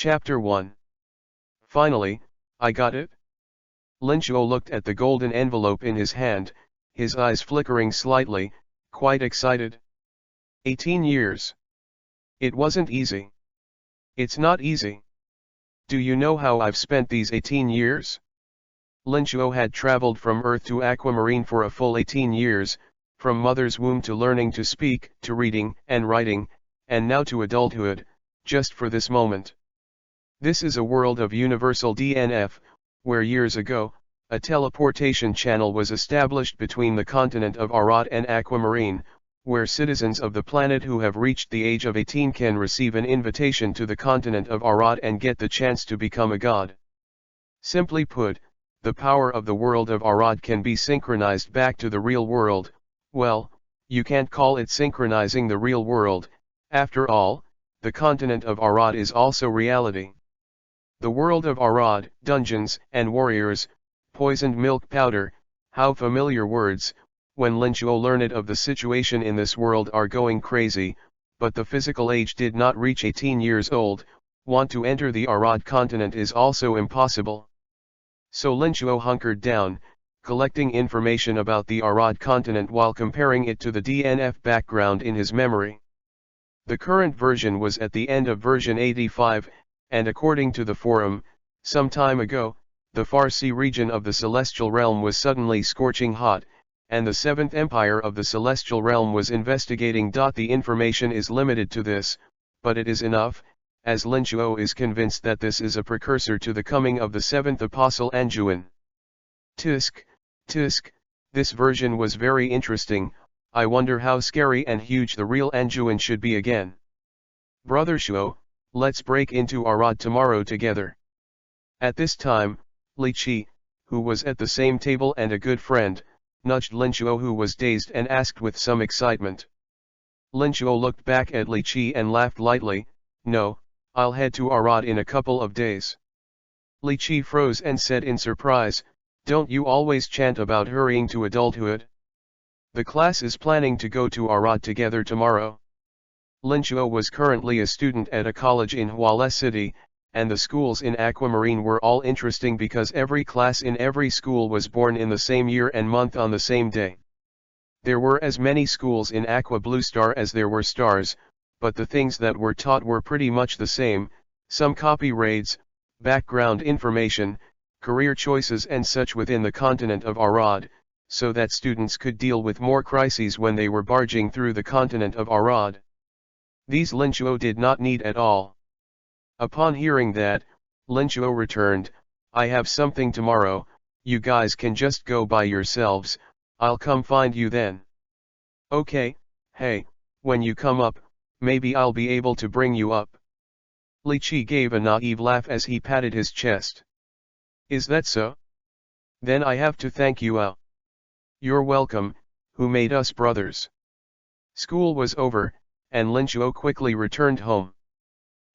Chapter 1. Finally, I got it? Lin Chuo looked at the golden envelope in his hand, his eyes flickering slightly, quite excited. 18 years. It wasn't easy. It's not easy. Do you know how I've spent these 18 years? Lin Chuo had traveled from Earth to Aquamarine for a full 18 years, from mother's womb to learning to speak, to reading and writing, and now to adulthood, just for this moment. This is a world of universal DNF, where years ago, a teleportation channel was established between the continent of Arad and Aquamarine, where citizens of the planet who have reached the age of 18 can receive an invitation to the continent of Arad and get the chance to become a god. Simply put, the power of the world of Arad can be synchronized back to the real world. Well, you can't call it synchronizing the real world, after all, the continent of Arad is also reality. The world of Arad, dungeons and warriors, poisoned milk powder, how familiar words. When Lin Chuo learned of the situation in this world are going crazy, but the physical age did not reach 18 years old, want to enter the Arad continent is also impossible. So Lin Chuo hunkered down, collecting information about the Arad continent while comparing it to the DNF background in his memory. The current version was at the end of version 85, and according to the forum, some time ago, the Farsi region of the Celestial Realm was suddenly scorching hot, and the Seventh Empire of the Celestial Realm was investigating. The information is limited to this, but it is enough, as Lin Chuo is convinced that this is a precursor to the coming of the seventh apostle Anjuan. Tisk, this version was very interesting. I wonder how scary and huge the real Anjuan should be again. Brother Chuo, let's break into Arad tomorrow together. At this time, Li Qi, who was at the same table and a good friend, nudged Lin Chuo, who was dazed, and asked with some excitement. Lin Chuo looked back at Li Qi and laughed lightly. No, I'll head to Arad in a couple of days. Li Qi froze and said in surprise, don't you always chant about hurrying to adulthood? The class is planning to go to Arad together tomorrow. Lin Chuo was currently a student at a college in Huala City, and the schools in Aquamarine were all interesting because every class in every school was born in the same year and month on the same day. There were as many schools in Aqua Blue Star as there were stars, but the things that were taught were pretty much the same, some copy raids, background information, career choices and such within the continent of Arad, so that students could deal with more crises when they were barging through the continent of Arad. These Lin Chuo did not need at all. Upon hearing that, Lin Chuo returned, I have something tomorrow, you guys can just go by yourselves, I'll come find you then. Okay, hey, when you come up, maybe I'll be able to bring you up. Li Qi gave a naive laugh as he patted his chest. Is that so? Then I have to thank you. You're welcome, who made us brothers. School was over, and Lin Chuo quickly returned home.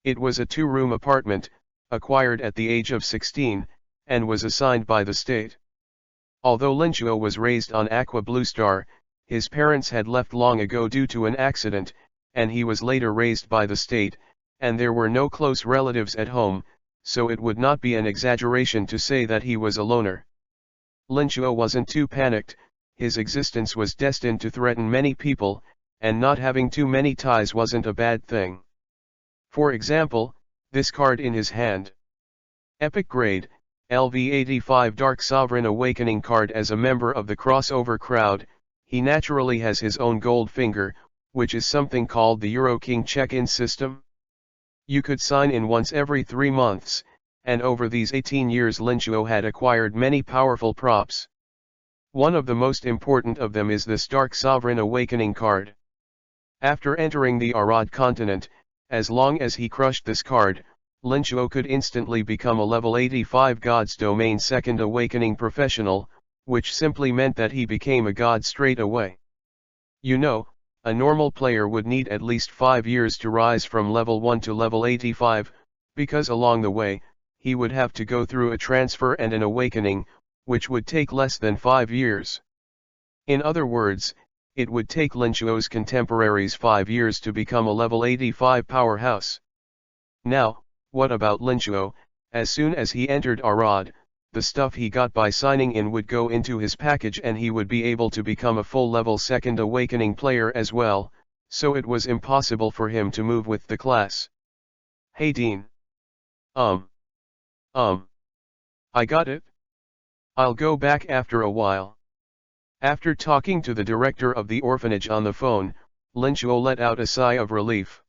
It was a 2-room apartment, acquired at the age of 16, and was assigned by the state. Although Lin Chuo was raised on Aqua Blue Star, his parents had left long ago due to an accident, and he was later raised by the state, and there were no close relatives at home, so it would not be an exaggeration to say that he was a loner. Lin Chuo wasn't too panicked, his existence was destined to threaten many people, and not having too many ties wasn't a bad thing. For example, this card in his hand. Epic Grade, LV85 Dark Sovereign Awakening card. As a member of the crossover crowd, he naturally has his own gold finger, which is something called the Euro King check-in system. You could sign in once every 3 months, and over these 18 years Lin Chuo had acquired many powerful props. One of the most important of them is this Dark Sovereign Awakening card. After entering the Arad continent, as long as he crushed this card, Lin Chuo could instantly become a level 85 God's Domain Second Awakening professional, which simply meant that he became a god straight away. You know, a normal player would need at least 5 years to rise from level 1 to level 85, because along the way, he would have to go through a transfer and an awakening, which would take less than 5 years. In other words, it would take Lin Chuo's contemporaries 5 years to become a level 85 powerhouse. Now, What about Linchuo? As soon as he entered Arad, the stuff he got by signing in would go into his package and he would be able to become a full-level Second Awakening player as well, so it was impossible for him to move with the class. Hey Dean. I got it. I'll go back after a while. After talking to the director of the orphanage on the phone, Linchuo let out a sigh of relief.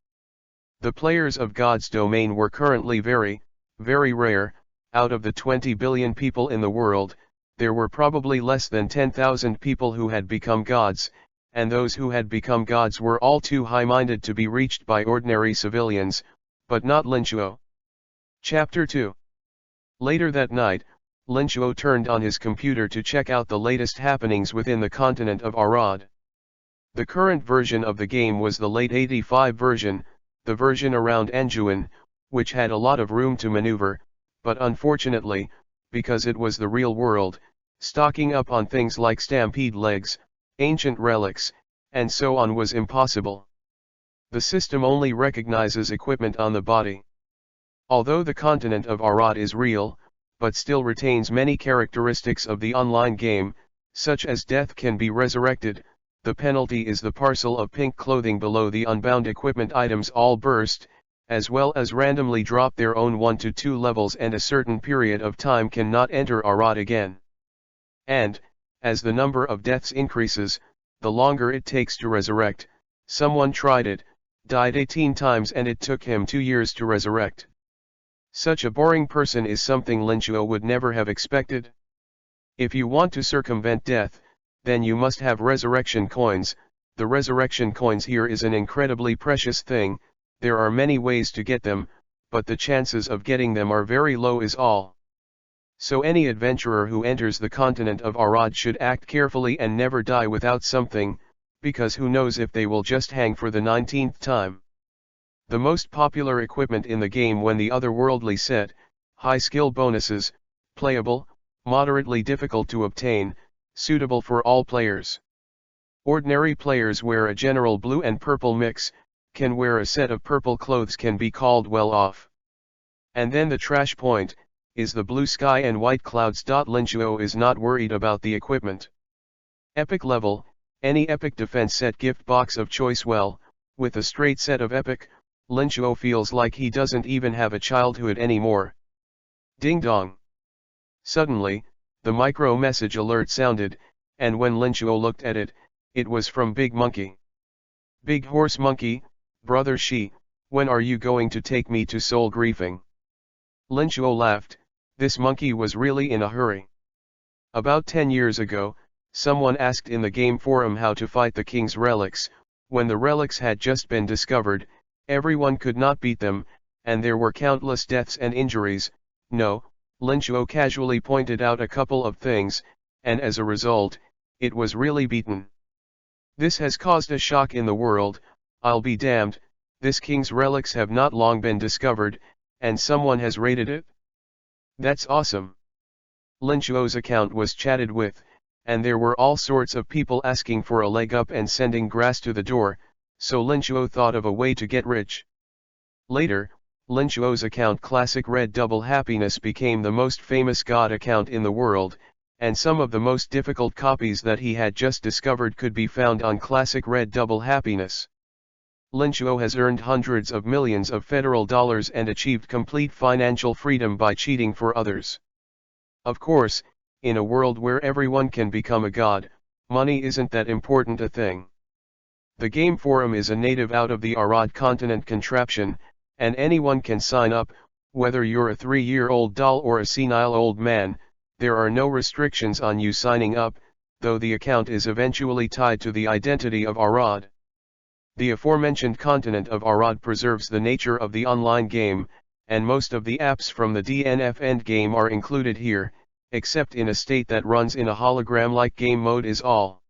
The players of God's domain were currently very, very rare. Out of the 20 billion people in the world, there were probably less than 10,000 people who had become gods, and those who had become gods were all too high-minded to be reached by ordinary civilians, but not Linchuo. Chapter 2. Later that night, Linchuo turned on his computer to check out the latest happenings within the continent of Arad. The current version of the game was the late 85 version, the version around Anjuan, which had a lot of room to maneuver, but unfortunately, because it was the real world, stocking up on things like stampede legs, ancient relics, and so on was impossible. The system only recognizes equipment on the body. Although the continent of Arad is real, but still retains many characteristics of the online game, such as death can be resurrected, the penalty is the parcel of pink clothing below the unbound equipment items all burst, as well as randomly drop their own 1 to 2 levels and a certain period of time cannot enter Arad again. And, as the number of deaths increases, the longer it takes to resurrect. Someone tried it, died 18 times and it took him 2 years to resurrect. Such a boring person is something Linchuo would never have expected. If you want to circumvent death, then you must have resurrection coins. The resurrection coins here is an incredibly precious thing. There are many ways to get them, but the chances of getting them are very low is all. So any adventurer who enters the continent of Arad should act carefully and never die without something, because who knows if they will just hang for the 19th time. The most popular equipment in the game when the otherworldly set, high skill bonuses, playable, moderately difficult to obtain, suitable for all players. Ordinary players wear a general blue and purple mix, can wear a set of purple clothes can be called well off. And then the trash point, is the blue sky and white clouds. Linchuo is not worried about the equipment. Epic level, any epic defense set gift box of choice. Well, with a straight set of epic, Linchuo feels like he doesn't even have a childhood anymore. Ding dong. Suddenly, the micro message alert sounded, and when Linchuo looked at it, it was from Big Monkey. Big Horse Monkey, brother Shi, when are you going to take me to soul griefing? Linchuo laughed. This monkey was really in a hurry. About 10 years ago, someone asked in the game forum how to fight the king's relics. When the relics had just been discovered, everyone could not beat them, and there were countless deaths and injuries. No, Linchuo casually pointed out a couple of things, and as a result, it was really beaten. This has caused a shock in the world. I'll be damned, this king's relics have not long been discovered, and someone has raided it? That's awesome. Linchuo's account was chatted with, and there were all sorts of people asking for a leg up and sending grass to the door, so Linchuo thought of a way to get rich. Later, Linchuo's account Classic Red Double Happiness became the most famous god account in the world, and some of the most difficult copies that he had just discovered could be found on Classic Red Double Happiness. Linchuo has earned hundreds of millions of federal dollars and achieved complete financial freedom by cheating for others. Of course, in a world where everyone can become a god, money isn't that important a thing. The game forum is a native out of the Arad continent contraption, and anyone can sign up, whether you're a 3-year-old doll or a senile old man. There are no restrictions on you signing up, though the account is eventually tied to the identity of Arad. The aforementioned continent of Arad preserves the nature of the online game, and most of the apps from the DNF endgame are included here, except in a state that runs in a hologram-like game mode is all.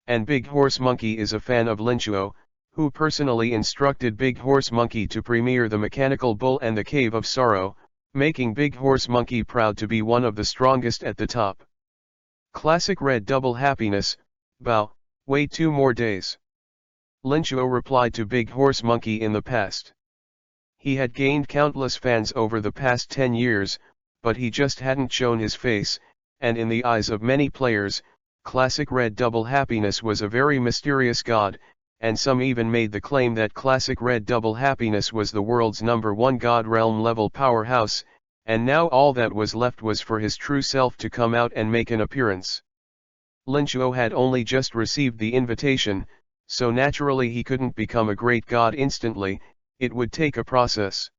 And Big Horse Monkey is a fan of Linchuo, who personally instructed Big Horse Monkey to premiere The Mechanical Bull and The Cave of Sorrow, making Big Horse Monkey proud to be one of the strongest at the top. Classic Red Double Happiness, bow, wait 2 more days. Linchuo replied to Big Horse Monkey in the past. He had gained countless fans over the past 10 years, but he just hadn't shown his face, and in the eyes of many players, Classic Red Double Happiness was a very mysterious god, and some even made the claim that Classic Red Double Happiness was the world's #1 god realm level powerhouse, and now all that was left was for his true self to come out and make an appearance. Linchuo had only just received the invitation, so naturally he couldn't become a great god instantly, it would take a process.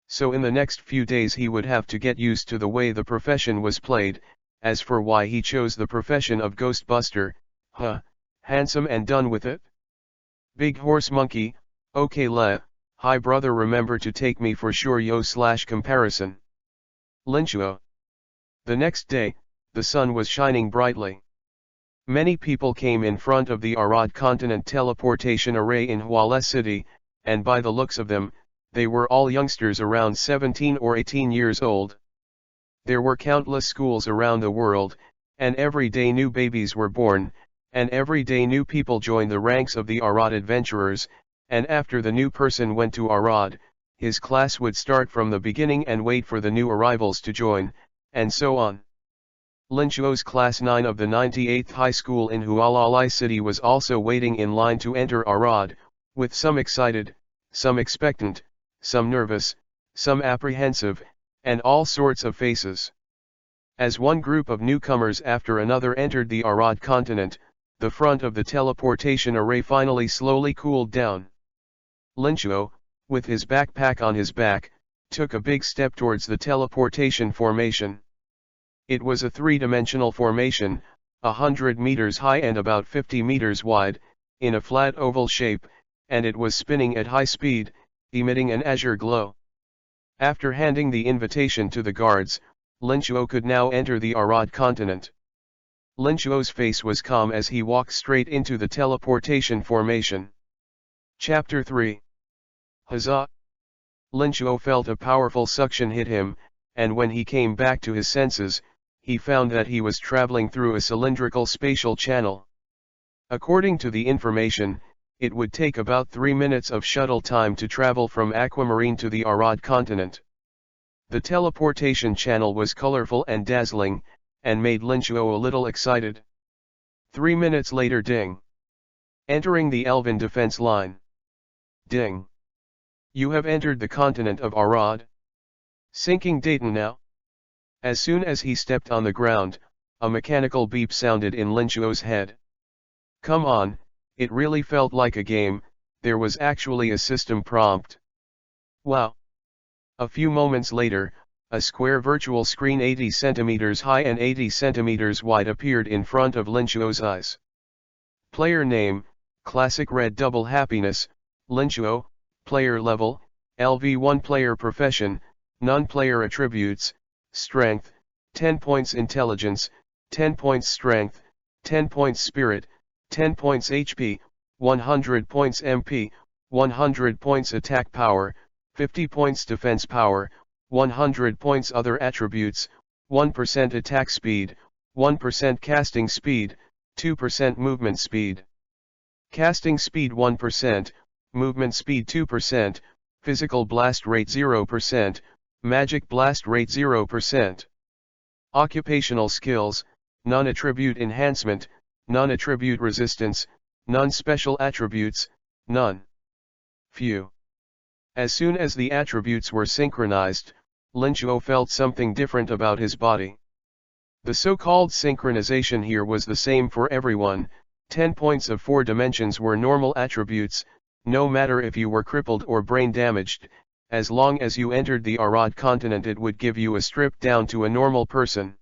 So in the next few days he would have to get used to the way the profession was played. As for why he chose the profession of Ghostbuster, handsome and done with it. Big Horse Monkey, okay hi brother, remember to take me for sure yo/comparison. Linchuo. The next day, the sun was shining brightly. Many people came in front of the Arad Continent teleportation array in Huala City, and by the looks of them, they were all youngsters around 17 or 18 years old. There were countless schools around the world, and every day new babies were born, and every day new people joined the ranks of the Arad adventurers, and after the new person went to Arad, his class would start from the beginning and wait for the new arrivals to join, and so on. Linchuo's class 9 of the 98th high school in Hualalai City was also waiting in line to enter Arad, with some excited, some expectant, some nervous, some apprehensive, and all sorts of faces. As one group of newcomers after another entered the Arad continent, the front of the teleportation array finally slowly cooled down. Linchuo, with his backpack on his back, took a big step towards the teleportation formation. It was a three-dimensional formation, 100 meters high and about 50 meters wide, in a flat oval shape, and it was spinning at high speed, emitting an azure glow. After handing the invitation to the guards, Linchuo could now enter the Arad continent. Linchuo's face was calm as he walked straight into the teleportation formation. Chapter 3. Huzzah! Linchuo felt a powerful suction hit him, and when he came back to his senses, he found that he was traveling through a cylindrical spatial channel. According to the information, it would take about 3 minutes of shuttle time to travel from Aquamarine to the Arad continent. The teleportation channel was colorful and dazzling, and made Linchuo a little excited. 3 minutes later, ding. Entering the Elven defense line. Ding. You have entered the continent of Arad. Syncing data now. As soon as he stepped on the ground, a mechanical beep sounded in Linchuo's head. Come on, it really felt like a game, there was actually a system prompt. Wow. A few moments later, a square virtual screen 80 centimeters high and 80 centimeters wide appeared in front of Linchuo's eyes. Player name, Classic Red Double Happiness, Linchuo, player level, LV1 player profession, non-player attributes, strength, 10 points intelligence, 10 points strength, 10 points spirit, 10 points HP, 100 points MP, 100 points attack power, 50 points defense power, 100 points other attributes, 1% attack speed, 1% casting speed, 2% movement speed. Casting speed 1%, movement speed 2%, physical blast rate 0%, magic blast rate 0%. Occupational skills, non-attribute enhancement, non-attribute resistance, non-special attributes, none. Few. As soon as the attributes were synchronized, Linchuo felt something different about his body. The so-called synchronization here was the same for everyone. 10 points of 4 dimensions were normal attributes, no matter if you were crippled or brain damaged. As long as you entered the Arad continent, it would give you a strip down to a normal person.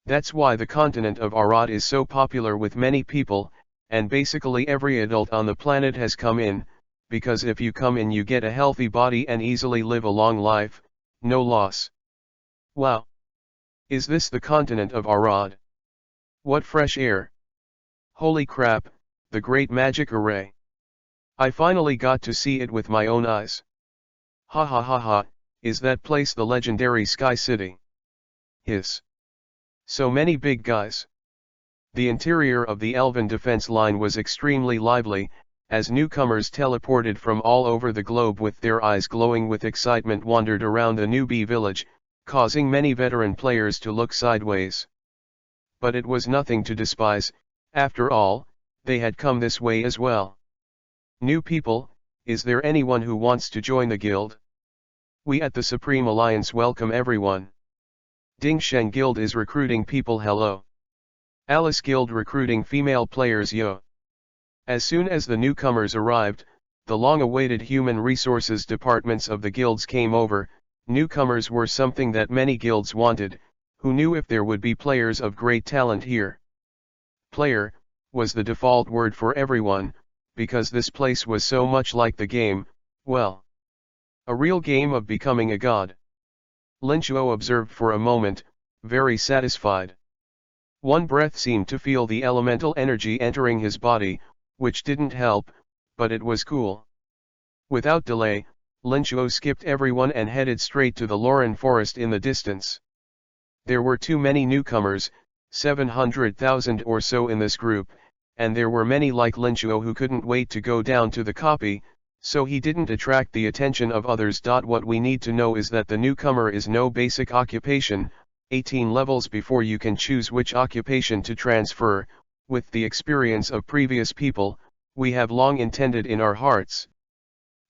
That's why the continent of Arad is so popular with many people, and basically every adult on the planet has come in, because if you come in you get a healthy body and easily live a long life, no loss. Wow! Is this the continent of Arad? What fresh air! Holy crap, the great magic array! I finally got to see it with my own eyes. Ha ha ha ha, is that place the legendary Sky City? Hiss. So many big guys. The interior of the Elven defense line was extremely lively, as newcomers teleported from all over the globe with their eyes glowing with excitement wandered around the newbie village, causing many veteran players to look sideways. But it was nothing to despise, after all, they had come this way as well. New people, is there anyone who wants to join the guild? We at the Supreme Alliance welcome everyone. Ding Sheng Guild is recruiting people, hello. Alice Guild recruiting female players, yo. As soon as the newcomers arrived, the long-awaited human resources departments of the guilds came over. Newcomers were something that many guilds wanted. Who knew if there would be players of great talent here? Player was the default word for everyone, because this place was so much like the game, well, a real game of becoming a god. Lin Chuo observed for a moment, very satisfied. One breath seemed to feel the elemental energy entering his body, which didn't help, but it was cool. Without delay, Lin Chuo skipped everyone and headed straight to the Lauren forest in the distance. There were too many newcomers, 700,000 or so in this group, and there were many like Lin Chuo who couldn't wait to go down to the copy, so he didn't attract the attention of others. What we need to know is that the newcomer is no basic occupation, 18 levels before you can choose which occupation to transfer. With the experience of previous people, we have long intended in our hearts.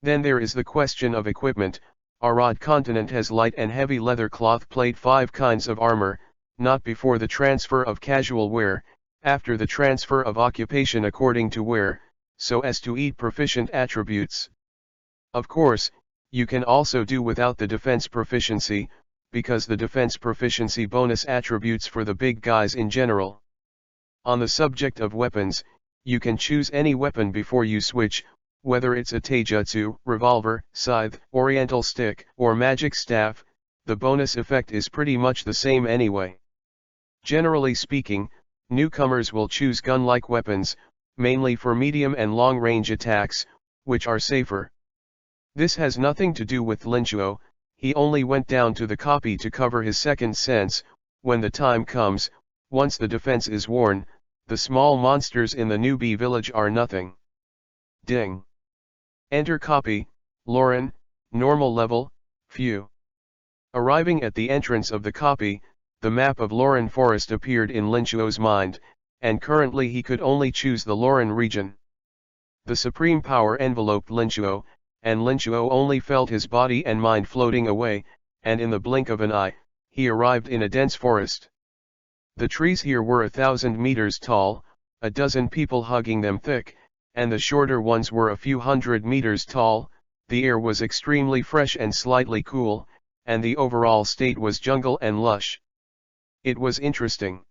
Then there is the question of equipment. Arad continent has light and heavy leather cloth plate, 5 kinds of armor, not before the transfer of casual wear, after the transfer of occupation according to wear, so as to eat proficient attributes. Of course, you can also do without the defense proficiency, because the defense proficiency bonus attributes for the big guys in general. On the subject of weapons, you can choose any weapon before you switch, whether it's a taijutsu, revolver, scythe, oriental stick, or magic staff. The bonus effect is pretty much the same anyway. Generally speaking, newcomers will choose gun-like weapons, mainly for medium and long-range attacks, which are safer. This has nothing to do with Lin Chuo. He only went down to the copy to cover his second sense. When the time comes, once the defense is worn, the small monsters in the newbie village are nothing. Ding. Enter copy, Lauren, normal level, few. Arriving at the entrance of the copy, the map of Lauren Forest appeared in Lin Chuo's mind, and currently he could only choose the Lauren region. The supreme power enveloped Lin Chuo, and Lin Chuo only felt his body and mind floating away, and in the blink of an eye, he arrived in a dense forest. The trees here were 1,000 meters tall, a dozen people hugging them thick, and the shorter ones were a few hundred meters tall. The air was extremely fresh and slightly cool, and the overall state was jungle and lush. It was interesting.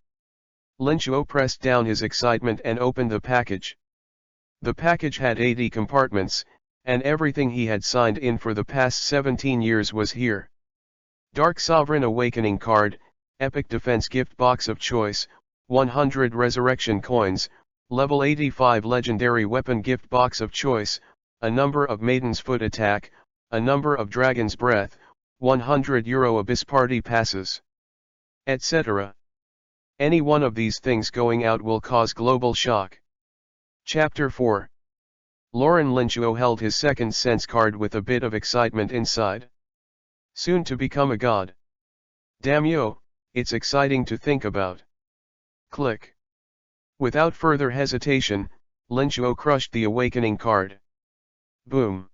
Lin Chuo pressed down his excitement and opened the package. The package had 80 compartments, and everything he had signed in for the past 17 years was here. Dark Sovereign Awakening card, Epic Defense Gift Box of Choice, 100 Resurrection Coins, Level 85 Legendary Weapon Gift Box of Choice, a number of Maiden's Foot Attack, a number of Dragon's Breath, 100 Euro Abyss Party Passes, etc. Any one of these things going out will cause global shock. Chapter 4. Lauren Lin Chuo held his second sense card with a bit of excitement inside. Soon to become a god. Damn yo, it's exciting to think about. Click. Without further hesitation, Lin Chuo crushed the awakening card. Boom.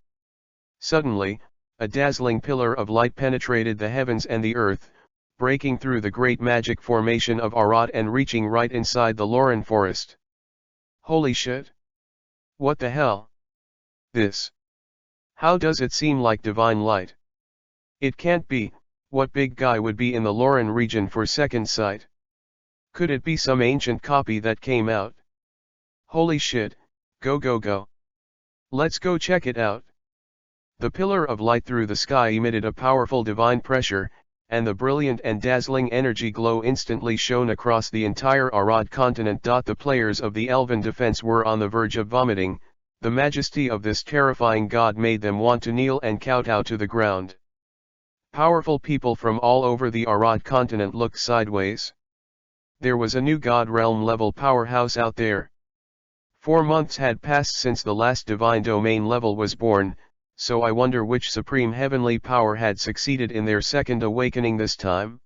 Suddenly, a dazzling pillar of light penetrated the heavens and the earth, breaking through the great magic formation of Arad and reaching right inside the Lauren forest. Holy shit! What the hell? This. How does it seem like divine light? It can't be. What big guy would be in the Lauren region for second sight? Could it be some ancient copy that came out? Holy shit, go go go. Let's go check it out. The pillar of light through the sky emitted a powerful divine pressure, and the brilliant and dazzling energy glow instantly shone across the entire Arad continent. The players of the Elven defense were on the verge of vomiting. The majesty of this terrifying god made them want to kneel and kowtow to the ground. Powerful people from all over the Arad continent looked sideways. There was a new god realm level powerhouse out there. 4 months had passed since the last divine domain level was born, so I wonder which supreme heavenly power had succeeded in their second awakening this time.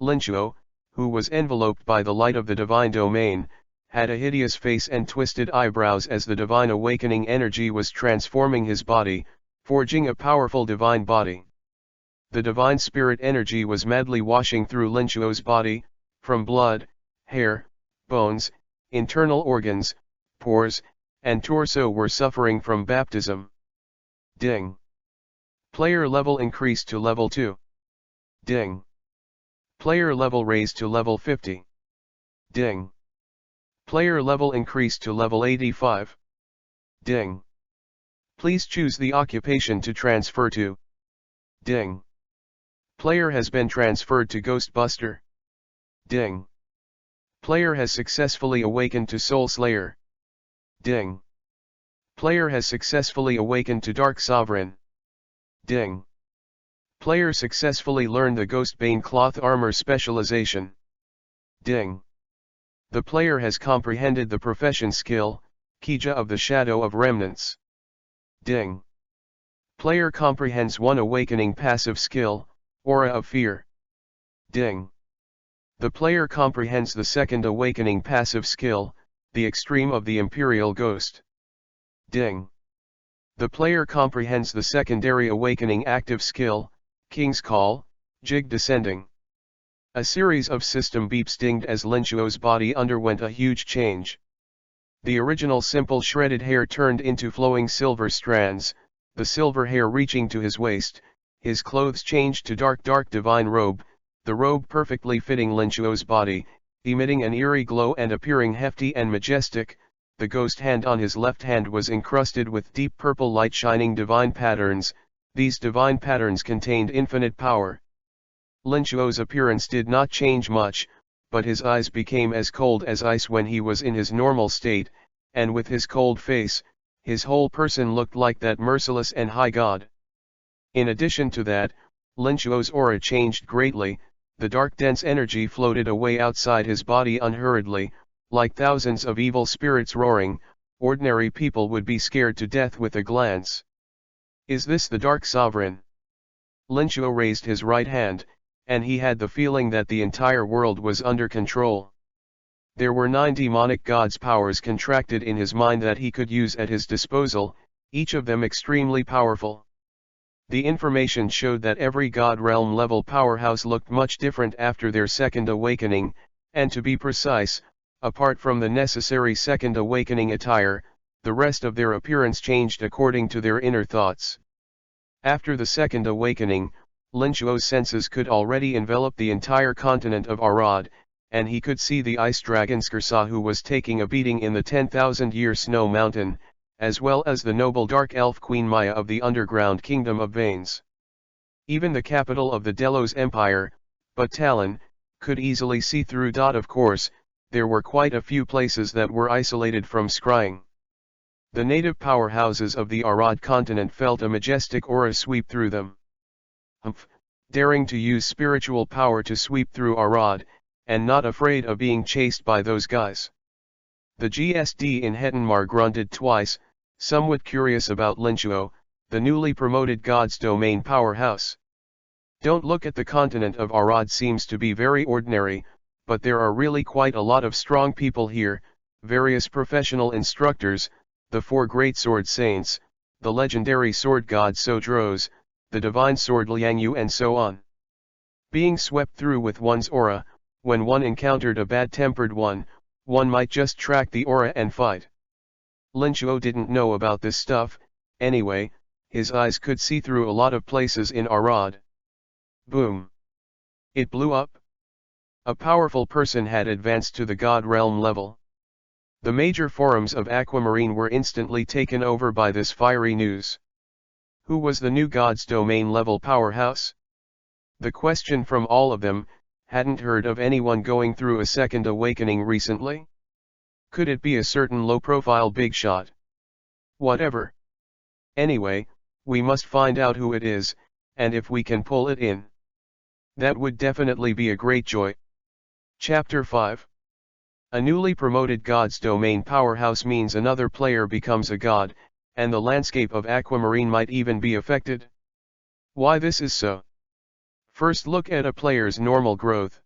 Linchuo, who was enveloped by the light of the divine domain, had a hideous face and twisted eyebrows as the divine awakening energy was transforming his body, forging a powerful divine body. The divine spirit energy was madly washing through Linchuo's body, from blood, hair, bones, internal organs, pores, and torso were suffering from baptism. Ding. Player level increased to level 2. Ding. Player level raised to level 50. Ding. Player level increased to level 85. Ding. Please choose the occupation to transfer to. Ding. Player has been transferred to Ghostbuster. Ding. Player has successfully awakened to Soul Slayer. Ding. Player has successfully awakened to Dark Sovereign. Ding. Player successfully learned the Ghostbane Cloth Armor specialization. Ding. The player has comprehended the profession skill, Kija of the Shadow of Remnants. Ding. Player comprehends one awakening passive skill, Aura of Fear. Ding. The player comprehends the second awakening passive skill, the Extreme of the Imperial Ghost. Ding. The player comprehends the secondary awakening active skill, King's Call, Jig Descending. A series of system beeps dinged as Linchuo's body underwent a huge change. The original simple shredded hair turned into flowing silver strands, the silver hair reaching to his waist, his clothes changed to dark divine robe, the robe perfectly fitting Linchuo's body, emitting an eerie glow and appearing hefty and majestic. The ghost hand on his left hand was encrusted with deep purple light shining divine patterns. These divine patterns contained infinite power. Linchuo's appearance did not change much, but his eyes became as cold as ice when he was in his normal state, and with his cold face, his whole person looked like that merciless and high god. In addition to that, Linchuo's aura changed greatly. The dark dense energy floated away outside his body unhurriedly, like thousands of evil spirits roaring. Ordinary people would be scared to death with a glance. Is this the Dark Sovereign? Linchuo raised his right hand, and he had the feeling that the entire world was under control. There were 9 demonic gods' powers contracted in his mind that he could use at his disposal, each of them extremely powerful. The information showed that every god realm level powerhouse looked much different after their second awakening, and to be precise, apart from the necessary second awakening attire, the rest of their appearance changed according to their inner thoughts. After the second awakening, Linchuo's senses could already envelop the entire continent of Arad, and he could see the ice dragon Skursa who was taking a beating in the 10,000-year snow mountain, as well as the noble dark elf Queen Maya of the underground kingdom of Veins. Even the capital of the Delos Empire, but Talon, could easily see through. Of course, there were quite a few places that were isolated from scrying. The native powerhouses of the Arad continent felt a majestic aura sweep through them. Daring to use spiritual power to sweep through Arad, and not afraid of being chased by those guys. The GSD in Hetenmar grunted twice, somewhat curious about Linchuo, the newly promoted God's Domain powerhouse. Don't look at the continent of Arad, seems to be very ordinary, but there are really quite a lot of strong people here, various professional instructors, the 4 great sword saints, the legendary sword god Sodros, the divine sword Liangyu, and so on. Being swept through with one's aura, when one encountered a bad-tempered one might just track the aura and fight. Linchuo didn't know about this stuff, anyway. His eyes could see through a lot of places in Arad. Boom! It blew up. A powerful person had advanced to the god realm level. The major forums of Aquamarine were instantly taken over by this fiery news. Who was the new God's Domain level powerhouse? The question from all of them: hadn't heard of anyone going through a second awakening recently? Could it be a certain low-profile big shot? Whatever. Anyway, we must find out who it is, and if we can pull it in. That would definitely be a great joy. Chapter 5. A newly promoted God's Domain powerhouse means another player becomes a god, and the landscape of Aquamarine might even be affected. Why this is so? First look at a player's normal growth.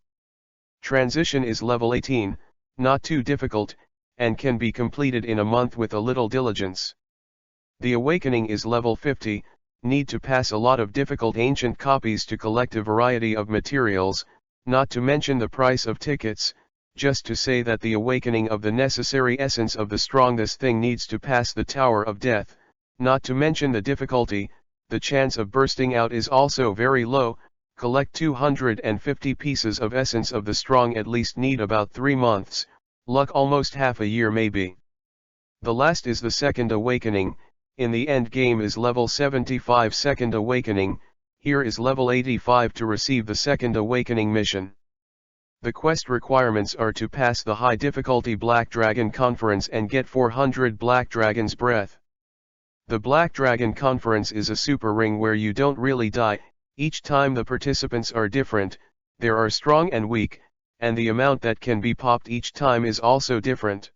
Transition is level 18, not too difficult, and can be completed in a month with a little diligence. The Awakening is level 50, need to pass a lot of difficult ancient copies to collect a variety of materials, not to mention the price of tickets, just to say that the awakening of the necessary essence of the strongest thing needs to pass the Tower of Death, not to mention the difficulty, the chance of bursting out is also very low. Collect 250 pieces of essence of the strong at least need about 3 months, luck almost half a year maybe. The last is the Second Awakening, in the end game is level 75 Second Awakening, here is level 85 to receive the Second Awakening mission. The quest requirements are to pass the high difficulty Black Dragon Conference and get 400 Black Dragon's Breath. The Black Dragon Conference is a super ring where you don't really die. Each time the participants are different, there are strong and weak, and the amount that can be popped each time is also different.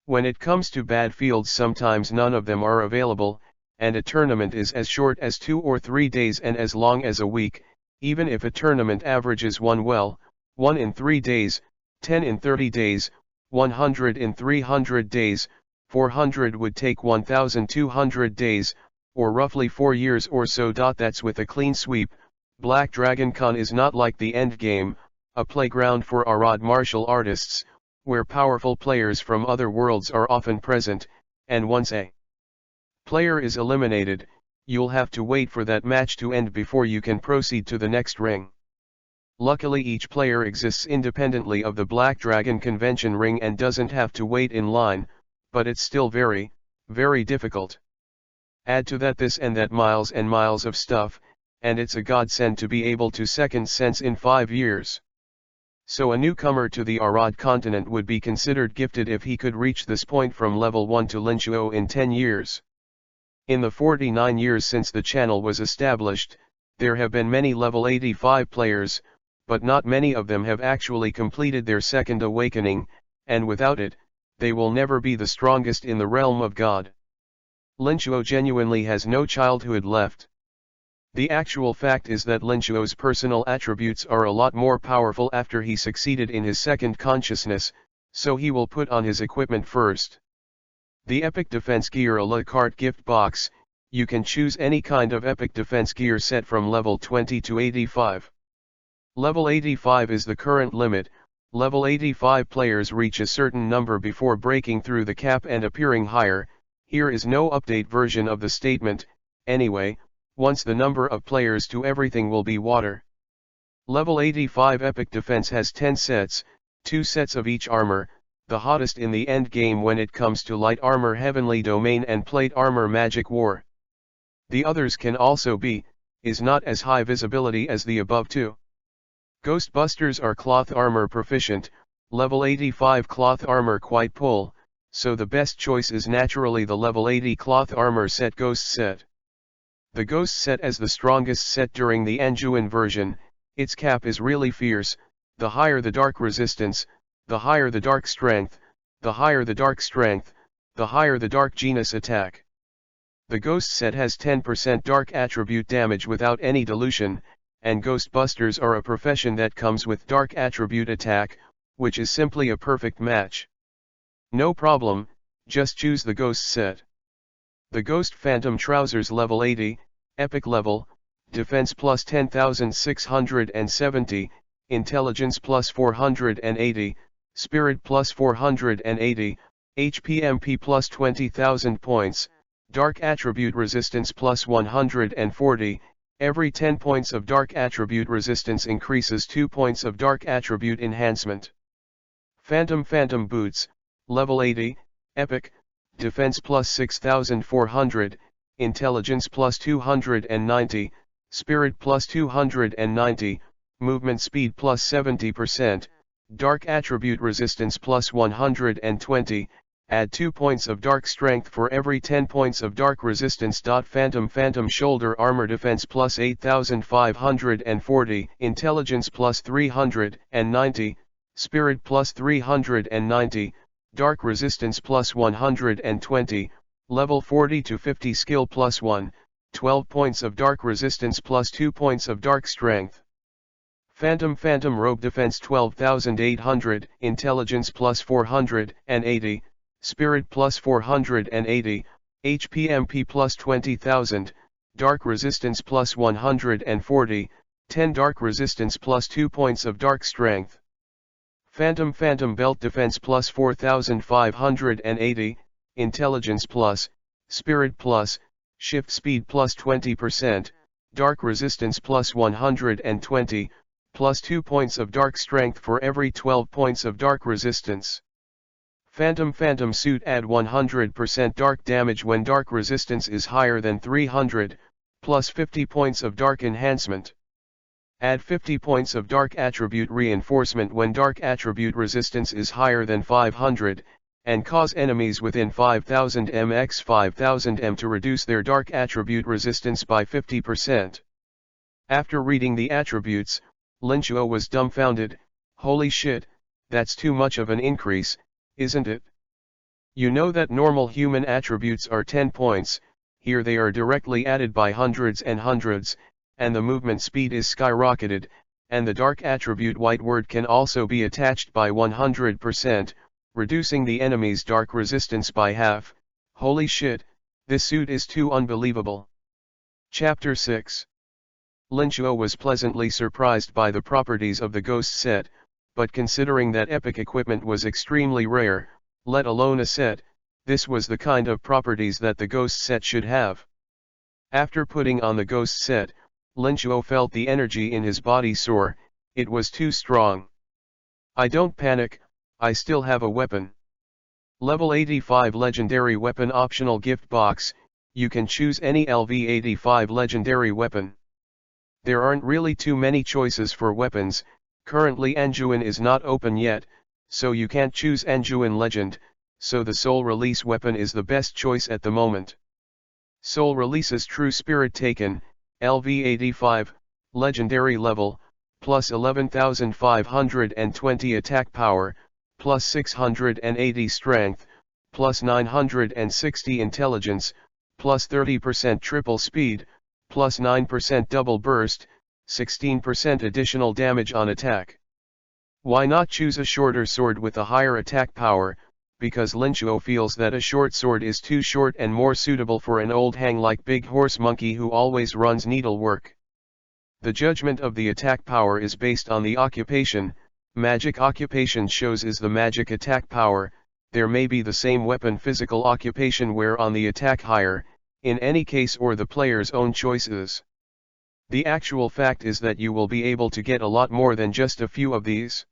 When it comes to bad fields sometimes none of them are available, and a tournament is as short as 2 or 3 days and as long as a week, even if a tournament averages 1 in 3 days, 10 in 30 days, 100 in 300 days, 400 would take 1,200 days, or roughly 4 years or so. That's with a clean sweep. Black Dragon Con is not like the endgame, a playground for Arad martial artists, where powerful players from other worlds are often present, and once a player is eliminated, you'll have to wait for that match to end before you can proceed to the next ring. Luckily each player exists independently of the Black Dragon Convention ring and doesn't have to wait in line, but it's still very, very difficult. Add to that this and that miles and miles of stuff, and it's a godsend to be able to second sense in 5 years. So a newcomer to the Arad continent would be considered gifted if he could reach this point from level 1 to Linchuo in 10 years. In the 49 years since the channel was established, there have been many level 85 players, but not many of them have actually completed their Second Awakening, and without it, they will never be the strongest in the realm of God. Linchuo genuinely has no childhood left. The actual fact is that Linchuo's personal attributes are a lot more powerful after he succeeded in his second consciousness, so he will put on his equipment first. The Epic Defense Gear a la carte gift box, you can choose any kind of Epic Defense Gear set from level 20 to 85. Level 85 is the current limit. Level 85 players reach a certain number before breaking through the cap and appearing higher. Here is no update version of the statement, anyway, once the number of players to everything will be water. Level 85 Epic Defense has 10 sets, 2 sets of each armor, the hottest in the end game when it comes to light armor Heavenly Domain and plate armor Magic War. The others can also is not as high visibility as the above two. Ghostbusters are cloth armor proficient, level 85 cloth armor quite pull, so the best choice is naturally the level 80 cloth armor set Ghost set. The Ghost set as the strongest set during the Anjuan version, its cap is really fierce, the higher the dark resistance, the higher the dark strength, the higher the dark strength, the higher the dark genus attack. The Ghost set has 10% dark attribute damage without any dilution, and Ghostbusters are a profession that comes with dark attribute attack, which is simply a perfect match. No problem, just choose the Ghost set. The Ghost Phantom Trousers level 80, Epic level, Defense plus 10,670, Intelligence plus 480, Spirit plus 480, HPMP plus 20,000 points, Dark Attribute Resistance plus 140, every 10 points of Dark Attribute Resistance increases 2 points of Dark Attribute Enhancement. Phantom Boots, level 80, Epic, Defense plus 6,400, Intelligence plus 290, Spirit plus 290, Movement Speed plus 70%, Dark Attribute Resistance plus 120, add 2 points of Dark Strength for every 10 points of Dark Resistance. Phantom Shoulder Armor Defense plus 8,540, Intelligence plus 390, Spirit plus 390, Dark Resistance plus 120, Level 40 to 50 Skill plus 1, 12 points of Dark Resistance plus 2 points of Dark Strength. Phantom Robe Defense 12,800, Intelligence plus 480, Spirit plus 480, HPMP plus 20,000, Dark Resistance plus 140, 10 Dark Resistance plus 2 points of Dark Strength. Phantom Belt Defense plus 4,580, Intelligence plus, Spirit plus, Shift Speed plus 20%, Dark Resistance plus 120, plus 2 points of Dark Strength for every 12 points of Dark Resistance. Phantom Suit add 100% Dark Damage when Dark Resistance is higher than 300, plus 50 points of Dark Enhancement. Add 50 points of Dark Attribute Reinforcement when Dark Attribute Resistance is higher than 500, and cause enemies within 5000 x 5000 m to reduce their Dark Attribute Resistance by 50%. After reading the attributes, Linchuo was dumbfounded. Holy shit, that's too much of an increase, isn't it? You know that normal human attributes are 10 points, here they are directly added by hundreds and hundreds, and the movement speed is skyrocketed, and the dark attribute white word can also be attached by 100%, reducing the enemy's dark resistance by half. Holy shit, this suit is too unbelievable. Chapter 6. Linchuo was pleasantly surprised by the properties of the Ghost set, but considering that epic equipment was extremely rare, let alone a set, this was the kind of properties that the Ghost set should have. After putting on the Ghost set, Linchuo felt the energy in his body soar, it was too strong. I don't panic, I still have a weapon. Level 85 Legendary Weapon Optional Gift Box, you can choose any LV85 Legendary Weapon. There aren't really too many choices for weapons, currently Anjuin is not open yet, so you can't choose Anjuin Legend, so the Soul Release weapon is the best choice at the moment. Soul Release's True Spirit Taken, LV85, Legendary Level, plus 11,520 attack power, plus 680 strength, plus 960 intelligence, plus 30% triple speed, plus 9% double burst, 16% additional damage on attack. Why not choose a shorter sword with a higher attack power, because Linchuo feels that a short sword is too short and more suitable for an old hang like Big Horse Monkey who always runs needlework. The judgment of the attack power is based on the occupation, magic occupation shows is the magic attack power, there may be the same weapon physical occupation where on the attack higher, in any case or the player's own choices. The actual fact is that you will be able to get a lot more than just a few of these.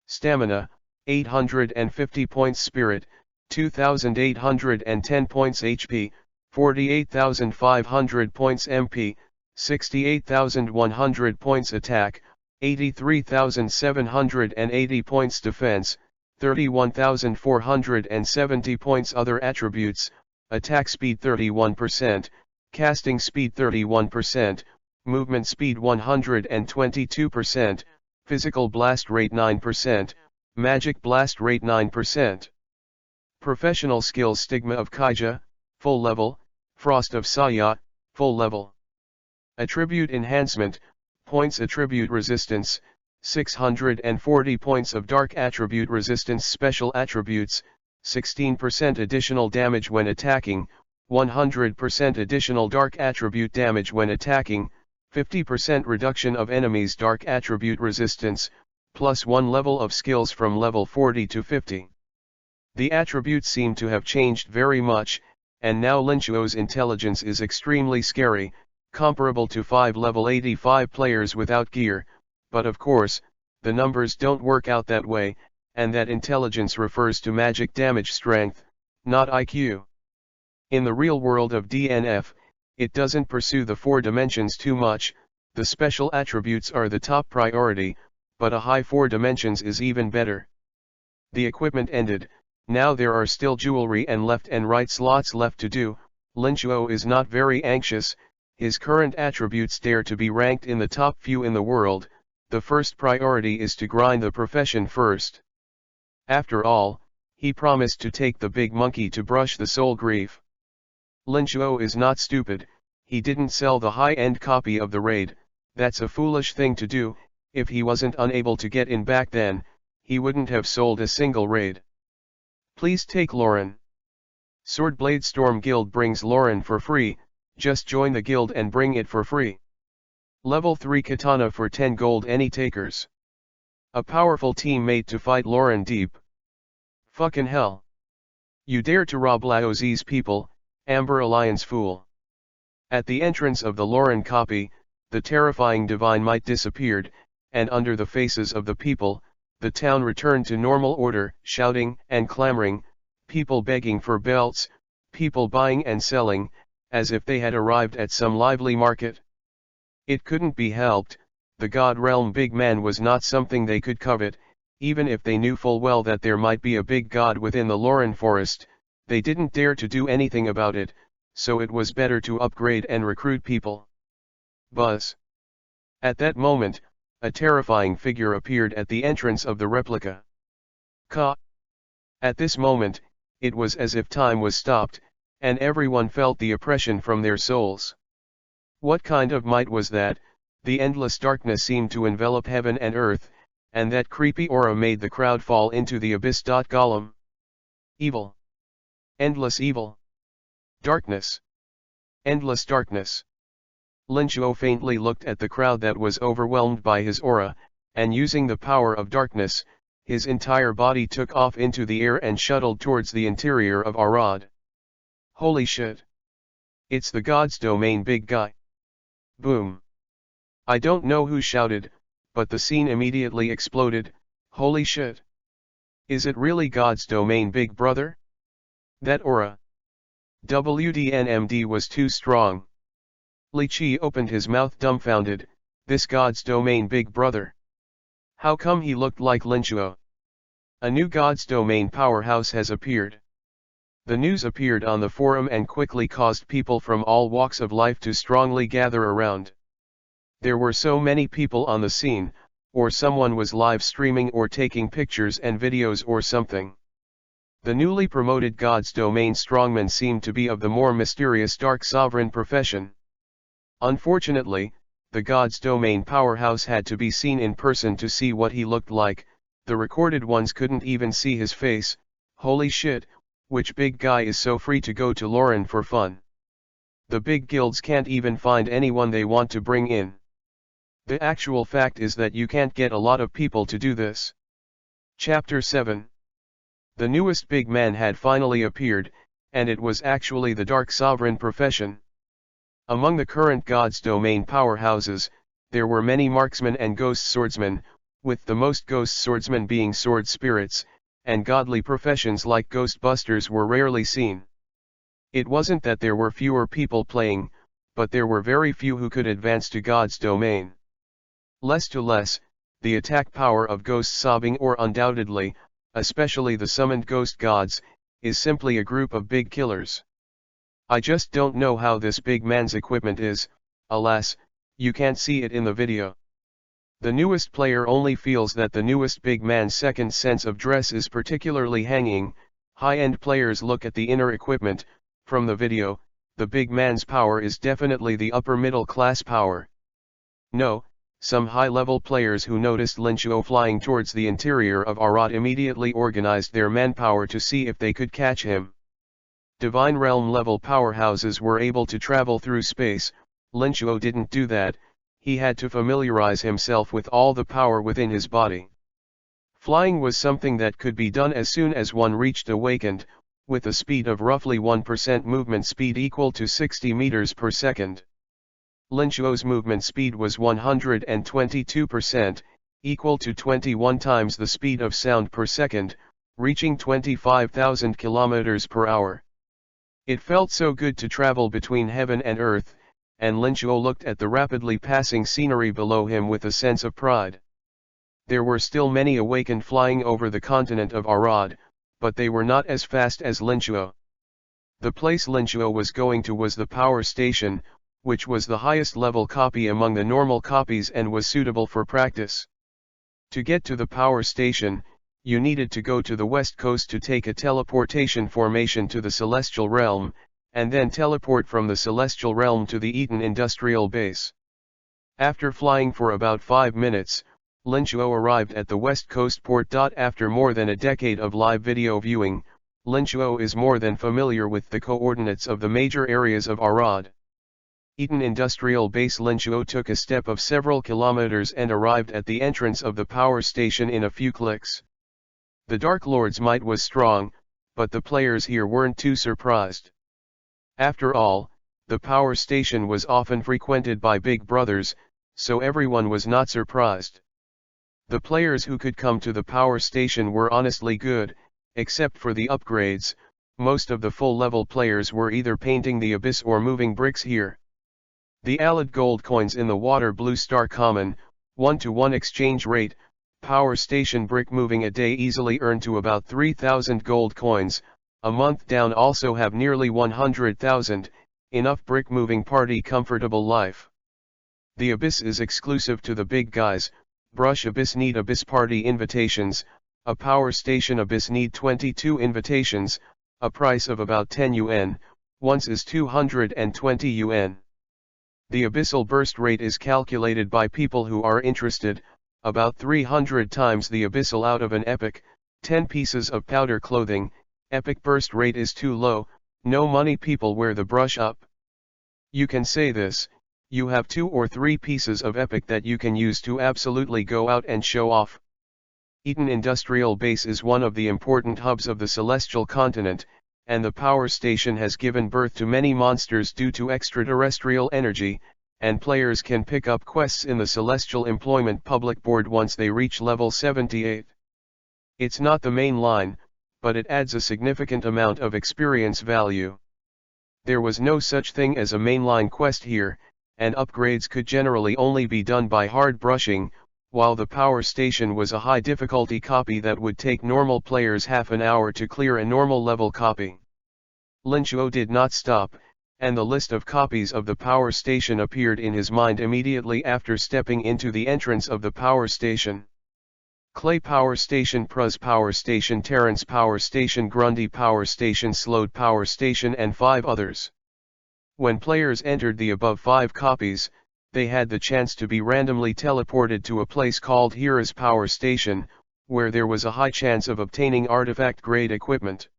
Stamina, 850 points Spirit, 2,810 points HP, 48,500 points MP, 68,100 points Attack, 83,780 points Defense, 31,470 points Other Attributes, Attack Speed 31%, Casting Speed 31%, Movement Speed 122%, Physical Blast Rate 9%, Magic Blast Rate 9%. Professional Skills Stigma of Kaija, Full Level, Frost of Saya, Full Level. Attribute Enhancement, Points Attribute Resistance, 640 points of Dark Attribute Resistance Special Attributes, 16% additional damage when attacking, 100% additional Dark Attribute damage when attacking, 50% reduction of enemies' Dark Attribute Resistance, plus 1 level of skills from level 40 to 50. The attributes seem to have changed very much, and now Linchuo's intelligence is extremely scary, comparable to 5 level 85 players without gear, but of course, the numbers don't work out that way, and that intelligence refers to magic damage strength, not IQ. In the real world of DNF, it doesn't pursue the 4 dimensions too much, the special attributes are the top priority, but a high 4 dimensions is even better. The equipment ended, now there are still jewelry and left and right slots left to do. Linchuo is not very anxious, his current attributes dare to be ranked in the top few in the world, the first priority is to grind the profession first. After all, he promised to take the big monkey to brush the soul grief. Lin Chuo is not stupid, he didn't sell the high-end copy of the raid. That's a foolish thing to do. If he wasn't unable to get in back then, he wouldn't have sold a single raid. Please take Lauren. Swordblade Storm Guild brings Lauren for free, just join the guild and bring it for free. Level 3 Katana for 10 gold any takers. A powerful teammate to fight Lauren deep. Fucking hell. You dare to rob Laozi's people, Amber Alliance fool. At the entrance of the Lauren copy, the terrifying divine might disappeared, and under the faces of the people, the town returned to normal order, shouting and clamoring, people begging for belts, people buying and selling, as if they had arrived at some lively market. It couldn't be helped, the God Realm big man was not something they could covet, even if they knew full well that there might be a big god within the Lauren forest, they didn't dare to do anything about it, so it was better to upgrade and recruit people. Buzz. At that moment, a terrifying figure appeared at the entrance of the replica. Ka. At this moment, it was as if time was stopped, and everyone felt the oppression from their souls. What kind of might was that? The endless darkness seemed to envelop heaven and earth, and that creepy aura made the crowd fall into the abyss. Golem. Evil. Endless evil. Darkness. Endless darkness. Lin Chuo faintly looked at the crowd that was overwhelmed by his aura, and using the power of darkness, his entire body took off into the air and shuttled towards the interior of Arad. Holy shit! It's the God's Domain big guy. Boom. I don't know who shouted, but the scene immediately exploded. Holy shit! Is it really God's Domain big brother? That aura. WDNMD was too strong. Li Qi opened his mouth dumbfounded, this God's Domain big brother. How come he looked like Lin Chuo? A new God's Domain powerhouse has appeared. The news appeared on the forum and quickly caused people from all walks of life to strongly gather around. There were so many people on the scene, or someone was live streaming or taking pictures and videos or something. The newly promoted God's Domain strongman seemed to be of the more mysterious Dark Sovereign profession. Unfortunately, the God's Domain powerhouse had to be seen in person to see what he looked like, the recorded ones couldn't even see his face. Holy shit, which big guy is so free to go to Lauren for fun? The big guilds can't even find anyone they want to bring in. The actual fact is that you can't get a lot of people to do this. Chapter 7. The newest big man had finally appeared, and it was actually the Dark Sovereign profession. Among the current God's Domain powerhouses, there were many marksmen and ghost swordsmen, with the most ghost swordsmen being sword spirits, and godly professions like ghostbusters were rarely seen. It wasn't that there were fewer people playing, but there were very few who could advance to God's Domain. Less to less, the attack power of ghost sobbing or undoubtedly, especially the summoned ghost gods, is simply a group of big killers. I just don't know how this big man's equipment is, alas, you can't see it in the video. The newest player only feels that the newest big man's second sense of dress is particularly hanging. High-end players look at the inner equipment. From the video, the big man's power is definitely the upper middle class power. No, some high-level players who noticed Lin Chuo flying towards the interior of Arad immediately organized their manpower to see if they could catch him. Divine Realm level powerhouses were able to travel through space. Lin Chuo didn't do that, he had to familiarize himself with all the power within his body. Flying was something that could be done as soon as one reached awakened, with a speed of roughly 1% movement speed equal to 60 meters per second. Lin Chuo's movement speed was 122%, equal to 21 times the speed of sound per second, reaching 25,000 kilometers per hour. It felt so good to travel between heaven and earth, and Lin Chuo looked at the rapidly passing scenery below him with a sense of pride. There were still many awakened flying over the continent of Arad, but they were not as fast as Lin Chuo. The place Lin Chuo was going to was the power station, which was the highest level copy among the normal copies and was suitable for practice. To get to the power station, you needed to go to the west coast to take a teleportation formation to the Celestial Realm, and then teleport from the Celestial Realm to the Eaton Industrial Base. After flying for about 5 minutes, Linchuo arrived at the West Coast port. After more than a decade of live video viewing, Linchuo is more than familiar with the coordinates of the major areas of Arad. Eaton Industrial Base. Linchuo took a step of several kilometers and arrived at the entrance of the power station in a few clicks. The Dark Lord's might was strong, but the players here weren't too surprised. After all, the power station was often frequented by big brothers, so everyone was not surprised. The players who could come to the power station were honestly good, except for the upgrades. Most of the full-level players were either painting the abyss or moving bricks here. The Allied gold coins in the water blue star common, 1-to-1 exchange rate, power station brick moving a day easily earned to about 3,000 gold coins, a month down also have nearly 100,000, enough brick moving party comfortable life. The abyss is exclusive to the big guys. Brush abyss need abyss party invitations, a power station abyss need 22 invitations, a price of about 10 yuan, once is 220 yuan. The abyssal burst rate is calculated by people who are interested, about 300 times the abyssal out of an epic, 10 pieces of powder clothing. Epic burst rate is too low, no money people wear the brush up. You can say this, you have 2 or 3 pieces of epic that you can use to absolutely go out and show off. Eaton Industrial Base is one of the important hubs of the Celestial Continent, and the power station has given birth to many monsters due to extraterrestrial energy, and players can pick up quests in the Celestial Employment Public Board once they reach level 78. It's not the main line, but it adds a significant amount of experience value. There was no such thing as a mainline quest here, and upgrades could generally only be done by hard brushing, while the power station was a high difficulty copy that would take normal players half an hour to clear a normal level copy. Linchuo did not stop, and the list of copies of the power station appeared in his mind immediately after stepping into the entrance of the power station. Clay Power Station, Pruz Power Station, Terrence Power Station, Grundy Power Station, Slode Power Station and 5 others. When players entered the above 5 copies, they had the chance to be randomly teleported to a place called Hira's Power Station, where there was a high chance of obtaining artifact-grade equipment.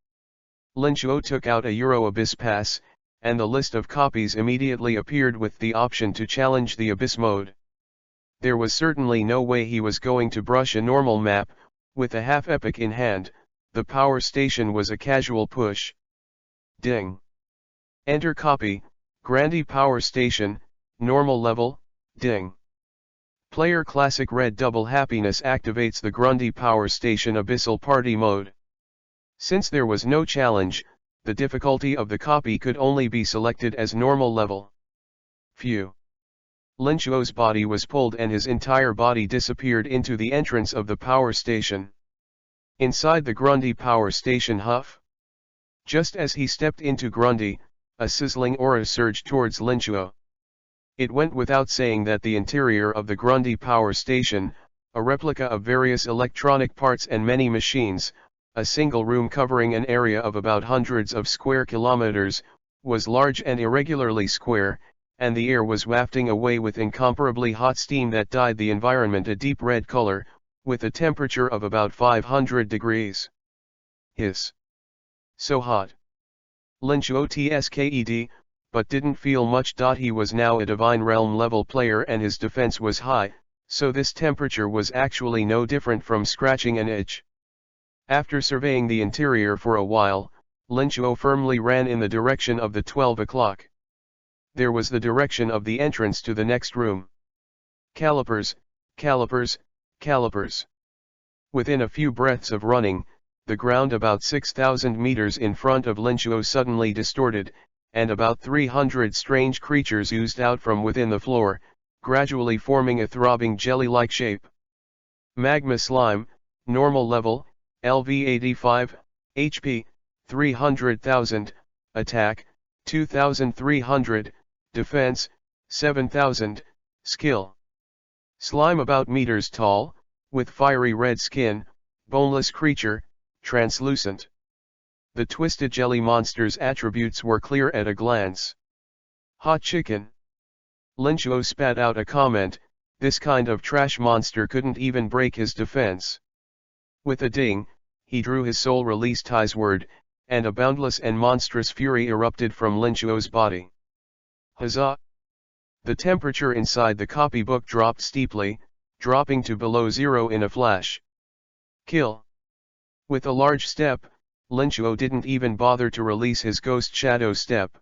Linchuo took out a Euro Abyss Pass, and the list of copies immediately appeared with the option to challenge the Abyss mode. There was certainly no way he was going to brush a normal map. With a half epic in hand, the power station was a casual push. Ding. Enter copy, Grandy Power Station, normal level, ding. Player Classic Red Double Happiness activates the Grundy Power Station Abyssal Party Mode. Since there was no challenge, the difficulty of the copy could only be selected as normal level. Phew. Linchuo's body was pulled and his entire body disappeared into the entrance of the power station. Inside the Grundy Power Station huff. Just as he stepped into Grundy, a sizzling aura surged towards Linchuo. It went without saying that the interior of the Grundy Power Station, a replica of various electronic parts and many machines, a single room covering an area of about hundreds of square kilometers, was large and irregularly square, and the air was wafting away with incomparably hot steam that dyed the environment a deep red color, with a temperature of about 500 degrees. Hiss. So hot. Linchuo tsked, but didn't feel much. He was now a Divine Realm level player and his defense was high, so this temperature was actually no different from scratching an itch. After surveying the interior for a while, Linchuo firmly ran in the direction of the 12 o'clock. There was the direction of the entrance to the next room. Calipers, calipers, calipers. Within a few breaths of running, the ground about 6,000 meters in front of Linchuo suddenly distorted, and about 300 strange creatures oozed out from within the floor, gradually forming a throbbing jelly-like shape. Magma slime, normal level, LV 85, HP, 300,000, attack, 2,300, Defense, 7000, Skill. Slime about meters tall, with fiery red skin, boneless creature, translucent. The twisted jelly monster's attributes were clear at a glance. Hot chicken. Linchuo spat out a comment, this kind of trash monster couldn't even break his defense. With a ding, he drew his soul-released word, and a boundless and monstrous fury erupted from Linchuo's body. Huzzah! The temperature inside the copybook dropped steeply, dropping to below zero in a flash. Kill. With a large step, Linchuo didn't even bother to release his ghost shadow step.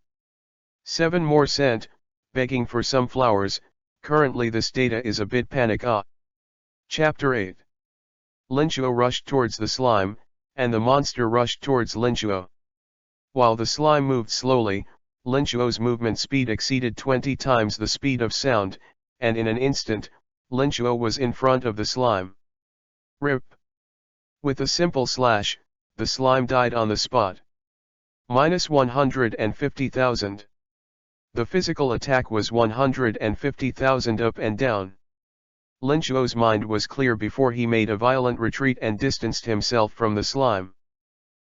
7 more cent, begging for some flowers, currently this data is a bit panic. Chapter 8. Linchuo rushed towards the slime, and the monster rushed towards Linchuo. While the slime moved slowly, Linchuo's movement speed exceeded 20 times the speed of sound, and in an instant, Linchuo was in front of the slime. Rip. With a simple slash, the slime died on the spot. Minus 150,000. The physical attack was 150,000 up and down. Linchuo's mind was clear before he made a violent retreat and distanced himself from the slime.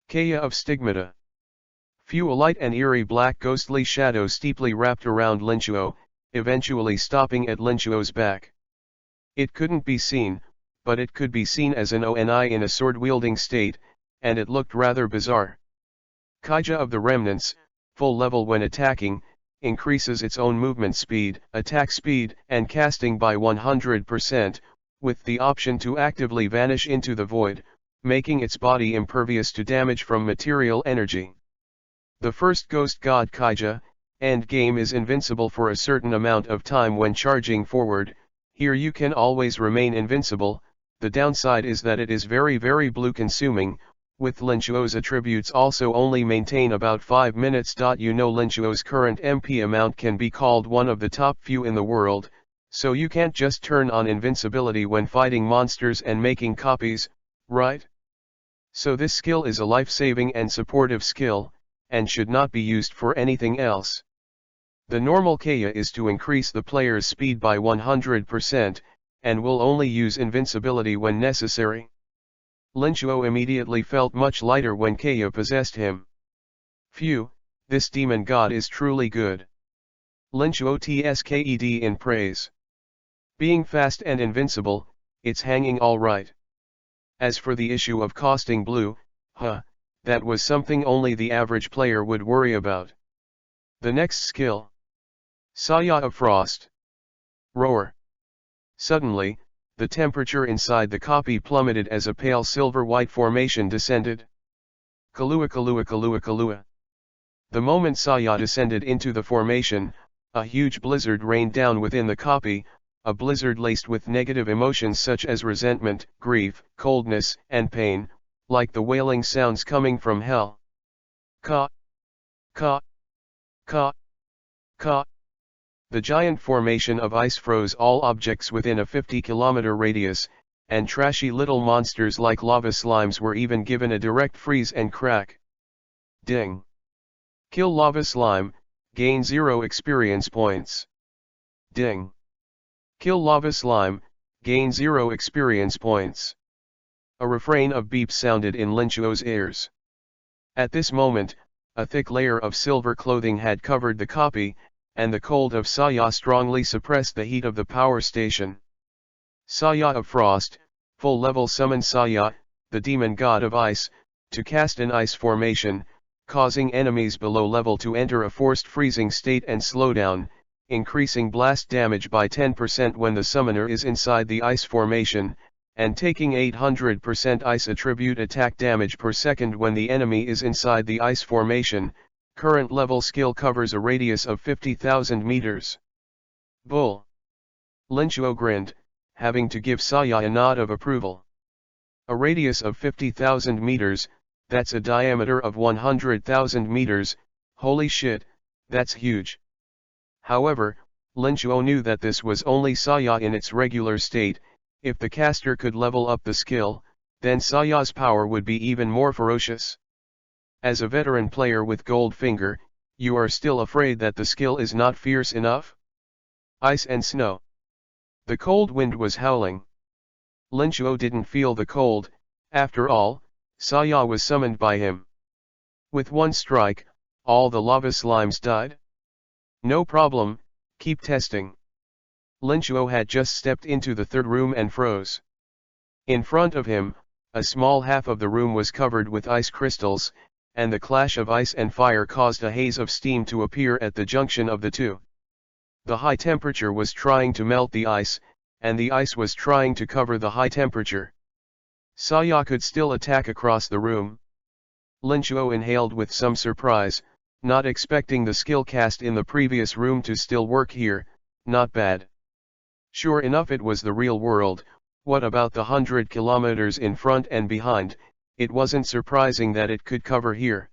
Kaya of Stigmata. Few a light and eerie black ghostly shadow steeply wrapped around Linchuo, eventually stopping at Linchuo's back. It couldn't be seen, but it could be seen as an Oni in a sword-wielding state, and it looked rather bizarre. Kaija of the Remnants, full level when attacking, increases its own movement speed, attack speed, and casting by 100%, with the option to actively vanish into the void, making its body impervious to damage from material energy. The first ghost god Kaija, endgame, is invincible for a certain amount of time when charging forward. Here you can always remain invincible. The downside is that it is very blue consuming, with Linchuo's attributes also only maintain about 5 minutes. Linchuo's current MP amount can be called one of the top few in the world, so you can't just turn on invincibility when fighting monsters and making copies, right? So this skill is a life-saving and supportive skill, and should not be used for anything else. The normal Kaya is to increase the player's speed by 100%, and will only use invincibility when necessary. Linchuo immediately felt much lighter when Kaya possessed him. Phew, this demon god is truly good. Linchuo tsked in praise. Being fast and invincible, it's hanging alright. As for the issue of costing blue, that was something only the average player would worry about. The next skill. Saya of Frost. Roar. Suddenly, the temperature inside the copy plummeted as a pale silver-white formation descended. Kalua kalua kalua kalua. The moment Saya descended into the formation, a huge blizzard rained down within the copy, a blizzard laced with negative emotions such as resentment, grief, coldness, and pain, like the wailing sounds coming from hell. Ka. Ka. Ka. Ka. The giant formation of ice froze all objects within a 50-kilometer radius, and trashy little monsters like lava slimes were even given a direct freeze and crack. Ding. Kill lava slime, gain 0 experience points. Ding. Kill lava slime, gain 0 experience points. A refrain of beeps sounded in Linchuo's ears. At this moment, a thick layer of silver clothing had covered the copy, and the cold of Saya strongly suppressed the heat of the power station. Saya of Frost, full level summon Saya, the demon god of ice, to cast an ice formation, causing enemies below level to enter a forced freezing state and slow down, increasing blast damage by 10% when the summoner is inside the ice formation, and taking 800% ice attribute attack damage per second when the enemy is inside the ice formation. Current level skill covers a radius of 50,000 meters. Bull. Linchuo grinned, having to give Saya a nod of approval. A radius of 50,000 meters, that's a diameter of 100,000 meters, holy shit, that's huge. However, Linchuo knew that this was only Saya in its regular state. If the caster could level up the skill, then Saya's power would be even more ferocious. As a veteran player with Gold Finger, You are still afraid that the skill is not fierce enough? Ice and snow. The cold wind was howling. Lin Chuo didn't feel the cold, after all, Saya was summoned by him. With one strike, all the lava slimes died? No problem, keep testing. Lin Chuo had just stepped into the third room and froze. In front of him, a small half of the room was covered with ice crystals, and the clash of ice and fire caused a haze of steam to appear at the junction of the two. The high temperature was trying to melt the ice, and the ice was trying to cover the high temperature. Saya could still attack across the room. Lin Chuo inhaled with some surprise, not expecting the skill cast in the previous room to still work here. Not bad. Sure enough, it was the real world. What about the 100 kilometers in front and behind? It wasn't surprising that it could cover here.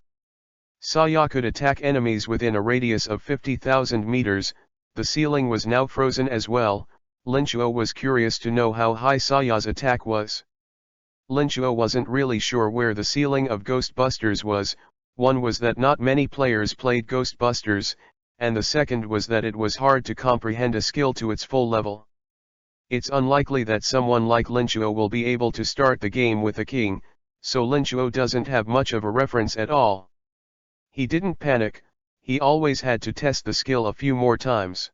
Saya could attack enemies within a radius of 50,000 meters. The ceiling was now frozen as well. Lin Chuo was curious to know how high Saya's attack was. Lin Chuo wasn't really sure where the ceiling of Ghostbusters was. One was that not many players played Ghostbusters, and the second was that it was hard to comprehend a skill to its full level. It's unlikely that someone like Lin Chuo will be able to start the game with a king, so Lin Chuo doesn't have much of a reference at all. He didn't panic, he always had to test the skill a few more times.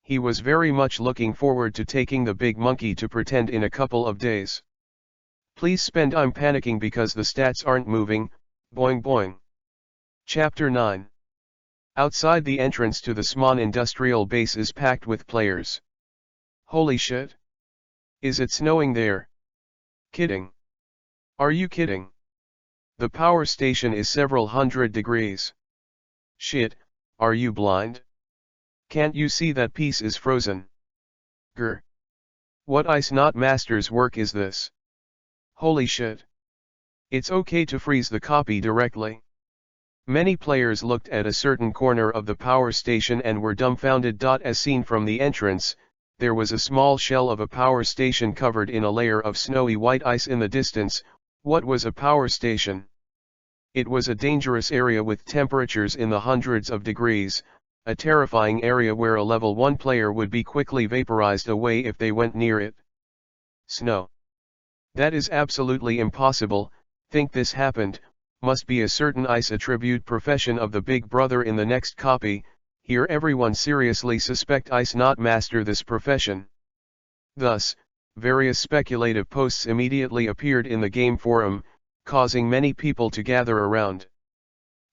He was very much looking forward to taking the big monkey to pretend in a couple of days. Please spend. I'm panicking because the stats aren't moving. Boing boing. Chapter 9. Outside the entrance to the Sman industrial base is packed with players. Holy shit. Is it snowing there? Kidding. Are you kidding? The power station is several hundred degrees. Shit, are you blind? Can't you see that piece is frozen? Grr. What ice not master's work is this? Holy shit. It's okay to freeze the copy directly. Many players looked at a certain corner of the power station and were dumbfounded. As seen from the entrance, there was a small shell of a power station covered in a layer of snowy white ice in the distance. What was a power station? It was a dangerous area with temperatures in the hundreds of degrees, a terrifying area where a level 1 player would be quickly vaporized away if they went near it. Snow. That is absolutely impossible. Think this happened, must be a certain ice attribute profession of the big brother in the next copy. Here everyone seriously suspect ice not master this profession. Thus, various speculative posts immediately appeared in the game forum, causing many people to gather around.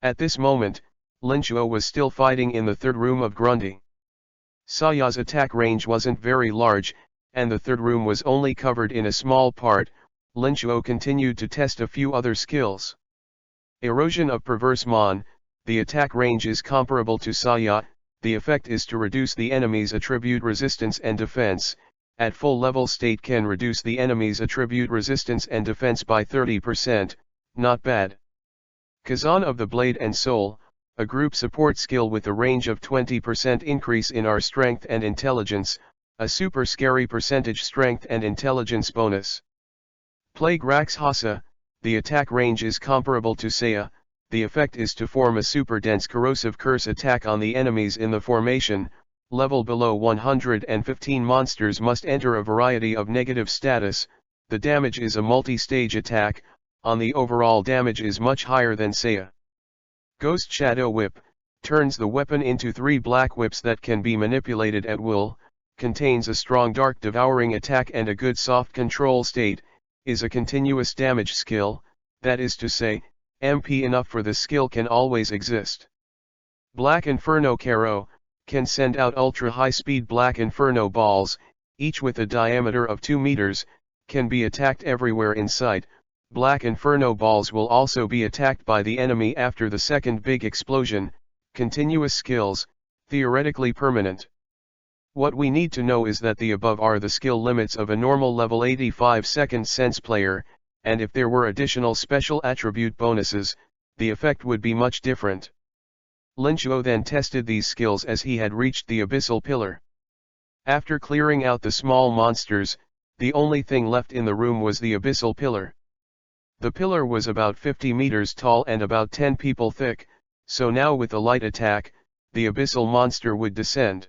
At this moment, Lin Chuo was still fighting in the third room of Grundy. Saya's attack range wasn't very large, and the third room was only covered in a small part. Lin Chuo continued to test a few other skills. Erosion of Perverse Mon. The attack range is comparable to Saya. The effect is to reduce the enemy's attribute resistance and defense. At full level state can reduce the enemy's attribute resistance and defense by 30%, not bad. Kazan of the Blade and Soul, a group support skill with a range of 20% increase in our strength and intelligence, a super scary percentage strength and intelligence bonus. Plague Rax Hasa, the attack range is comparable to Saya. The effect is to form a super dense corrosive curse attack on the enemies in the formation. Level below 115 monsters must enter a variety of negative status. The damage is a multi-stage attack, on the overall damage is much higher than Saya. Ghost Shadow Whip, turns the weapon into 3 black whips that can be manipulated at will, contains a strong dark devouring attack and a good soft control state, is a continuous damage skill, that is to say, MP enough for the skill can always exist. Black Inferno Caro, can send out ultra-high-speed Black Inferno balls, each with a diameter of 2 meters, can be attacked everywhere in sight. Black Inferno balls will also be attacked by the enemy after the second big explosion. Continuous skills, theoretically permanent. What we need to know is that the above are the skill limits of a normal level 85 second sense player, and if there were additional special attribute bonuses, the effect would be much different. Lin Chuo then tested these skills as he had reached the Abyssal Pillar. After clearing out the small monsters, the only thing left in the room was the Abyssal Pillar. The pillar was about 50 meters tall and about 10 people thick, so now with a light attack, the abyssal monster would descend.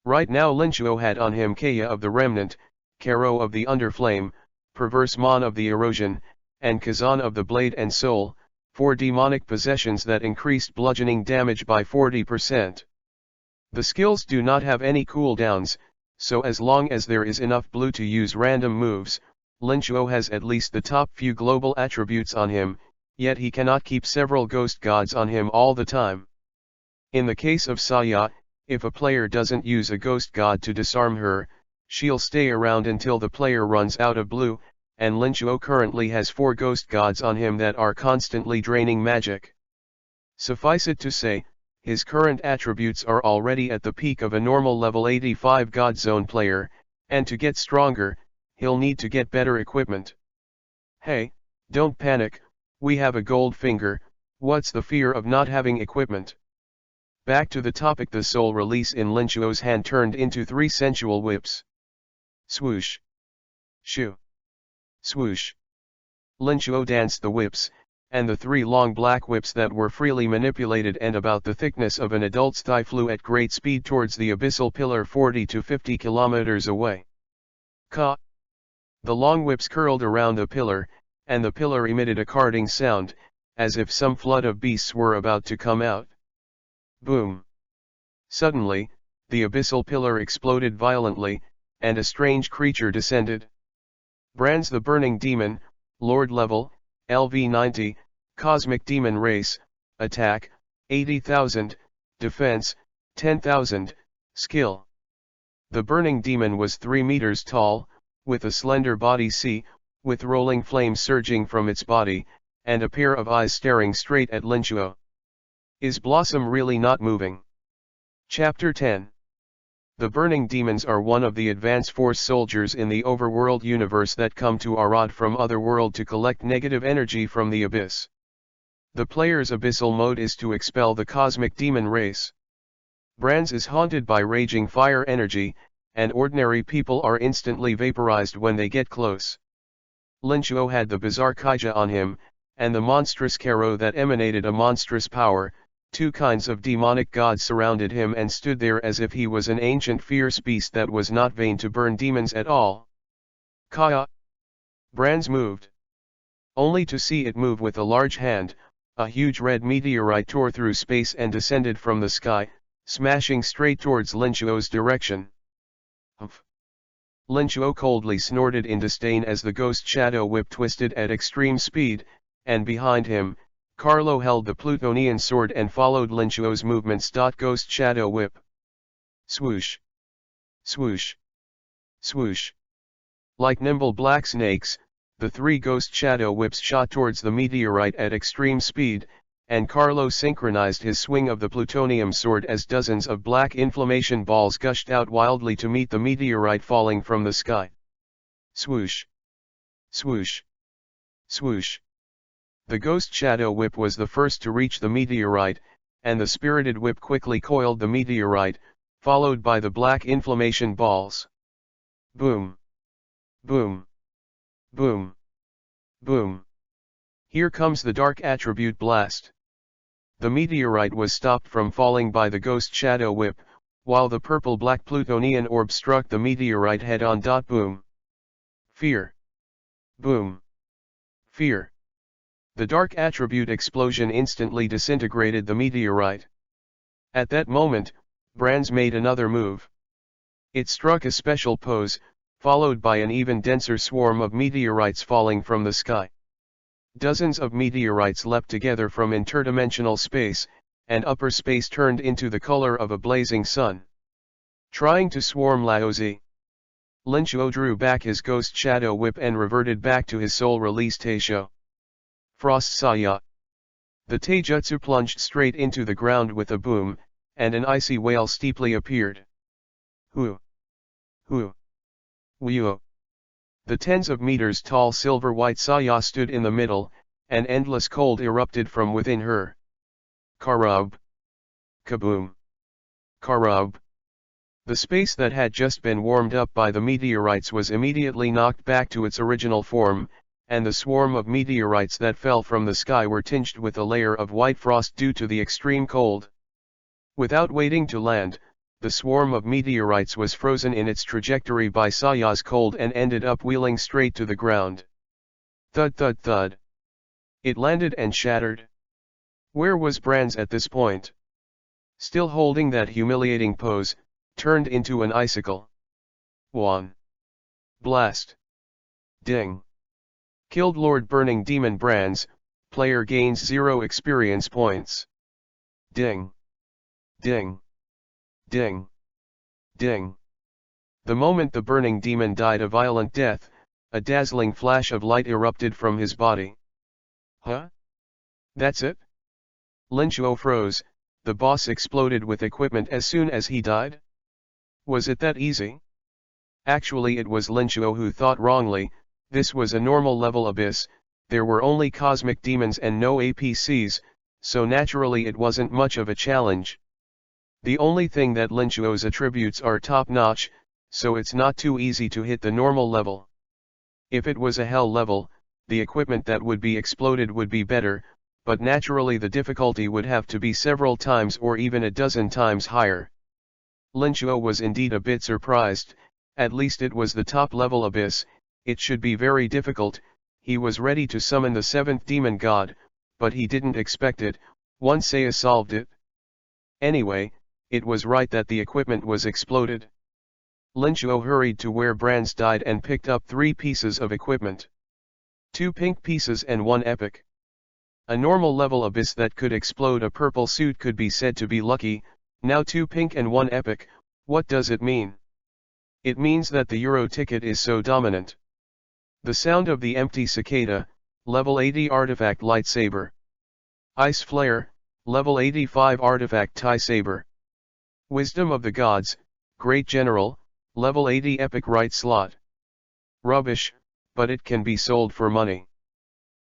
Right now Linchuo had on him Kaya of the Remnant, Karo of the Underflame, Perverse Mon of the Erosion, and Kazan of the Blade and Soul, 4 demonic possessions that increased bludgeoning damage by 40%. The skills do not have any cooldowns, so as long as there is enough blue to use random moves, Linchuo has at least the top few global attributes on him, yet he cannot keep several ghost gods on him all the time. In the case of Saya, if a player doesn't use a ghost god to disarm her, she'll stay around until the player runs out of blue, and Linchuo currently has 4 ghost gods on him that are constantly draining magic. Suffice it to say, his current attributes are already at the peak of a normal level 85 God Zone player, and to get stronger, he'll need to get better equipment. Hey, don't panic, we have a gold finger, what's the fear of not having equipment? Back to the topic. The soul release in Linchuo's hand turned into 3 sensual whips. Swoosh. Shoo. Swoosh. Linchuo danced the whips, and the 3 long black whips that were freely manipulated and about the thickness of an adult's thigh flew at great speed towards the abyssal pillar 40 to 50 kilometers away. Ka! The long whips curled around the pillar, and the pillar emitted a carding sound, as if some flood of beasts were about to come out. Boom! Suddenly, the abyssal pillar exploded violently, and a strange creature descended. Brands the Burning Demon, Lord Level, LV90, Cosmic Demon Race, Attack, 80,000, Defense, 10,000, Skill. The Burning Demon was 3 meters tall, with a slender body with rolling flames surging from its body, and a pair of eyes staring straight at Linchuo. Is Blossom really not moving? Chapter 10. The Burning Demons are one of the advance force soldiers in the overworld universe that come to Arad from Otherworld to collect negative energy from the abyss. The player's abyssal mode is to expel the cosmic demon race. Brands is haunted by raging fire energy, and ordinary people are instantly vaporized when they get close. Linchuo had the bizarre Kaija on him, and the monstrous Karo that emanated a monstrous power. 2 kinds of demonic gods surrounded him and stood there as if he was an ancient fierce beast that was not vain to burn demons at all. Kaya! Brands moved. Only to see it move with a large hand, a huge red meteorite tore through space and descended from the sky, smashing straight towards Linchuo's direction. Humph! Linchuo coldly snorted in disdain as the ghost shadow whip twisted at extreme speed, and behind him, Carlo held the Plutonian sword and followed Linchuo's movements. Ghost shadow whip. Swoosh. Swoosh. Swoosh. Like nimble black snakes, the 3 ghost shadow whips shot towards the meteorite at extreme speed, and Carlo synchronized his swing of the plutonium sword as dozens of black inflammation balls gushed out wildly to meet the meteorite falling from the sky. Swoosh. Swoosh. Swoosh. The ghost shadow whip was the first to reach the meteorite, and the spirited whip quickly coiled the meteorite, followed by the black inflammation balls. Boom. Boom. Boom. Boom. Here comes the dark attribute blast. The meteorite was stopped from falling by the ghost shadow whip, while the purple-black plutonian orb struck the meteorite head-on. Boom. Fear. Boom. Fear. The dark attribute explosion instantly disintegrated the meteorite. At that moment, Brands made another move. It struck a special pose, followed by an even denser swarm of meteorites falling from the sky. Dozens of meteorites leapt together from interdimensional space, and upper space turned into the color of a blazing sun. Trying to swarm Laozi, Linchuo drew back his ghost shadow whip and reverted back to his soul release Teisho. Frost Saya. The Taijutsu plunged straight into the ground with a boom, and an icy whale steeply appeared. Hu! Hu! Wuyo! The tens of meters tall silver-white Saya stood in the middle, and endless cold erupted from within her. Karub! Kaboom! Karub! The space that had just been warmed up by the meteorites was immediately knocked back to its original form, and the swarm of meteorites that fell from the sky were tinged with a layer of white frost due to the extreme cold. Without waiting to land, the swarm of meteorites was frozen in its trajectory by Saya's cold and ended up wheeling straight to the ground. Thud thud thud. It landed and shattered. Where was Brands at this point? Still holding that humiliating pose, turned into an icicle. 1. Blast. Ding. Killed Lord Burning Demon Brands, player gains 0 experience points. Ding. Ding. Ding. Ding. The moment the burning demon died a violent death, a dazzling flash of light erupted from his body. Huh? That's it? Lin Chuo froze. The boss exploded with equipment as soon as he died? Was it that easy? Actually it was Lin Chuo who thought wrongly. This was a normal level abyss, there were only cosmic demons and no APCs, so naturally it wasn't much of a challenge. The only thing that Lin Chuo's attributes are top-notch, so it's not too easy to hit the normal level. If it was a hell level, the equipment that would be exploded would be better, but naturally the difficulty would have to be several times or even a dozen times higher. Lin Chuo was indeed a bit surprised, at least it was the top-level abyss, it should be very difficult. He was ready to summon the 7th demon god, but he didn't expect it. Once Saya solved it. Anyway, it was right that the equipment was exploded. Lin Chuo hurried to where Brands died and picked up 3 pieces of equipment. 2 pink pieces and 1 epic. A normal level abyss that could explode a purple suit could be said to be lucky, now 2 pink and 1 epic. What does it mean? It means that the Euro ticket is so dominant. The sound of the empty cicada, level 80 artifact lightsaber. Ice flare, level 85 artifact tie saber. Wisdom of the gods, great general, level 80 epic right slot. Rubbish, but it can be sold for money.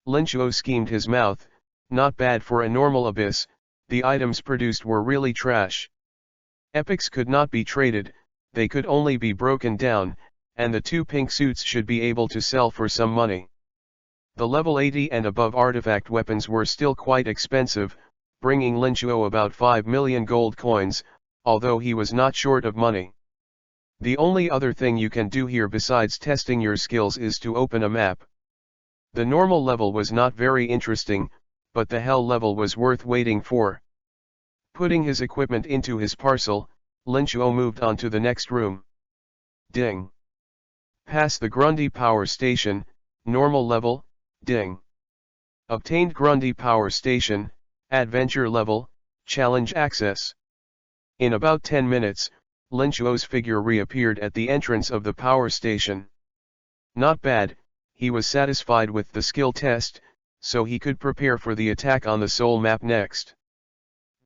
Lin Chuo schemed his mouth. Not bad for a normal abyss, the items produced were really trash. Epics could not be traded, they could only be broken down, and the 2 pink suits should be able to sell for some money. The level 80 and above artifact weapons were still quite expensive, bringing Lin Chuo about 5 million gold coins, although he was not short of money. The only other thing you can do here besides testing your skills is to open a map. The normal level was not very interesting, but the hell level was worth waiting for. Putting his equipment into his parcel, Lin Chuo moved on to the next room. Ding. Pass the Grundy Power Station, normal level, ding. Obtained Grundy Power Station, adventure level, challenge access. In about 10 minutes, Lin Chuo's figure reappeared at the entrance of the power station. Not bad, he was satisfied with the skill test, so he could prepare for the attack on the Soul map next.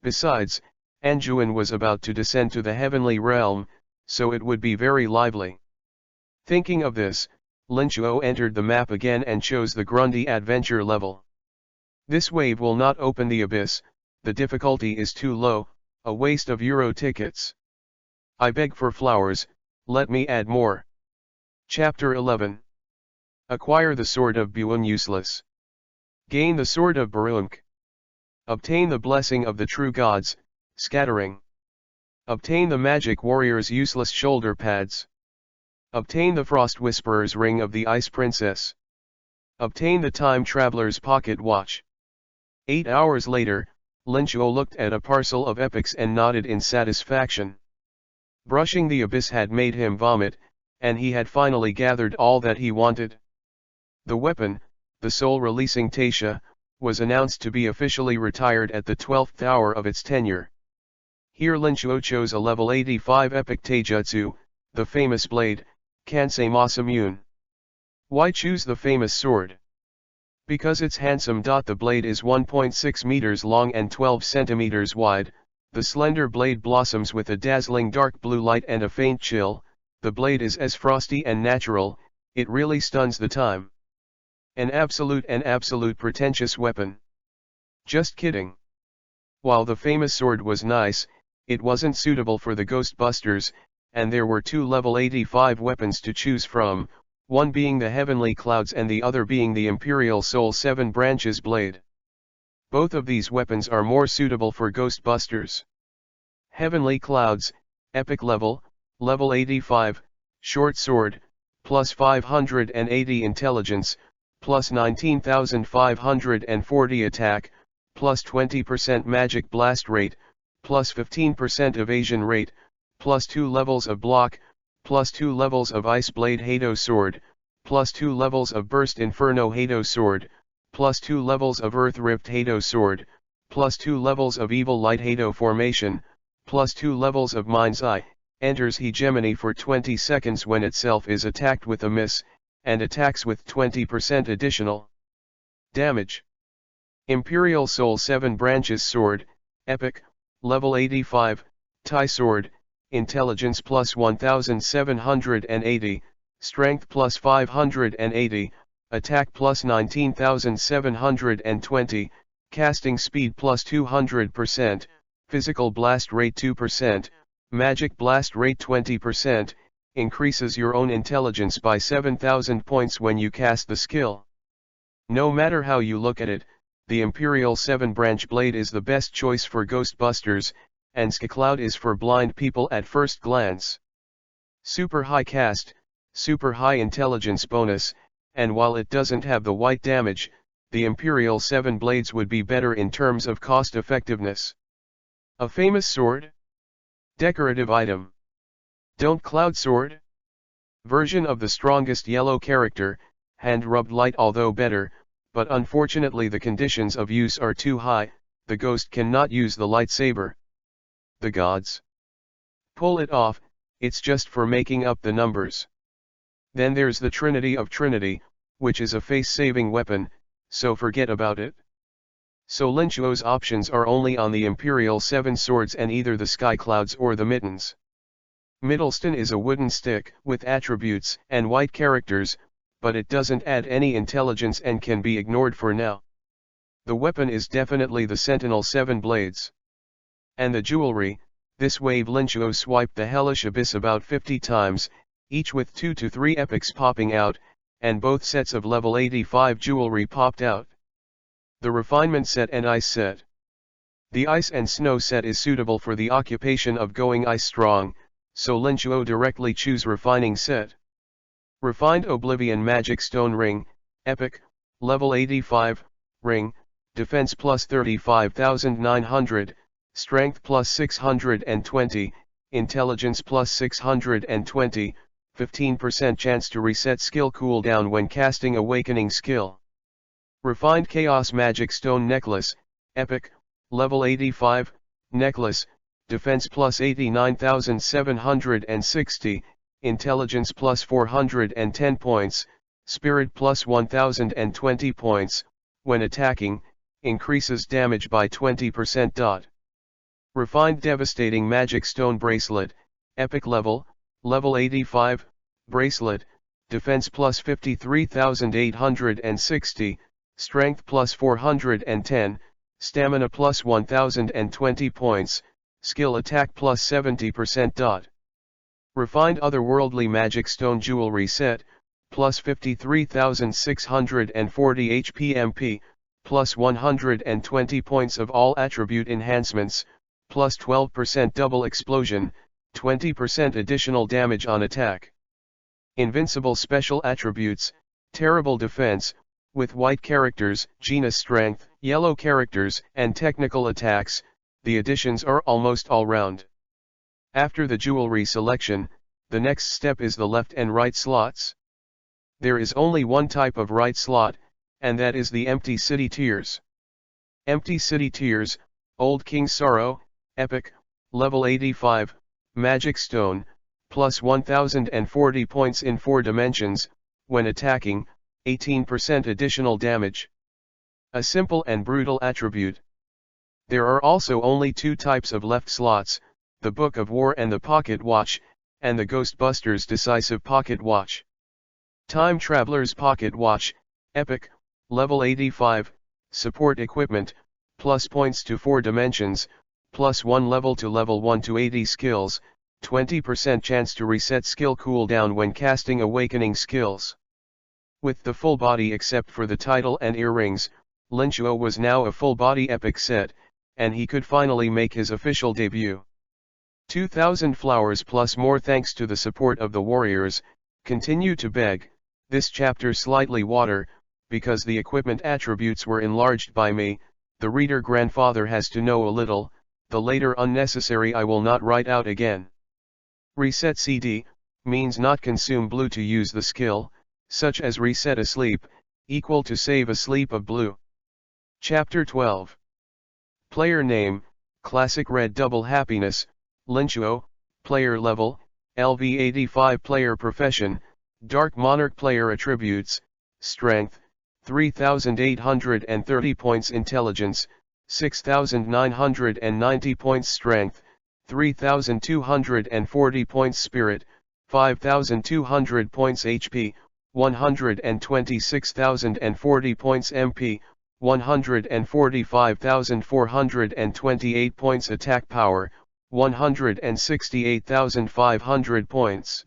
Besides, Anjuan was about to descend to the heavenly realm, so it would be very lively. Thinking of this, Lin Chuo entered the map again and chose the Grundy adventure level. This wave will not open the abyss, the difficulty is too low, a waste of Euro tickets. I beg for flowers, let me add more. Chapter 11. Acquire the Sword of Buun useless. Gain the Sword of Barunk. Obtain the Blessing of the True Gods, scattering. Obtain the Magic Warrior's useless shoulder pads. Obtain the Frost Whisperer's Ring of the Ice Princess. Obtain the Time Traveler's Pocket Watch. 8 hours later, Lin Chuo looked at a parcel of epics and nodded in satisfaction. Brushing the abyss had made him vomit, and he had finally gathered all that he wanted. The weapon, the soul-releasing Taisha, was announced to be officially retired at the 12th hour of its tenure. Here Lin Chuo chose a level 85 epic taijutsu, the famous blade, Kansei Masamune. Why choose the famous sword? Because it's handsome. The blade is 1.6 meters long and 12 centimeters wide, the slender blade blossoms with a dazzling dark blue light and a faint chill, the blade is as frosty and natural, it really stuns the time. An absolute pretentious weapon. Just kidding. While the famous sword was nice, it wasn't suitable for the Ghostbusters, and there were 2 level 85 weapons to choose from, one being the Heavenly Clouds and the other being the Imperial Soul 7 Branches Blade. Both of these weapons are more suitable for Ghostbusters. Heavenly Clouds, Epic Level, Level 85, Short Sword, plus 580 Intelligence, plus 19,540 Attack, plus 20% Magic Blast Rate, plus 15% Evasion Rate, plus 2 levels of Block, plus 2 levels of Ice Blade Hado Sword, plus 2 levels of Burst Inferno Hado Sword, plus 2 levels of Earth Rift Hado Sword, plus 2 levels of Evil Light Hado Formation, plus 2 levels of Mind's Eye, enters Hegemony for 20 seconds when itself is attacked with a miss, and attacks with 20% additional damage. Imperial Soul 7 Branches Sword, Epic, Level 85, Tie Sword, Intelligence plus 1780, Strength plus 580, Attack plus 19,720, Casting Speed plus 200%, Physical Blast Rate 2%, Magic Blast Rate 20%, increases your own intelligence by 7,000 points when you cast the skill. No matter how you look at it, the Imperial 7-branch blade is the best choice for Ghostbusters, and Ska-Cloud is for blind people at first glance. Super high cast, super high intelligence bonus, and while it doesn't have the white damage, the Imperial 7 blades would be better in terms of cost effectiveness. A famous sword? Decorative item. Don't Cloud Sword? Version of the strongest yellow character, hand-rubbed light although better, but unfortunately the conditions of use are too high, the ghost cannot use the lightsaber. The gods. Pull it off, it's just for making up the numbers. Then there's the Trinity of Trinity, which is a face-saving weapon, so forget about it. So Linchuo's options are only on the Imperial 7 swords and either the Sky Clouds or the Mittens. Middleston is a wooden stick with attributes and white characters, but it doesn't add any intelligence and can be ignored for now. The weapon is definitely the Sentinel 7 blades. And the jewelry, this wave Linchuo swiped the hellish abyss about 50 times, each with 2 to 3 epics popping out, and both sets of level 85 jewelry popped out. The Refinement set and Ice set. The Ice and Snow set is suitable for the occupation of going ice strong, so Linchuo directly choose Refining set. Refined Oblivion Magic Stone Ring, Epic, Level 85, Ring, Defense plus 35,900, Strength plus 620, Intelligence plus 620, 15% chance to reset skill cooldown when casting Awakening skill. Refined Chaos Magic Stone Necklace, Epic, Level 85, Necklace, Defense plus 89,760, Intelligence plus 410 points, Spirit plus 1020 points, when attacking, increases damage by 20%. Refined Devastating Magic Stone Bracelet, Epic Level, Level 85, Bracelet, Defense plus 53,860, Strength plus 410, Stamina plus 1020 points, Skill Attack plus 70%. Refined Otherworldly Magic Stone Jewelry Set, plus 53,640 HP MP, plus 120 points of all attribute enhancements, plus 12% double explosion, 20% additional damage on attack. Invincible Special Attributes, Terrible Defense, with white characters, genus Strength, yellow characters, and technical attacks, the additions are almost all round. After the jewelry selection, the next step is the left and right slots. There is only one type of right slot, and that is the Empty City Tears. Empty City Tears, Old King Sorrow, Epic, Level 85, Magic Stone, plus 1040 points in 4 dimensions, when attacking, 18% additional damage. A simple and brutal attribute. There are also only 2 types of left slots, the Book of War and the Pocket Watch, and the Ghostbusters Decisive Pocket Watch. Time Traveler's Pocket Watch, Epic, Level 85, Support Equipment, plus points to 4 dimensions, plus 1 level to level 1 to 80 skills, 20% chance to reset skill cooldown when casting awakening skills. With the full body except for the title and earrings, Linchuo was now a full body epic set, and he could finally make his official debut. 2000 flowers plus more. Thanks to the support of the warriors, continue to beg, this chapter slightly water, because the equipment attributes were enlarged by me, the reader grandfather has to know a little, the later unnecessary I will not write out again. Reset CD, means not consume blue to use the skill, such as reset asleep, equal to save asleep of blue. Chapter 12. Player name, Classic Red Double Happiness, Linchuo, Player Level, LV85. Player Profession, Dark Monarch. Player Attributes, Strength, 3,830 points. Intelligence, 6,990 points. Strength, 3,240 points. Spirit, 5,200 points. HP, 126,040 points. MP, 145,428 points. Attack Power, 168,500 points.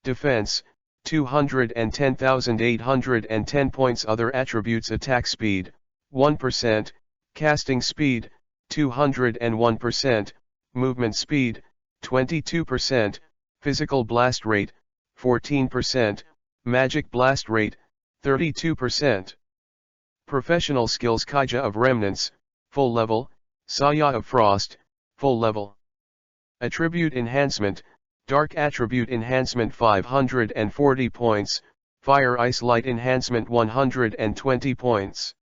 Defense, 210,810 points. Other attributes: Attack Speed, 1%, Casting Speed, 201%, Movement Speed, 22%, Physical Blast Rate, 14%, Magic Blast Rate, 32%. Professional Skills: Kaija of Remnants, full level, Saya of Frost, full level. Attribute Enhancement, Dark Attribute Enhancement 540 points, Fire Ice Light Enhancement 120 points.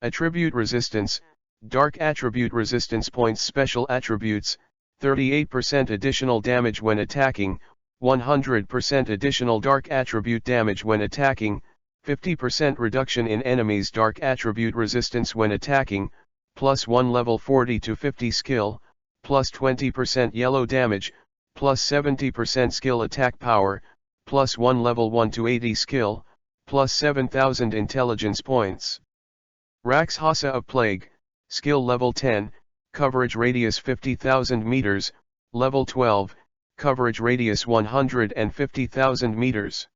Attribute Resistance, Dark Attribute Resistance points. Special Attributes, 38% additional damage when attacking, 100% additional Dark Attribute damage when attacking, 50% reduction in enemies' Dark Attribute resistance when attacking, plus 1 level 40 to 50 skill, plus 20% yellow damage, plus 70% skill. Attack Power, plus 1 level 1 to 80 skill, plus 7,000 intelligence points. Rakshasa of Plague, skill level 10, coverage radius 50,000 meters, level 12, coverage radius 150,000 meters.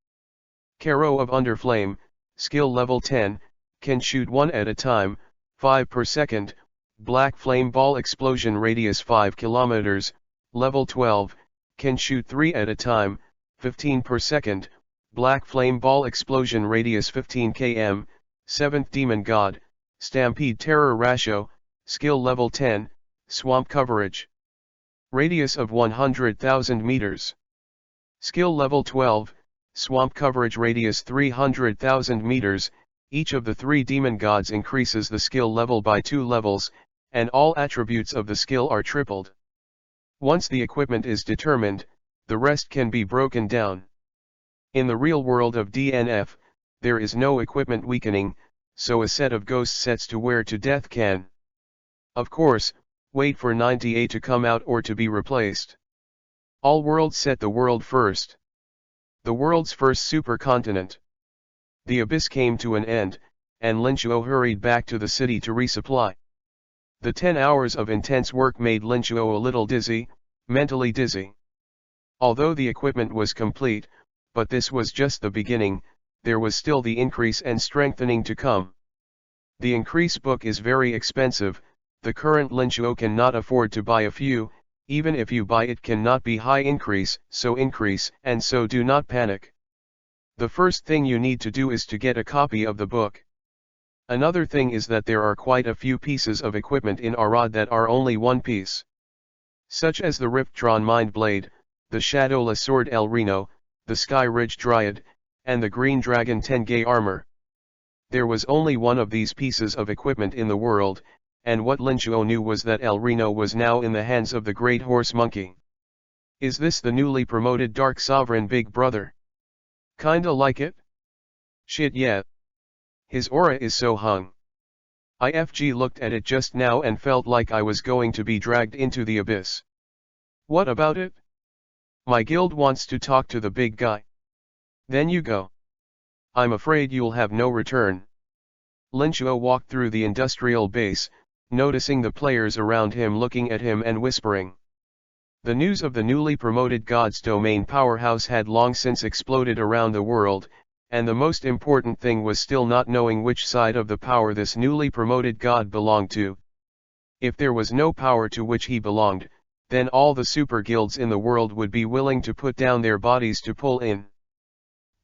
Karo of Underflame, skill level 10, can shoot 1 at a time, 5 per second, Black Flame Ball explosion radius 5 kilometers, level 12, can shoot 3 at a time, 15 per second, Black Flame Ball explosion radius 15 km, 7th Demon God, Stampede Terror Ratio, skill level 10, swamp coverage. Radius of 100,000 meters. Skill level 12, swamp coverage radius 300,000 meters, each of the 3 demon gods increases the skill level by 2 levels, and all attributes of the skill are tripled. Once the equipment is determined, the rest can be broken down. In the real world of DNF, there is no equipment weakening, so a set of ghost sets to wear to death can. Of course, wait for 90A to come out or to be replaced. All worlds set the world first. The world's first supercontinent. The abyss came to an end, and Linchuo hurried back to the city to resupply. The 10 hours of intense work made Linchuo a little dizzy, mentally dizzy. Although the equipment was complete, but this was just the beginning, there was still the increase and strengthening to come. The increase book is very expensive, the current Linchuo cannot afford to buy a few, even if you buy it cannot be high increase, and so do not panic. The first thing you need to do is to get a copy of the book. Another thing is that there are quite a few pieces of equipment in Arad that are only one piece. Such as the Rift-drawn Mind Blade, the Shadowless Sword El Reno, the Sky Ridge Dryad, and the Green Dragon Tenge armor. There was only one of these pieces of equipment in the world, and what Linchuo knew was that El Reno was now in the hands of the Great Horse Monkey. Is this the newly promoted Dark Sovereign Big Brother? Kinda like it? Shit yeah. His aura is so hung. IFG looked at it just now and felt like I was going to be dragged into the abyss. What about it? My guild wants to talk to the big guy. Then you go. I'm afraid you'll have no return. Linchuo walked through the industrial base, noticing the players around him looking at him and whispering. The news of the newly promoted God's Domain powerhouse had long since exploded around the world, and the most important thing was still not knowing which side of the power this newly promoted God belonged to. If there was no power to which he belonged, then all the super guilds in the world would be willing to put down their bodies to pull in.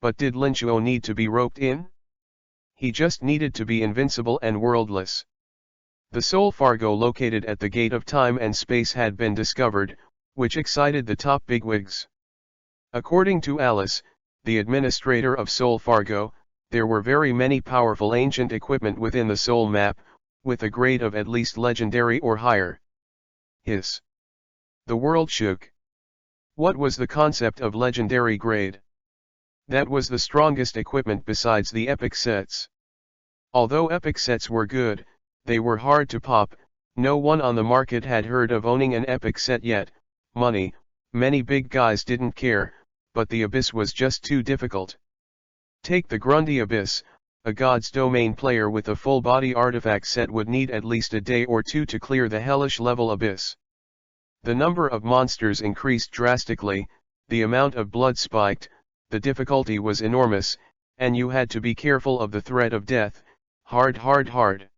But did Lin Chuo need to be roped in? He just needed to be invincible and worldless. The Soul Fargo located at the gate of time and space had been discovered, which excited the top bigwigs. According to Alice, the administrator of Soul Fargo, there were very many powerful ancient equipment within the Soul Map, with a grade of at least legendary or higher. Hiss. The world shook. What was the concept of legendary grade? That was the strongest equipment besides the epic sets. Although epic sets were good, they were hard to pop. No one on the market had heard of owning an epic set yet. Money, many big guys didn't care, but the Abyss was just too difficult. Take the Grundy Abyss. A God's Domain player with a full-body artifact set would need at least a day or two to clear the hellish level Abyss. The number of monsters increased drastically, the amount of blood spiked, the difficulty was enormous, and you had to be careful of the threat of death. Hard.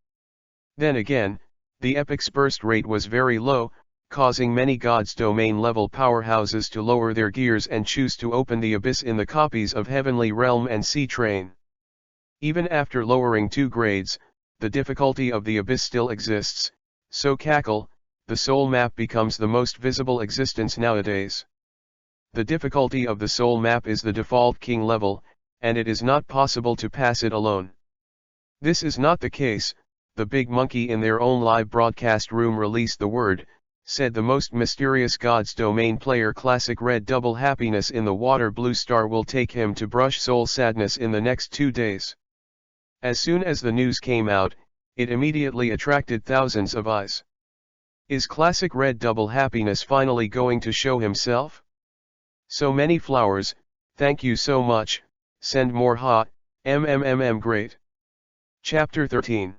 Then again, the epic's burst rate was very low, causing many God's Domain level powerhouses to lower their gears and choose to open the Abyss in the copies of Heavenly Realm and Sea Train. Even after lowering 2 grades, the difficulty of the Abyss still exists, so Cackle, the Soul Map becomes the most visible existence nowadays. The difficulty of the Soul Map is the default King level, and it is not possible to pass it alone. This is not the case. The Big Monkey in their own live broadcast room released the word, said the most mysterious God's Domain player Classic Red Double Happiness in the Water Blue Star will take him to brush Soul Sadness in the next 2 days. As soon as the news came out, it immediately attracted thousands of eyes. Is Classic Red Double Happiness finally going to show himself? So many flowers, thank you so much, send more hot, great. Chapter 13.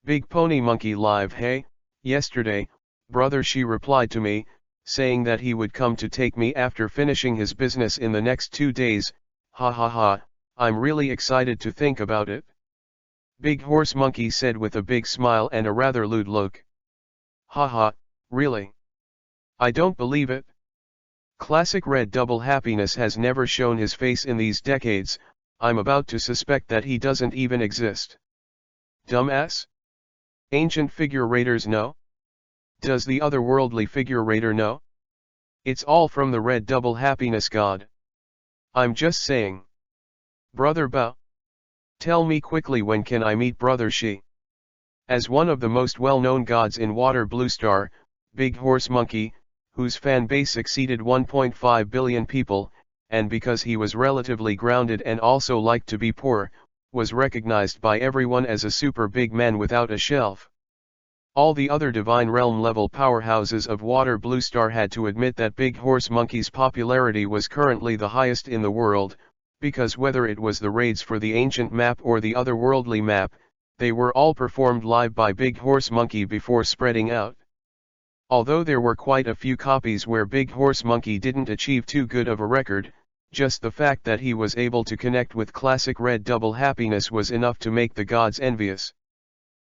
Big Pony Monkey Live. Hey, yesterday, brother she replied to me, saying that he would come to take me after finishing his business in the next 2 days, I'm really excited to think about it. Big Horse Monkey said with a big smile and a rather lewd look. Really? I don't believe it. Classic Red Double Happiness has never shown his face in these decades. I'm about to suspect that he doesn't even exist. Dumbass? Ancient figure raiders know? Does the otherworldly figure raider know? It's all from the Red Double Happiness god. I'm just saying. Brother Bao. Tell me quickly, when can I meet Brother Shi? As one of the most well-known gods in Water Blue Star, Big Horse Monkey, whose fan base exceeded 1.5 billion people, and because he was relatively grounded and also liked to be poor, was recognized by everyone as a super big man without a shelf. All the other Divine Realm level powerhouses of Water Blue Star had to admit that Big Horse Monkey's popularity was currently the highest in the world, because whether it was the raids for the ancient map or the otherworldly map, they were all performed live by Big Horse Monkey before spreading out. Although there were quite a few copies where Big Horse Monkey didn't achieve too good of a record, just the fact that he was able to connect with Classic Red Double Happiness was enough to make the gods envious.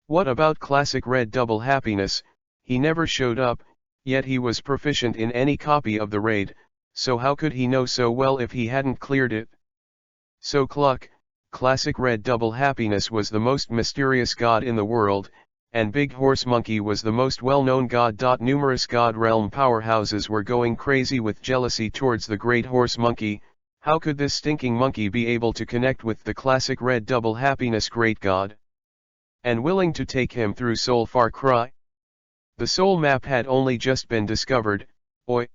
What about Classic Red Double Happiness? He never showed up, yet he was proficient in any copy of the raid, so how could he know so well if he hadn't cleared it? So Classic Red Double Happiness was the most mysterious god in the world, and Big Horse Monkey was the most well-known god. Numerous god realm powerhouses were going crazy with jealousy towards the Great Horse Monkey. How could this stinking monkey be able to connect with the Classic Red Double Happiness great god? And willing to take him through Soul Far Cry? The Soul Map had only just been discovered. Oi!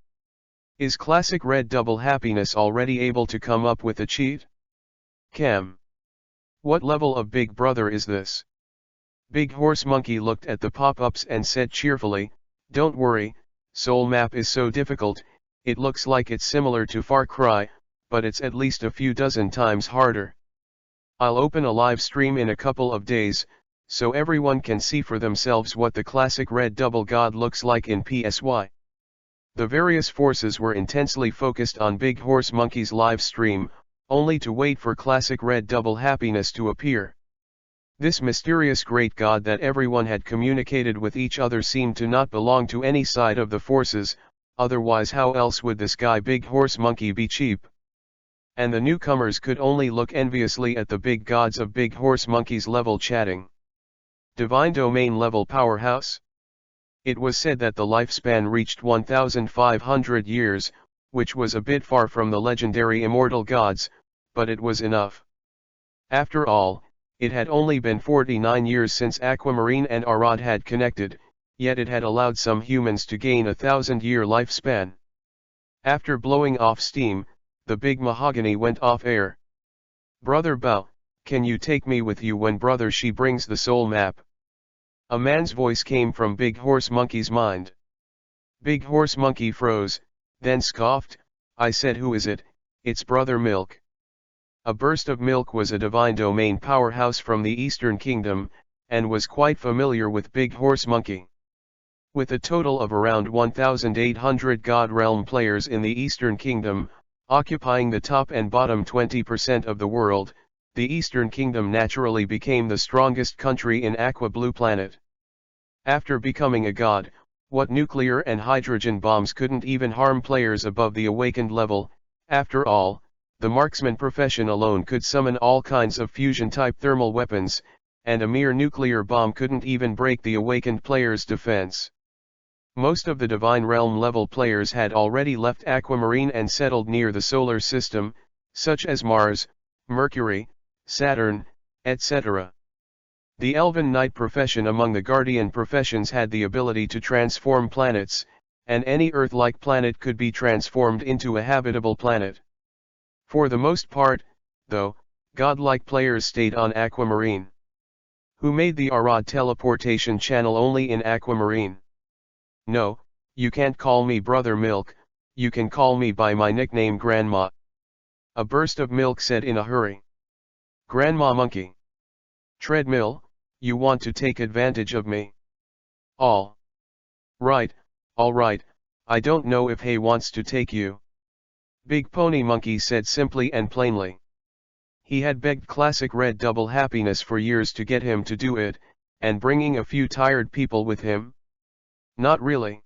Is Classic Red Double Happiness already able to come up with a cheat? What level of Big Brother is this? Big Horse Monkey looked at the pop-ups and said cheerfully, don't worry, Soul Map is so difficult, it looks like it's similar to Far Cry, but it's at least a few dozen times harder. I'll open a live stream in a couple of days, so everyone can see for themselves what the Classic Red Double God looks like in PSY. The various forces were intensely focused on Big Horse Monkey's live stream, only to wait for classic red double happiness to appear. This mysterious great god that everyone had communicated with each other seemed to not belong to any side of the forces, otherwise how else would this guy Big Horse Monkey be cheap? And the newcomers could only look enviously at the big gods of Big Horse Monkey's level chatting. Divine domain level powerhouse? It was said that the lifespan reached 1,500 years, which was a bit far from the legendary immortal gods, but it was enough. After all, it had only been 49 years since Aquamarine and Arad had connected, yet it had allowed some humans to gain a 1,000-year lifespan. After blowing off steam, the big mahogany went off air. Brother Bao, can you take me with you when Brother She brings the soul map? A man's voice came from Big Horse Monkey's mind. Big Horse Monkey froze, then scoffed, I said who is it? It's Brother Milk. A burst of milk was a divine domain powerhouse from the Eastern Kingdom, and was quite familiar with Big Horse Monkey. With a total of around 1,800 God Realm players in the Eastern Kingdom, occupying the top and bottom 20% of the world, the Eastern Kingdom naturally became the strongest country in Aqua Blue Planet. After becoming a god, what nuclear and hydrogen bombs couldn't even harm players above the awakened level? After all, the marksman profession alone could summon all kinds of fusion-type thermal weapons, and a mere nuclear bomb couldn't even break the awakened player's defense. Most of the Divine Realm level players had already left Aquamarine and settled near the solar system, such as Mars, Mercury, Saturn, etc. The Elven Knight profession among the Guardian professions had the ability to transform planets, and any Earth-like planet could be transformed into a habitable planet. For the most part, though, godlike players stayed on Aquamarine. Who made the Arad teleportation channel only in Aquamarine? No, you can't call me Brother Milk, you can call me by my nickname Grandma. A burst of milk said in a hurry. Grandma Monkey. Treadmill, you want to take advantage of me? All right, I don't know if Hay wants to take you. Big Pony Monkey said simply and plainly. He had begged classic red double happiness for years to get him to do it, and bringing a few tired people with him? Not really.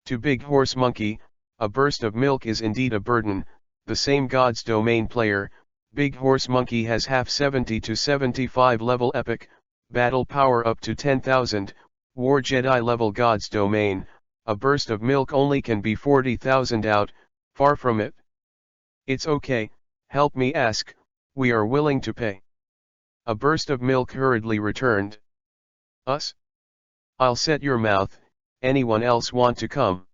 To Big Horse Monkey, a burst of milk is indeed a burden. The same God's domain player, Big Horse Monkey has half 70 to 75 level epic, battle power up to 10,000, War Jedi level God's domain, a burst of milk only can be 40,000 out, far from it. It's okay, help me ask, we are willing to pay. A burst of milk hurriedly returned. Us? I'll set your mouth, anyone else want to come?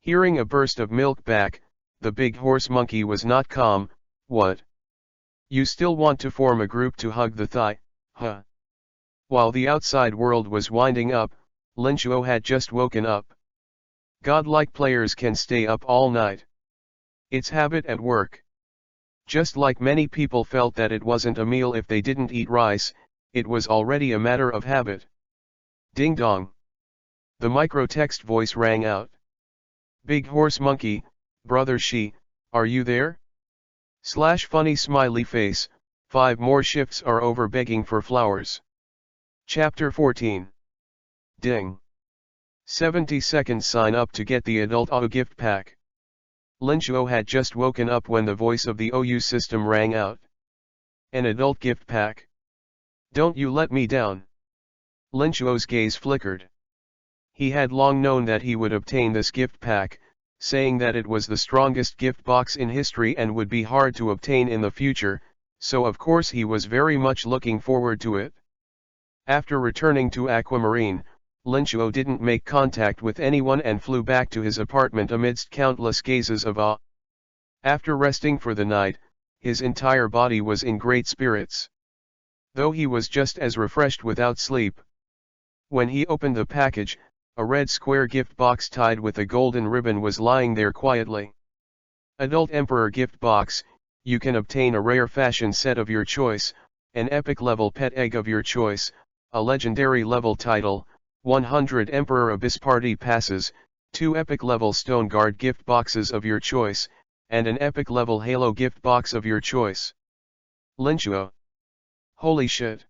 Hearing a burst of milk back, the Big Horse Monkey was not calm. What? You still want to form a group to hug the thigh, huh? While the outside world was winding up, Linchuo had just woken up. Godlike players can stay up all night. It's habit at work. Just like many people felt that it wasn't a meal if they didn't eat rice, it was already a matter of habit. Ding dong. The microtext voice rang out. Big Horse Monkey, Brother She, are you there? Funny smiley face, 5 more shifts are over begging for flowers. Chapter 14. Ding. 70 seconds sign up to get the adult auto gift pack. Linchuo had just woken up when the voice of the OU system rang out. An adult gift pack? Don't you let me down. Linchuo's gaze flickered. He had long known that he would obtain this gift pack, saying that it was the strongest gift box in history and would be hard to obtain in the future, so of course he was very much looking forward to it. After returning to Aquamarine, Linchuo didn't make contact with anyone and flew back to his apartment amidst countless gazes of awe. After resting for the night, his entire body was in great spirits. Though he was just as refreshed without sleep. When he opened the package, a red square gift box tied with a golden ribbon was lying there quietly. Adult Emperor gift box, you can obtain a rare fashion set of your choice, an epic level pet egg of your choice, a legendary level title, 100 Emperor Abyss Party passes, 2 epic level Stone Guard gift boxes of your choice, and an epic level Halo gift box of your choice. Linchuo. Holy shit.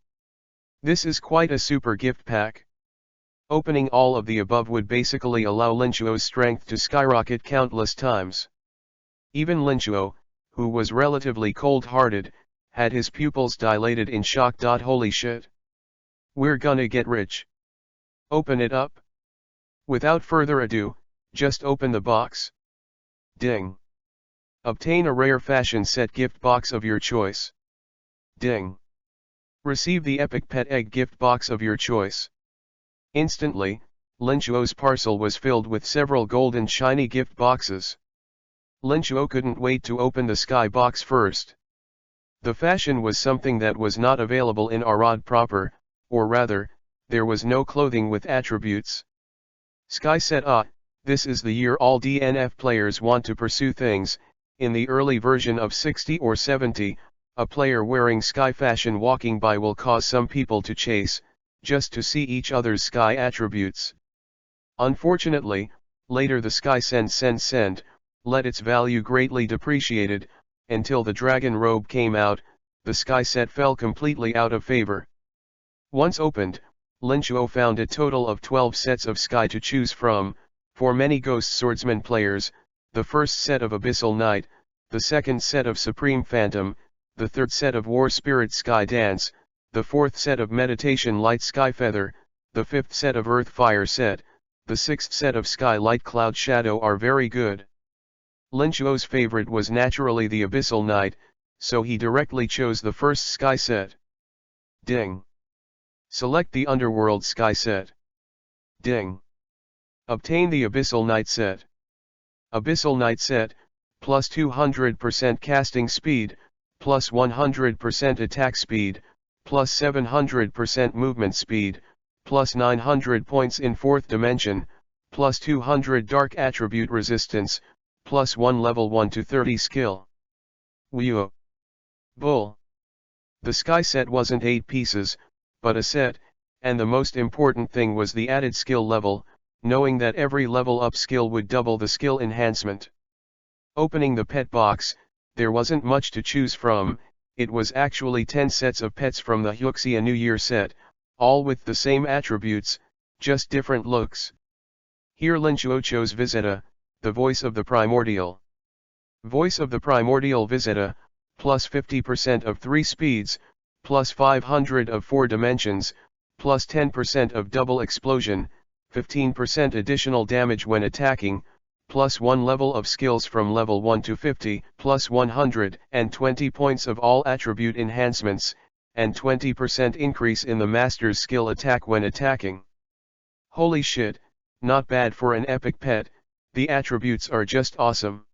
This is quite a super gift pack. Opening all of the above would basically allow Linchuo's strength to skyrocket countless times. Even Linchuo, who was relatively cold-hearted, had his pupils dilated in shock. Holy shit. We're gonna get rich. Open it up. Without further ado, just open the box. Ding. Obtain a rare fashion set gift box of your choice. Ding. Receive the epic pet egg gift box of your choice. Instantly, Linchuo's parcel was filled with several golden shiny gift boxes. Linchuo couldn't wait to open the sky box first. The fashion was something that was not available in Arad proper, or rather, there was no clothing with attributes. Sky said, this is the year all DNF players want to pursue things. In the early version of 60 or 70, a player wearing sky fashion walking by will cause some people to chase, just to see each other's sky attributes. Unfortunately, later the sky send, let its value greatly depreciated, until the dragon robe came out, the sky set fell completely out of favor. Once opened, Linchuo found a total of 12 sets of sky to choose from. For many Ghost Swordsman players, the first set of Abyssal Knight, the second set of Supreme Phantom, the third set of War Spirit Sky Dance, the fourth set of Meditation Light Sky Feather, the fifth set of Earth Fire set, the sixth set of Sky Light Cloud Shadow are very good. Linchuo's favorite was naturally the Abyssal Knight, so he directly chose the first sky set. Ding. Select the Underworld Sky set. Ding. Obtain the Abyssal Knight set. Abyssal Knight set, plus 200% casting speed, plus 100% attack speed, plus 700% movement speed, plus 900 points in 4th dimension, plus 200 dark attribute resistance, plus 1 level 1 to 30 skill. Whew. Bull. The sky set wasn't 8 pieces, but a set, and the most important thing was the added skill level, knowing that every level up skill would double the skill enhancement. Opening the pet box, there wasn't much to choose from. It was actually 10 sets of pets from the Huxia New Year set, all with the same attributes, just different looks. Here Linchuo chose Visita, the voice of the primordial. Voice of the primordial Visita, plus 50% of 3 speeds, plus 500 of 4 dimensions, plus 10% of double explosion, 15% additional damage when attacking, plus 1 level of skills from level 1 to 50, plus 120 points of all attribute enhancements, and 20% increase in the master's skill attack when attacking. Holy shit, not bad for an epic pet, the attributes are just awesome.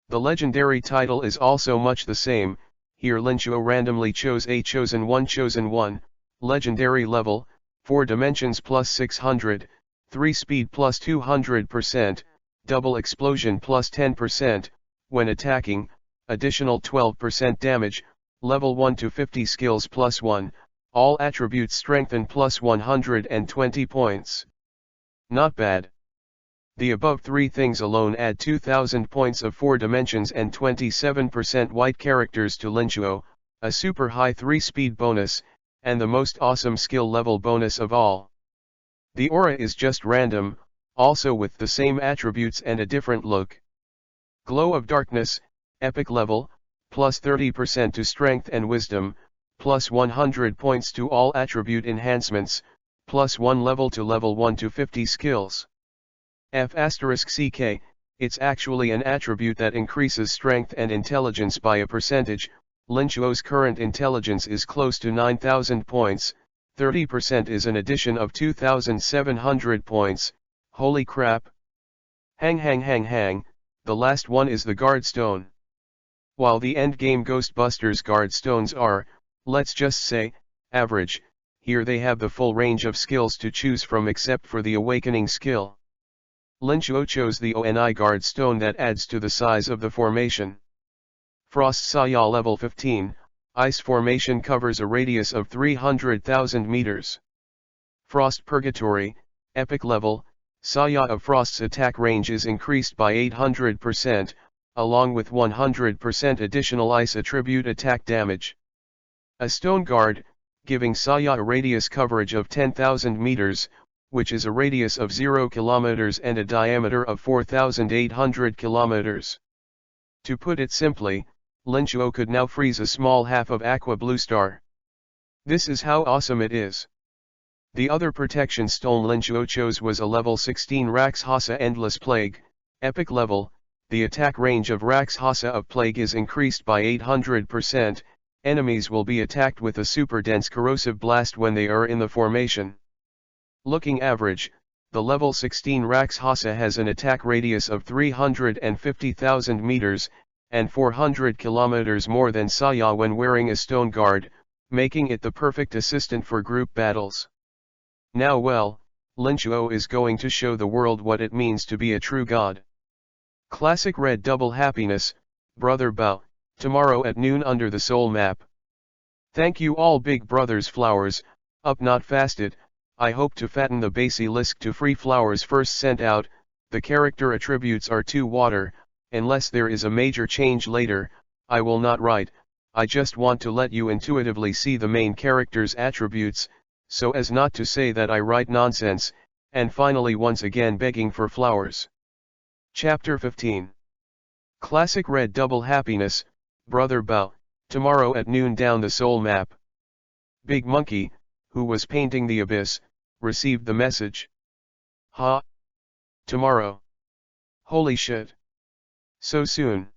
The legendary title is also much the same. Here Linchuo randomly chose a chosen one, legendary level, 4 dimensions plus 600, 3 speed plus 200%, double explosion plus 10%, when attacking, additional 12% damage, level 1 to 50 skills plus 1, all attributes strengthen plus 120 points. Not bad. The above 3 things alone add 2000 points of 4 dimensions and 27% white characters to Linchuo, a super high 3 speed bonus, and the most awesome skill level bonus of all. The aura is just random, also with the same attributes and a different look. Glow of Darkness, epic level, plus 30% to strength and wisdom, plus 100 points to all attribute enhancements, plus 1 level to level 1 to 50 skills. F***ck, it's actually an attribute that increases strength and intelligence by a percentage. Linchuo's current intelligence is close to 9,000 points, 30% is an addition of 2,700 points, holy crap. Hang, the last one is the Guard Stone. While the endgame Ghostbusters Guard Stones are, let's just say, average, here they have the full range of skills to choose from except for the Awakening skill. Linchuo chose the Oni Guard Stone that adds to the size of the formation. Frost Saya level 15, Ice formation covers a radius of 300,000 meters. Frost Purgatory, epic level, Saya of Frost's attack range is increased by 800%, along with 100% additional ice attribute attack damage. A stone guard, giving Saya a radius coverage of 10,000 meters, which is a radius of 0 kilometers and a diameter of 4,800 kilometers. To put it simply, Linchuo could now freeze a small half of Aqua Blue Star. This is how awesome it is. The other protection stone Linchuo chose was a level 16 Rakshasa Endless Plague, epic level. The attack range of Rakshasa of Plague is increased by 800%, enemies will be attacked with a super dense corrosive blast when they are in the formation. Looking average, the level 16 Rakshasa has an attack radius of 350,000 meters, and 400 kilometers more than Saya when wearing a stone guard, making it the perfect assistant for group battles. Now well, Linchuo is going to show the world what it means to be a true god. Classic Red Double Happiness, Brother Bao, tomorrow at noon under the Soul Map. Thank you all Big Brothers Flowers, up not fasted. I hope to fatten the basilisk to free flowers first sent out. The character attributes are 2 water, unless there is a major change later, I will not write. I just want to let you intuitively see the main character's attributes, so as not to say that I write nonsense, and finally once again begging for flowers. Chapter 15. Classic Red Double Happiness, Brother Bao, tomorrow at noon down the Soul Map. Big Monkey, who was painting the abyss, received the message. Ha! Tomorrow. Holy shit. So soon.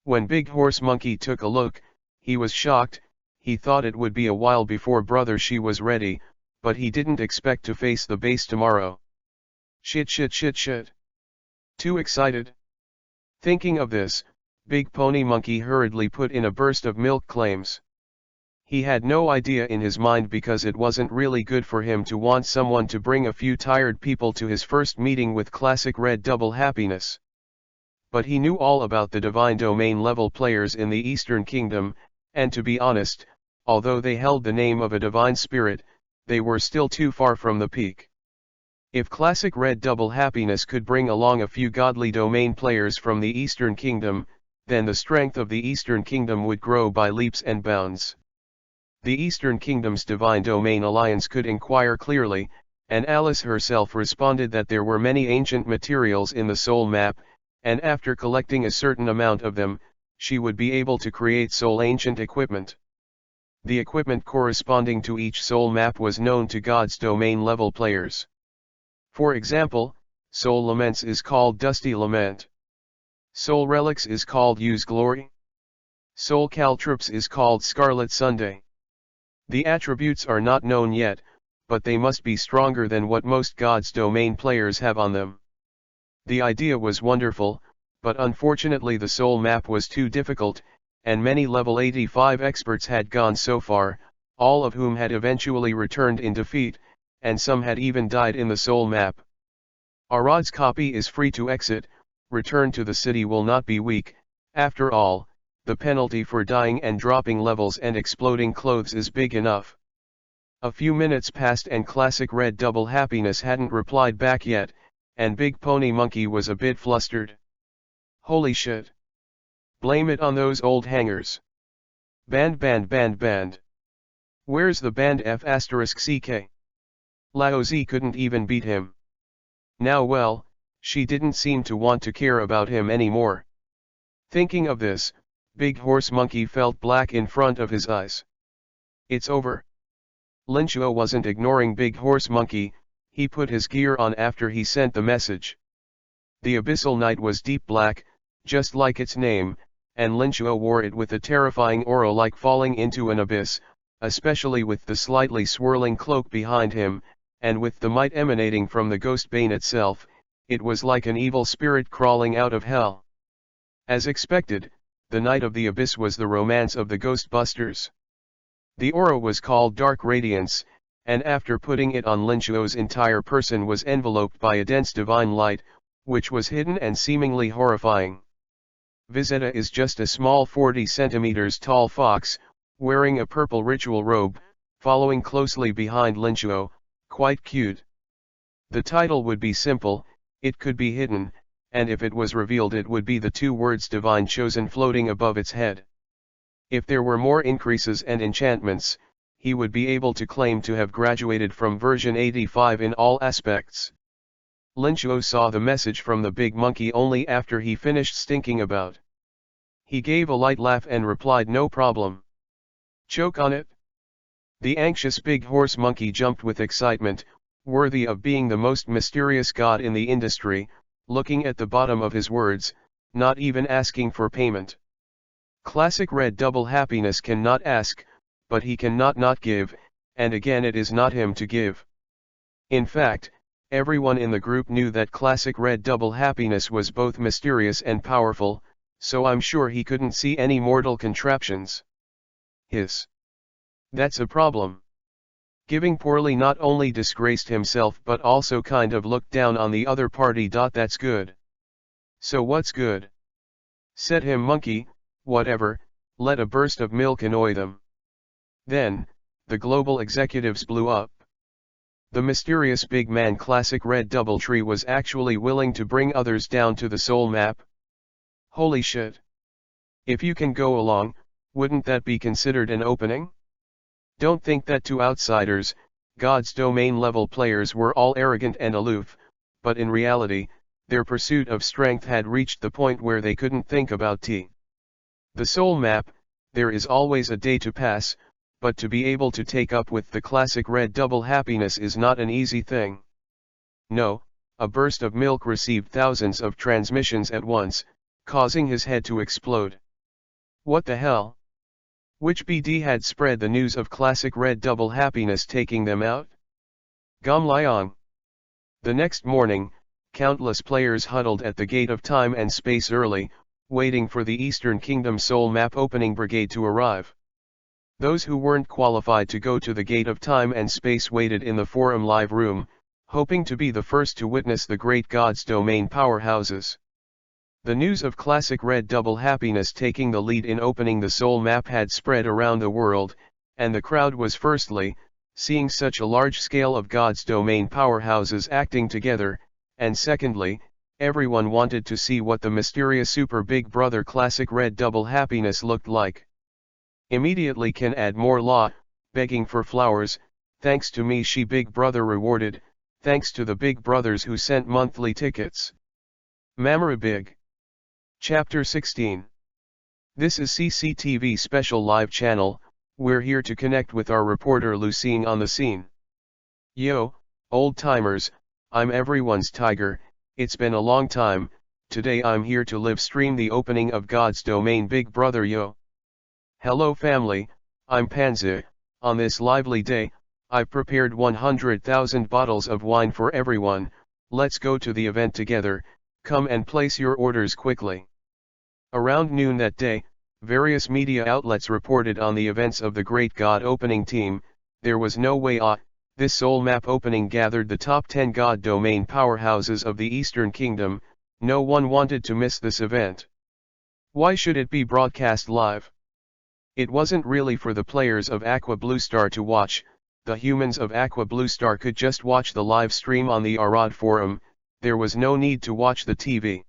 When Big Horse Monkey took a look, he was shocked. He thought it would be a while before Brother She was ready, but he didn't expect to face the base tomorrow. Shit. Too excited? Thinking of this, Big Pony Monkey hurriedly put in a burst of milk claims. He had no idea in his mind because it wasn't really good for him to want someone to bring a few tired people to his first meeting with Classic Red Double Happiness. But he knew all about the Divine Domain level players in the Eastern Kingdom, and to be honest, although they held the name of a divine spirit, they were still too far from the peak. If Classic Red Double Happiness could bring along a few godly domain players from the Eastern Kingdom, then the strength of the Eastern Kingdom would grow by leaps and bounds. The Eastern Kingdom's Divine Domain Alliance could inquire clearly, and Alice herself responded that there were many ancient materials in the Soul Map, and after collecting a certain amount of them, she would be able to create soul ancient equipment. The equipment corresponding to each soul map was known to God's domain level players. For example, Soul Laments is called Dusty Lament. Soul Relics is called Use Glory. Soul Caltrops is called Scarlet Sunday. The attributes are not known yet, but they must be stronger than what most God's domain players have on them. The idea was wonderful, but unfortunately the soul map was too difficult, and many level 85 experts had gone so far, all of whom had eventually returned in defeat, and some had even died in the soul map. Arad's copy is free to exit. Return to the city will not be weak. After all, the penalty for dying and dropping levels and exploding clothes is big enough. A few minutes passed and Classic Red Double Happiness hadn't replied back yet, and Big Pony Monkey was a bit flustered. Holy shit. Blame it on those old hangers. Band. Where's the band F***CK? Lao Zi couldn't even beat him. Now well, she didn't seem to want to care about him anymore. Thinking of this, Big Horse Monkey felt black in front of his eyes. It's over. Linchuo wasn't ignoring Big Horse Monkey, he put his gear on after he sent the message. The Abyssal Night was deep black, just like its name, and Linchuo wore it with a terrifying aura like falling into an abyss, especially with the slightly swirling cloak behind him, and with the might emanating from the ghost bane itself, it was like an evil spirit crawling out of hell. As expected, the Night of the Abyss was the romance of the Ghostbusters. The aura was called Dark Radiance, and after putting it on Linchuo's entire person was enveloped by a dense divine light, which was hidden and seemingly horrifying. Vizetta is just a small 40 centimeters tall fox, wearing a purple ritual robe, following closely behind Linchuo, quite cute. The title would be simple, it could be hidden, and if it was revealed it would be the two words divine chosen floating above its head. If there were more increases and enchantments, he would be able to claim to have graduated from version 85 in all aspects. Linchuo saw the message from the big monkey only after he finished stinking about. He gave a light laugh and replied, "No problem. Choke on it." The anxious big horse monkey jumped with excitement, worthy of being the most mysterious god in the industry, looking at the bottom of his words, not even asking for payment. Classic Red Double Happiness cannot ask, but he cannot not give, and again it is not him to give. In fact, everyone in the group knew that Classic Red Double Happiness was both mysterious and powerful, so I'm sure he couldn't see any mortal contraptions. That's a problem. Giving poorly not only disgraced himself but also kind of looked down on the other party. That's good. So what's good? Said him monkey, whatever, let a burst of milk annoy them. Then, the global executives blew up. The mysterious big man Classic Red Doubletree was actually willing to bring others down to the soul map. Holy shit. If you can go along, wouldn't that be considered an opening? Don't think that to outsiders, God's domain level players were all arrogant and aloof, but in reality, their pursuit of strength had reached the point where they couldn't think about the soul map. There is always a day to pass, but to be able to take up with the Classic Red Double Happiness is not an easy thing. No, a burst of milk received thousands of transmissions at once, causing his head to explode. What the hell? Which BD had spread the news of Classic Red Double Happiness taking them out? Gom Liang. The next morning, countless players huddled at the Gate of Time and Space early, waiting for the Eastern Kingdom Soul Map Opening Brigade to arrive. Those who weren't qualified to go to the Gate of Time and Space waited in the Forum Live room, hoping to be the first to witness the great God's domain powerhouses. The news of Classic Red Double Happiness taking the lead in opening the soul map had spread around the world, and the crowd was firstly, seeing such a large scale of God's domain powerhouses acting together, and secondly, everyone wanted to see what the mysterious Super Big Brother Classic Red Double Happiness looked like. Immediately can add more law, begging for flowers, thanks to me she Big Brother rewarded, thanks to the Big Brothers who sent monthly tickets. Mamara Big. Chapter 16. This is CCTV Special Live Channel, we're here to connect with our reporter Lucine on the scene. Yo, old timers, I'm everyone's tiger, it's been a long time, today I'm here to live stream the opening of God's domain Big Brother yo. Hello family, I'm Panza, on this lively day, I've prepared 100,000 bottles of wine for everyone, let's go to the event together, come and place your orders quickly. Around noon that day, various media outlets reported on the events of the Great God opening team. There was no way this soul map opening gathered the top 10 God domain powerhouses of the Eastern Kingdom, no one wanted to miss this event. Why should it be broadcast live? It wasn't really for the players of Aqua Blue Star to watch, the humans of Aqua Blue Star could just watch the live stream on the Arad forum, there was no need to watch the TV.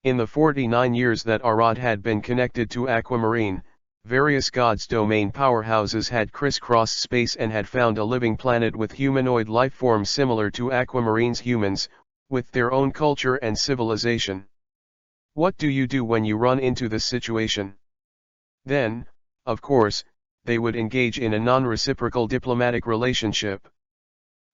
In the 49 years that Arad had been connected to Aquamarine, various God's domain powerhouses had crisscrossed space and had found a living planet with humanoid life forms similar to Aquamarine's humans, with their own culture and civilization. What do you do when you run into this situation? Then, of course, they would engage in a non-reciprocal diplomatic relationship.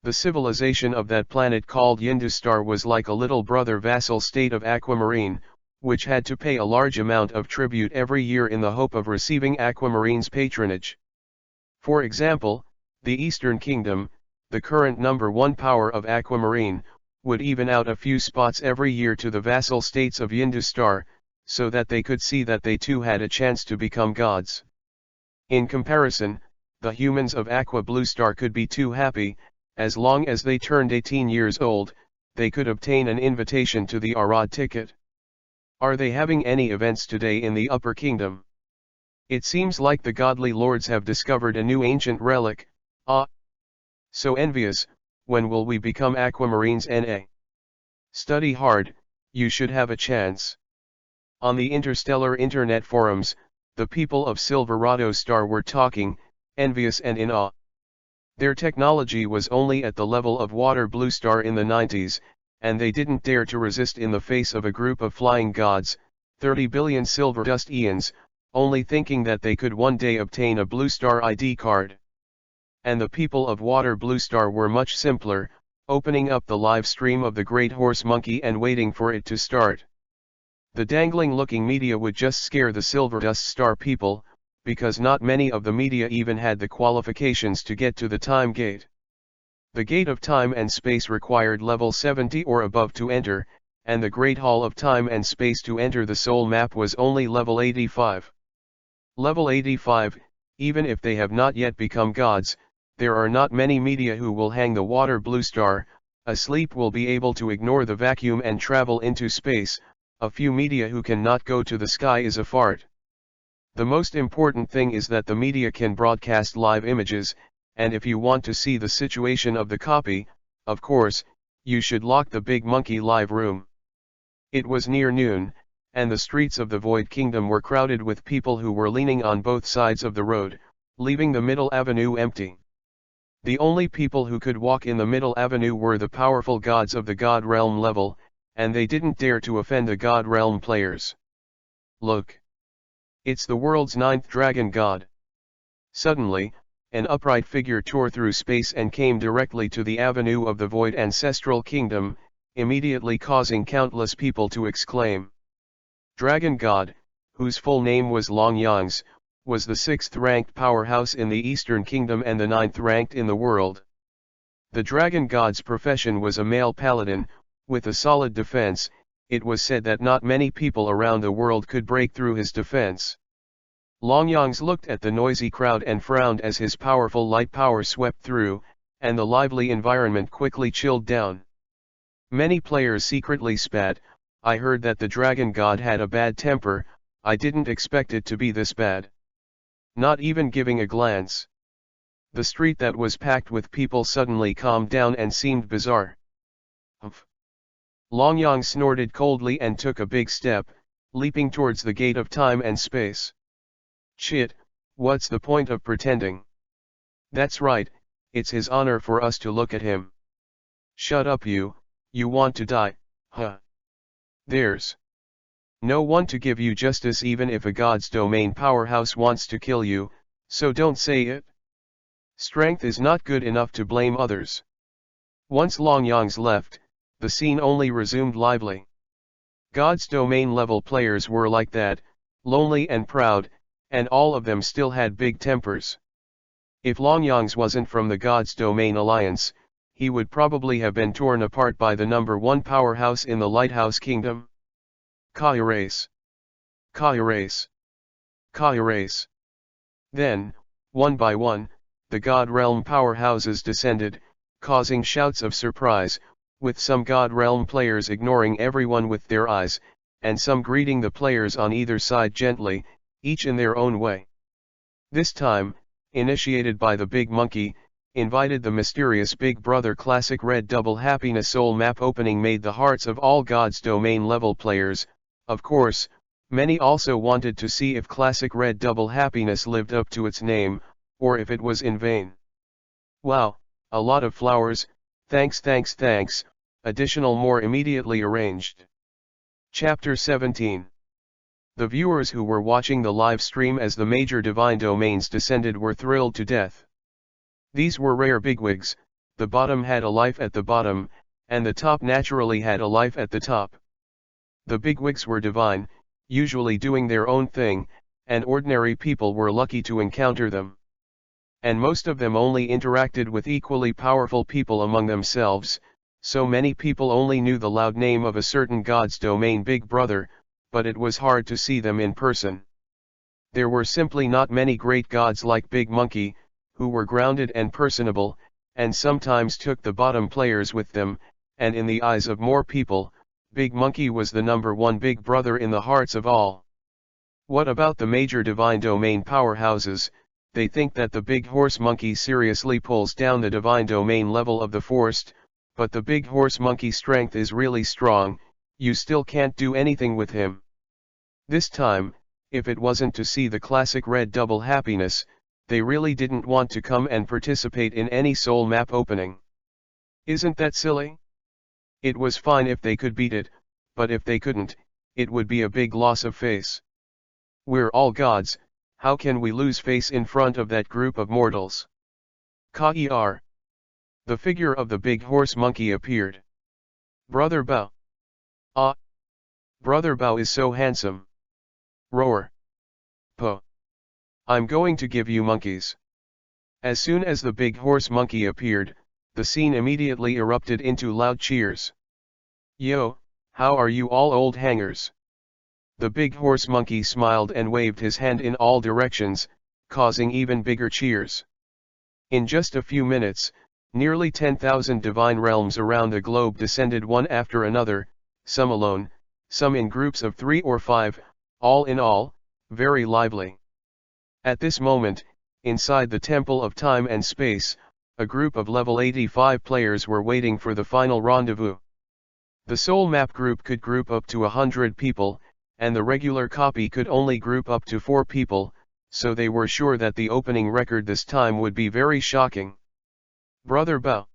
The civilization of that planet called Yindustar was like a little brother vassal state of Aquamarine, which had to pay a large amount of tribute every year in the hope of receiving Aquamarine's patronage. For example, the Eastern Kingdom, the current #1 power of Aquamarine, would even out a few spots every year to the vassal states of Yindustar, so that they could see that they too had a chance to become gods. In comparison, the humans of Aqua Blue Star could be too happy. As long as they turned 18 years old, they could obtain an invitation to the Arad ticket. Are they having any events today in the Upper Kingdom? It seems like the godly lords have discovered a new ancient relic. So envious, when will we become aquamarines NA? Study hard, you should have a chance. On the interstellar internet forums, the people of Silverado Star were talking, envious and in awe. Their technology was only at the level of Water Blue Star in the 90s, and they didn't dare to resist in the face of a group of flying gods, 30 billion silver dust eons, only thinking that they could one day obtain a Blue Star ID card. And the people of Water Blue Star were much simpler, opening up the live stream of the Great Horse Monkey and waiting for it to start. The dangling-looking media would just scare the Silver Dust Star people, because not many of the media even had the qualifications to get to the time gate. The gate of time and space required level 70 or above to enter, and the Great Hall of Time and Space to enter the soul map was only level 85. Level 85, even if they have not yet become gods, there are not many media who will hang the Water Blue Star, asleep will be able to ignore the vacuum and travel into space, a few media who cannot go to the sky is a fart. The most important thing is that the media can broadcast live images, and if you want to see the situation of the copy, of course, you should lock the Big Monkey live room. It was near noon, and the streets of the Void Kingdom were crowded with people who were leaning on both sides of the road, leaving the middle avenue empty. The only people who could walk in the middle avenue were the powerful gods of the God Realm level, and they didn't dare to offend the God Realm players. Look! It's the world's 9th dragon god. Suddenly, an upright figure tore through space and came directly to the avenue of the Void Ancestral Kingdom, immediately causing countless people to exclaim. Dragon God, whose full name was Long Yang's, was the 6th-ranked powerhouse in the Eastern Kingdom and the 9th-ranked in the world. The Dragon God's profession was a male paladin, with a solid defense. It was said that not many people around the world could break through his defense. Longyang's looked at the noisy crowd and frowned as his powerful light power swept through, and the lively environment quickly chilled down. Many players secretly spat. I heard that the Dragon God had a bad temper. I didn't expect it to be this bad. Not even giving a glance. The street that was packed with people suddenly calmed down and seemed bizarre. Humph. Longyang snorted coldly and took a big step, leaping towards the gate of time and space. Shit, what's the point of pretending? That's right, it's his honor for us to look at him. Shut up you want to die, huh? There's no one to give you justice even if a god's domain powerhouse wants to kill you, so don't say it. Strength is not good enough to blame others. Once Longyang's left, the scene only resumed lively. God's domain level players were like that, lonely and proud, and all of them still had big tempers. If Longyang's wasn't from the God's Domain Alliance, he would probably have been torn apart by the #1 powerhouse in the Lighthouse Kingdom. Ka-erase. Ka-erase. Ka-erase. Then, one by one, the God Realm powerhouses descended, causing shouts of surprise, with some God Realm players ignoring everyone with their eyes, and some greeting the players on either side gently, each in their own way. This time, initiated by the Big Monkey, invited the mysterious Big Brother Classic Red Double Happiness Soul Map opening made the hearts of all God's Domain level players. Of course, many also wanted to see if Classic Red Double Happiness lived up to its name, or if it was in vain. Wow, a lot of flowers, thanks. Additional more immediately arranged. Chapter 17. The viewers who were watching the live stream as the major divine domains descended were thrilled to death. These were rare bigwigs. The bottom had a life at the bottom, and the top naturally had a life at the top. The bigwigs were divine, usually doing their own thing, and ordinary people were lucky to encounter them. And most of them only interacted with equally powerful people among themselves, so many people only knew the loud name of a certain God's domain Big Brother, but it was hard to see them in person. There were simply not many great gods like Big Monkey, who were grounded and personable, and sometimes took the bottom players with them, and in the eyes of more people, Big Monkey was the #1 Big Brother in the hearts of all. What about the major divine domain powerhouses? they think that the big horse monkey seriously pulls down the divine domain level of the forest, but the big horse monkey strength is really strong, you still can't do anything with him. This time, if it wasn't to see the classic red double happiness, they really didn't want to come and participate in any soul map opening. Isn't that silly? It was fine if they could beat it, but if they couldn't, it would be a big loss of face. We're all gods, how can we lose face in front of that group of mortals? Ka-er. The figure of the big horse monkey appeared. Brother Bao. Ah! Brother Bao is so handsome. Roar. Po. I'm going to give you monkeys. As soon as the big horse monkey appeared, the scene immediately erupted into loud cheers. Yo, how are you all old hangers? The big horse monkey smiled and waved his hand in all directions, causing even bigger cheers. In just a few minutes, nearly 10,000 divine realms around the globe descended one after another, some alone, some in groups of 3 or 5, all in all, very lively. At this moment, inside the Temple of Time and Space, a group of level 85 players were waiting for the final rendezvous. The soul map group could group up to 100 people, and the regular copy could only group up to 4 people, so they were sure that the opening record this time would be very shocking. Brother Bao.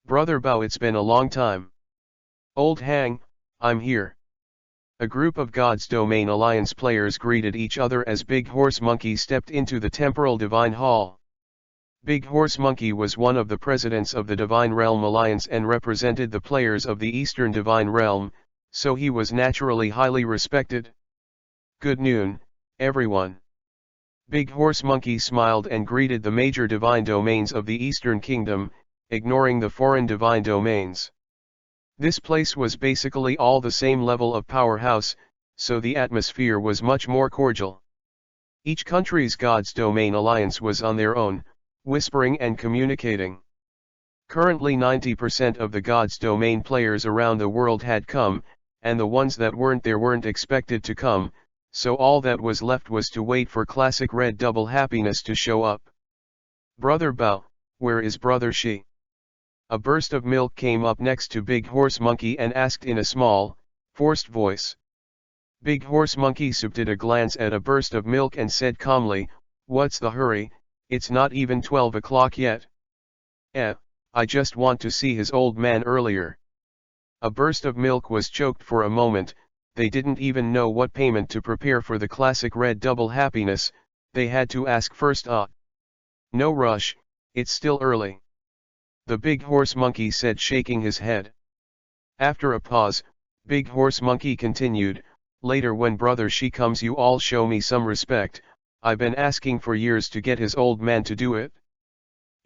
Brother Bao, it's been a long time. Old hang, I'm here. A group of God's Domain Alliance players greeted each other as Big Horse Monkey stepped into the Temporal Divine Hall. Big Horse Monkey was one of the presidents of the Divine Realm Alliance and represented the players of the Eastern Divine Realm, so he was naturally highly respected. Good noon, everyone. Big Horse Monkey smiled and greeted the major divine domains of the Eastern Kingdom, ignoring the foreign divine domains. This place was basically all the same level of powerhouse, so the atmosphere was much more cordial. Each country's God's Domain Alliance was on their own, whispering and communicating. Currently 90% of the God's Domain players around the world had come, and the ones that weren't there weren't expected to come, so all that was left was to wait for classic red double happiness to show up. Brother Bao, where is Brother Shi? A burst of milk came up next to Big Horse Monkey and asked in a small, forced voice. Big Horse Monkey subted a glance at a burst of milk and said calmly, "What's the hurry, it's not even 12 o'clock yet." I just want to see his old man earlier." A burst of milk was choked for a moment, they didn't even know what payment to prepare for the classic red double happiness, they had to ask first. No rush, it's still early. The Big Horse Monkey said, shaking his head. After a pause, Big Horse Monkey continued, "Later when Brother Shi comes you all show me some respect, I've been asking for years to get his old man to do it.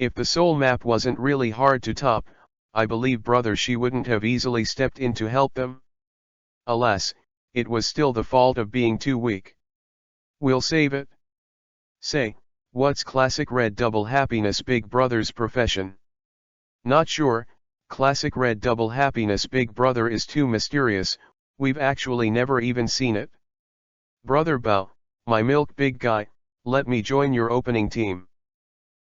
If the soul map wasn't really hard to top, I believe Brother Shi wouldn't have easily stepped in to help them. Alas, it was still the fault of being too weak. We'll save it." Say, what's classic red double happiness Big Brother's profession? Not sure, classic red double happiness Big Brother is too mysterious, we've actually never even seen it. Brother Bao, my milk big guy, let me join your opening team.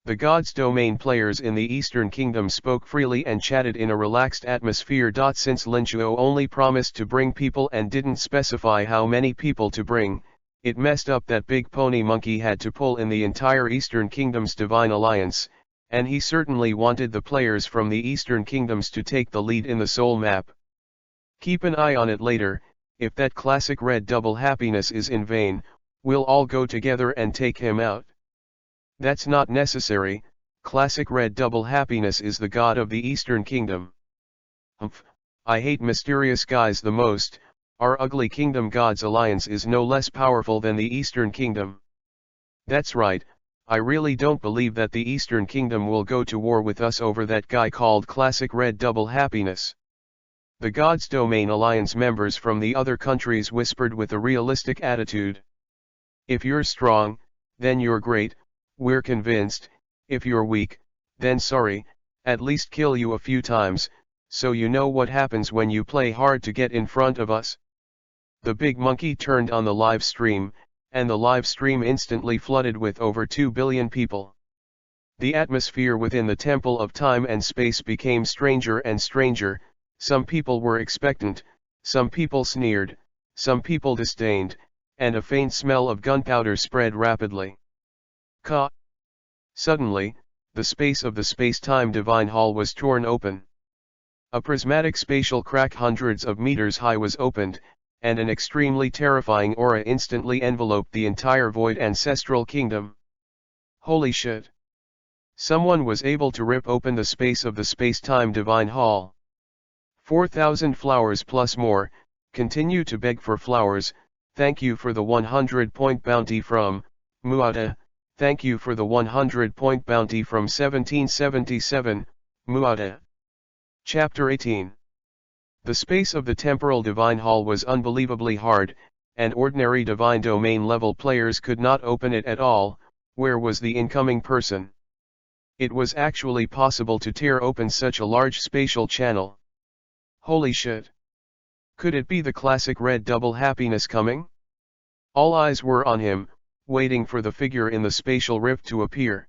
The God's Domain players in the Eastern Kingdom spoke freely and chatted in a relaxed atmosphere. Since Linchuo only promised to bring people and didn't specify how many people to bring, it messed up that Big Pony Monkey had to pull in the entire Eastern Kingdom's Divine Alliance, and he certainly wanted the players from the Eastern Kingdoms to take the lead in the soul map. Keep an eye on it later, if that classic red double happiness is in vain, we'll all go together and take him out. That's not necessary, classic red double happiness is the god of the Eastern Kingdom. I hate mysterious guys the most, our ugly kingdom God's alliance is no less powerful than the Eastern Kingdom. That's right, I really don't believe that the Eastern Kingdom will go to war with us over that guy called classic red double happiness. The God's Domain Alliance members from the other countries whispered with a realistic attitude. If you're strong, then you're great, we're convinced. If you're weak, then sorry, at least kill you a few times, so you know what happens when you play hard to get in front of us. The big monkey turned on the live stream, and the live stream instantly flooded with over 2 billion people. The atmosphere within the temple of time and space became stranger and stranger. Some people were expectant, some people sneered, some people disdained, and a faint smell of gunpowder spread rapidly. Suddenly, the space of the space-time divine hall was torn open. A prismatic spatial crack hundreds of meters high was opened, and an extremely terrifying aura instantly enveloped the entire void ancestral kingdom. Holy shit! Someone was able to rip open the space of the space-time divine hall. 4,000 flowers plus more, continue to beg for flowers. Thank you for the 100-point bounty from Muada. Thank you for the 100-point bounty from 1777, Muada. Chapter 18. The space of the temporal divine hall was unbelievably hard, and ordinary divine domain level players could not open it at all. Where was the incoming person? It was actually possible to tear open such a large spatial channel. Holy shit! Could it be the classic red double happiness coming? All eyes were on him, waiting for the figure in the spatial rift to appear.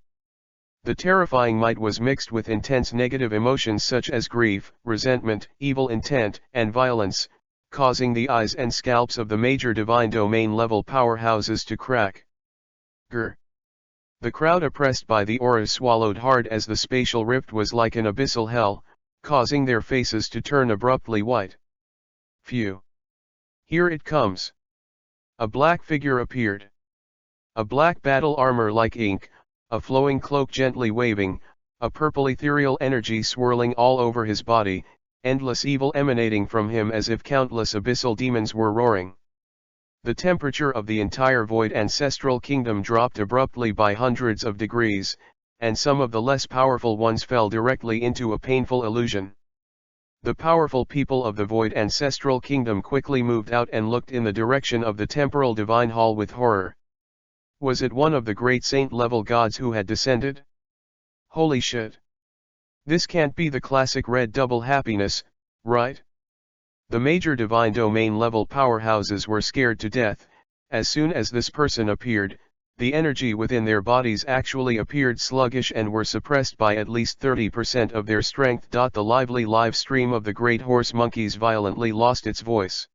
The terrifying might was mixed with intense negative emotions such as grief, resentment, evil intent, and violence, causing the eyes and scalps of the major divine domain level powerhouses to crack. Grr. The crowd oppressed by the aura swallowed hard as the spatial rift was like an abyssal hell, causing their faces to turn abruptly white. Phew. Here it comes. A black figure appeared. A black battle armor like ink, a flowing cloak gently waving, a purple ethereal energy swirling all over his body, endless evil emanating from him as if countless abyssal demons were roaring. The temperature of the entire void ancestral kingdom dropped abruptly by hundreds of degrees, and some of the less powerful ones fell directly into a painful illusion. The powerful people of the void ancestral kingdom quickly moved out and looked in the direction of the temporal divine hall with horror. Was it one of the great saint-level gods who had descended? Holy shit! This can't be the classic red double happiness, right? The major divine domain level powerhouses were scared to death. As soon as this person appeared, the energy within their bodies actually appeared sluggish and were suppressed by at least 30% of their strength. The lively live stream of the great horse monkeys violently lost its voice.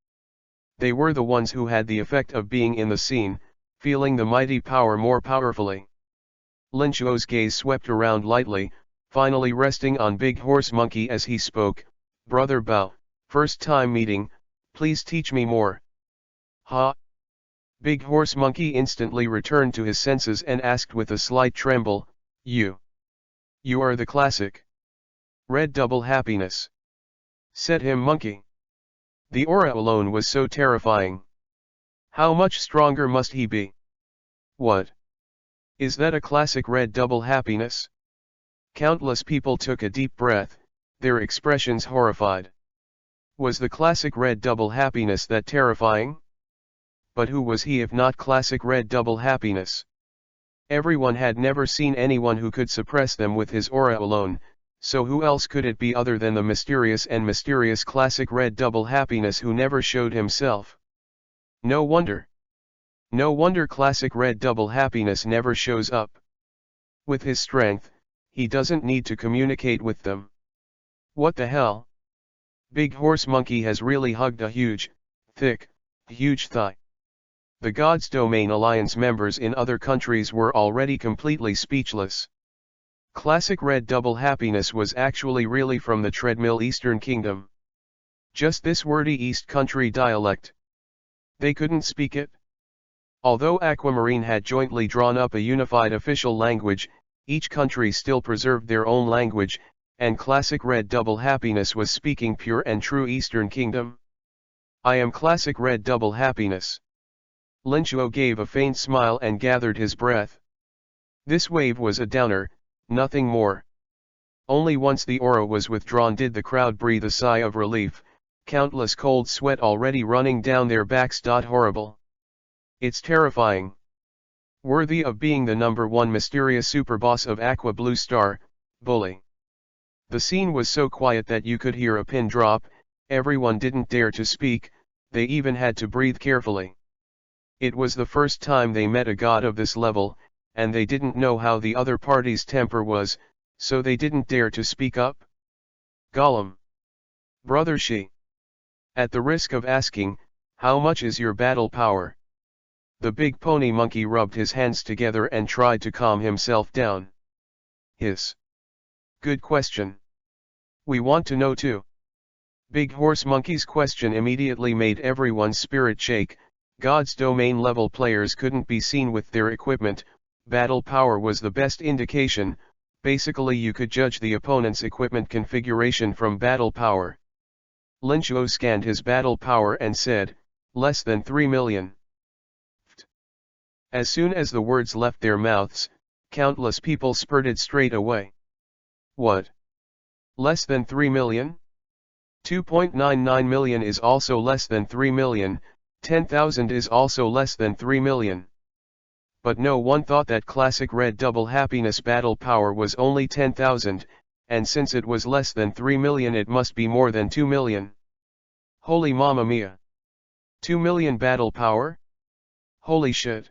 They were the ones who had the effect of being in the scene, feeling the mighty power more powerfully. Lin Chuo's gaze swept around lightly, finally resting on Big Horse Monkey as he spoke. Brother Bao, first time meeting, please teach me more. Ha! Big Horse Monkey instantly returned to his senses and asked with a slight tremble, You are the classic red double happiness. Said him Monkey. The aura alone was so terrifying. How much stronger must he be? What? Is that a classic red double happiness? Countless people took a deep breath, their expressions horrified. Was the classic red double happiness that terrifying? But who was he if not classic red double happiness? Everyone had never seen anyone who could suppress them with his aura alone, so who else could it be other than the mysterious classic red double happiness who never showed himself? No wonder. No wonder classic red double happiness never shows up. With his strength, he doesn't need to communicate with them. What the hell? Big Horse Monkey has really hugged a huge thigh. The God's Domain Alliance members in other countries were already completely speechless. Classic red double happiness was actually really from the treadmill Eastern Kingdom. Just this wordy East Country dialect. They couldn't speak it. Although Aquamarine had jointly drawn up a unified official language, each country still preserved their own language, and classic red double happiness was speaking pure and true Eastern Kingdom. I am classic red double happiness. Lin Chuo gave a faint smile and gathered his breath. This wave was a downer, nothing more. Only once the aura was withdrawn did the crowd breathe a sigh of relief, countless cold sweat already running down their backs. Horrible. It's terrifying. Worthy of being the #1 mysterious superboss of Aqua Blue Star, Bully. The scene was so quiet that you could hear a pin drop. Everyone didn't dare to speak, they even had to breathe carefully. It was the first time they met a god of this level, and they didn't know how the other party's temper was, so they didn't dare to speak up. Gollum. Brother She. At the risk of asking, how much is your battle power? The big pony monkey rubbed his hands together and tried to calm himself down. Hiss. Good question. We want to know too. Big Horse Monkey's question immediately made everyone's spirit shake. God's domain level players couldn't be seen with their equipment, battle power was the best indication, basically you could judge the opponent's equipment configuration from battle power. Lin Chuo scanned his battle power and said, less than 3 million. As soon as the words left their mouths, countless people spurted straight away. What? Less than 3 million? 2.99 million is also less than 3 million, 10,000 is also less than 3 million. But no one thought that classic red double happiness battle power was only 10,000, and since it was less than 3 million it must be more than 2 million. Holy mamma mia! 2 million battle power? Holy shit!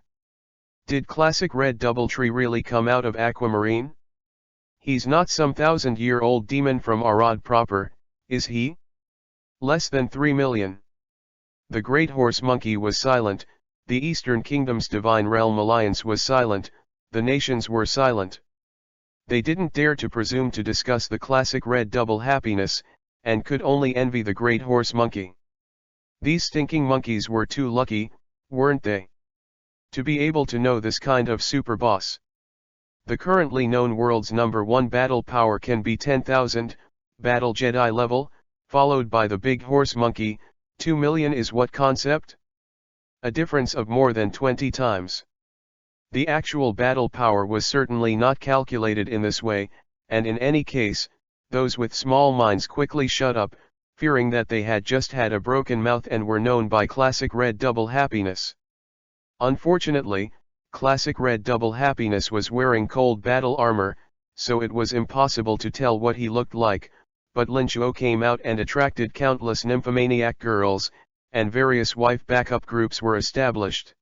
Did classic red doubletree really come out of Aquamarine? He's not some 1,000-year-old demon from Arad proper, is he? Less than 3 million. The Great Horse Monkey was silent, the Eastern Kingdom's Divine Realm Alliance was silent, the nations were silent. They didn't dare to presume to discuss the classic red double happiness, and could only envy the Great Horse Monkey. These stinking monkeys were too lucky, weren't they? To be able to know this kind of super boss. The currently known world's #1 battle power can be 10,000, Battle Jedi level, followed by the Big Horse Monkey. 2 million is what concept? A difference of more than 20 times. The actual battle power was certainly not calculated in this way, and in any case, those with small minds quickly shut up, fearing that they had just had a broken mouth and were known by classic red double happiness. Unfortunately, classic red double happiness was wearing cold battle armor, so it was impossible to tell what he looked like, but Lin Chuo came out and attracted countless nymphomaniac girls, and various wife backup groups were established.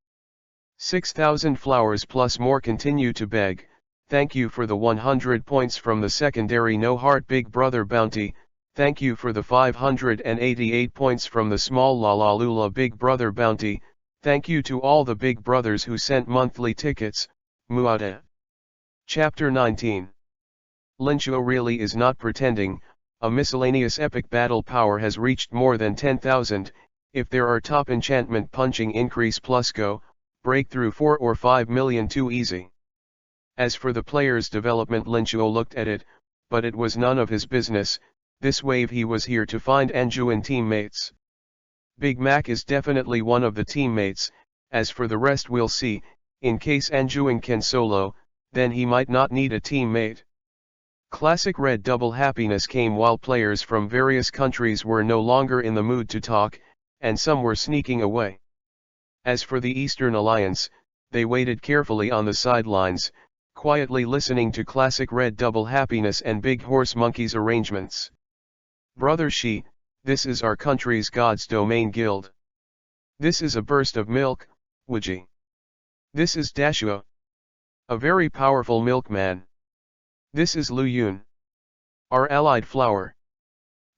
6,000 flowers plus more continue to beg, thank you for the 100 points from the secondary No Heart Big Brother bounty, thank you for the 588 points from the small Lalalula Big Brother bounty, thank you to all the big brothers who sent monthly tickets, Muada. Chapter 19. Lin Chuo really is not pretending, a miscellaneous epic battle power has reached more than 10,000, if there are top enchantment punching increase plus go, breakthrough 4 or 5 million too easy. As for the player's development, Lin Chuo looked at it, but it was none of his business, this wave he was here to find Anjuan teammates. Big Mac is definitely one of the teammates, as for the rest we'll see, in case Anjuan can solo, then he might not need a teammate. Classic red double happiness came while players from various countries were no longer in the mood to talk, and some were sneaking away. As for the Eastern Alliance, they waited carefully on the sidelines, quietly listening to classic red double happiness and Big Horse Monkey's arrangements. Brother She, this is our country's God's Domain Guild. This is a burst of milk, Wuji. This is Dashua. A very powerful milkman. This is Lu Yun. Our allied flower.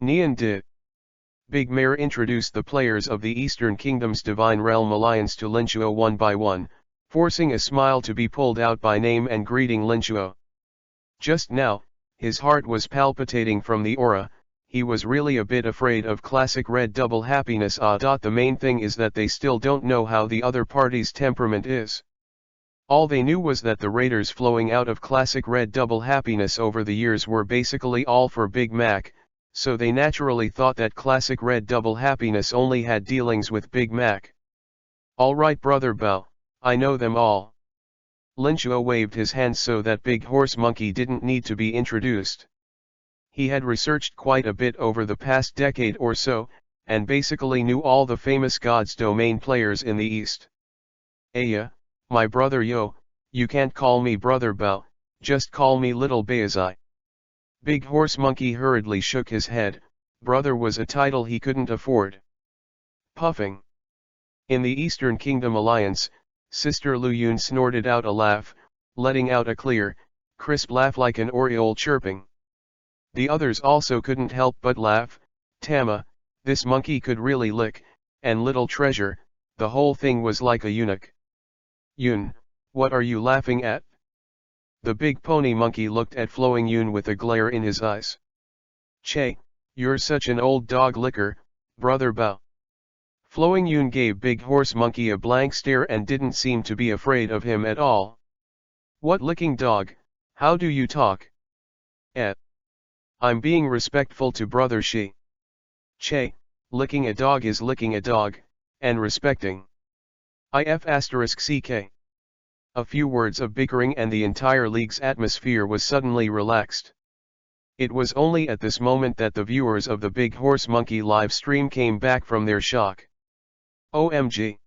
Nian Di. Big Mare introduced the players of the Eastern Kingdom's Divine Realm Alliance to Lin Chuo one by one, forcing a smile to be pulled out by name and greeting Lin Chuo. Just now, his heart was palpitating from the aura, he was really a bit afraid of classic red double happiness. The main thing is that they still don't know how the other party's temperament is. All they knew was that the raiders flowing out of classic red double happiness over the years were basically all for Big Mac, so they naturally thought that classic red double happiness only had dealings with Big Mac. Alright brother Bao, I know them all. Lin Chuo waved his hands so that Big Horse Monkey didn't need to be introduced. He had researched quite a bit over the past decade or so, and basically knew all the famous God's Domain players in the East. Aya, my brother Yo, you can't call me brother Bao, just call me little Baozai. Big Horse Monkey hurriedly shook his head, brother was a title he couldn't afford. Puffing. In the Eastern Kingdom Alliance, Sister Lu Yun snorted out a laugh, letting out a clear, crisp laugh like an oriole chirping. The others also couldn't help but laugh. Tama, this monkey could really lick, and little treasure, the whole thing was like a eunuch. Yun, what are you laughing at? The big pony monkey looked at Flowing Yun with a glare in his eyes. Che, you're such an old dog licker, brother Bao. Flowing Yun gave Big Horse Monkey a blank stare and didn't seem to be afraid of him at all. What licking dog, how do you talk? I'm being respectful to brother Shi. Che, licking a dog is licking a dog, and respecting. If*ck. A few words of bickering and the entire league's atmosphere was suddenly relaxed. It was only at this moment that the viewers of the Big Horse Monkey live stream came back from their shock. OMG.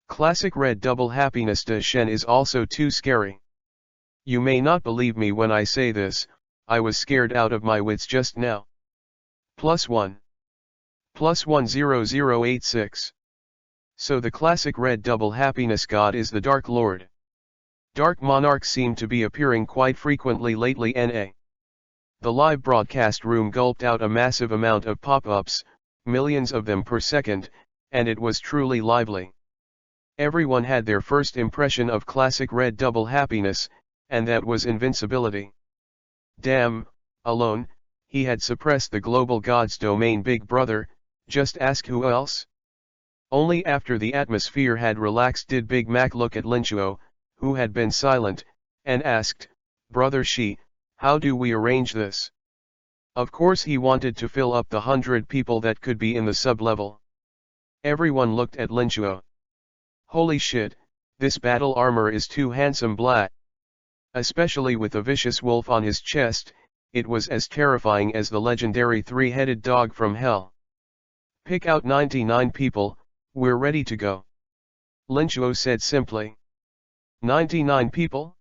Classic Red Double Happiness de Shen is also too scary. You may not believe me when I say this, I was scared out of my wits just now. +1. +10086. So the classic Red Double Happiness god is the Dark Lord. Dark monarchs seem to be appearing quite frequently lately. The live broadcast room gulped out a massive amount of pop-ups, millions of them per second, and it was truly lively. Everyone had their first impression of classic Red Double Happiness, and that was invincibility. Damn, alone, he had suppressed the global god's domain. Big brother, just ask who else? Only after the atmosphere had relaxed did Big Mac look at Linchuo, who had been silent, and asked, Brother Shi, how do we arrange this? Of course he wanted to fill up the 100 people that could be in the sub-level. Everyone looked at Linchuo. Holy shit, this battle armor is too handsome. Blah. Especially with a vicious wolf on his chest, it was as terrifying as the legendary three-headed dog from hell. Pick out 99 people, we're ready to go. Linchuo said simply. 99 people?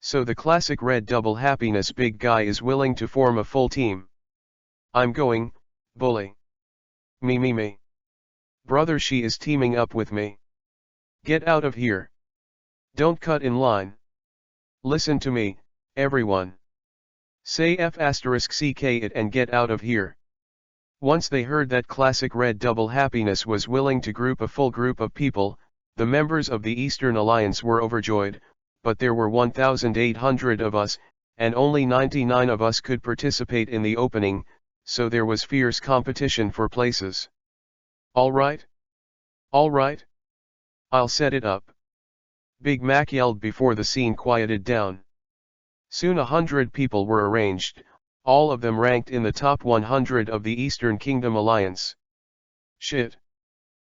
So the classic Red Double Happiness big guy is willing to form a full team. I'm going, bully. Me. Brother Shi is teaming up with me. Get out of here. Don't cut in line. Listen to me, everyone. Say F***ck it and get out of here. Once they heard that classic Red Double Happiness was willing to group a full group of people, the members of the Eastern Alliance were overjoyed, but there were 1,800 of us, and only 99 of us could participate in the opening, so there was fierce competition for places. All right, I'll set it up. Big Mac yelled before the scene quieted down. Soon 100 people were arranged, all of them ranked in the top 100 of the Eastern Kingdom Alliance. Shit.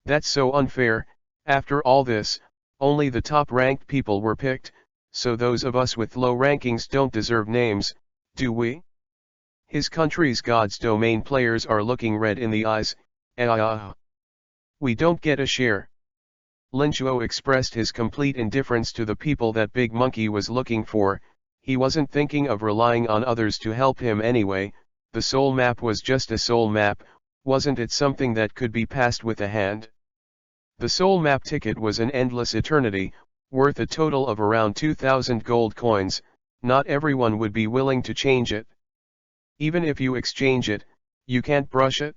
That's so unfair. After all this, only the top-ranked people were picked, so those of us with low rankings don't deserve names, do we? His country's God's domain players are looking red in the eyes. We don't get a share. Linchuo expressed his complete indifference to the people that Big Monkey was looking for. He wasn't thinking of relying on others to help him anyway. The soul map was just a soul map, wasn't it something that could be passed with a hand? The soul map ticket was an endless eternity, worth a total of around 2,000 gold coins. Not everyone would be willing to change it. Even if you exchange it, you can't brush it.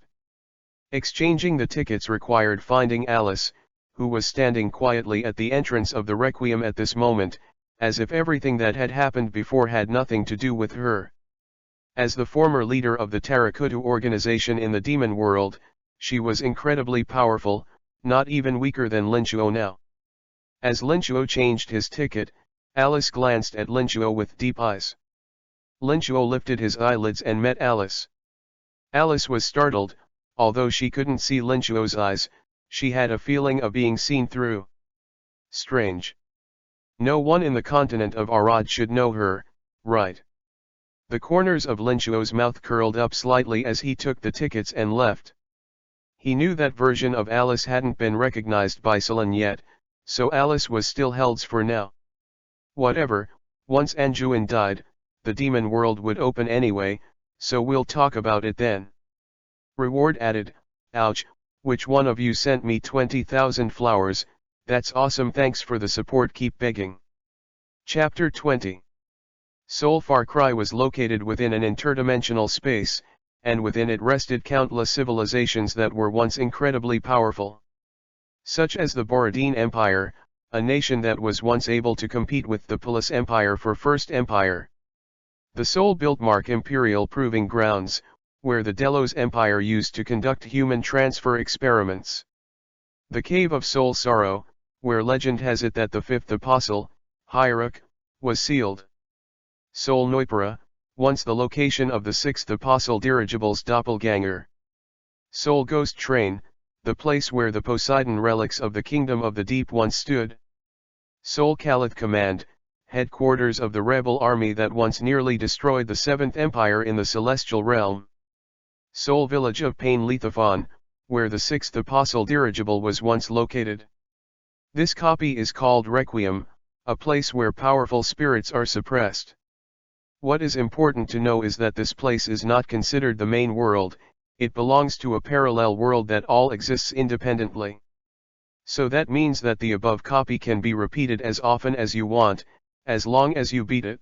Exchanging the tickets required finding Alice, who was standing quietly at the entrance of the Requiem at this moment, as if everything that had happened before had nothing to do with her. As the former leader of the Tarakutu organization in the demon world, she was incredibly powerful, not even weaker than Linchuo now. As Linchuo changed his ticket, Alice glanced at Linchuo with deep eyes. Linchuo lifted his eyelids and met Alice. Alice was startled, although she couldn't see Linchuo's eyes, she had a feeling of being seen through. Strange. No one in the continent of Arad should know her, right? The corners of Linchuo's mouth curled up slightly as he took the tickets and left. He knew that version of Alice hadn't been recognized by Celine yet, so Alice was still Held's for now. Whatever, once Anjuin died, the demon world would open anyway, so we'll talk about it then. Reward added. Ouch, Which one of you sent me 20,000 flowers? That's awesome, thanks for the support, keep begging. Chapter 20. Seoul Far Cry was located within an interdimensional space, and within it rested countless civilizations that were once incredibly powerful. Such as the Borodin Empire, a nation that was once able to compete with the Palace Empire for First Empire. The Seoul built Mark Imperial Proving Grounds, where the Delos Empire used to conduct human transfer experiments. The Cave of Soul Sorrow, where legend has it that the fifth apostle, Hyruk, was sealed. Seoul Noipura, once the location of the sixth apostle dirigible's doppelganger. Seoul Ghost Train, the place where the Poseidon relics of the Kingdom of the Deep once stood. Seoul Caliph Command, headquarters of the rebel army that once nearly destroyed the Seventh Empire in the Celestial Realm. Seoul Village of Pain Lethaphon, where the sixth apostle dirigible was once located. This copy is called Requiem, a place where powerful spirits are suppressed. What is important to know is that this place is not considered the main world, it belongs to a parallel world that all exists independently. So that means that the above copy can be repeated as often as you want, as long as you beat it.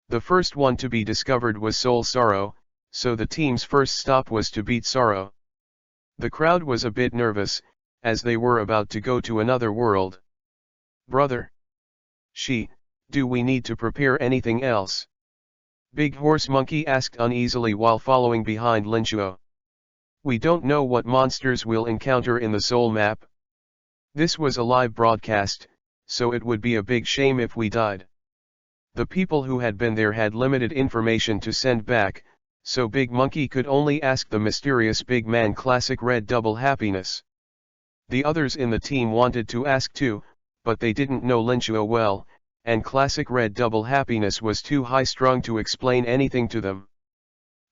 The first one to be discovered was Soul Sorrow, so the team's first stop was to beat Sorrow. The crowd was a bit nervous, as they were about to go to another world. Brother. Do we need to prepare anything else? Big Horse Monkey asked uneasily while following behind Linchuo. We don't know what monsters we'll encounter in the Seoul map. This was a live broadcast, so it would be a big shame if we died. The people who had been there had limited information to send back, so Big Monkey could only ask the mysterious big man Classic Red Double Happiness. The others in the team wanted to ask too, but they didn't know Linchuo well, and Classic Red Double Happiness was too high-strung to explain anything to them.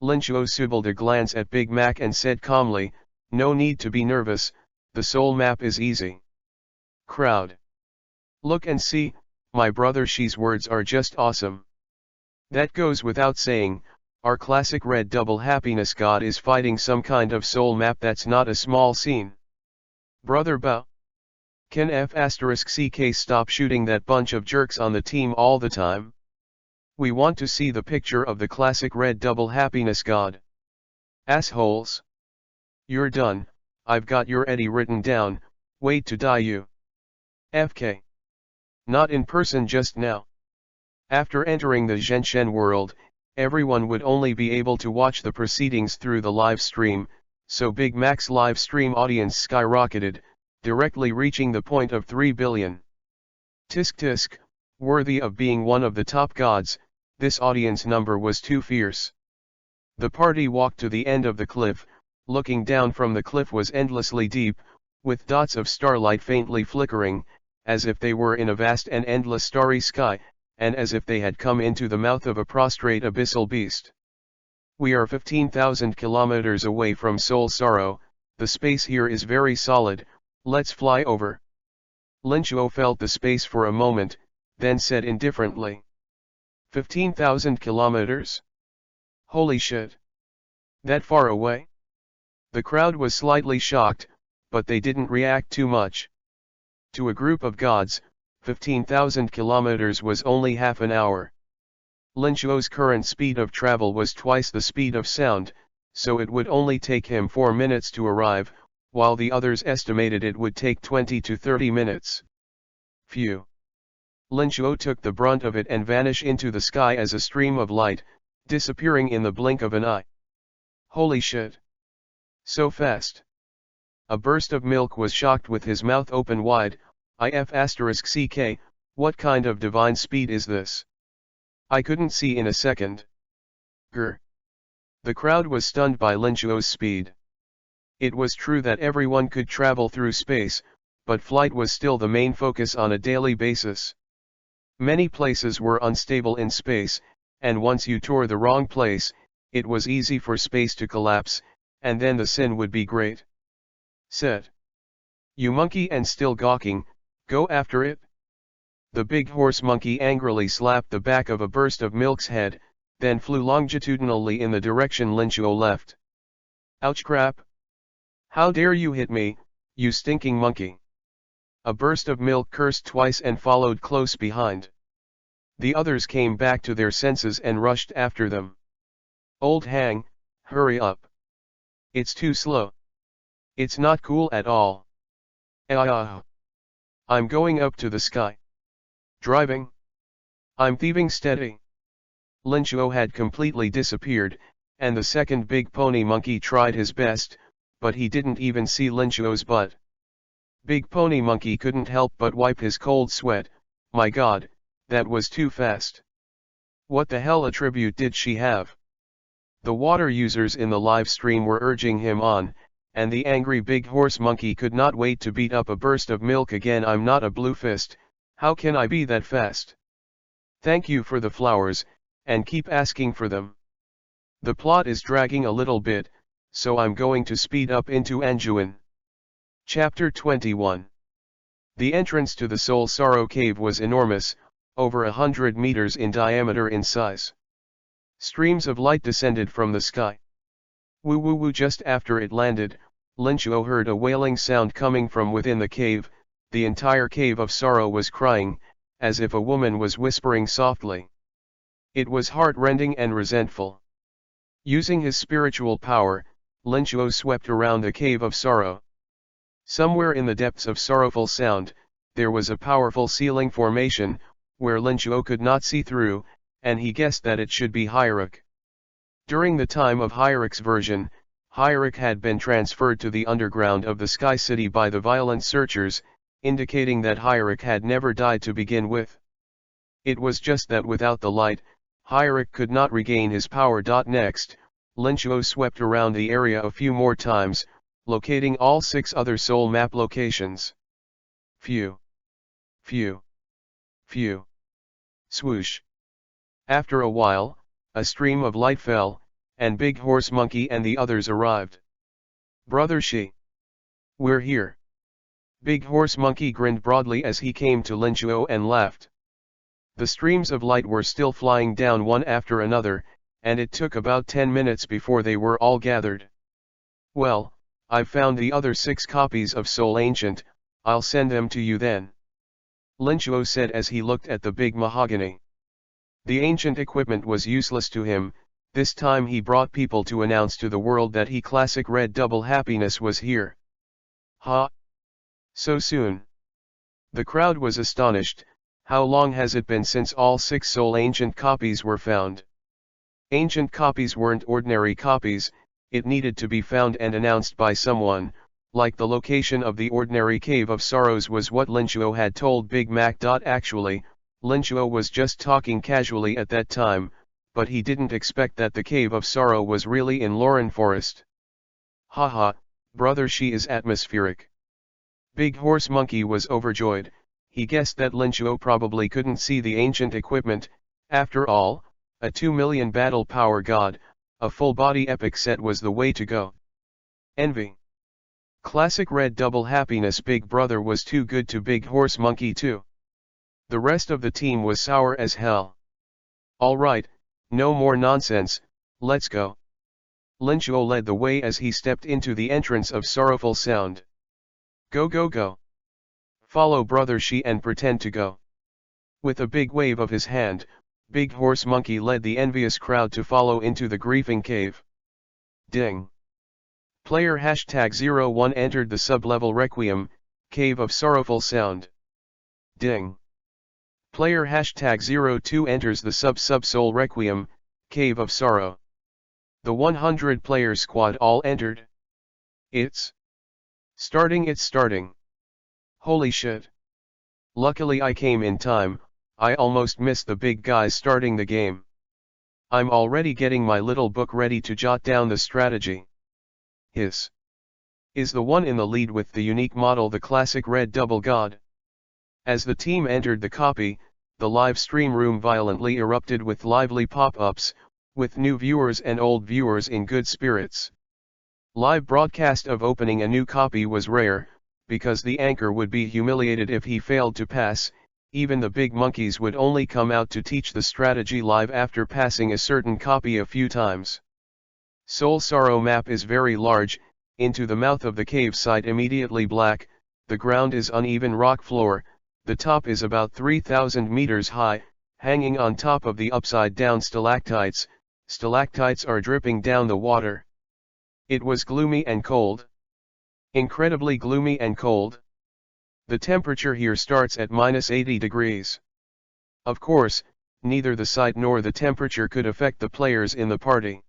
Linchuo subtled a glance at Big Mac and said calmly, "No need to be nervous, the Seoul map is easy." Crowd. Look and see, my brother Shi's words are just awesome. That goes without saying, our Classic Red Double Happiness god is fighting some kind of Seoul map, that's not a small scene. Brother Bao. Can F***ck stop shooting that bunch of jerks on the team all the time? We want to see the picture of the Classic Red Double Happiness god. Assholes. You're done, I've got your Eddie written down, wait to die you. FK. Not in person just now. After entering the Zhenshen world, everyone would only be able to watch the proceedings through the live stream, so Big Mac's live stream audience skyrocketed, directly reaching the point of 3 billion. Tisk tisk, worthy of being one of the top gods, this audience number was too fierce. The party walked to the end of the cliff, looking down from the cliff was endlessly deep, with dots of starlight faintly flickering, as if they were in a vast and endless starry sky, and as if they had come into the mouth of a prostrate abyssal beast. We are 15,000 kilometers away from Seoul Sorrow, the space here is very solid, let's fly over. Linchuo felt the space for a moment, then said indifferently. 15,000 kilometers? Holy shit. That far away? The crowd was slightly shocked, but they didn't react too much. To a group of gods, 15,000 kilometers was only half an hour. Linchuo's current speed of travel was twice the speed of sound, so it would only take him 4 minutes to arrive, while the others estimated it would take 20 to 30 minutes. Phew. Linchuo took the brunt of it and vanished into the sky as a stream of light, disappearing in the blink of an eye. Holy shit. So fast. A burst of milk was shocked with his mouth open wide. If**ck, what kind of divine speed is this? I couldn't see in a second. Grr. The crowd was stunned by Linchuo's speed. It was true that everyone could travel through space, but flight was still the main focus on a daily basis. Many places were unstable in space, and once you tore the wrong place, it was easy for space to collapse, and then the sin would be great. Set. You monkey and still gawking, go after it. The big horse monkey angrily slapped the back of a burst of milk's head, then flew longitudinally in the direction Linchuo left. Ouch crap. How dare you hit me, you stinking monkey! A burst of milk cursed twice and followed close behind. The others came back to their senses and rushed after them. Old hang, hurry up. It's too slow. It's not cool at all. I'm going up to the sky. Driving. I'm thieving steady. Linchuo had completely disappeared, and the second big pony monkey tried his best, but he didn't even see Linchuo's butt. Big pony monkey couldn't help but wipe his cold sweat. My god, that was too fast. What the hell attribute did she have? The water users in the live stream were urging him on, and the angry big horse monkey could not wait to beat up a burst of milk again. I'm not a blue fist, how can I be that fast? Thank you for the flowers, and keep asking for them. The plot is dragging a little bit, so I'm going to speed up into Anjuan. Chapter 21. The entrance to the Soul Sorrow Cave was enormous, over 100 meters in diameter in size. Streams of light descended from the sky. Woo woo woo! Just after it landed, Linchuo heard a wailing sound coming from within the cave. The entire cave of sorrow was crying, as if a woman was whispering softly. It was heart-rending and resentful. Using his spiritual power, Linchuo swept around the cave of sorrow. Somewhere in the depths of sorrowful sound, there was a powerful ceiling formation, where Linchuo could not see through, and he guessed that it should be Hierarch. During the time of Hierarch's version, Hierarch had been transferred to the underground of the Sky City by the violent searchers, indicating that Hierarch had never died to begin with. It was just that without the light, Hierarch could not regain his power. Next, Linchuo swept around the area a few more times, locating all 6 other soul map locations. Phew. Phew. Phew. Swoosh. After a while, a stream of light fell, and Big Horse Monkey and the others arrived. Brother Shi. We're here. Big Horse Monkey grinned broadly as he came to Linchuo and laughed. The streams of light were still flying down one after another, and it took about 10 minutes before they were all gathered. Well, I've found the other 6 copies of Soul Ancient, I'll send them to you then. Linchuo said as he looked at the big mahogany. The ancient equipment was useless to him. This time he brought people to announce to the world that he classic red double happiness was here. Ha! So soon? The crowd was astonished. How long has it been since all 6 Soul Ancient copies were found? Ancient copies weren't ordinary copies, it needed to be found and announced by someone, like the location of the ordinary Cave of Sorrows was what Linchuo had told Big Mac. Actually, Linchuo was just talking casually at that time, but he didn't expect that the Cave of Sorrow was really in Lauren Forest. Haha, brother Shi is atmospheric. Big Horse Monkey was overjoyed. He guessed that Linchuo probably couldn't see the ancient equipment. After all, a 2 million battle power god, a full body epic set was the way to go. Envy. Classic red double happiness. Big brother was too good to Big Horse Monkey too. The rest of the team was sour as hell. Alright, no more nonsense, let's go. Linchuo led the way as he stepped into the entrance of Sorrowful Sound. Go go go. Follow brother Shi and pretend to go. With a big wave of his hand, Big Horse Monkey led the envious crowd to follow into the grieving cave. Ding. Player #01 entered the sub-level Requiem, Cave of Sorrowful Sound. Ding. Player #02 enters the sub-soul Requiem, Cave of Sorrow. The 100-player squad all entered. It's starting. Holy shit. Luckily I came in time, I almost missed the big guys starting the game. I'm already getting my little book ready to jot down the strategy. His is the one in the lead with the unique model, the classic red double god. As the team entered the copy, the live stream room violently erupted with lively pop-ups, with new viewers and old viewers in good spirits. Live broadcast of opening a new copy was rare, because the anchor would be humiliated if he failed to pass. Even the big monkeys would only come out to teach the strategy live after passing a certain copy a few times. Soul Sorrow map is very large, into the mouth of the cave site immediately black. The ground is uneven rock floor, the top is about 3,000 meters high, hanging on top of the upside-down stalactites. Stalactites are dripping down the water. It was gloomy and cold. Incredibly gloomy and cold. The temperature here starts at -80 degrees. Of course, neither the site nor the temperature could affect the players in the party.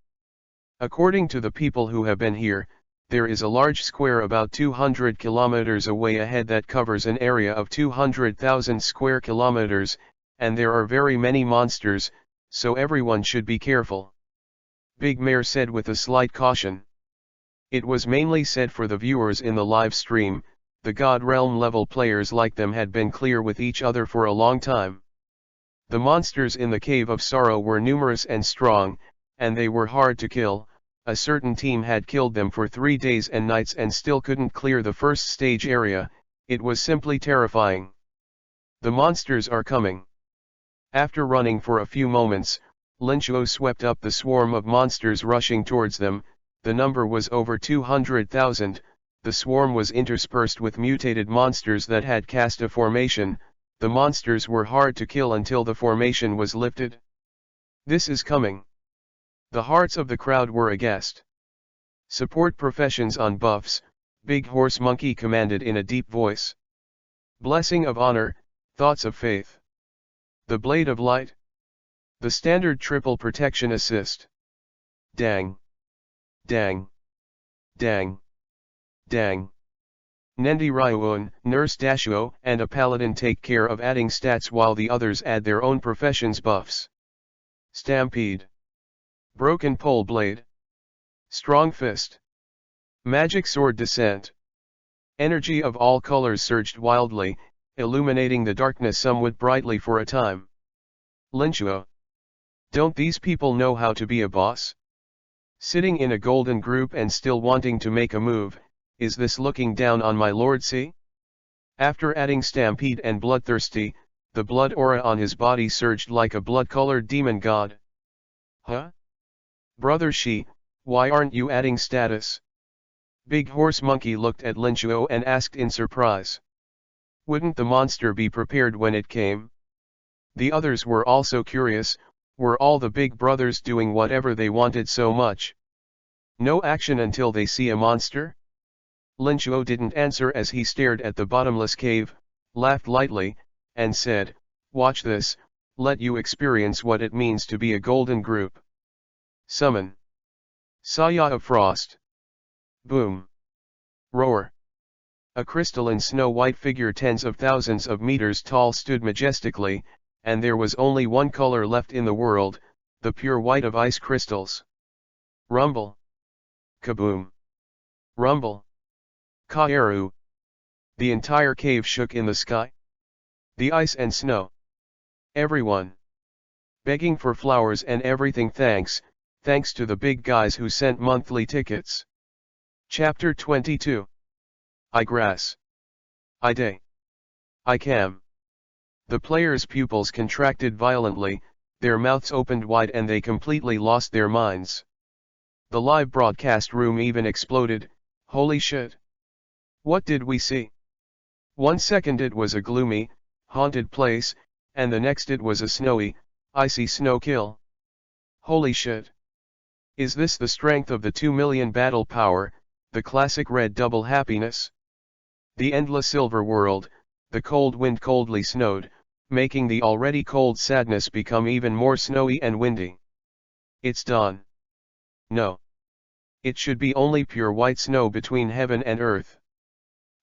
According to the people who have been here, there is a large square about 200 kilometers away ahead that covers an area of 200,000 square kilometers, and there are very many monsters, so everyone should be careful. Big Mare said with a slight caution. It was mainly said for the viewers in the live stream. The God Realm level players like them had been clear with each other for a long time. The monsters in the Cave of Sorrow were numerous and strong, and they were hard to kill. A certain team had killed them for 3 days and nights and still couldn't clear the first stage area. It was simply terrifying. The monsters are coming. After running for a few moments, Linchuo swept up the swarm of monsters rushing towards them. The number was over 200,000. The swarm was interspersed with mutated monsters that had cast a formation. The monsters were hard to kill until the formation was lifted. This is coming. The hearts of the crowd were aghast. Support professions on buffs, Big Horse Monkey commanded in a deep voice. Blessing of honor, thoughts of faith. The blade of light. The standard triple protection assist. Dang. Dang. Dang. Dang. Nendi Ryuun, Nurse Dashuo, and a paladin take care of adding stats while the others add their own professions buffs. Stampede. Broken pole blade. Strong fist. Magic sword descent. Energy of all colors surged wildly, illuminating the darkness somewhat brightly for a time. Linchuo. Don't these people know how to be a boss? Sitting in a golden group and still wanting to make a move, is this looking down on my Lord C? After adding Stampede and Bloodthirsty, the blood aura on his body surged like a blood-colored demon god. Huh? Brother Shi, why aren't you adding status? Big Horse Monkey looked at Linchuo and asked in surprise. Wouldn't the monster be prepared when it came? The others were also curious. Were all the big brothers doing whatever they wanted so much? No action until they see a monster? Linchuo didn't answer as he stared at the bottomless cave, laughed lightly, and said, Watch this, let you experience what it means to be a golden group. Summon. Saya of Frost. Boom. Roar. A crystalline snow-white figure tens of thousands of meters tall stood majestically, and there was only one color left in the world, the pure white of ice crystals. Rumble. Kaboom. Rumble. Ka-eru. The entire cave shook in the sky. The ice and snow. Everyone. Begging for flowers and everything thanks to the big guys who sent monthly tickets. Chapter 22. I grass. I day. I cam. The players' pupils contracted violently, their mouths opened wide and they completely lost their minds. The live broadcast room even exploded. Holy shit. What did we see? 1 second it was a gloomy, haunted place, and the next it was a snowy, icy snow kill. Holy shit. Is this the strength of the 2 million battle power, the classic red double happiness? The endless silver world, the cold wind coldly snowed, making the already cold sadness become even more snowy and windy. It's dawn. No. It should be only pure white snow between heaven and earth.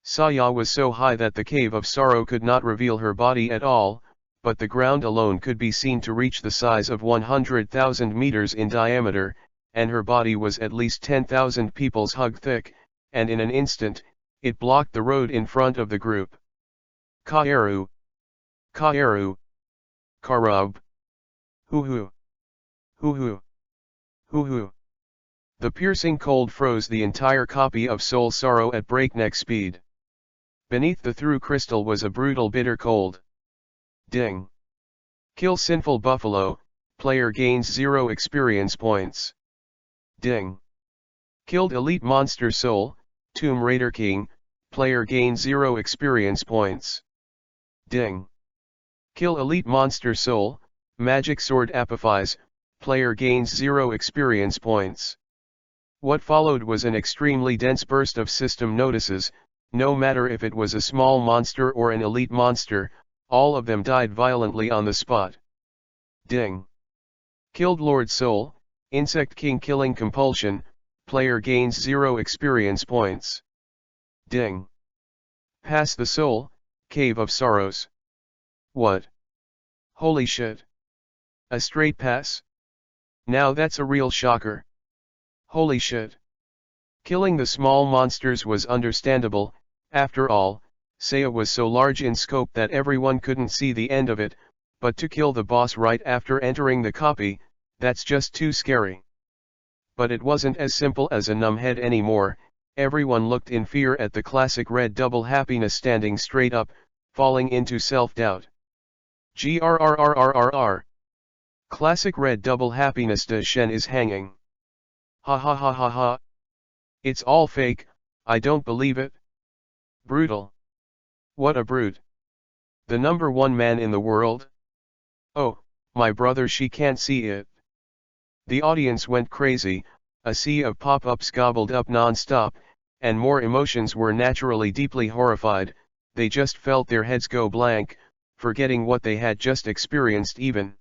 Saya was so high that the Cave of Sorrow could not reveal her body at all, but the ground alone could be seen to reach the size of 100,000 meters in diameter, and her body was at least 10,000 people's hug thick, and in an instant, it blocked the road in front of the group. Ka-eru. Ka-eru. Karub. Hoo-hoo. Hoo-hoo. Hoo-hoo. The piercing cold froze the entire copy of Soul Sorrow at breakneck speed. Beneath the through crystal was a brutal bitter cold. Ding. Kill Sinful Buffalo, player gains 0 experience points. Ding. Killed Elite Monster Soul, Tomb Raider King, player gains 0 experience points. Ding. Kill Elite Monster Soul, Magic Sword Apophyse, player gains 0 experience points. What followed was an extremely dense burst of system notices. No matter if it was a small monster or an elite monster, all of them died violently on the spot. Ding. Killed Lord Soul, Insect King Killing Compulsion, player gains 0 experience points. Ding. Pass the Soul, Cave of Sorrows. What? Holy shit. A straight pass? Now that's a real shocker. Holy shit. Killing the small monsters was understandable. After all, Saya was so large in scope that everyone couldn't see the end of it, but to kill the boss right after entering the copy, that's just too scary. But it wasn't as simple as a numbhead anymore. Everyone looked in fear at the classic red double happiness standing straight up, falling into self-doubt. Grrrrrrrr. Classic red double happiness de Shen is hanging. Ha ha ha ha ha. It's all fake, I don't believe it. Brutal. What a brute. The #1 man in the world? Oh, my brother, she can't see it. The audience went crazy, a sea of pop-ups gobbled up non-stop, and more emotions were naturally deeply horrified. They just felt their heads go blank, forgetting what they had just experienced even.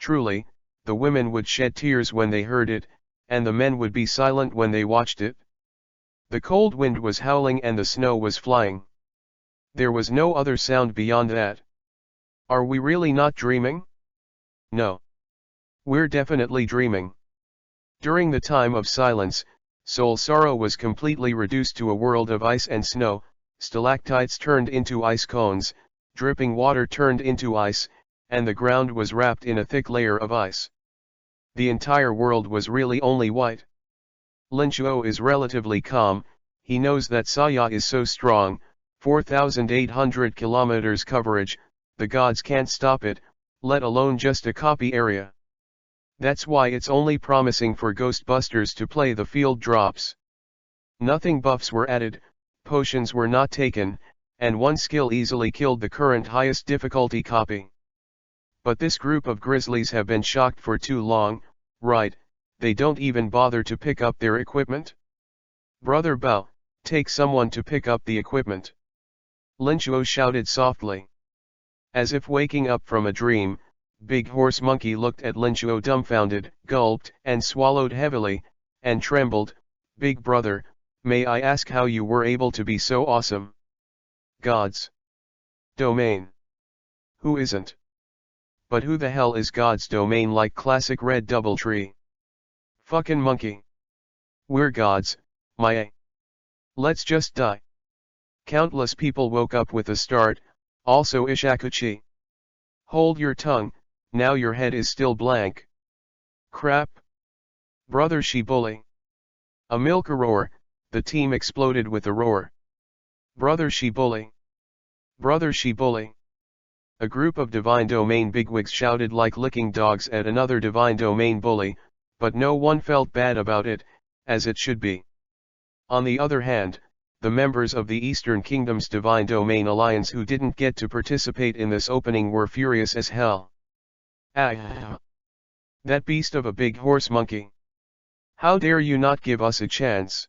Truly, the women would shed tears when they heard it, and the men would be silent when they watched it. The cold wind was howling and the snow was flying. There was no other sound beyond that. Are we really not dreaming? No. We're definitely dreaming. During the time of silence, Soul Sorrow was completely reduced to a world of ice and snow. Stalactites turned into ice cones, dripping water turned into ice, and the ground was wrapped in a thick layer of ice. The entire world was really only white. Linchuo is relatively calm. He knows that Saya is so strong, 4,800 kilometers coverage, the gods can't stop it, let alone just a copy area. That's why it's only promising for Ghostbusters to play the field drops. Nothing buffs were added, potions were not taken, and one skill easily killed the current highest difficulty copy. But this group of grizzlies have been shocked for too long, right? They don't even bother to pick up their equipment? Brother Bao, take someone to pick up the equipment. Linchuo shouted softly. As if waking up from a dream, Big Horse Monkey looked at Linchuo dumbfounded, gulped, and swallowed heavily, and trembled. Big brother, may I ask how you were able to be so awesome? God's domain. Who isn't? But who the hell is God's domain like classic red doubletree? Fucking monkey. We're gods, my. Let's just die. Countless people woke up with a start, also Ishakuchi. Hold your tongue, now your head is still blank. Crap. Brother Shibuli. A milk roar, the team exploded with a roar. Brother Shibuli. Brother Shibuli. A group of Divine Domain bigwigs shouted like licking dogs at another Divine Domain bully, but no one felt bad about it, as it should be. On the other hand, the members of the Eastern Kingdom's Divine Domain Alliance who didn't get to participate in this opening were furious as hell. Ah! That beast of a big horse monkey! How dare you not give us a chance?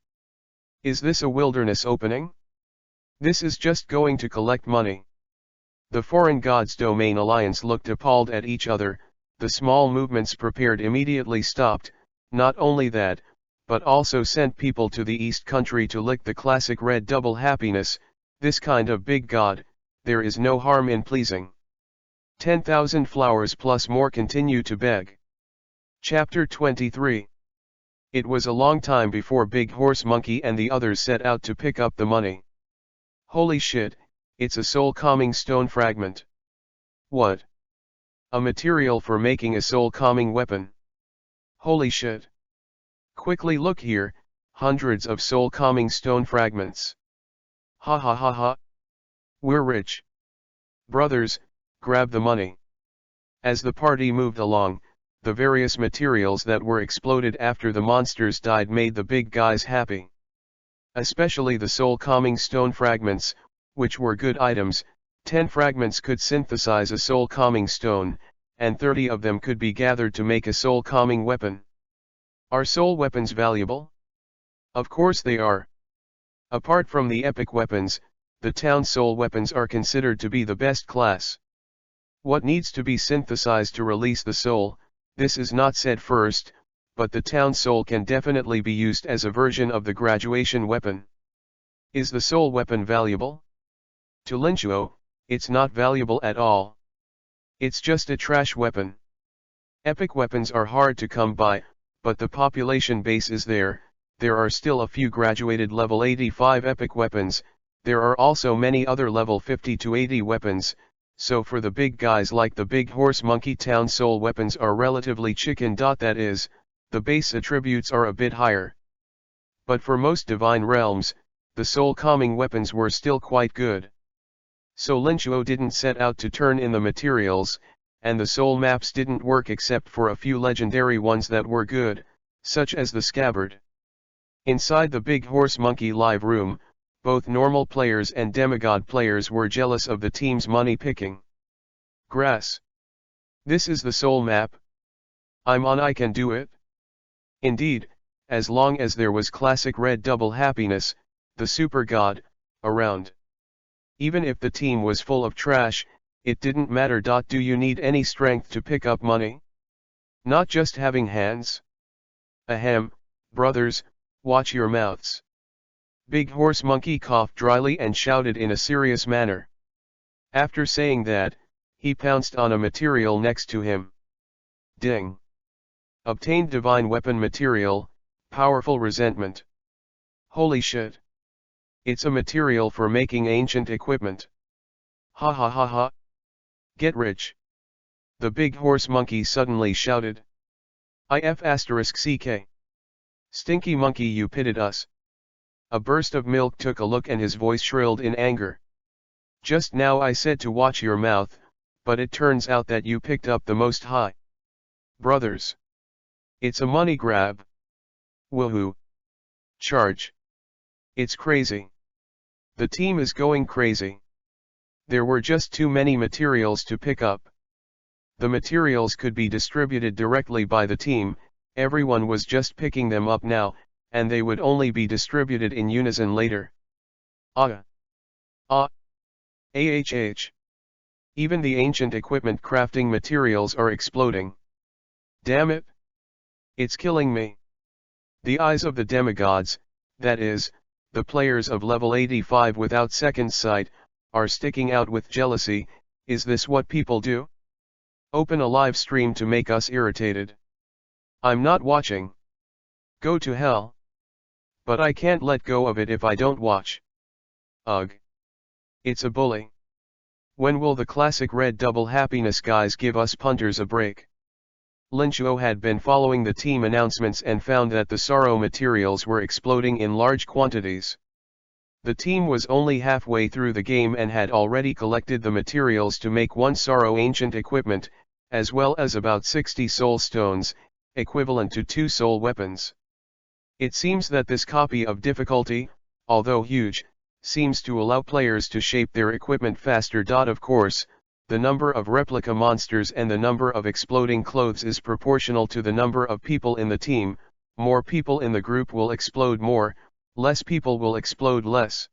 Is this a wilderness opening? This is just going to collect money. The Foreign Gods Domain Alliance looked appalled at each other. The small movements prepared immediately stopped. Not only that, but also sent people to the East Country to lick the classic red double happiness. This kind of big god, there is no harm in pleasing. 10,000 flowers plus more continue to beg. Chapter 23. It was a long time before Big Horse Monkey and the others set out to pick up the money. Holy shit, it's a soul-calming stone fragment. What? A material for making a soul-calming weapon. Holy shit. Quickly look here, hundreds of soul-calming stone fragments. Ha ha ha ha. We're rich. Brothers, grab the money. As the party moved along, the various materials that were exploded after the monsters died made the big guys happy. Especially the soul-calming stone fragments, which were good items. 10 fragments could synthesize a soul-calming stone, and 30 of them could be gathered to make a soul-calming weapon. Are soul weapons valuable? Of course they are. Apart from the epic weapons, the town soul weapons are considered to be the best class. What needs to be synthesized to release the soul? This is not said first, but the town soul can definitely be used as a version of the graduation weapon. Is the soul weapon valuable? To Linchuo, it's not valuable at all. It's just a trash weapon. Epic weapons are hard to come by, but the population base is there. There are still a few graduated level 85 epic weapons. There are also many other level 50 to 80 weapons, so for the big guys like the big horse monkey town soul weapons are relatively chicken. That is, the base attributes are a bit higher. But for most divine realms, the soul calming weapons were still quite good. So Linchuo didn't set out to turn in the materials, and the soul maps didn't work except for a few legendary ones that were good, such as the scabbard. Inside the big horse monkey live room, both normal players and demigod players were jealous of the team's money picking. Grass. This is the soul map. I'm on, I can do it. Indeed, as long as there was classic red double happiness, the super god, around. Even if the team was full of trash, it didn't matter. Do you need any strength to pick up money? Not just having hands? Ahem, brothers, watch your mouths. Big horse monkey coughed dryly and shouted in a serious manner. After saying that, he pounced on a material next to him. Ding. Obtained divine weapon material, powerful resentment. Holy shit. It's a material for making ancient equipment. Ha ha ha ha. Get rich. The big horse monkey suddenly shouted. IF*CK. Stinky monkey, you pitted us. A burst of milk took a look and his voice shrilled in anger. Just now I said to watch your mouth, but it turns out that you picked up the most high. Brothers. It's a money grab. Woohoo. Charge. It's crazy. The team is going crazy. There were just too many materials to pick up. The materials could be distributed directly by the team, everyone was just picking them up now, and they would only be distributed in unison later. Ah. Even the ancient equipment crafting materials are exploding. Damn it. It's killing me. The eyes of the demigods, that is, the players of level 85 without second sight, are sticking out with jealousy. Is this what people do? Open a live stream to make us irritated. I'm not watching. Go to hell. But I can't let go of it if I don't watch. Ugh. It's a bully. When will the classic red double happiness guys give us punters a break? Linchuo had been following the team announcements and found that the sorrow materials were exploding in large quantities. The team was only halfway through the game and had already collected the materials to make one sorrow ancient equipment, as well as about 60 soul stones, equivalent to 2 soul weapons. It seems that this copy of difficulty, although huge, seems to allow players to shape their equipment faster. Of course, the number of replica monsters and the number of exploding clothes is proportional to the number of people in the team. More people in the group will explode more, less people will explode less.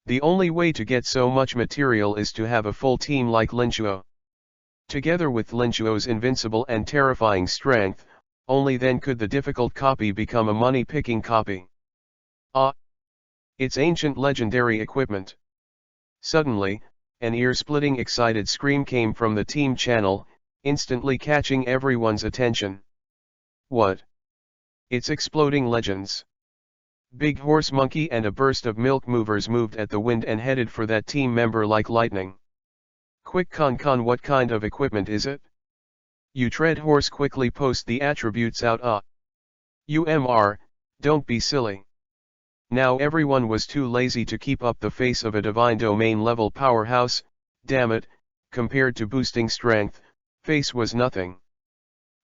The only way to get so much material is to have a full team like Linchuo. Together with Linchuo's invincible and terrifying strength, only then could the difficult copy become a money-picking copy. It's ancient legendary equipment. Suddenly, an ear-splitting excited scream came from the team channel, instantly catching everyone's attention. What? It's exploding legends. Big horse monkey and a burst of milk movers moved at the wind and headed for that team member like lightning. Quick con, what kind of equipment is it? You tread horse, quickly post the attributes out. UMR, don't be silly. Now everyone was too lazy to keep up the face of a divine domain level powerhouse. Damn it, compared to boosting strength, face was nothing.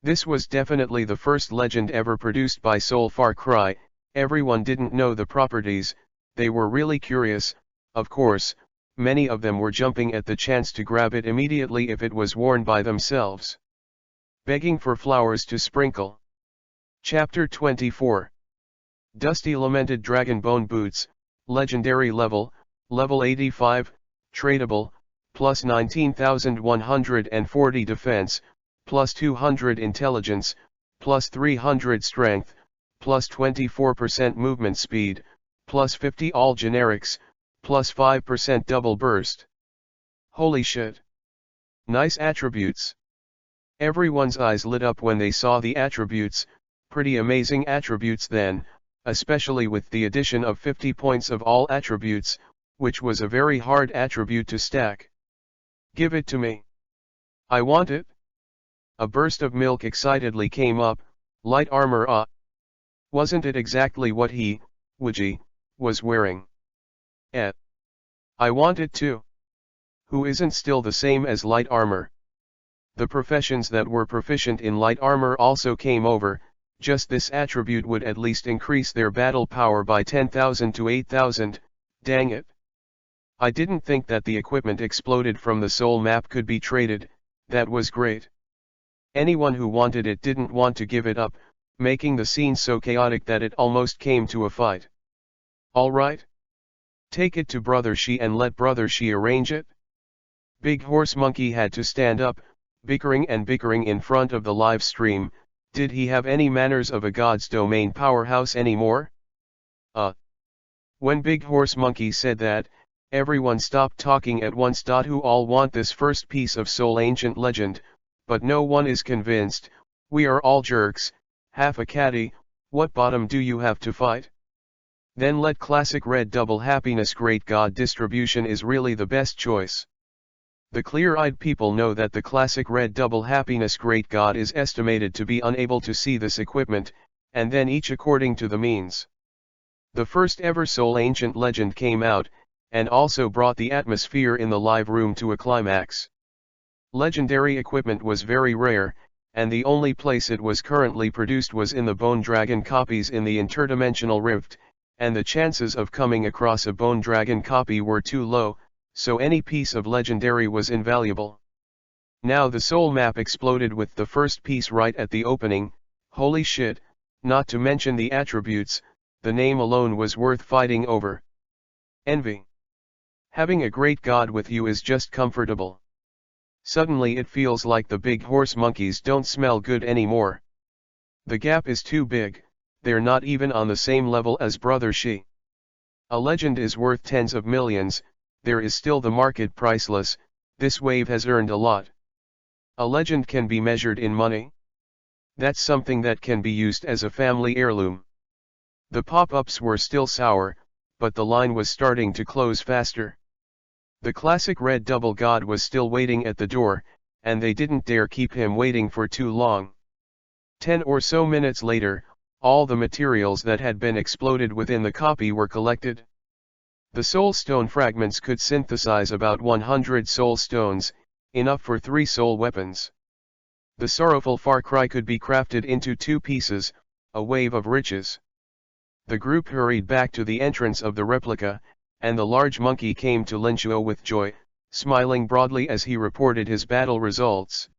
This was definitely the first legend ever produced by Soul Far Cry. Everyone didn't know the properties, they were really curious, of course, many of them were jumping at the chance to grab it immediately if it was worn by themselves. Begging for flowers to sprinkle. Chapter 24. Dusty Lamented Dragon Bone Boots, Legendary Level, Level 85, Tradable, plus 19,140 Defense, plus 200 Intelligence, plus 300 Strength, plus 24% Movement Speed, plus 50 All Generics, plus 5% Double Burst. Holy shit. Nice attributes. Everyone's eyes lit up when they saw the attributes, pretty amazing attributes then, especially with the addition of 50 points of all attributes, which was a very hard attribute to stack. Give it to me. I want it. A burst of milk excitedly came up. Light armor, ah. Wasn't it exactly what he, Wuji, was wearing? I want it too. Who isn't still the same as light armor? The professions that were proficient in light armor also came over. Just this attribute would at least increase their battle power by 10,000 to 8,000, dang it. I didn't think that the equipment exploded from the soul map could be traded, that was great. Anyone who wanted it didn't want to give it up, making the scene so chaotic that it almost came to a fight. Alright. Take it to Brother Shi and let Brother Shi arrange it. Big Horse Monkey had to stand up, bickering in front of the live stream. Did he have any manners of a God's domain powerhouse anymore? When Big Horse Monkey said that, everyone stopped talking at once. Who all want this first piece of Soul Ancient Legend, but no one is convinced. We are all jerks. Half a caddy, what bottom do you have to fight? Then let Classic Red Double Happiness Great God Distribution is really the best choice. The clear-eyed people know that the Classic Red Double Happiness Great God is estimated to be unable to see this equipment, and then each according to the means. The first ever Soul Ancient Legend came out, and also brought the atmosphere in the live room to a climax. Legendary equipment was very rare, and the only place it was currently produced was in the Bone Dragon copies in the interdimensional rift, and the chances of coming across a Bone Dragon copy were too low, so any piece of legendary was invaluable. Now the soul map exploded with the first piece right at the opening. Holy shit, not to mention the attributes, the name alone was worth fighting over. Envy. Having a great god with you is just comfortable. Suddenly it feels like the big horse monkeys don't smell good anymore. The gap is too big, they're not even on the same level as Brother Shi. A legend is worth tens of millions, there is still the market priceless. This wave has earned a lot. A legend can be measured in money. That's something that can be used as a family heirloom. The pop-ups were still sour, but the line was starting to close faster. The Classic Red Double God was still waiting at the door, and they didn't dare keep him waiting for too long. 10 or so minutes later, all the materials that had been exploded within the copy were collected. The soul stone fragments could synthesize about 100 soul stones, enough for 3 soul weapons. The sorrowful Far Cry could be crafted into 2 pieces, a wave of riches. The group hurried back to the entrance of the replica, and the large monkey came to Linchuo with joy, smiling broadly as he reported his battle results.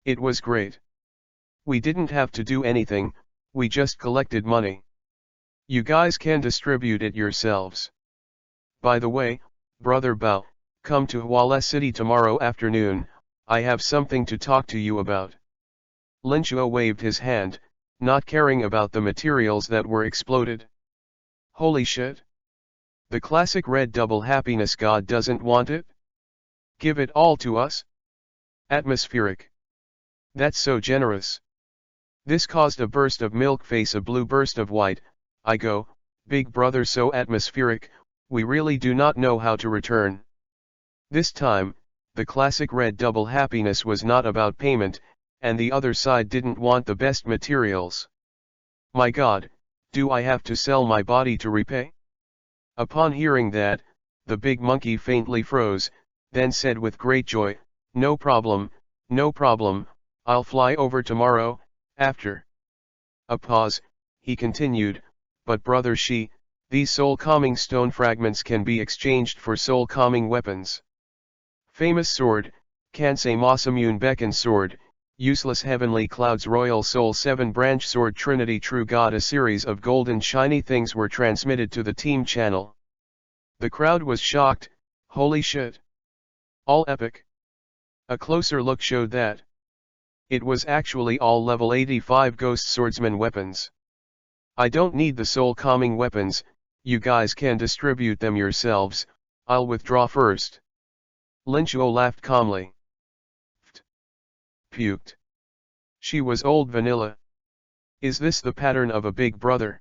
It was great. We didn't have to do anything, we just collected money. You guys can distribute it yourselves. By the way, Brother Bao, come to Huala City tomorrow afternoon, I have something to talk to you about. Linchuo waved his hand, not caring about the materials that were exploded. Holy shit. The Classic Red Double Happiness God doesn't want it? Give it all to us? Atmospheric. That's so generous. This caused a burst of milk face a blue burst of white. I go, big brother, so atmospheric, we really do not know how to return. This time, the Classic Red Double Happiness was not about payment, and the other side didn't want the best materials. My god, do I have to sell my body to repay? Upon hearing that, the big monkey faintly froze, then said with great joy, no problem, I'll fly over tomorrow, after. A pause, he continued, but brother Shi, these soul-calming stone fragments can be exchanged for soul-calming weapons. Famous sword, Kansei Masamune Beacon sword, useless heavenly clouds royal soul 7-branch sword Trinity true God. A series of golden shiny things were transmitted to the team channel. The crowd was shocked, holy shit. All epic. A closer look showed that it was actually all level 85 ghost swordsman weapons. I don't need the soul calming weapons, you guys can distribute them yourselves, I'll withdraw first. Linchuo laughed calmly. Puked. She was old vanilla. Is this the pattern of a big brother?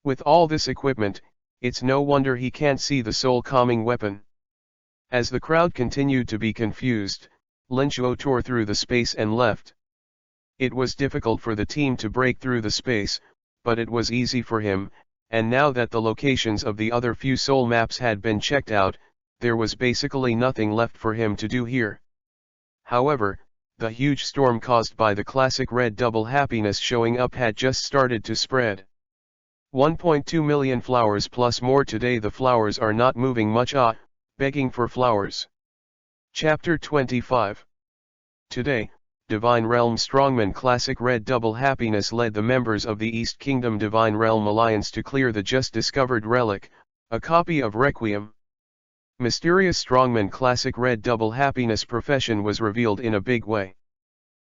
With all this equipment, it's no wonder he can't see the soul calming weapon. As the crowd continued to be confused, Linchuo tore through the space and left. It was difficult for the team to break through the space, but it was easy for him, and now that the locations of the other few soul maps had been checked out, there was basically nothing left for him to do here. However, the huge storm caused by the classic red double happiness showing up had just started to spread. 1.2 million flowers plus more today. The flowers are not moving much, begging for flowers. Chapter 25. Today, Divine Realm Strongman Classic Red Double Happiness led the members of the East Kingdom Divine Realm Alliance to clear the just discovered relic, a copy of Requiem. Mysterious Strongman Classic Red Double Happiness profession was revealed in a big way.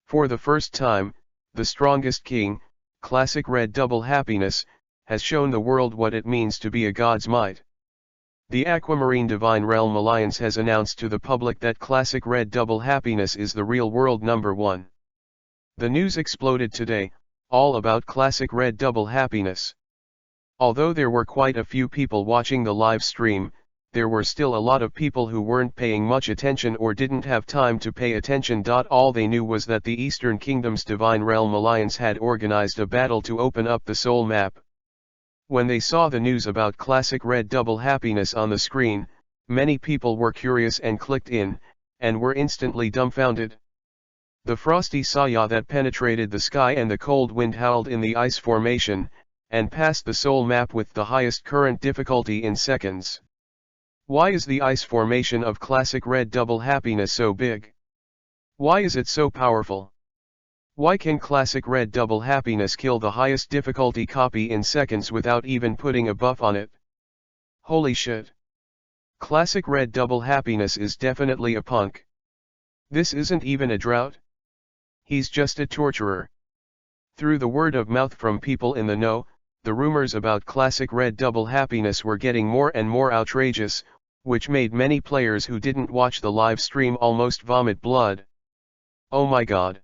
For the first time, the strongest king, Classic Red Double Happiness, has shown the world what it means to be a god's might. The Aquamarine Divine Realm Alliance has announced to the public that Classic Red Double Happiness is the real world #1. The news exploded today, all about Classic Red Double Happiness. Although there were quite a few people watching the live stream, there were still a lot of people who weren't paying much attention or didn't have time to pay attention. All they knew was that the Eastern Kingdom's Divine Realm Alliance had organized a battle to open up the soul map. When they saw the news about Classic Red Double Happiness on the screen, many people were curious and clicked in, and were instantly dumbfounded. The frosty saya that penetrated the sky and the cold wind howled in the ice formation, and passed the soul map with the highest current difficulty in seconds. Why is the ice formation of Classic Red Double Happiness so big? Why is it so powerful? Why can Classic Red Double Happiness kill the highest difficulty copy in seconds without even putting a buff on it? Holy shit. Classic Red Double Happiness is definitely a punk. This isn't even a drought. He's just a torturer. Through the word of mouth from people in the know, the rumors about Classic Red Double Happiness were getting more and more outrageous, which made many players who didn't watch the live stream almost vomit blood. Oh my god.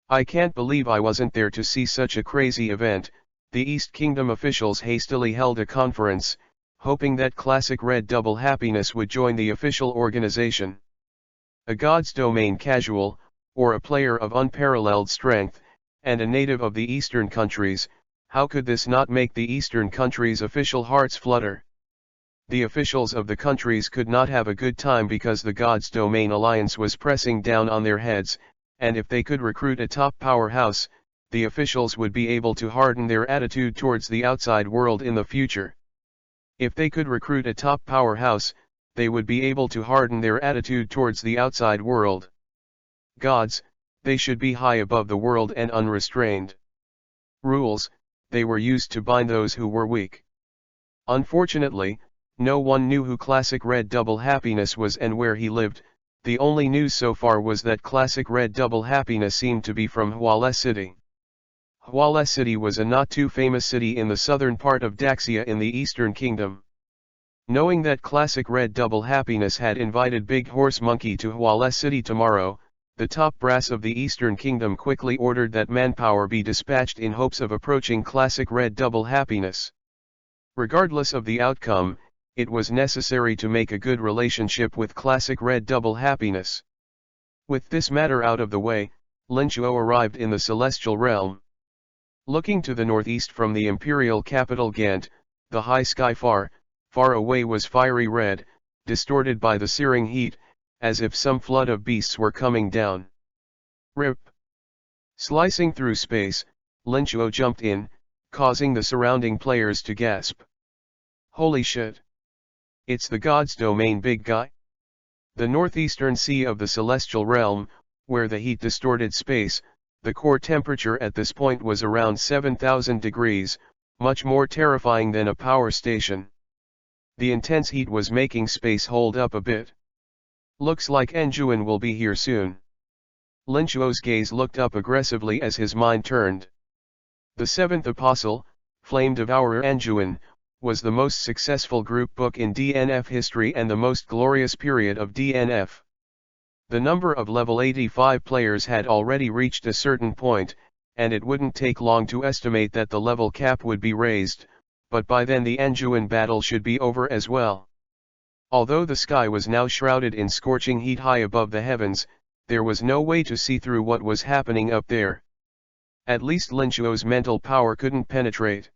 I can't believe I wasn't there to see such a crazy event. The East Kingdom officials hastily held a conference, hoping that Classic Red Double Happiness would join the official organization. A God's Domain casual, or a player of unparalleled strength, and a native of the Eastern countries, how could this not make the Eastern countries' official hearts flutter? The officials of the countries could not have a good time because the God's Domain Alliance was pressing down on their heads, and if they could recruit a top powerhouse, the officials would be able to harden their attitude towards the outside world in the future. If they could recruit a top powerhouse, they would be able to harden their attitude towards the outside world. Gods, they should be high above the world and unrestrained. Rules, they were used to bind those who were weak. Unfortunately, no one knew who Classic Red Double Happiness was and where he lived. The only news so far was that Classic Red Double Happiness seemed to be from Huala City. Huala City was a not too famous city in the southern part of Daxia in the Eastern Kingdom. Knowing that Classic Red Double Happiness had invited Big Horse Monkey to Huala City tomorrow, the top brass of the Eastern Kingdom quickly ordered that manpower be dispatched in hopes of approaching Classic Red Double Happiness. Regardless of the outcome, it was necessary to make a good relationship with Classic Red Double Happiness. With this matter out of the way, Linchuo arrived in the Celestial Realm. Looking to the northeast from the imperial capital Ghent, the high sky far, far away was fiery red, distorted by the searing heat, as if some flood of beasts were coming down. Rip. Slicing through space, Linchuo jumped in, causing the surrounding players to gasp. Holy shit! It's the god's domain, big guy. The northeastern sea of the celestial realm, where the heat distorted space, the core temperature at this point was around 7,000 degrees, much more terrifying than a power station. The intense heat was making space hold up a bit. Looks like Anjuan will be here soon. Linchuo's gaze looked up aggressively as his mind turned. The Seventh Apostle, Flame Devourer Anjuan, was the most successful group book in DNF history and the most glorious period of DNF. The number of level 85 players had already reached a certain point, and it wouldn't take long to estimate that the level cap would be raised, but by then the Anjuan battle should be over as well. Although the sky was now shrouded in scorching heat high above the heavens, there was no way to see through what was happening up there. At least Linchuo's mental power couldn't penetrate.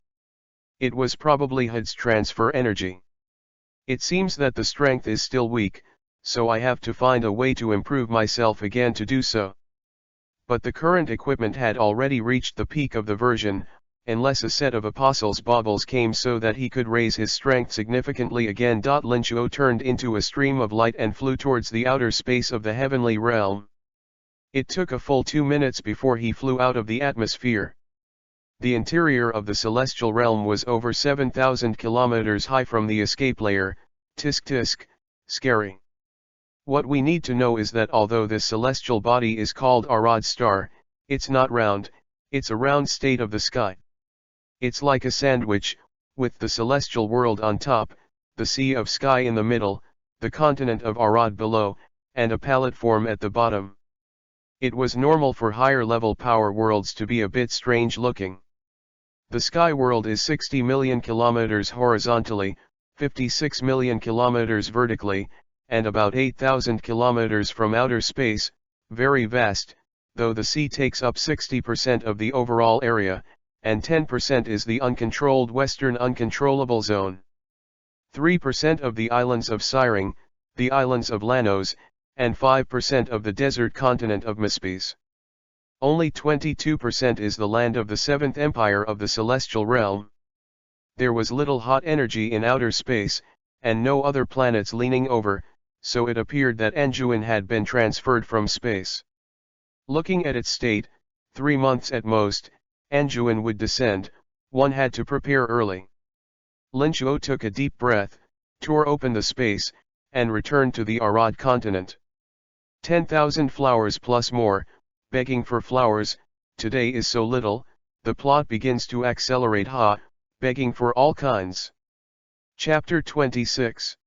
It was probably HUD's transfer energy. It seems that the strength is still weak, so I have to find a way to improve myself again to do so. But the current equipment had already reached the peak of the version, unless a set of apostles' baubles came so that he could raise his strength significantly again. Linchuo turned into a stream of light and flew towards the outer space of the heavenly realm. It took a full 2 minutes before he flew out of the atmosphere. The interior of the celestial realm was over 7,000 kilometers high from the escape layer. Tisk tisk, scary. What we need to know is that although this celestial body is called Arad star, it's not round, it's a round state of the sky. It's like a sandwich, with the celestial world on top, the sea of sky in the middle, the continent of Arad below, and a platform at the bottom. It was normal for higher level power worlds to be a bit strange looking. The sky world is 60 million kilometers horizontally, 56 million kilometers vertically, and about 8,000 kilometers from outer space, very vast, though the sea takes up 60% of the overall area, and 10% is the uncontrolled western uncontrollable zone. 3% of the islands of Syring, the islands of Lanos, and 5% of the desert continent of Myspes. Only 22% is the land of the Seventh Empire of the Celestial Realm. There was little hot energy in outer space, and no other planets leaning over, so it appeared that Anjuan had been transferred from space. Looking at its state, 3 months at most, Anjuan would descend. One had to prepare early. Linchuo took a deep breath, tore open the space, and returned to the Arad continent. 10,000 flowers plus more, begging for flowers, today is so little, the plot begins to accelerate begging for all kinds. Chapter 26.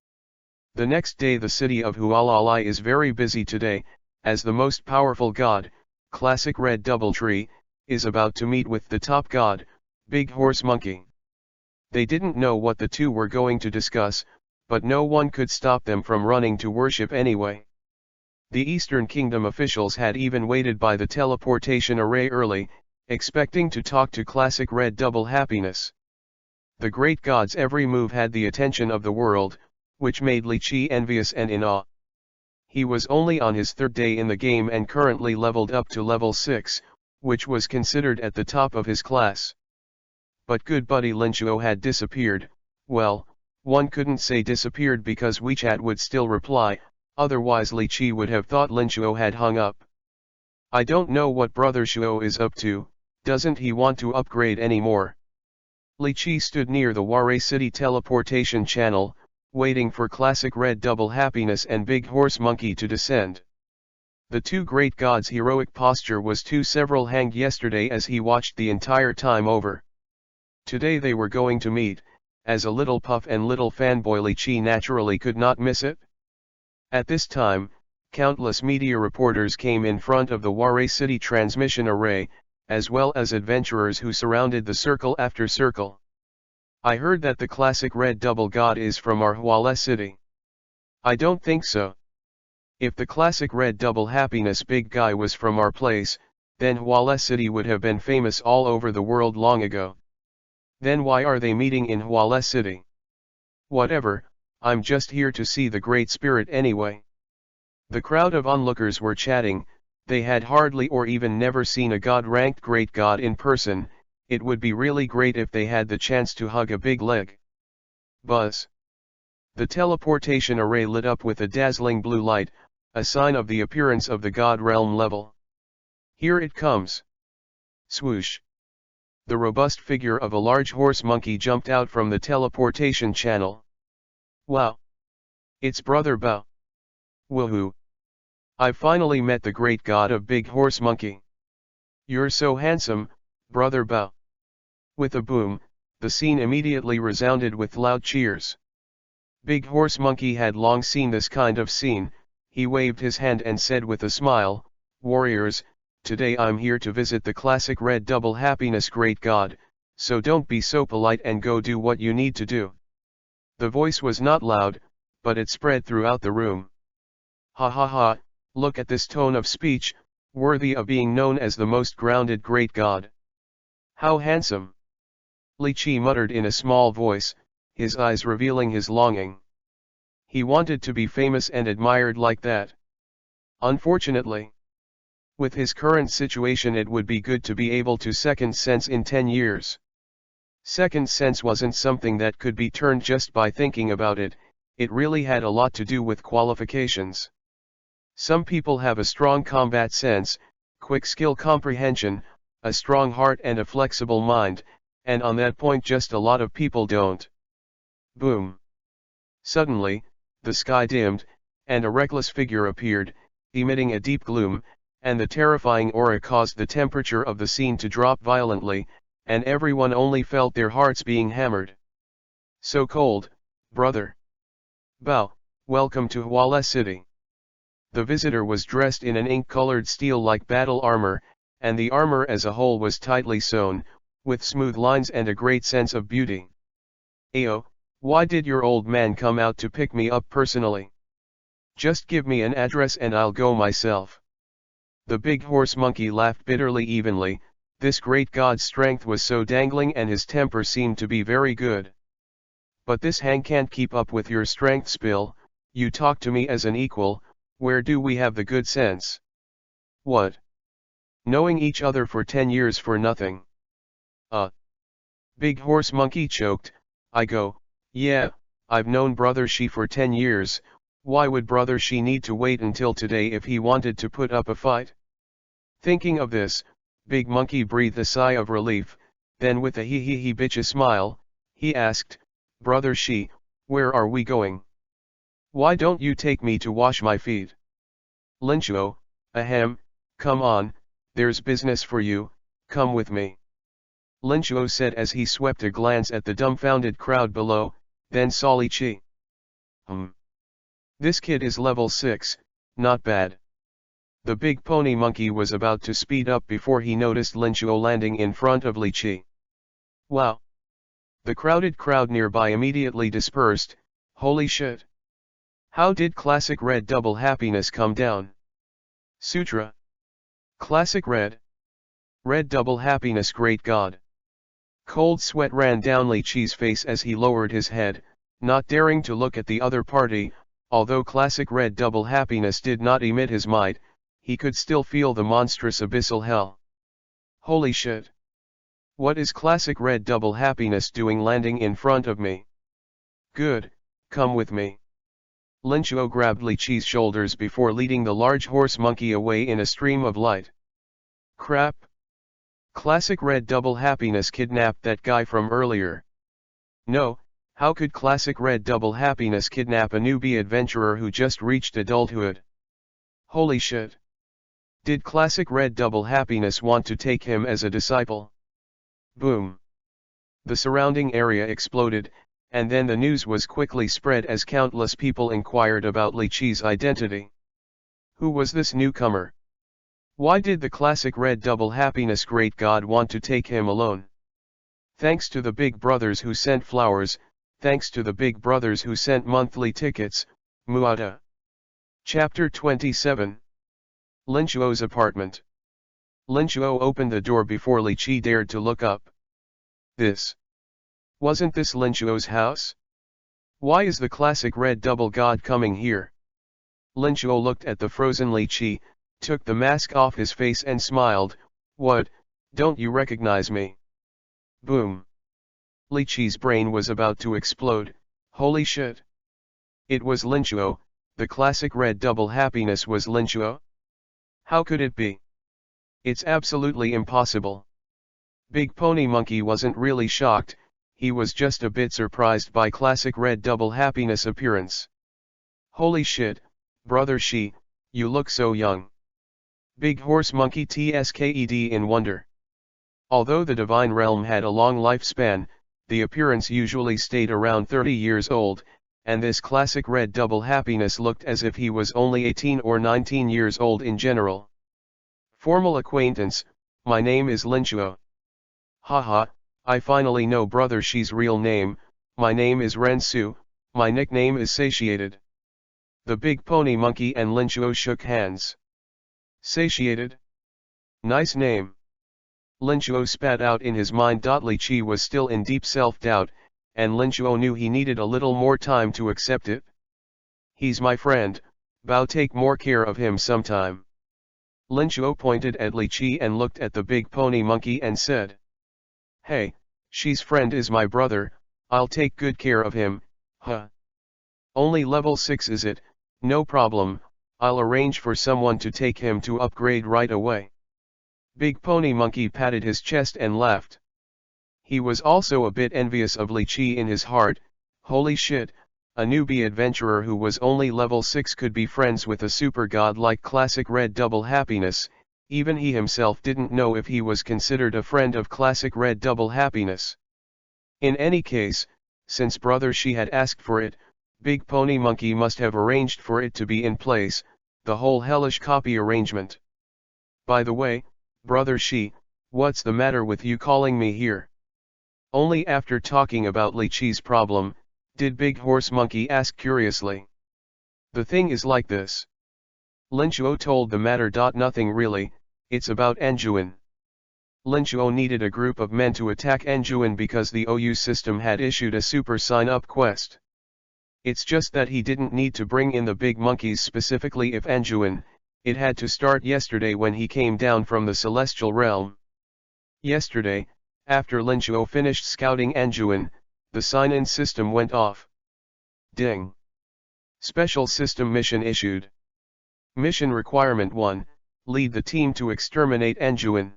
The next day the city of Hualalai is very busy today, as the most powerful god, classic red doubletree, is about to meet with the top god, Big Horse Monkey. They didn't know what the two were going to discuss, but no one could stop them from running to worship anyway. The Eastern Kingdom officials had even waited by the teleportation array early, expecting to talk to classic red double happiness. The great god's every move had the attention of the world, which made Li Qi envious and in awe. He was only on his 3rd day in the game and currently leveled up to level 6, which was considered at the top of his class. But good buddy Linchuo had disappeared. Well, one couldn't say disappeared because WeChat would still reply, otherwise Li Qi would have thought Linchuo had hung up. I don't know what Brother Shuo is up to, doesn't he want to upgrade anymore? Li Qi stood near the Waray City teleportation channel, waiting for classic red double happiness and Big Horse Monkey to descend. The two great gods' heroic posture was too several hanged yesterday as he watched the entire time over. Today they were going to meet, as a little puff and little fanboy Li Qi naturally could not miss it. At this time, countless media reporters came in front of the Waray City transmission array, as well as adventurers who surrounded the circle after circle. I heard that the classic red double god is from our Huala city. I don't think so. If the classic red double happiness big guy was from our place, then Huala city would have been famous all over the world long ago. Then why are they meeting in Huala city? Whatever, I'm just here to see the Great Spirit anyway. The crowd of onlookers were chatting, They had hardly or even never seen a god-ranked great god in person. It would be really great if they had the chance to hug a big leg. Buzz. The teleportation array lit up with a dazzling blue light, a sign of the appearance of the god realm level. Here it comes. Swoosh. The robust figure of a large horse monkey jumped out from the teleportation channel. Wow! It's Brother Bao. Woohoo! I've finally met the great god of Big Horse Monkey. You're so handsome, Brother Bao. With a boom, the scene immediately resounded with loud cheers. Big Horse Monkey had long seen this kind of scene. He waved his hand and said with a smile, "Warriors, today I'm here to visit the classic Red Double Happiness Great God, so don't be so polite and go do what you need to do." The voice was not loud, but it spread throughout the room. Ha ha ha, look at this tone of speech, worthy of being known as the most grounded great god. How handsome! Li Qi muttered in a small voice, his eyes revealing his longing. He wanted to be famous and admired like that. Unfortunately, with his current situation, it would be good to be able to second sense in 10 years. Second sense wasn't something that could be turned just by thinking about it. It really had a lot to do with qualifications. Some people have a strong combat sense, quick skill comprehension, a strong heart and a flexible mind, and on that point just a lot of people don't. Boom. Suddenly, the sky dimmed, and a reckless figure appeared, emitting a deep gloom, and the terrifying aura caused the temperature of the scene to drop violently, and everyone only felt their hearts being hammered. So cold, Brother Bao, welcome to Huala City. The visitor was dressed in an ink-colored steel-like battle armor, and the armor as a whole was tightly sewn, with smooth lines and a great sense of beauty. Ayo, why did your old man come out to pick me up personally? Just give me an address and I'll go myself. The big horse monkey laughed bitterly evenly. This great god's strength was so dangling and his temper seemed to be very good. But this hang can't keep up with your strength, Spill. You talk to me as an equal. Where do we have the good sense? What? Knowing each other for 10 years for nothing. Big horse monkey choked. I go, yeah, I've known Brother Shi for 10 years, why would Brother Shi need to wait until today if he wanted to put up a fight? Thinking of this, Big Monkey breathed a sigh of relief, then with a hee bitcha smile, he asked, Brother Shi, where are we going? Why don't you take me to wash my feet? Linchuo, ahem, come on, there's business for you, come with me. Linchuo said as he swept a glance at the dumbfounded crowd below, then saw Li Qi. This kid is level 6, not bad. The big pony monkey was about to speed up before he noticed Linchuo landing in front of Li Qi. Wow! The crowded crowd nearby immediately dispersed. Holy shit! How did Classic Red Double Happiness come down? Sutra. Classic Red. Red Double Happiness Great God. Cold sweat ran down Li Qi's face as he lowered his head, not daring to look at the other party. Although Classic Red Double Happiness did not emit his might, he could still feel the monstrous abyssal hell. Holy shit! What is Classic Red Double Happiness doing landing in front of me? Good, come with me. Linchuo grabbed Li Qi's shoulders before leading the large horse monkey away in a stream of light. Crap! Classic Red Double Happiness kidnapped that guy from earlier. No, how could Classic Red Double Happiness kidnap a newbie adventurer who just reached adulthood? Holy shit! Did Classic Red Double Happiness want to take him as a disciple? Boom! The surrounding area exploded, and then the news was quickly spread as countless people inquired about Li Qi's identity. Who was this newcomer? Why did the Classic Red Double Happiness Great God want to take him alone? Thanks to the big brothers who sent flowers, thanks to the big brothers who sent monthly tickets, Muada. Chapter 27. Linchuo's apartment. Linchuo opened the door before Li Qi dared to look up. Wasn't this Linchuo's house? Why is the Classic Red Double God coming here? Linchuo looked at the frozen Li Qi, took the mask off his face and smiled. "What, don't you recognize me?" Boom. Li Qi's brain was about to explode. Holy shit. It was Lin Chuo, the classic red double happiness was Lin Chuo? How could it be? It's absolutely impossible. Big Pony Monkey wasn't really shocked, he was just a bit surprised by classic red double happiness appearance. Holy shit, brother Shi, you look so young. Big Horse Monkey TSKED in wonder. Although the Divine Realm had a long lifespan, the appearance usually stayed around 30 years old, and this classic red double happiness looked as if he was only 18 or 19 years old in general. Formal acquaintance, my name is Lin Chuo. Haha, I finally know brother Shi's real name, my name is Ren Su, my nickname is Satiated. The Big Pony Monkey and Lin Chuo shook hands. Satiated? Nice name. Lin Chuo spat out in his mind. Li Qi was still in deep self-doubt, and Lin Chuo knew he needed a little more time to accept it. He's my friend, Bao, take more care of him sometime. Lin Chuo pointed at Li Qi and looked at the Big Pony Monkey and said. Hey, Shi's friend is my brother, I'll take good care of him, huh? Only level 6 is it, no problem, I'll arrange for someone to take him to upgrade right away. Big Pony Monkey patted his chest and laughed. He was also a bit envious of Li Qi in his heart. Holy shit, a newbie adventurer who was only level 6 could be friends with a super god like classic red double happiness. Even he himself didn't know if he was considered a friend of classic red double happiness. In any case, since brother Shi had asked for it, Big Pony Monkey must have arranged for it to be in place, the whole hellish copy arrangement. By the way, brother Shi, what's the matter with you calling me here? Only after talking about Li Qi's problem, did Big Horse Monkey ask curiously. The thing is like this. Lin Chuo told the matter. Nothing really, it's about Anjuan. Lin Chuo needed a group of men to attack Anjuan because the OU system had issued a super sign-up quest. It's just that he didn't need to bring in the big monkeys specifically if Anjuan, it had to start yesterday when he came down from the celestial realm. Yesterday, after Lin Chuo finished scouting Anjuan, the sign-in system went off. Ding. Special system mission issued. Mission Requirement 1, lead the team to exterminate Anjuan.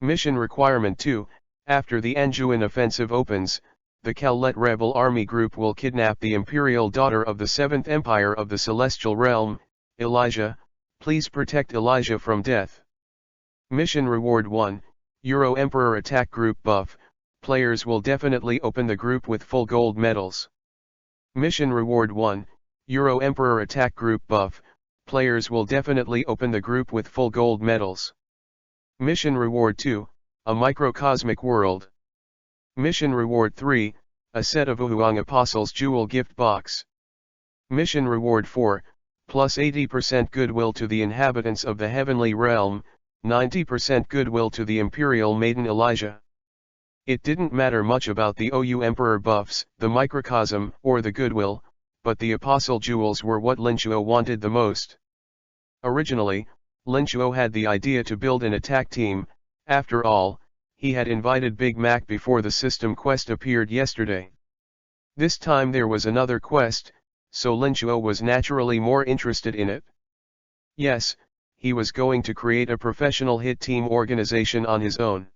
Mission Requirement 2, after the Anjuan offensive opens, the Callet rebel army group will kidnap the imperial daughter of the 7th Empire of the Celestial Realm, Elijah, please protect Elijah from death. Mission Reward 1, Euro Emperor Attack Group buff, players will definitely open the group with full gold medals. Mission Reward 1, Euro Emperor Attack Group buff, players will definitely open the group with full gold medals. Mission Reward 2, a microcosmic world. Mission Reward 3, a set of Uhuang Apostles Jewel gift box. Mission Reward 4, plus 80% goodwill to the inhabitants of the heavenly realm, 90% goodwill to the imperial maiden Elijah. It didn't matter much about the OU Emperor buffs, the microcosm, or the goodwill, but the apostle jewels were what Lin Chuo wanted the most. Originally, Lin Chuo had the idea to build an attack team. After all, he had invited Big Mac before the system quest appeared yesterday. This time there was another quest, so Lin Chuo was naturally more interested in it. Yes, he was going to create a professional hit team organization on his own.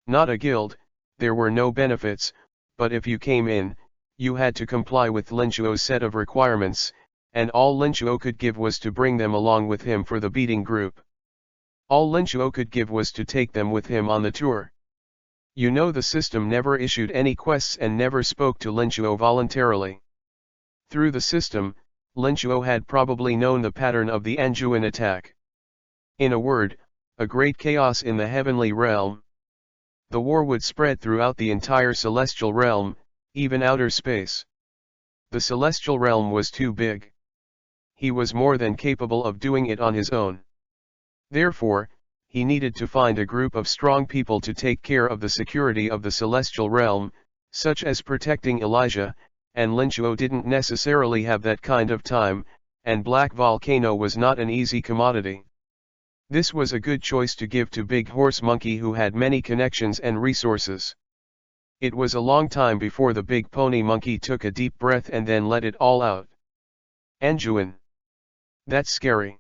Not a guild, there were no benefits, but if you came in, you had to comply with Lin Chuo's set of requirements, and all Lin Chuo could give was to bring them along with him for the beating group. All Lin Chuo could give was to take them with him on the tour. You know, the system never issued any quests and never spoke to Lin Chuo voluntarily. Through the system, Lin Chuo had probably known the pattern of the Anjuan attack. In a word, a great chaos in the heavenly realm. The war would spread throughout the entire celestial realm, even outer space. The celestial realm was too big. He was more than capable of doing it on his own. Therefore, he needed to find a group of strong people to take care of the security of the celestial realm, such as protecting Elijah, and Lin Chuo didn't necessarily have that kind of time, and Black Volcano was not an easy commodity. This was a good choice to give to Big Horse Monkey, who had many connections and resources. It was a long time before the Big Pony Monkey took a deep breath and then let it all out. Anjuin. That's scary.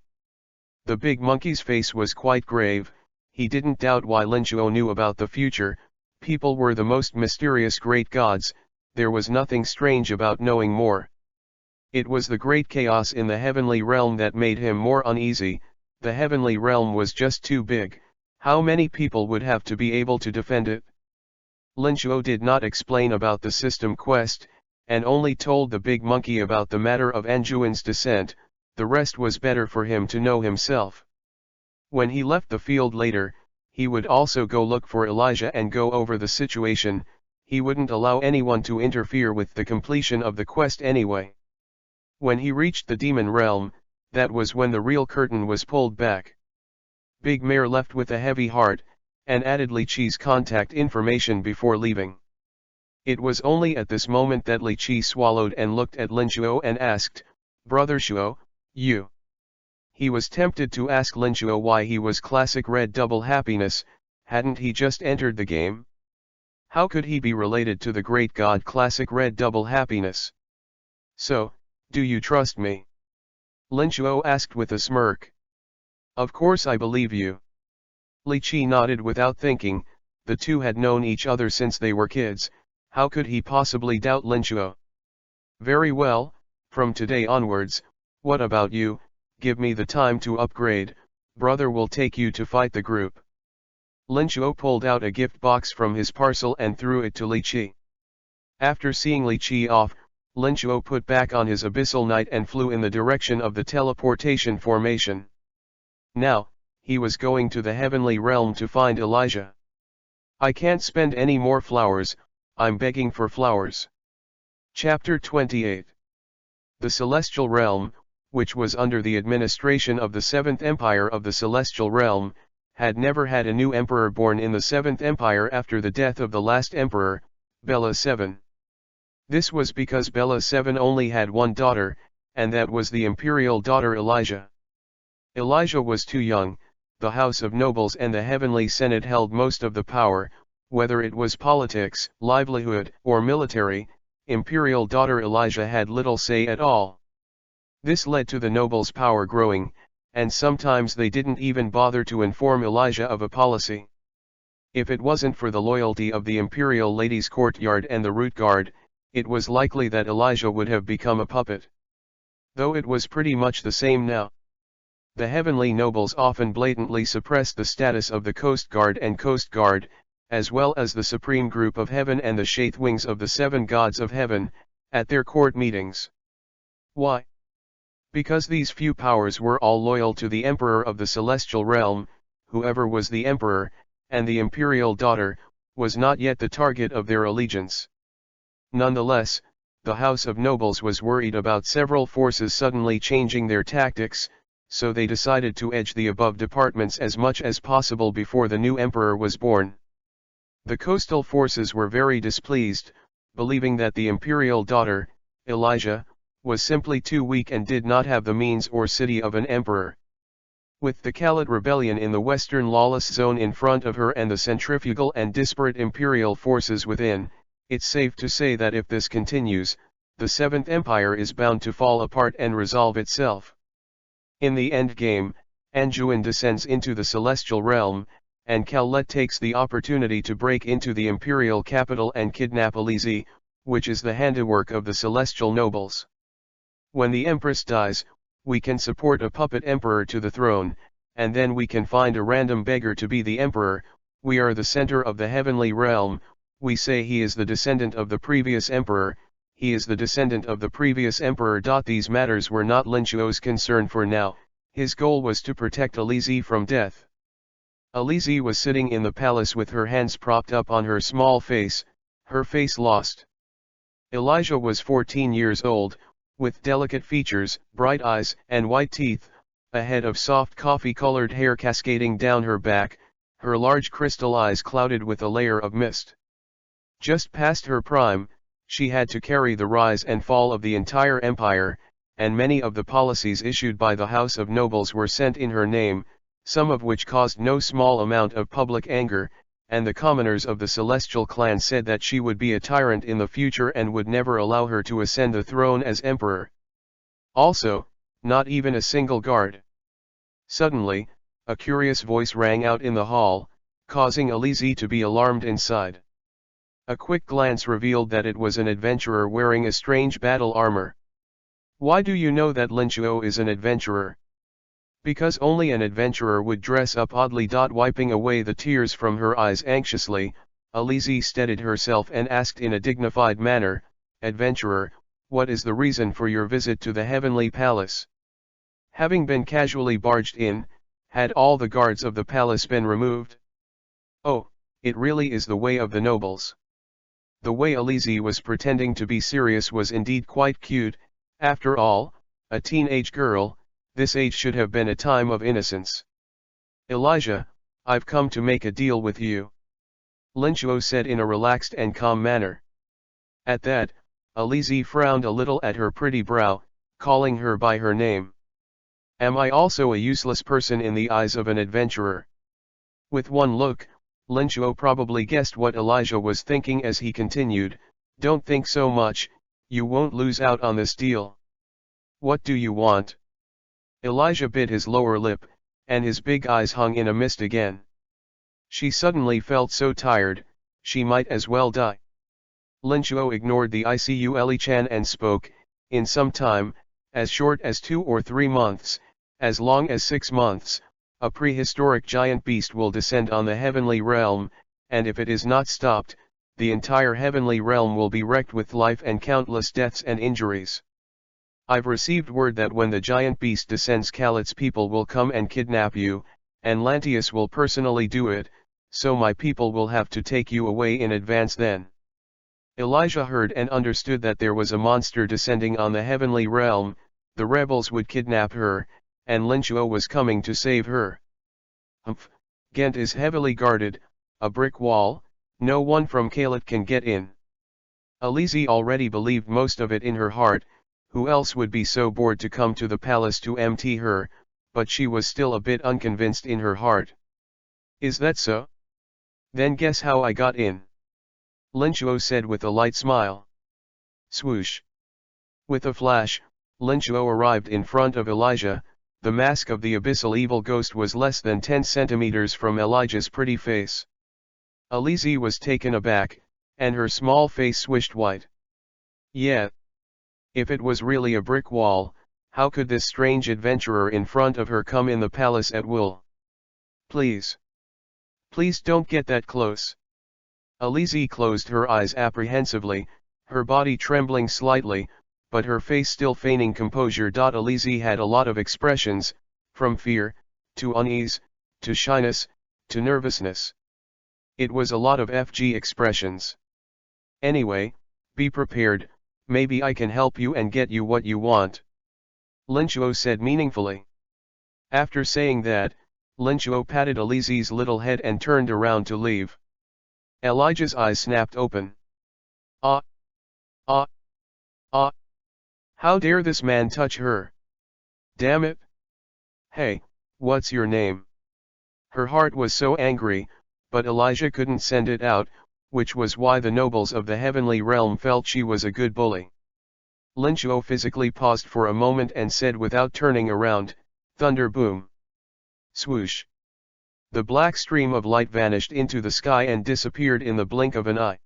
The big monkey's face was quite grave. He didn't doubt why Linchuo knew about the future. People were the most mysterious great gods, there was nothing strange about knowing more. It was the great chaos in the heavenly realm that made him more uneasy. The heavenly realm was just too big. How many people would have to be able to defend it? Linchuo did not explain about the system quest, and only told the big monkey about the matter of Anjuin's descent. The rest was better for him to know himself. When he left the field later, he would also go look for Elijah and go over the situation. He wouldn't allow anyone to interfere with the completion of the quest anyway. When he reached the demon realm, that was when the real curtain was pulled back. Big Mare left with a heavy heart, and added Li Qi's contact information before leaving. It was only at this moment that Li Qi swallowed and looked at Linchuo and asked, "Brother Shuo, you?" He was tempted to ask Linchuo why he was classic red double happiness. Hadn't he just entered the game? How could he be related to the great god classic red double happiness? "So, do you trust me?" Linchuo asked with a smirk. "Of course I believe you." Li Qi nodded without thinking. The two had known each other since they were kids. How could he possibly doubt Linchuo? "Very well, from today onwards, what about you? Give me the time to upgrade, brother will take you to fight the group." Linchuo pulled out a gift box from his parcel and threw it to Li Qi. After seeing Li Qi off, Linchuo put back on his abyssal knight and flew in the direction of the teleportation formation. Now, he was going to the heavenly realm to find Elijah. "I can't spend any more flowers, I'm begging for flowers." Chapter 28. The Celestial Realm, which was under the administration of the Seventh Empire of the Celestial Realm, had never had a new emperor born in the Seventh Empire after the death of the last emperor, Bella 7. This was because Bella 7 only had one daughter, and that was the imperial daughter Elijah. Elijah was too young. The House of Nobles and the Heavenly Senate held most of the power, whether it was politics, livelihood, or military. Imperial daughter Elijah had little say at all. This led to the nobles' power growing, and sometimes they didn't even bother to inform Elijah of a policy. If it wasn't for the loyalty of the imperial ladies' courtyard and the root guard, it was likely that Elijah would have become a puppet. Though it was pretty much the same now. The heavenly nobles often blatantly suppressed the status of the Coast Guard and Coast Guard, as well as the Supreme Group of Heaven and the Shade Wings of the Seven Gods of Heaven, at their court meetings. Why? Because these few powers were all loyal to the Emperor of the Celestial Realm. Whoever was the Emperor, and the Imperial daughter, was not yet the target of their allegiance. Nonetheless, the House of Nobles was worried about several forces suddenly changing their tactics, so they decided to edge the above departments as much as possible before the new emperor was born. The coastal forces were very displeased, believing that the imperial daughter, Elijah, was simply too weak and did not have the means or city of an emperor. With the Khalid rebellion in the western lawless zone in front of her and the centrifugal and disparate imperial forces within, it's safe to say that if this continues, the Seventh Empire is bound to fall apart and resolve itself. In the endgame, Anjuin descends into the celestial realm, and Callet takes the opportunity to break into the imperial capital and kidnap Alizi, which is the handiwork of the celestial nobles. When the Empress dies, we can support a puppet emperor to the throne, and then we can find a random beggar to be the emperor. We are the center of the heavenly realm. We say he is the descendant of the previous emperor, he is the descendant of the previous emperor. These matters were not Linchuo's concern for now. His goal was to protect Alizi from death. Alizi was sitting in the palace with her hands propped up on her small face, her face lost. Elijah was 14 years old, with delicate features, bright eyes, and white teeth, a head of soft coffee-colored hair cascading down her back, her large crystal eyes clouded with a layer of mist. Just past her prime, she had to carry the rise and fall of the entire empire, and many of the policies issued by the House of Nobles were sent in her name. some of which caused no small amount of public anger, and the commoners of the celestial clan said that she would be a tyrant in the future and would never allow her to ascend the throne as emperor. Also, not even a single guard. Suddenly, a curious voice rang out in the hall, causing Alize to be alarmed inside. A quick glance revealed that it was an adventurer wearing a strange battle armor. "Why do you know that Linchuo is an adventurer?" "Because only an adventurer would dress up oddly." Wiping away the tears from her eyes anxiously, Alize steadied herself and asked in a dignified manner, "Adventurer, what is the reason for your visit to the heavenly palace?" Having been casually barged in, had all the guards of the palace been removed? "Oh, it really is the way of the nobles." The way Alize was pretending to be serious was indeed quite cute. After all, a teenage girl, this age should have been a time of innocence. "Elijah, I've come to make a deal with you," Linchuo said in a relaxed and calm manner. At that, Alize frowned a little at her pretty brow, calling her by her name. "Am I also a useless person in the eyes of an adventurer?" With one look, Linchuo probably guessed what Elijah was thinking as he continued, "Don't think so much, you won't lose out on this deal." "What do you want?" Elijah bit his lower lip, and his big eyes hung in a mist again. She suddenly felt so tired, she might as well die. Linchuo ignored the Iculi-chan and spoke, "In some time, as short as 2 or 3 months, as long as 6 months, a prehistoric giant beast will descend on the heavenly realm, and if it is not stopped, the entire heavenly realm will be wrecked with life and countless deaths and injuries. I've received word that when the giant beast descends, Khalat's people will come and kidnap you, and Lantius will personally do it, so my people will have to take you away in advance then." Elijah heard and understood that there was a monster descending on the heavenly realm, the rebels would kidnap her, and Linchuo was coming to save her. "Humph, Ghent is heavily guarded, a brick wall, no one from Khalat can get in." Alize already believed most of it in her heart. Who else would be so bored to come to the palace to empty her, but she was still a bit unconvinced in her heart. "Is that so? Then guess how I got in," Linchuo said with a light smile. Swoosh. With a flash, Linchuo arrived in front of Elijah. The mask of the abyssal evil ghost was less than 10 centimeters from Elijah's pretty face. Alize was taken aback, and her small face swished white. Yeah. If it was really a brick wall, how could this strange adventurer in front of her come in the palace at will? Please don't get that close." Alize closed her eyes apprehensively, her body trembling slightly, but her face still feigning composure. Alize had a lot of expressions, from fear, to unease, to shyness, to nervousness. It was a lot of FG expressions. "Anyway, be prepared, maybe I can help you and get you what you want," Linchuo said meaningfully. After saying that, Linchuo patted Alize's little head and turned around to leave. Elijah's eyes snapped open. Ah! Ah! Ah! How dare this man touch her? Damn it! Hey, what's your name? Her heart was so angry, but Elijah couldn't send it out, which was why the nobles of the heavenly realm felt she was a good bully. Linchuo physically paused for a moment and said without turning around, "Thunder boom." Swoosh. The black stream of light vanished into the sky and disappeared in the blink of an eye.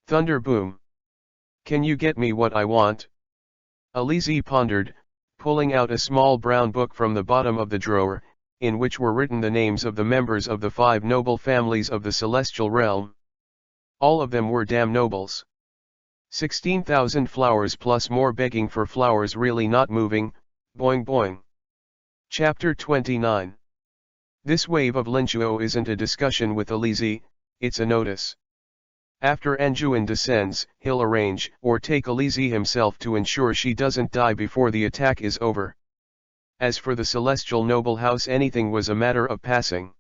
Thunder boom. Can you get me what I want? Alize pondered, pulling out a small brown book from the bottom of the drawer, in which were written the names of the members of the 5 noble families of the celestial realm. All of them were damn nobles. 16,000 flowers plus more begging for flowers really not moving, boing boing. Chapter 29. This wave of Linchuo isn't a discussion with Alize, it's a notice. After Anjuin descends, he'll arrange or take Alize himself to ensure she doesn't die before the attack is over. As for the celestial noble house, anything was a matter of passing.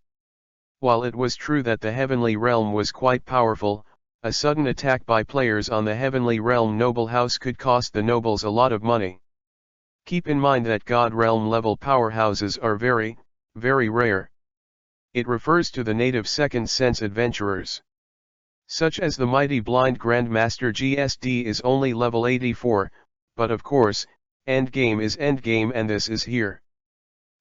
While it was true that the heavenly realm was quite powerful, a sudden attack by players on the heavenly realm noble house could cost the nobles a lot of money. Keep in mind that God realm level powerhouses are very, very rare. It refers to the native second sense adventurers. Such as the mighty blind Grandmaster GSD is only level 84, but of course, endgame is endgame and this is here.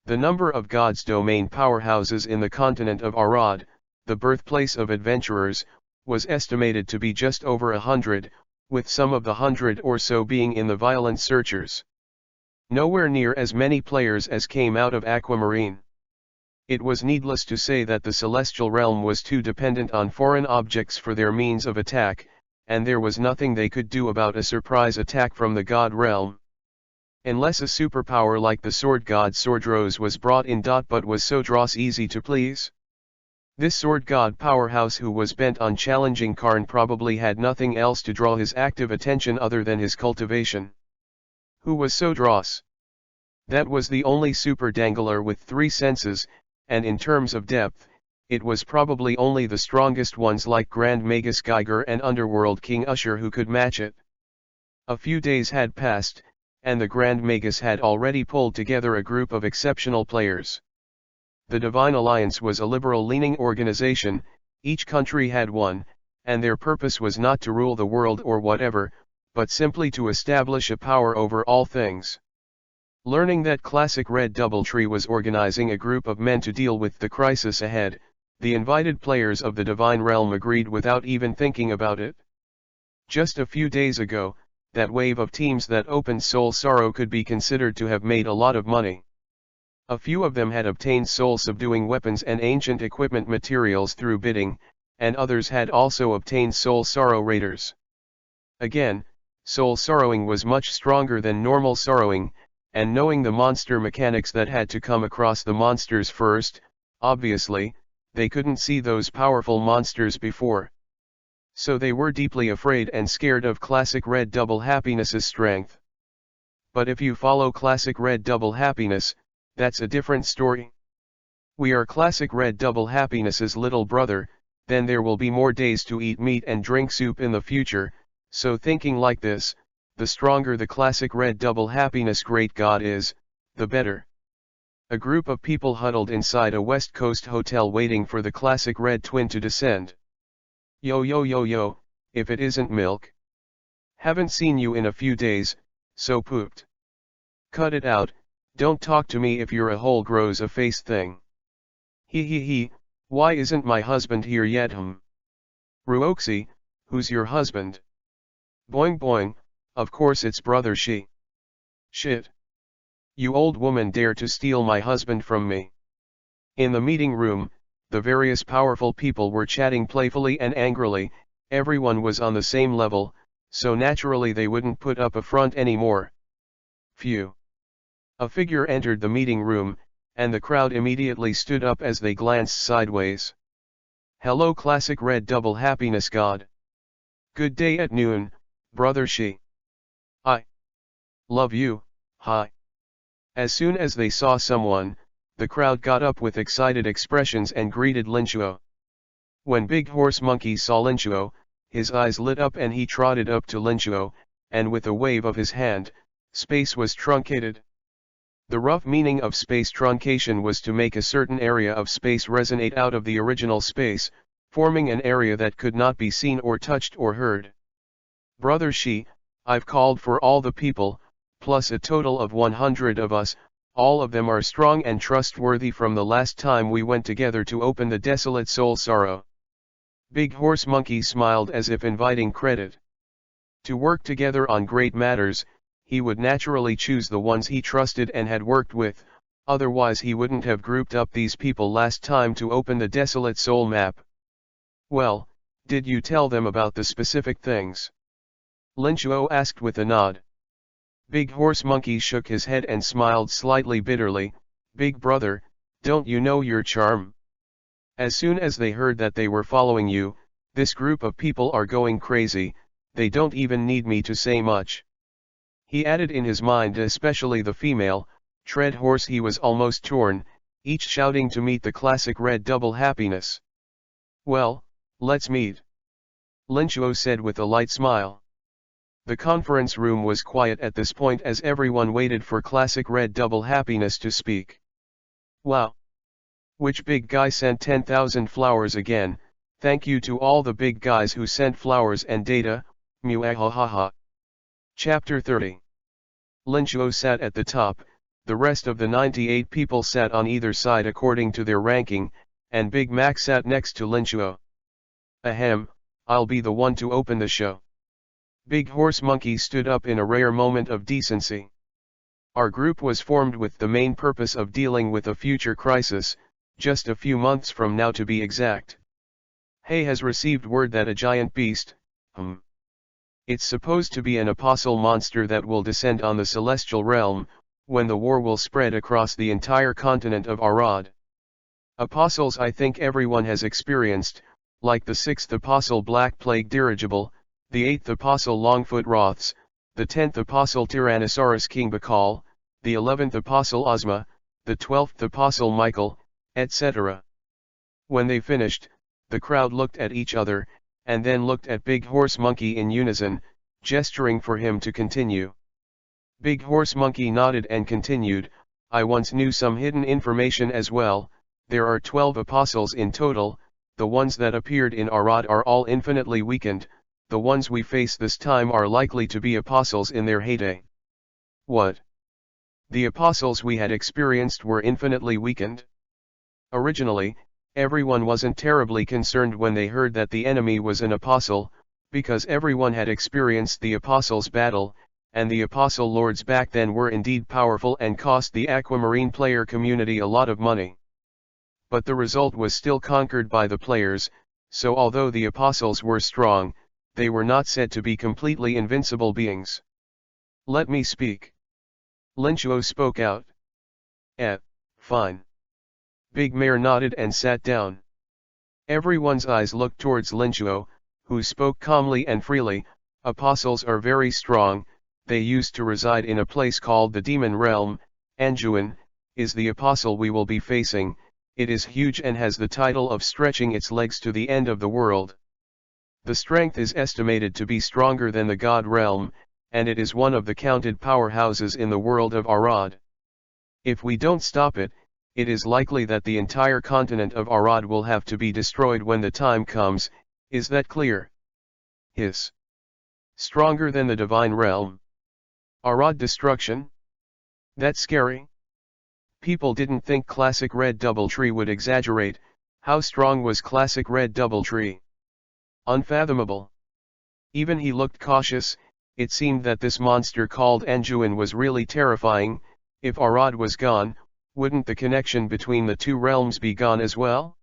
The number of God's domain powerhouses in the continent of Arad, the birthplace of adventurers, was estimated to be just over 100, with some of the 100 or so being in the violent searchers. Nowhere near as many players as came out of Aquamarine. It was needless to say that the celestial realm was too dependent on foreign objects for their means of attack, and there was nothing they could do about a surprise attack from the god realm. Unless a superpower like the sword god Sordros was brought in. But was Sodros easy to please? This sword god powerhouse who was bent on challenging Karn probably had nothing else to draw his active attention other than his cultivation. Who was Sodros? That was the only super dangler with 3 senses, and in terms of depth, it was probably only the strongest ones like Grand Magus Geiger and Underworld King Usher who could match it. A few days had passed, and the Grand Magus had already pulled together a group of exceptional players. The Divine Alliance was a liberal-leaning organization, each country had one, and their purpose was not to rule the world or whatever, but simply to establish a power over all things. Learning that Classic Red Doubletree was organizing a group of men to deal with the crisis ahead, the invited players of the Divine Realm agreed without even thinking about it. Just a few days ago, that wave of teams that opened Soul Sorrow could be considered to have made a lot of money. A few of them had obtained soul-subduing weapons and ancient equipment materials through bidding, and others had also obtained Soul Sorrow Raiders. Again, soul sorrowing was much stronger than normal sorrowing, and knowing the monster mechanics that had to come across the monsters first, obviously, they couldn't see those powerful monsters before. So they were deeply afraid and scared of Classic Red Double Happiness's strength. But if you follow Classic Red Double Happiness, that's a different story. We are Classic Red Double Happiness's little brother, then there will be more days to eat meat and drink soup in the future, so thinking like this, the stronger the Classic Red Double Happiness great god is, the better. A group of people huddled inside a West Coast hotel waiting for the Classic Red Twin to descend. Yo yo yo yo, if it isn't Milk. Haven't seen you in a few days, so pooped. Cut it out, don't talk to me if you're a whole grows a face thing. He, why isn't my husband here yet Ruoxi, who's your husband? Boing boing, of course it's brother She. Shit. You old woman dare to steal my husband from me. In the meeting room, the various powerful people were chatting playfully and angrily, everyone was on the same level, so naturally they wouldn't put up a front anymore. Phew. A figure entered the meeting room, and the crowd immediately stood up as they glanced sideways. Hello Classic Red Double Happiness God. Good day at noon, brother She. I love you, hi. As soon as they saw someone, the crowd got up with excited expressions and greeted Linchuo. When Big Horse Monkey saw Linchuo, his eyes lit up and he trotted up to Linchuo, and with a wave of his hand, space was truncated. The rough meaning of space truncation was to make a certain area of space resonate out of the original space, forming an area that could not be seen or touched or heard. Brother She, I've called for all the people, plus a total of 100 of us, all of them are strong and trustworthy from the last time we went together to open the desolate Soul Sorrow. Big Horse Monkey smiled as if inviting credit. To work together on great matters, he would naturally choose the ones he trusted and had worked with, otherwise he wouldn't have grouped up these people last time to open the desolate soul map. Well, did you tell them about the specific things? Linchuo asked with a nod. Big Horse Monkey shook his head and smiled slightly bitterly. Big brother, don't you know your charm? As soon as they heard that they were following you, this group of people are going crazy, they don't even need me to say much. He added in his mind, especially the female, tread horse. He was almost torn, each shouting to meet the Classic Red Double Happiness. Well, let's meet. Linchuo said with a light smile. The conference room was quiet at this point as everyone waited for Classic Red Double Happiness to speak. Wow. Which big guy sent 10,000 flowers again? Thank you to all the big guys who sent flowers and data, muahahaha. Chapter 30. Linchuo sat at the top, the rest of the 98 people sat on either side according to their ranking, and Big Mac sat next to Linchuo. Ahem, I'll be the one to open the show. Big Horse Monkey stood up in a rare moment of decency. Our group was formed with the main purpose of dealing with a future crisis, just a few months from now to be exact. Hay has received word that a giant beast, it's supposed to be an apostle monster that will descend on the celestial realm, when the war will spread across the entire continent of Arad. Apostles I think everyone has experienced, like the 6th Apostle Black Plague Dirigible, the 8th Apostle Longfoot Roths, the 10th Apostle Tyrannosaurus King Bakal, the 11th Apostle Ozma, the 12th Apostle Michael, etc. When they finished, the crowd looked at each other, and then looked at Big Horse Monkey in unison, gesturing for him to continue. Big Horse Monkey nodded and continued, I once knew some hidden information as well. There are 12 apostles in total, the ones that appeared in Arad are all infinitely weakened, the ones we face this time are likely to be apostles in their heyday. What? The apostles we had experienced were infinitely weakened? Originally, everyone wasn't terribly concerned when they heard that the enemy was an apostle, because everyone had experienced the apostles' battle, and the apostle lords back then were indeed powerful and cost the aquamarine player community a lot of money. But the result was still conquered by the players, so although the apostles were strong, they were not said to be completely invincible beings. Let me speak. Linchuo spoke out. Fine. Big Mare nodded and sat down. Everyone's eyes looked towards Linchuo, who spoke calmly and freely. Apostles are very strong, they used to reside in a place called the Demon Realm. Anjuan is the apostle we will be facing. It is huge and has the title of stretching its legs to the end of the world. The strength is estimated to be stronger than the God Realm, and it is one of the counted powerhouses in the world of Arad. If we don't stop it, it is likely that the entire continent of Arad will have to be destroyed when the time comes. Is that clear? Hiss. Stronger than the divine realm. Arad destruction? That's scary. People didn't think classic Red Doubletree would exaggerate. How strong was classic Red Doubletree? Unfathomable. Even he looked cautious. It seemed that this monster called Anjuan was really terrifying. If Arad was gone, wouldn't the connection between the two realms be gone as well?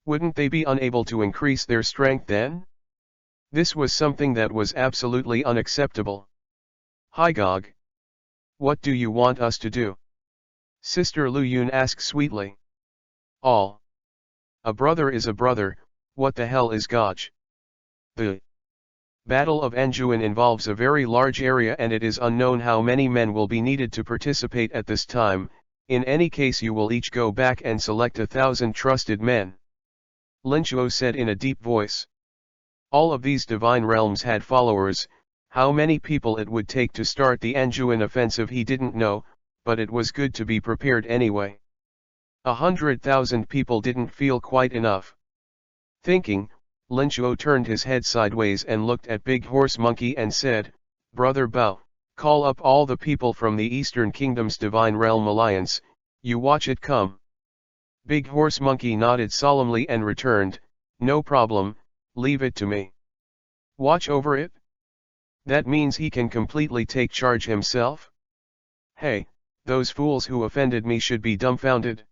Wouldn't they be unable to increase their strength then? This was something that was absolutely unacceptable. Hi Gog. What do you want us to do? Sister Lu Yun asked sweetly. All. A brother is a brother, what the hell is Goj? The Battle of Anjuan involves a very large area and it is unknown how many men will be needed to participate at this time. In any case you will each go back and select 1,000 trusted men. Linchuo said in a deep voice. All of these divine realms had followers. How many people it would take to start the Anjuan offensive he didn't know, but it was good to be prepared anyway. 100,000 people didn't feel quite enough. Thinking, Linchuo turned his head sideways and looked at Big Horse Monkey and said, Brother Bao, call up all the people from the Eastern Kingdom's Divine Realm Alliance, you watch it come. Big Horse Monkey nodded solemnly and returned, no problem, leave it to me. Watch over it? That means he can completely take charge himself? Hey, those fools who offended me should be dumbfounded.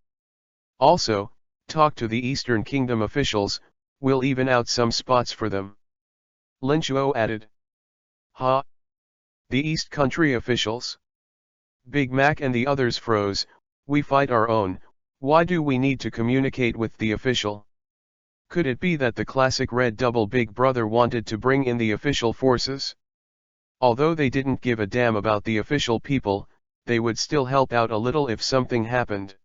Also, talk to the Eastern Kingdom officials, we'll even out some spots for them. Linchuo added. Ha! The East Country officials? Big Mac and the others froze. We fight our own, why do we need to communicate with the official? Could it be that the classic Red Double Big Brother wanted to bring in the official forces? Although they didn't give a damn about the official people, they would still help out a little if something happened.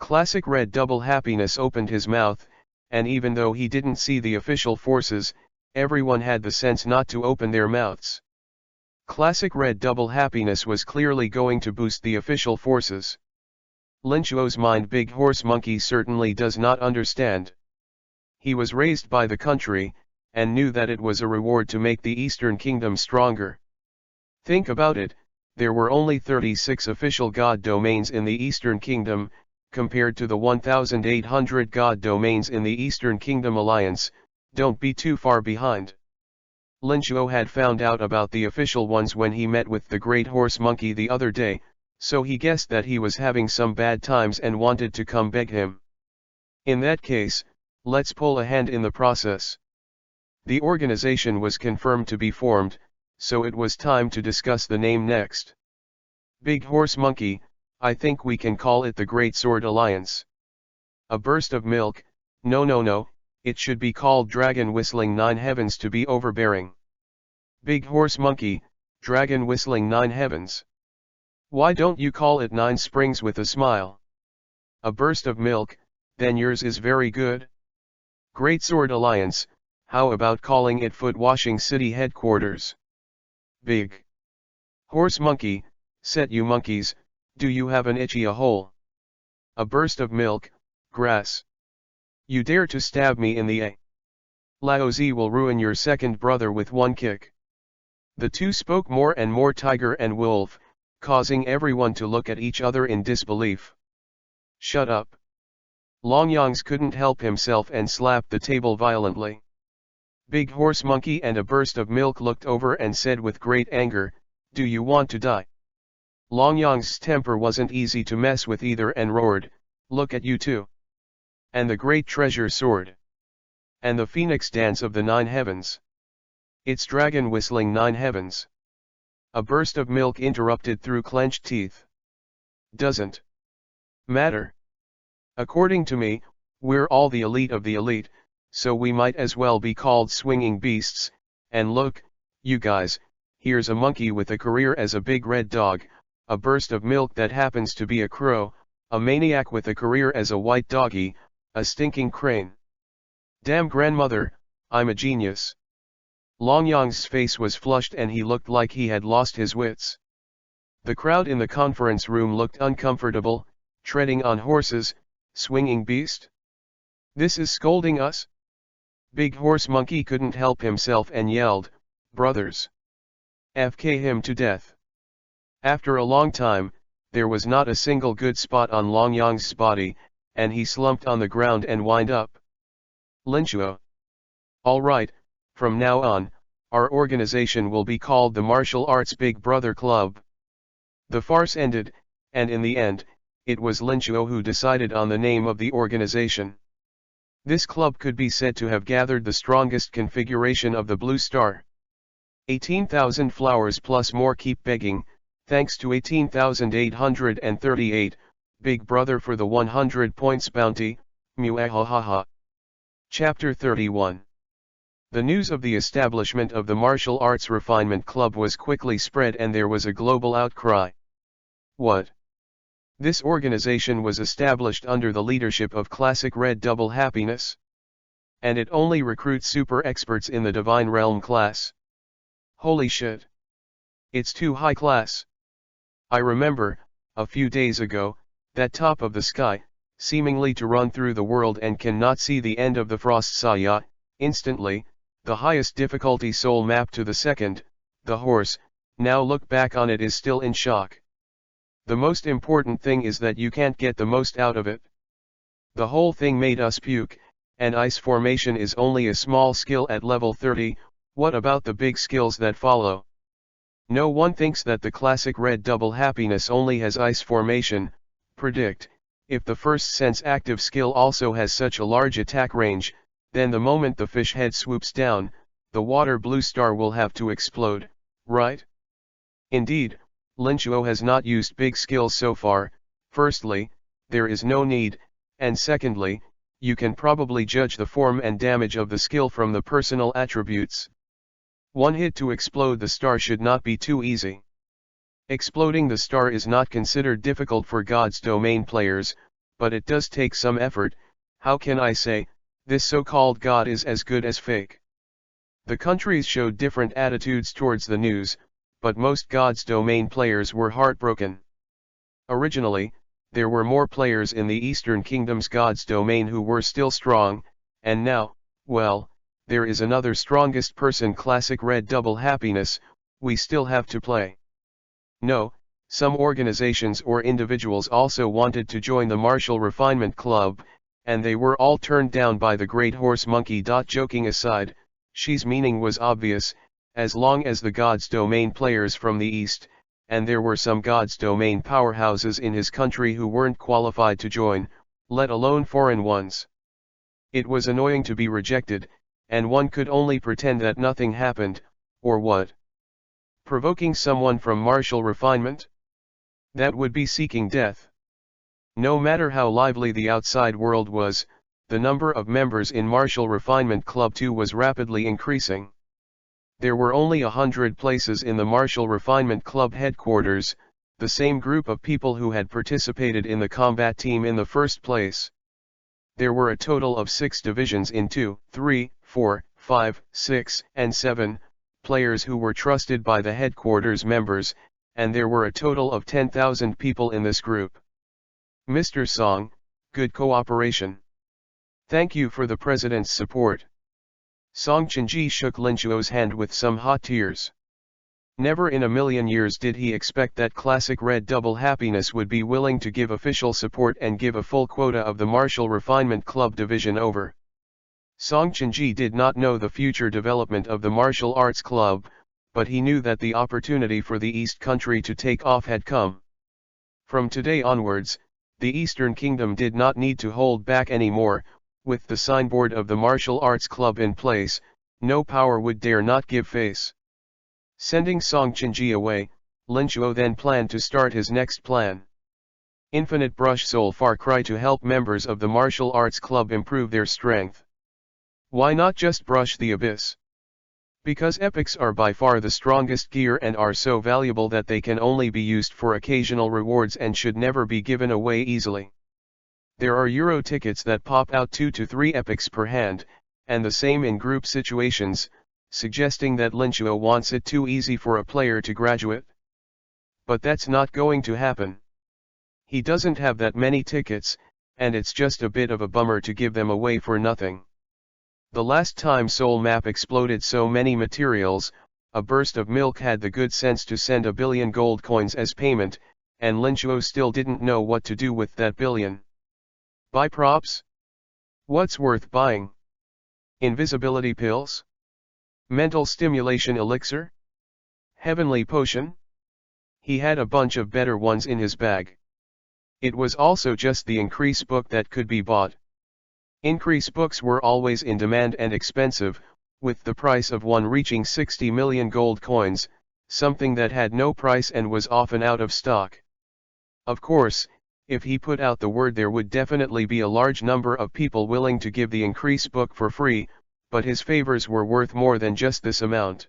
Classic Red Double Happiness opened his mouth, and even though he didn't see the official forces, everyone had the sense not to open their mouths. Classic Red Double Happiness was clearly going to boost the official forces. Lin Chuo's mind Big Horse Monkey certainly does not understand. He was raised by the country, and knew that it was a reward to make the Eastern Kingdom stronger. Think about it, there were only 36 official god domains in the Eastern Kingdom, compared to the 1,800 god domains in the Eastern Kingdom Alliance. Don't be too far behind. Lin Chuo had found out about the official ones when he met with the Great Horse Monkey the other day, so he guessed that he was having some bad times and wanted to come beg him. In that case, let's pull a hand in the process. The organization was confirmed to be formed, so it was time to discuss the name next. Big Horse Monkey, I think we can call it the Great Sword Alliance. A burst of milk, no, it should be called Dragon Whistling Nine Heavens to be overbearing. Big Horse Monkey, Dragon Whistling Nine Heavens. Why don't you call it Nine Springs with a smile? A burst of milk, then yours is very good. Great Sword Alliance, how about calling it Foot Washing City Headquarters? Big Horse Monkey, set you monkeys, do you have an itchy a hole? A burst of milk, grass. You dare to stab me in the a. Lao Zi will ruin your second brother with one kick. The two spoke more and more tiger and wolf, causing everyone to look at each other in disbelief. Shut up. Longyang's couldn't help himself and slapped the table violently. Big Horse Monkey and a burst of milk looked over and said with great anger, do you want to die? Longyang's temper wasn't easy to mess with either and roared, look at you two. And the great treasure sword. And the phoenix dance of the nine heavens. It's Dragon Whistling Nine Heavens. A burst of milk interrupted through clenched teeth. Doesn't matter. According to me, we're all the elite of the elite, so we might as well be called swinging beasts. And look, you guys, here's a monkey with a career as a big red dog, a burst of milk that happens to be a crow, a maniac with a career as a white doggy, a stinking crane. Damn grandmother, I'm a genius. Longyang's face was flushed and he looked like he had lost his wits. The crowd in the conference room looked uncomfortable, treading on horses, swinging beast? This is scolding us? Big Horse Monkey couldn't help himself and yelled, brothers. FK him to death. After a long time, there was not a single good spot on Longyang's body, and he slumped on the ground and whined up. Lin Chuo. All right, from now on, our organization will be called the Martial Arts Big Brother Club. The farce ended, and in the end, it was Lin Chuo who decided on the name of the organization. This club could be said to have gathered the strongest configuration of the Blue Star. 18,000 flowers plus more keep begging, thanks to 18,838, Big Brother for the 100 points bounty, muahahaha. Chapter 31. The news of the establishment of the Martial Arts Refinement Club was quickly spread and there was a global outcry. What? This organization was established under the leadership of Classic Red Double Happiness. And it only recruits super experts in the Divine Realm class. Holy shit. It's too high class. I remember, a few days ago, that top of the sky, seemingly to run through the world and cannot see the end of the frost saya, instantly, the highest difficulty soul map to the second, the horse, now look back on it is still in shock. The most important thing is that you can't get the most out of it. The whole thing made us puke, and ice formation is only a small skill at level 30, what about the big skills that follow? No one thinks that the classic red double happiness only has ice formation. Predict, if the first sense active skill also has such a large attack range, then the moment the fish head swoops down, the water blue star will have to explode, right? Indeed, Lin Chuo has not used big skills so far. Firstly, there is no need, and secondly, you can probably judge the form and damage of the skill from the personal attributes. One hit to explode the star should not be too easy. Exploding the star is not considered difficult for God's domain players, but it does take some effort. How can I say, this so-called God is as good as fake? The countries showed different attitudes towards the news, but most God's domain players were heartbroken. Originally, there were more players in the Eastern Kingdom's God's domain who were still strong, and now, well, there is another strongest person classic red double happiness, we still have to play. No, some organizations or individuals also wanted to join the Martial Refinement Club, and they were all turned down by the Great Horse Monkey. Joking aside, she's meaning was obvious, as long as the God's Domain players from the East, and there were some God's Domain powerhouses in his country who weren't qualified to join, let alone foreign ones. It was annoying to be rejected, and one could only pretend that nothing happened, or what? Provoking someone from Martial Refinement? That would be seeking death. No matter how lively the outside world was, the number of members in Martial Refinement Club 2 was rapidly increasing. There were only 100 places in the Martial Refinement Club headquarters, the same group of people who had participated in the combat team in the first place. There were a total of 6 divisions in 2, 3, 4, 5, 6, and 7, players who were trusted by the headquarters members, and there were a total of 10,000 people in this group. Mr. Song, good cooperation. Thank you for the President's support. Song Chenji shook Lin Chuo's hand with some hot tears. Never in a million years did he expect that classic red double happiness would be willing to give official support and give a full quota of the Martial Refinement Club division over. Song Chenji did not know the future development of the Martial Arts Club, but he knew that the opportunity for the East Country to take off had come. From today onwards, the Eastern Kingdom did not need to hold back anymore. With the signboard of the Martial Arts Club in place, no power would dare not give face. Sending Song Chenji away, Lin Chuo then planned to start his next plan. Infinite Brush Soul Far Cry to help members of the Martial Arts Club improve their strength. Why not just brush the abyss? Because epics are by far the strongest gear and are so valuable that they can only be used for occasional rewards and should never be given away easily. There are Euro tickets that pop out 2 to 3 epics per hand, and the same in group situations, suggesting that Lin Chuo wants it too easy for a player to graduate. But that's not going to happen. He doesn't have that many tickets, and it's just a bit of a bummer to give them away for nothing. The last time Soul Map exploded so many materials, a burst of milk had the good sense to send 1 billion gold coins as payment, and Lin Chuo still didn't know what to do with that billion. Buy props? What's worth buying? Invisibility pills? Mental stimulation elixir? Heavenly potion? He had a bunch of better ones in his bag. It was also just the increase book that could be bought. Increase books were always in demand and expensive, with the price of one reaching 60 million gold coins, something that had no price and was often out of stock. Of course, if he put out the word, there would definitely be a large number of people willing to give the increase book for free, but his favors were worth more than just this amount.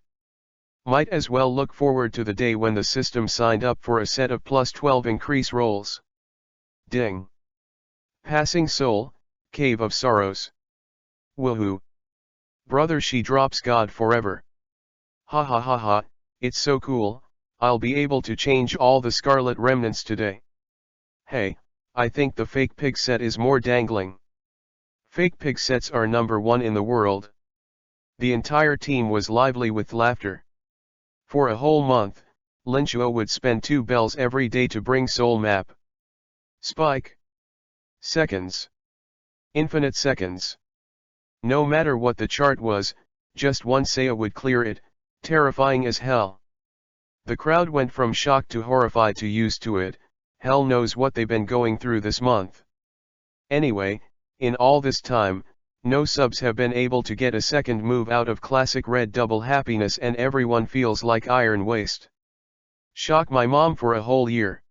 Might as well look forward to the day when the system signed up for a set of plus 12 increase rolls. Ding. Passing Soul, Cave of Sorrows. Woohoo. Brother, she drops God forever. Ha ha ha ha, it's so cool, I'll be able to change all the Scarlet Remnants today. Hey, I think the fake pig set is more dangling. Fake pig sets are number 1 in the world. The entire team was lively with laughter. For a whole month, Lin Chuo would spend 2 bells every day to bring Soul Map. Spike. Seconds. Infinite seconds. No matter what the chart was, just one Saya would clear it, terrifying as hell. The crowd went from shocked to horrified to used to it. Hell knows what they've been going through this month. Anyway, in all this time, no subs have been able to get a second move out of classic red double happiness, and everyone feels like iron waste. Shock my mom for a whole year.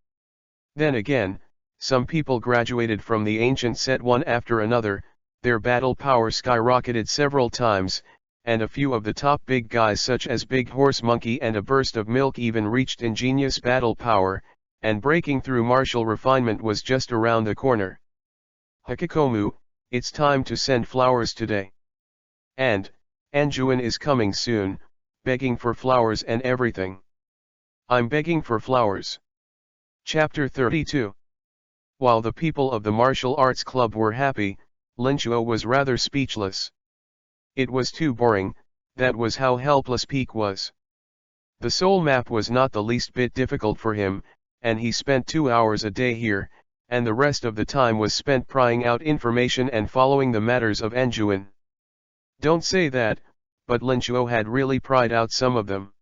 Then again, some people graduated from the ancient set one after another, their battle power skyrocketed several times, and a few of the top big guys such as Big Horse Monkey and a Burst of Milk even reached ingenious battle power, and breaking through martial refinement was just around the corner. Hakikomu, it's time to send flowers today. And, Anjuan is coming soon, begging for flowers and everything. I'm begging for flowers. Chapter 32. While the people of the martial arts club were happy, Linchuo was rather speechless. It was too boring, that was how helpless Peak was. The soul map was not the least bit difficult for him, and he spent 2 hours a day here, and the rest of the time was spent prying out information and following the matters of Anjuan. Don't say that, but Linchuo had really pried out some of them.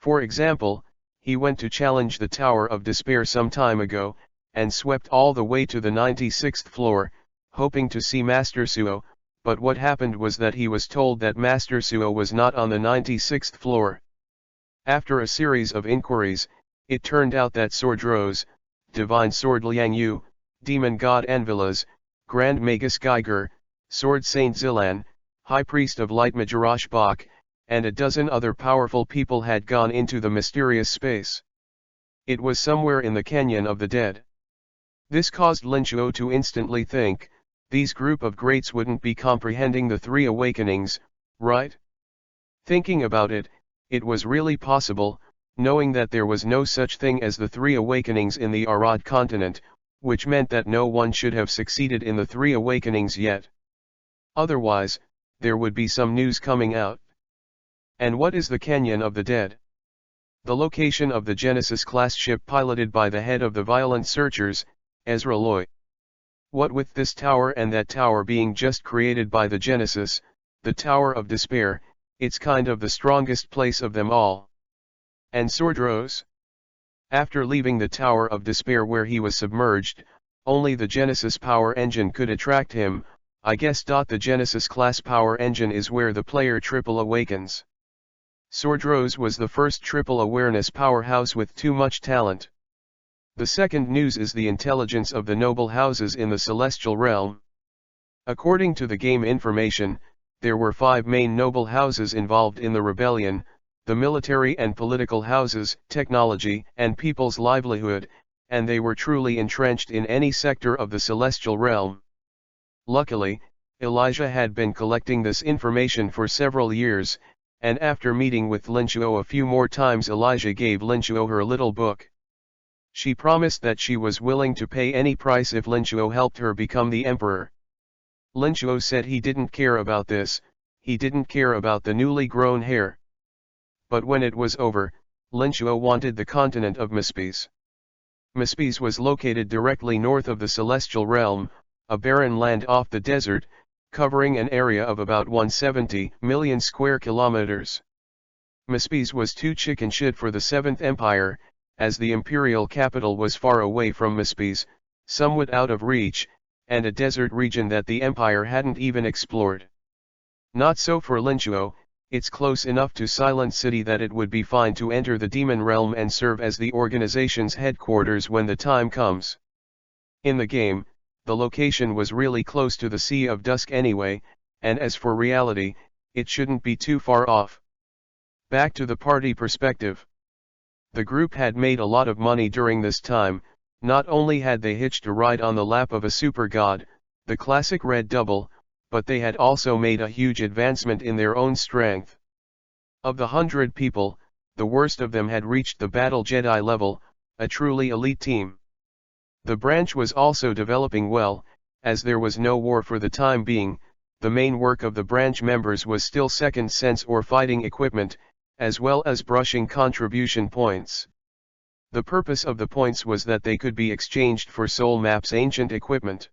For example, he went to challenge the Tower of Despair some time ago, and swept all the way to the 96th floor, hoping to see Master Suo, but what happened was that he was told that Master Suo was not on the 96th floor. After a series of inquiries, it turned out that Sword Rose, Divine Sword Liang Yu, Demon God Anvilas, Grand Magus Geiger, Sword Saint Zilan, High Priest of Light Majarash Bach, and a dozen other powerful people had gone into the mysterious space. It was somewhere in the Canyon of the Dead. This caused Linchuo to instantly think, these group of greats wouldn't be comprehending the 3 awakenings, right? Thinking about it, it was really possible, knowing that there was no such thing as the 3 awakenings in the Arad continent, which meant that no one should have succeeded in the 3 awakenings yet. Otherwise, there would be some news coming out. And what is the Canyon of the Dead? The location of the Genesis-class ship piloted by the head of the Violent Searchers, Ezra Loy. What with this tower and that tower being just created by the Genesis, the Tower of Despair, it's kind of the strongest place of them all. And Sword Rose? After leaving the Tower of Despair where he was submerged, only the Genesis power engine could attract him, I guess. The Genesis class power engine is where the player triple awakens. Sword Rose was the first triple awareness powerhouse with too much talent. The second news is the intelligence of the noble houses in the celestial realm. According to the game information, there were 5 main noble houses involved in the rebellion: the military and political houses, technology and people's livelihood, and they were truly entrenched in any sector of the celestial realm. Luckily, Elijah had been collecting this information for several years, and after meeting with Linchuo a few more times, Elijah gave Linchuo her little book. She promised that she was willing to pay any price if Linchuo helped her become the emperor. Linchuo said he didn't care about this, he didn't care about the newly grown hair. But when it was over, Linchuo wanted the continent of Mispes. Mispes was located directly north of the celestial realm, a barren land off the desert, covering an area of about 170 million square kilometers. Mispes was too chicken shit for the Seventh Empire, as the imperial capital was far away from Mispes, somewhat out of reach, and a desert region that the empire hadn't even explored. Not so for Linchuo. It's close enough to Silent City that it would be fine to enter the demon realm and serve as the organization's headquarters when the time comes. In the game, the location was really close to the Sea of Dusk anyway, and as for reality, it shouldn't be too far off. Back to the party perspective. The group had made a lot of money during this time. Not only had they hitched a ride on the lap of a super god, the classic Red Double, but they had also made a huge advancement in their own strength. Of the 100 people, the worst of them had reached the Battle Jedi level, a truly elite team. The branch was also developing well, as there was no war for the time being. The main work of the branch members was still second sense or fighting equipment, as well as brushing contribution points. The purpose of the points was that they could be exchanged for Soul Map's ancient equipment.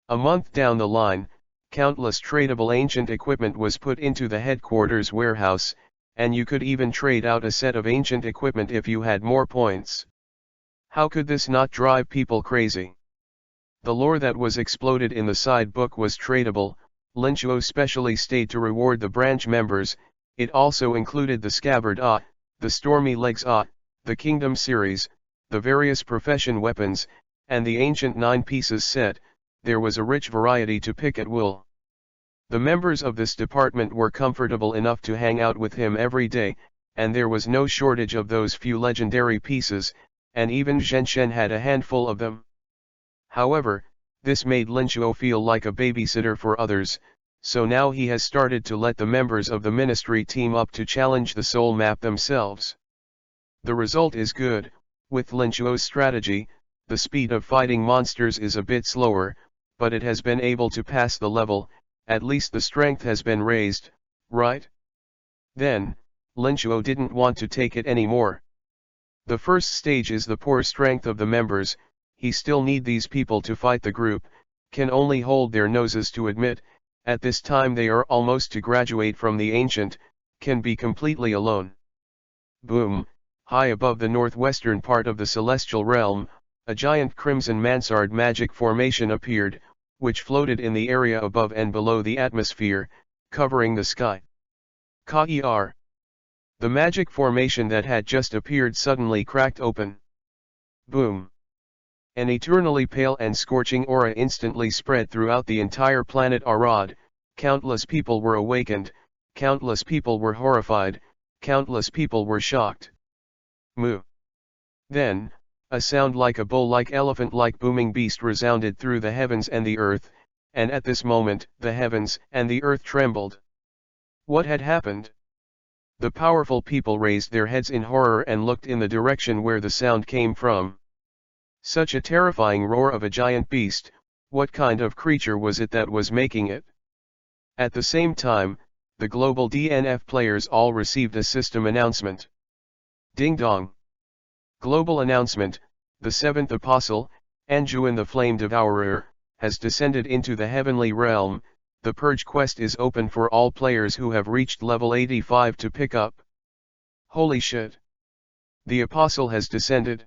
A month down the line, countless tradable ancient equipment was put into the headquarters warehouse, and you could even trade out a set of ancient equipment if you had more points. How could this not drive people crazy? The lore that was exploded in the side book was tradable. Linchuo specially stayed to reward the branch members. It also included the Scabbard the Stormy Legs the Kingdom series, the various profession weapons, and the ancient 9 pieces set. There was a rich variety to pick at will. The members of this department were comfortable enough to hang out with him every day, and there was no shortage of those few legendary pieces, and even Zhenshen had a handful of them. However, this made Linchuo feel like a babysitter for others, so now he has started to let the members of the ministry team up to challenge the soul map themselves. The result is good. With Linchuo's strategy, the speed of fighting monsters is a bit slower, but it has been able to pass the level, at least the strength has been raised, right? Then, Linchuo didn't want to take it anymore. The first stage is the poor strength of the members, he still need these people to fight the group, can only hold their noses to admit, at this time they are almost to graduate from the ancient, can be completely alone. Boom, high above the northwestern part of the celestial realm, a giant crimson mansard magic formation appeared, which floated in the area above and below the atmosphere, covering the sky. Ka-er. The magic formation that had just appeared suddenly cracked open. Boom. An eternally pale and scorching aura instantly spread throughout the entire planet Arad, countless people were awakened, countless people were horrified, countless people were shocked. Moo. Then, a sound like a bull-like elephant-like booming beast resounded through the heavens and the earth, and at this moment, the heavens and the earth trembled. What had happened? The powerful people raised their heads in horror and looked in the direction where the sound came from. Such a terrifying roar of a giant beast, what kind of creature was it that was making it? At the same time, the global DNF players all received a system announcement. Ding dong. Global announcement, the seventh apostle, Anjuan the Flame Devourer, has descended into the heavenly realm. The purge quest is open for all players who have reached level 85 to pick up. Holy shit. The apostle has descended.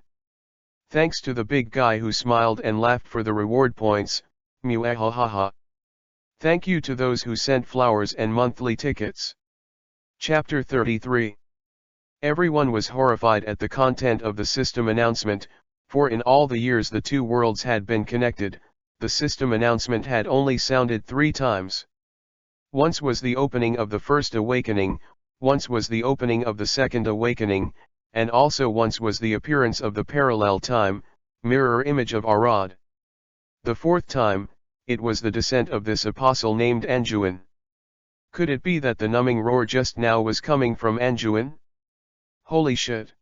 Thanks to the big guy who smiled and laughed for the reward points, muahahaha. Thank you to those who sent flowers and monthly tickets. Chapter 33. Everyone was horrified at the content of the system announcement, for in all the years the two worlds had been connected, the system announcement had only sounded 3 times. Once was the opening of the first awakening, once was the opening of the second awakening, and also once was the appearance of the parallel time, mirror image of Arad. The 4th time, it was the descent of this apostle named Anjuan. Could it be that the numbing roar just now was coming from Anjuan? Holy shit.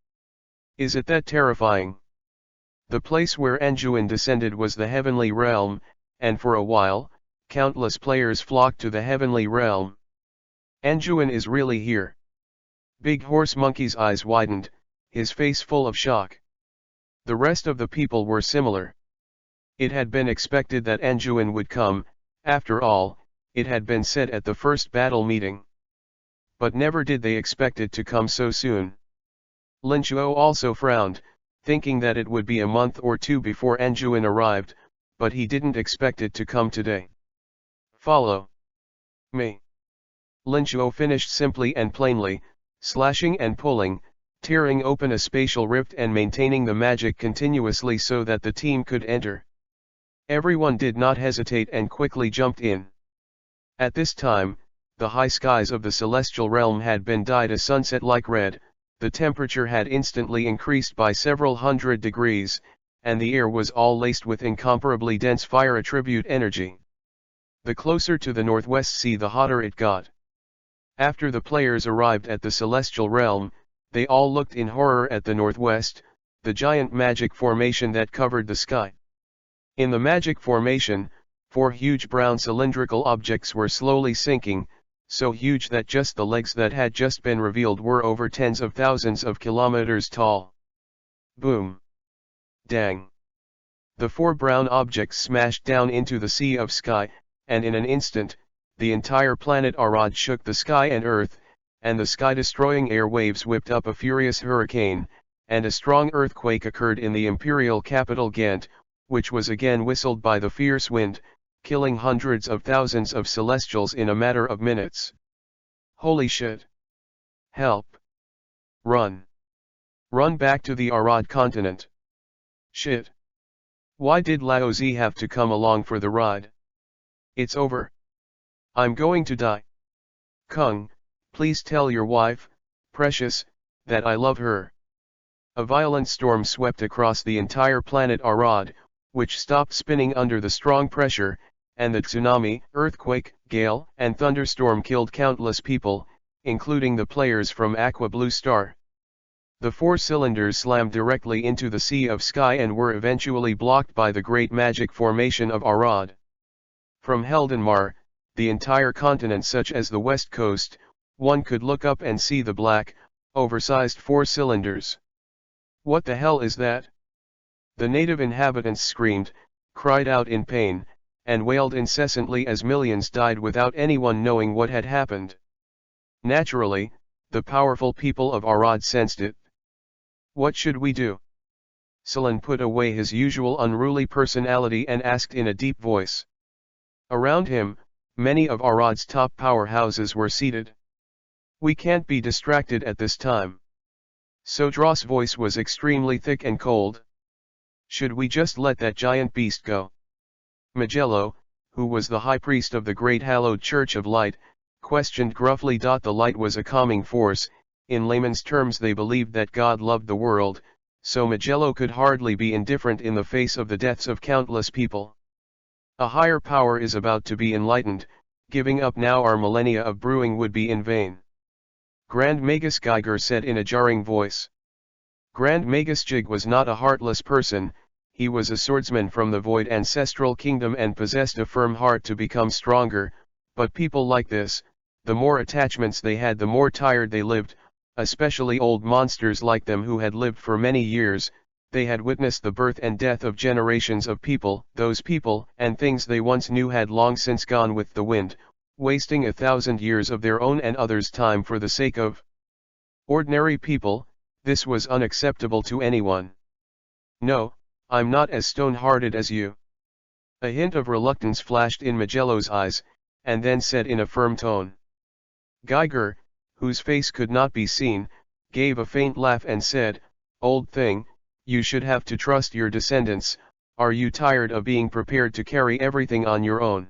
Is it that terrifying? The place where Anjuan descended was the heavenly realm, and for a while, countless players flocked to the heavenly realm. Anjuan is really here. Big Horse Monkey's eyes widened, his face full of shock. The rest of the people were similar. It had been expected that Anjuan would come, after all, it had been said at the first battle meeting. But never did they expect it to come so soon. Linchuo also frowned, thinking that it would be a month or 2 before Anjuan arrived, but he didn't expect it to come today. Follow me. Linchuo finished simply and plainly, slashing and pulling, tearing open a spatial rift and maintaining the magic continuously so that the team could enter. Everyone did not hesitate and quickly jumped in. At this time, the high skies of the celestial realm had been dyed a sunset-like red, the temperature had instantly increased by several hundred degrees, and the air was all laced with incomparably dense fire attribute energy. The closer to the northwest sea the hotter it got. After the players arrived at the celestial realm, they all looked in horror at the northwest, the giant magic formation that covered the sky. In the magic formation, 4 huge brown cylindrical objects were slowly sinking, so huge that just the legs that had just been revealed were over tens of thousands of kilometers tall. Boom. Dang. The 4 brown objects smashed down into the sea of sky, and in an instant, the entire planet Arad shook the sky and earth, and the sky-destroying air waves whipped up a furious hurricane, and a strong earthquake occurred in the imperial capital Ghent, which was again whistled by the fierce wind, killing hundreds of thousands of celestials in a matter of minutes. Holy shit. Help. Run. Run back to the Arad continent. Shit. Why did Lao Zi have to come along for the ride? It's over. I'm going to die. Kung, please tell your wife, Precious, that I love her. A violent storm swept across the entire planet Arad, which stopped spinning under the strong pressure, and the tsunami, earthquake, gale, and thunderstorm killed countless people, including the players from Aqua Blue Star. The 4 cylinders slammed directly into the sea of sky and were eventually blocked by the great magic formation of Arad. From Heldenmar, the entire continent such as the west coast, one could look up and see the black, oversized 4 cylinders. What the hell is that? The native inhabitants screamed, cried out in pain, and wailed incessantly as millions died without anyone knowing what had happened. Naturally, the powerful people of Arad sensed it. What should we do? Selan put away his usual unruly personality and asked in a deep voice. Around him, many of Arad's top powerhouses were seated. We can't be distracted at this time. Sodra's voice was extremely thick and cold. Should we just let that giant beast go? Magello, who was the high priest of the great hallowed Church of Light, questioned gruffly. The light was a calming force. In layman's terms, they believed that God loved the world, so Magello could hardly be indifferent in the face of the deaths of countless people. A higher power is about to be enlightened. Giving up now our millennia of brewing would be in vain. Grand Magus Geiger said in a jarring voice. Grand Magus Jig was not a heartless person. He was a swordsman from the Void ancestral kingdom and possessed a firm heart to become stronger, but people like this, the more attachments they had the more tired they lived, especially old monsters like them who had lived for many years. They had witnessed the birth and death of generations of people. Those people and things they once knew had long since gone with the wind, wasting 1,000 years of their own and others' time for the sake of ordinary people. This was unacceptable to anyone. No, I'm not as stone-hearted as you. A hint of reluctance flashed in Magello's eyes, and then said in a firm tone. Geiger, whose face could not be seen, gave a faint laugh and said, Old thing, you should have to trust your descendants. Are you tired of being prepared to carry everything on your own?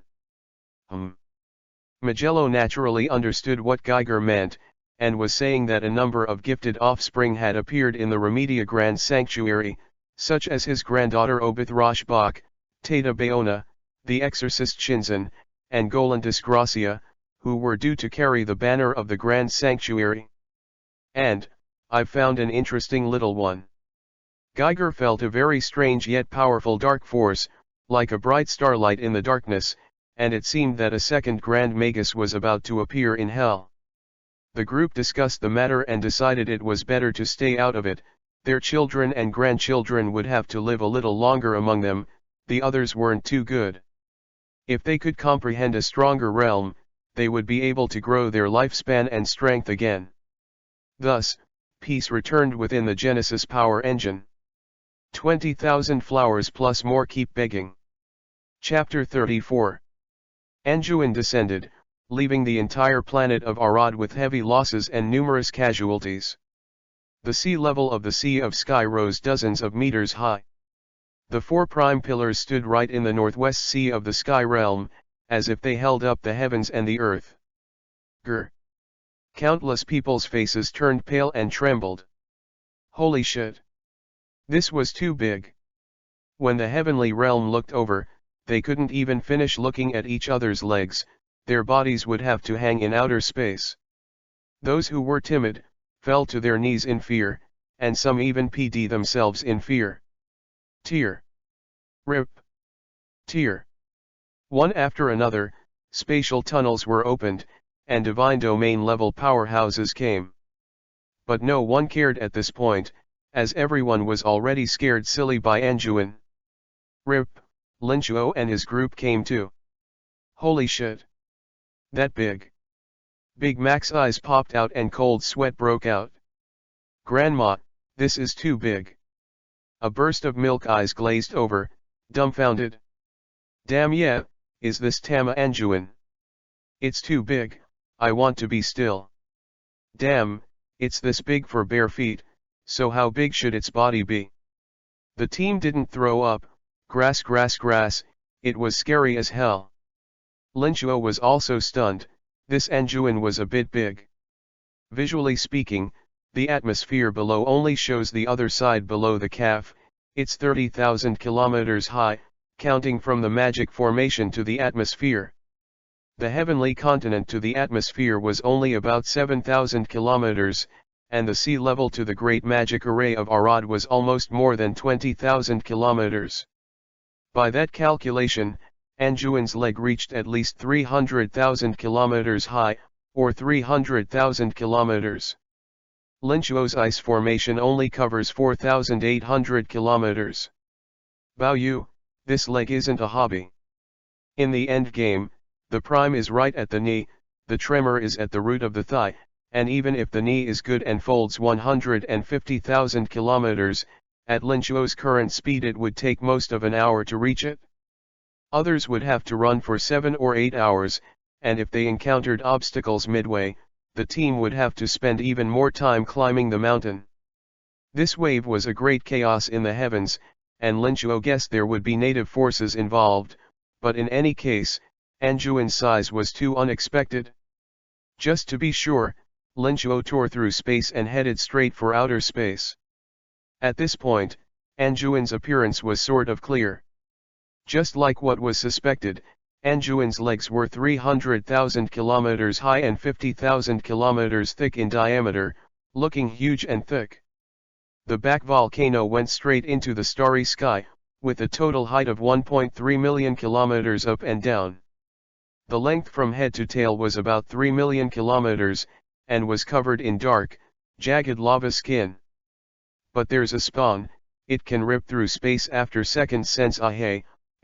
Magello naturally understood what Geiger meant, and was saying that a number of gifted offspring had appeared in the Remedia Grand Sanctuary, such as his granddaughter Obith Roshbach, Tata Bayona, the exorcist Shinzan, and Golan Disgracia, who were due to carry the banner of the Grand Sanctuary. And, I've found an interesting little one. Geiger felt a very strange yet powerful dark force, like a bright starlight in the darkness, and it seemed that a second Grand Magus was about to appear in hell. The group discussed the matter and decided it was better to stay out of it. Their children and grandchildren would have to live a little longer among them. The others weren't too good. If they could comprehend a stronger realm, they would be able to grow their lifespan and strength again. Thus, peace returned within the Genesis power engine. 20,000 flowers plus more keep begging. Chapter 34. Anduin descended, leaving the entire planet of Arad with heavy losses and numerous casualties. The sea level of the Sea of Sky rose dozens of meters high. The 4 prime pillars stood right in the northwest sea of the Sky realm, as if they held up the heavens and the earth. Grr. Countless people's faces turned pale and trembled. Holy shit. This was too big. When the heavenly realm looked over, they couldn't even finish looking at each other's legs. Their bodies would have to hang in outer space. Those who were timid fell to their knees in fear, and some even peed themselves in fear. Tear. Rip. Tear. One after another, spatial tunnels were opened, and divine domain level powerhouses came. But no one cared at this point, as everyone was already scared silly by Anduin. Rip, Linchuo and his group came too. Holy shit. That big. Big Mac's eyes popped out and cold sweat broke out. Grandma, this is too big. A burst of milk eyes glazed over, dumbfounded. Damn yeah, is this Tama Anduin? It's too big, I want to be still. Damn, it's this big for bare feet, so how big should its body be? The team didn't throw up. Grass, it was scary as hell. Linchuo was also stunned. This Anduin was a bit big. Visually speaking, the atmosphere below only shows the other side below the calf. It's 30,000 kilometers high, counting from the magic formation to the atmosphere. The heavenly continent to the atmosphere was only about 7,000 kilometers, and the sea level to the Great Magic Array of Arad was almost more than 20,000 kilometers. By that calculation, Anjouan's leg reached at least 300,000 kilometers high, or 300,000 kilometers. Linchuo's ice formation only covers 4,800 kilometers. Baoyu, this leg isn't a hobby. In the end game, the prime is right at the knee, the tremor is at the root of the thigh, and even if the knee is good and folds 150,000 kilometers, at Linchuo's current speed it would take most of an hour to reach it. Others would have to run for 7 or 8 hours, and if they encountered obstacles midway, the team would have to spend even more time climbing the mountain. This wave was a great chaos in the heavens, and Linchuo guessed there would be native forces involved, but in any case, Anjouan's size was too unexpected. Just to be sure, Linchuo tore through space and headed straight for outer space. At this point, Anjouan's appearance was sort of clear. Just like what was suspected, Anjouan's legs were 300,000 kilometers high and 50,000 kilometers thick in diameter, looking huge and thick. The back volcano went straight into the starry sky, with a total height of 1.3 million kilometers up and down. The length from head to tail was about 3 million kilometers, and was covered in dark, jagged lava skin. But there's a spawn, it can rip through space after seconds since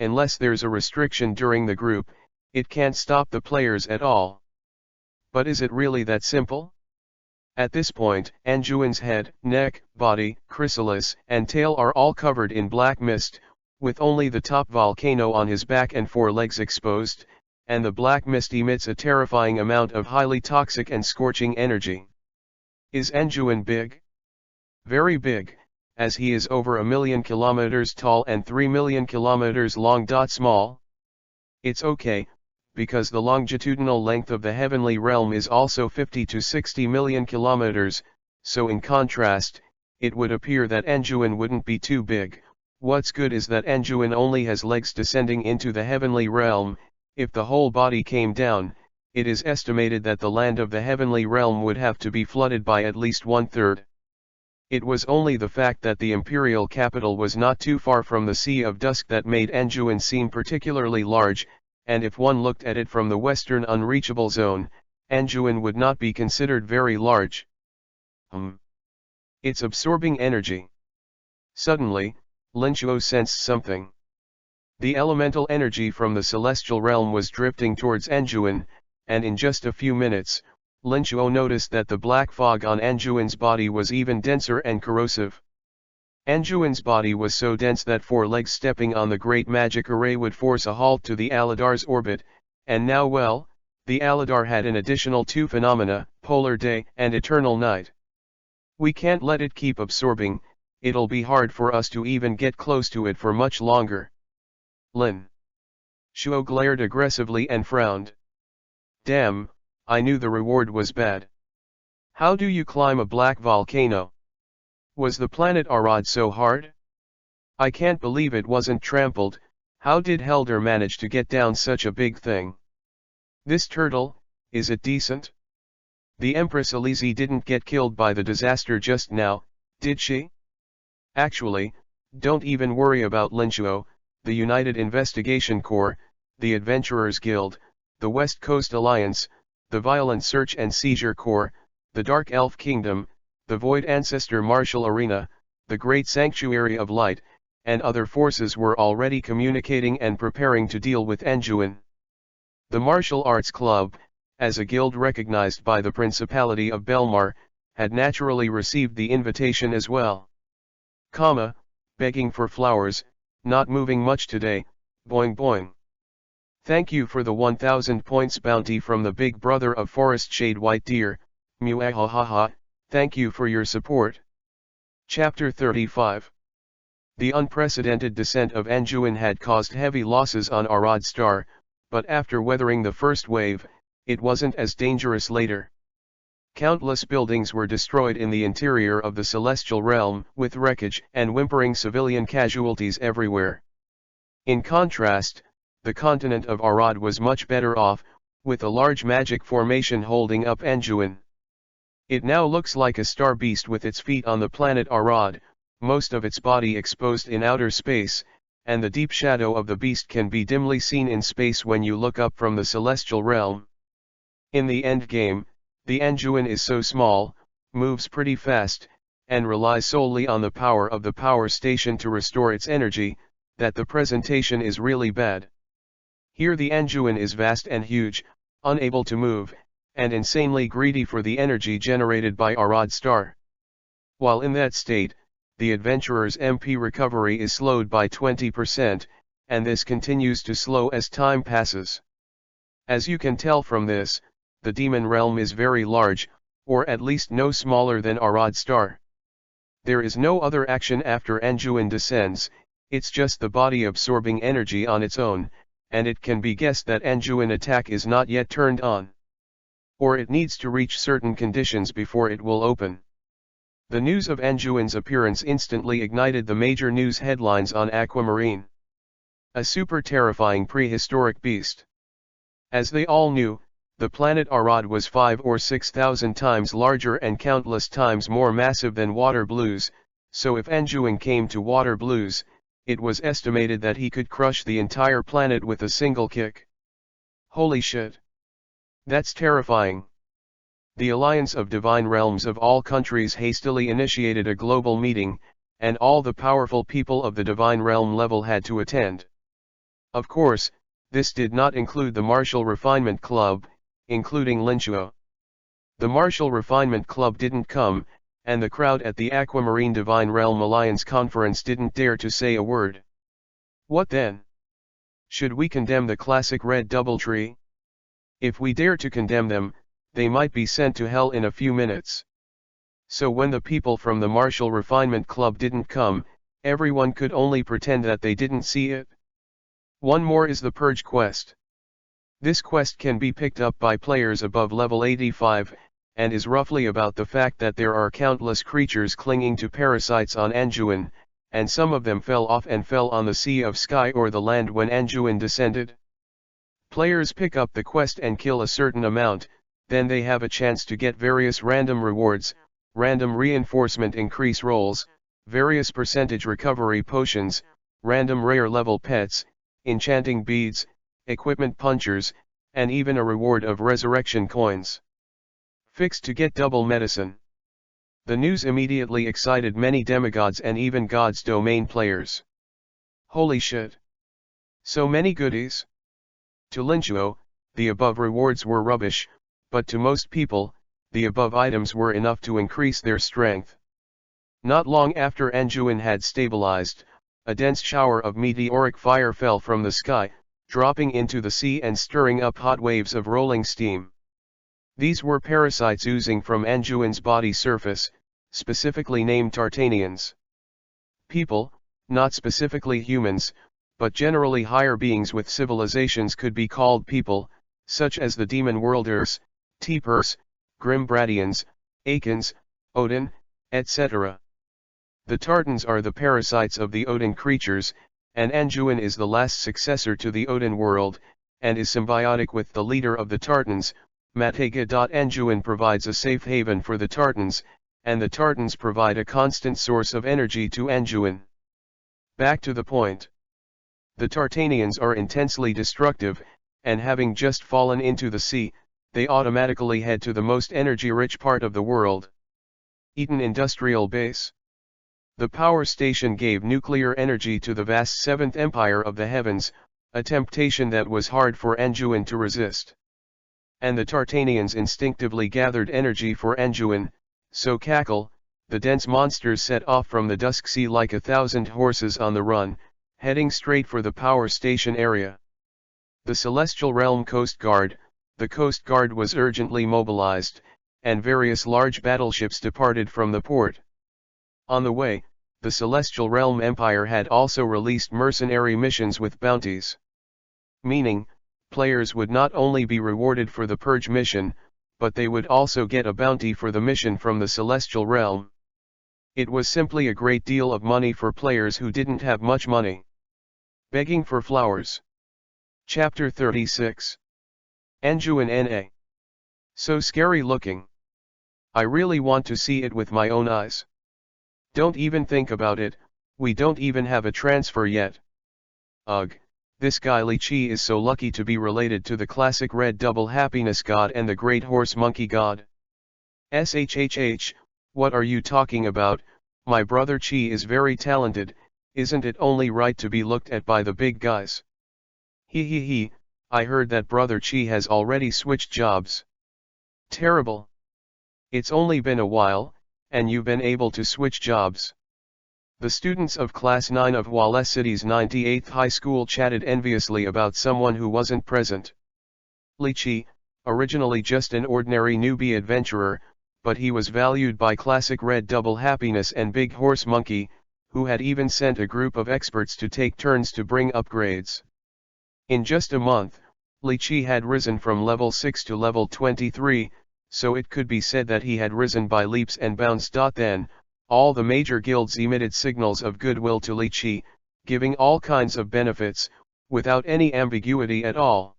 unless there's a restriction during the group, it can't stop the players at all. But is it really that simple? At this point, Anjouan's head, neck, body, chrysalis, and tail are all covered in black mist, with only the top volcano on his back and 4 legs exposed, and the black mist emits a terrifying amount of highly toxic and scorching energy. Is Anjouan big? Very big, as he is over 1 million kilometers tall and 3 million kilometers long. Small? It's okay, because the longitudinal length of the heavenly realm is also 50 to 60 million kilometers, so in contrast, it would appear that Anjouan wouldn't be too big. What's good is that Anjouan only has legs descending into the heavenly realm. If the whole body came down, it is estimated that the land of the heavenly realm would have to be flooded by at least 1/3. It was only the fact that the imperial capital was not too far from the Sea of Dusk that made Anjouan seem particularly large, and if one looked at it from the western unreachable zone, Anjouan would not be considered very large. It's absorbing energy. Suddenly, Linchuo sensed something. The elemental energy from the celestial realm was drifting towards Anjouan, and in just a few minutes, Linchuo noticed that the black fog on Anjouan's body was even denser and corrosive. Anjouan's body was so dense that 4 legs stepping on the Great Magic Array would force a halt to the Aladar's orbit, and now the Aladar had an additional 2 phenomena, polar day and eternal night. We can't let it keep absorbing, it'll be hard for us to even get close to it for much longer. Lin Shuo glared aggressively and frowned. Damn, I knew the reward was bad. How do you climb a black volcano? Was the planet Arad so hard? I can't believe it wasn't trampled. How did Helder manage to get down such a big thing? This turtle, is it decent? The Empress Elise didn't get killed by the disaster just now, did she? Actually, don't even worry about Linchuo, the United Investigation Corps, the Adventurers Guild, the West Coast Alliance, the Violent Search and Seizure Corps, the Dark Elf Kingdom, the Void Ancestor Martial Arena, the Great Sanctuary of Light, and other forces were already communicating and preparing to deal with Anjouan. The Martial Arts Club, as a guild recognized by the Principality of Belmar, had naturally received the invitation as well. Begging for flowers, not moving much today, boing boing. Thank you for the 1000 points bounty from the big brother of Forest Shade White Deer, Muahahaha, thank you for your support. Chapter 35. The unprecedented descent of Anjouan had caused heavy losses on Arad Star, but after weathering the first wave, it wasn't as dangerous later. Countless buildings were destroyed in the interior of the celestial realm, with wreckage and whimpering civilian casualties everywhere. In contrast, the continent of Arad was much better off, with a large magic formation holding up Anjouan. It now looks like a star beast with its feet on the planet Arad, most of its body exposed in outer space, and the deep shadow of the beast can be dimly seen in space when you look up from the celestial realm. In the endgame, the Anjuin is so small, moves pretty fast, and relies solely on the power of the power station to restore its energy, that the presentation is really bad. Here the Anjuin is vast and huge, unable to move, and insanely greedy for the energy generated by Arad star. While in that state, the adventurer's MP recovery is slowed by 20%, and this continues to slow as time passes. As you can tell from this, the demon realm is very large, or at least no smaller than Arad star. There is no other action after Anjuin descends, it's just the body absorbing energy on its own, and it can be guessed that Anjuin attack is not yet turned on. Or it needs to reach certain conditions before it will open. The news of Anjuin's appearance instantly ignited the major news headlines on Aquamarine. A super terrifying prehistoric beast. As they all knew, the planet Arad was 5 or 6,000 times larger and countless times more massive than Water Blues, so if Anjuin came to Water Blues, it was estimated that he could crush the entire planet with a single kick. Holy shit! That's terrifying. The Alliance of Divine Realms of all countries hastily initiated a global meeting, and all the powerful people of the Divine Realm level had to attend. Of course, this did not include the Martial Refinement Club, including Linchuo. The Martial Refinement Club didn't come, and the crowd at the Aquamarine Divine Realm Alliance conference didn't dare to say a word. What then? Should we condemn the classic red doubletree? If we dare to condemn them, they might be sent to hell in a few minutes. So when the people from the Martial Refinement Club didn't come, everyone could only pretend that they didn't see it. One more is the Purge quest. This quest can be picked up by players above level 85, and is roughly about the fact that there are countless creatures clinging to parasites on Anjuin, and some of them fell off and fell on the sea of sky or the land when Anjuin descended. Players pick up the quest and kill a certain amount, then they have a chance to get various random rewards, random reinforcement increase rolls, various percentage recovery potions, random rare level pets, enchanting beads, equipment punchers, and even a reward of resurrection coins. Fixed to get double medicine. The news immediately excited many demigods and even God's domain players. Holy shit! So many goodies? To Linchuo, the above rewards were rubbish, but to most people, the above items were enough to increase their strength. Not long after Anjuin had stabilized, a dense shower of meteoric fire fell from the sky, dropping into the sea and stirring up hot waves of rolling steam. These were parasites oozing from Anjuin's body surface, specifically named Tartanians. People, not specifically humans, but generally higher beings with civilizations could be called people, such as the Demon Worlders, Teepers, Grimbradians, Akins, Odin, etc. The Tartans are the parasites of the Odin creatures, and Anjuin is the last successor to the Odin world, and is symbiotic with the leader of the Tartans. Matega. Anjuin provides a safe haven for the Tartans, and the Tartans provide a constant source of energy to Anjuin. Back to the point. The Tartanians are intensely destructive, and having just fallen into the sea, they automatically head to the most energy-rich part of the world. Eaton Industrial Base. The power station gave nuclear energy to the vast Seventh Empire of the Heavens, a temptation that was hard for Anjuin to resist. And the Tartanians instinctively gathered energy for Anjuin, so Cackle, the dense monsters set off from the dusk sea like 1,000 horses on the run, heading straight for the power station area. The Celestial Realm Coast Guard, the Coast Guard was urgently mobilized, and various large battleships departed from the port. On the way, the Celestial Realm Empire had also released mercenary missions with bounties. Meaning, players would not only be rewarded for the Purge mission, but they would also get a bounty for the mission from the Celestial Realm. It was simply a great deal of money for players who didn't have much money. Begging for flowers. Chapter 36. Anjuin N.A. So scary looking. I really want to see it with my own eyes. Don't even think about it, we don't even have a transfer yet. Ugh, this guy Li Chi is so lucky to be related to the classic red double happiness god and the great horse monkey god. SHHH, what are you talking about? My brother Chi is very talented, isn't it only right to be looked at by the big guys? He, I heard that brother Chi has already switched jobs. Terrible. It's only been a while, and you've been able to switch jobs. The students of Class 9 of Wallace City's 98th High School chatted enviously about someone who wasn't present. Li Chi, originally just an ordinary newbie adventurer, but he was valued by classic Red Double Happiness and Big Horse Monkey, who had even sent a group of experts to take turns to bring upgrades. In just a month, Li Chi had risen from level 6 to level 23, so it could be said that he had risen by leaps and bounds. Then, all the major guilds emitted signals of goodwill to Li Chi, giving all kinds of benefits, without any ambiguity at all.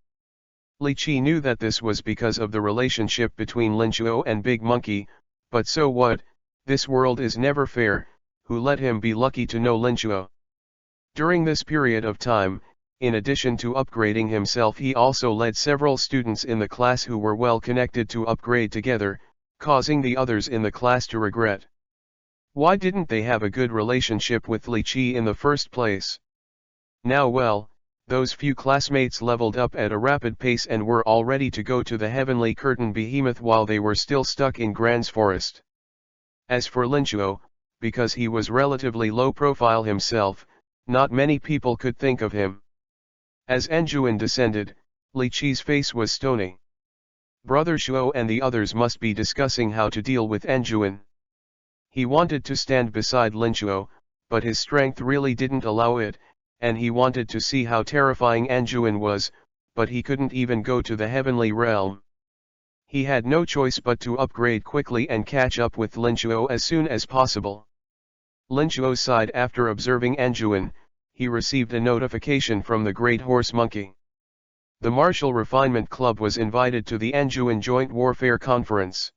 Li Chi knew that this was because of the relationship between Lin Chuo and Big Monkey, but so what, this world is never fair, who let him be lucky to know Lin Chuo. During this period of time, in addition to upgrading himself, he also led several students in the class who were well connected to upgrade together, causing the others in the class to regret. Why didn't they have a good relationship with Li Chi in the first place? Now well, those few classmates leveled up at a rapid pace and were all ready to go to the Heavenly Curtain Behemoth while they were still stuck in Grand's Forest. As for Lin Chuo, because he was relatively low profile himself, not many people could think of him. As Anjuan descended, Li Chi's face was stony. Brother Shuo and the others must be discussing how to deal with Anjuan. He wanted to stand beside Lin Chuo, but his strength really didn't allow it, and he wanted to see how terrifying Anjuan was, but he couldn't even go to the heavenly realm. He had no choice but to upgrade quickly and catch up with Lin Chuo as soon as possible. Lin Chuo sighed after observing Anjuan. He received a notification from the Great Horse Monkey. The Martial Refinement Club was invited to the Anjuan Joint Warfare Conference.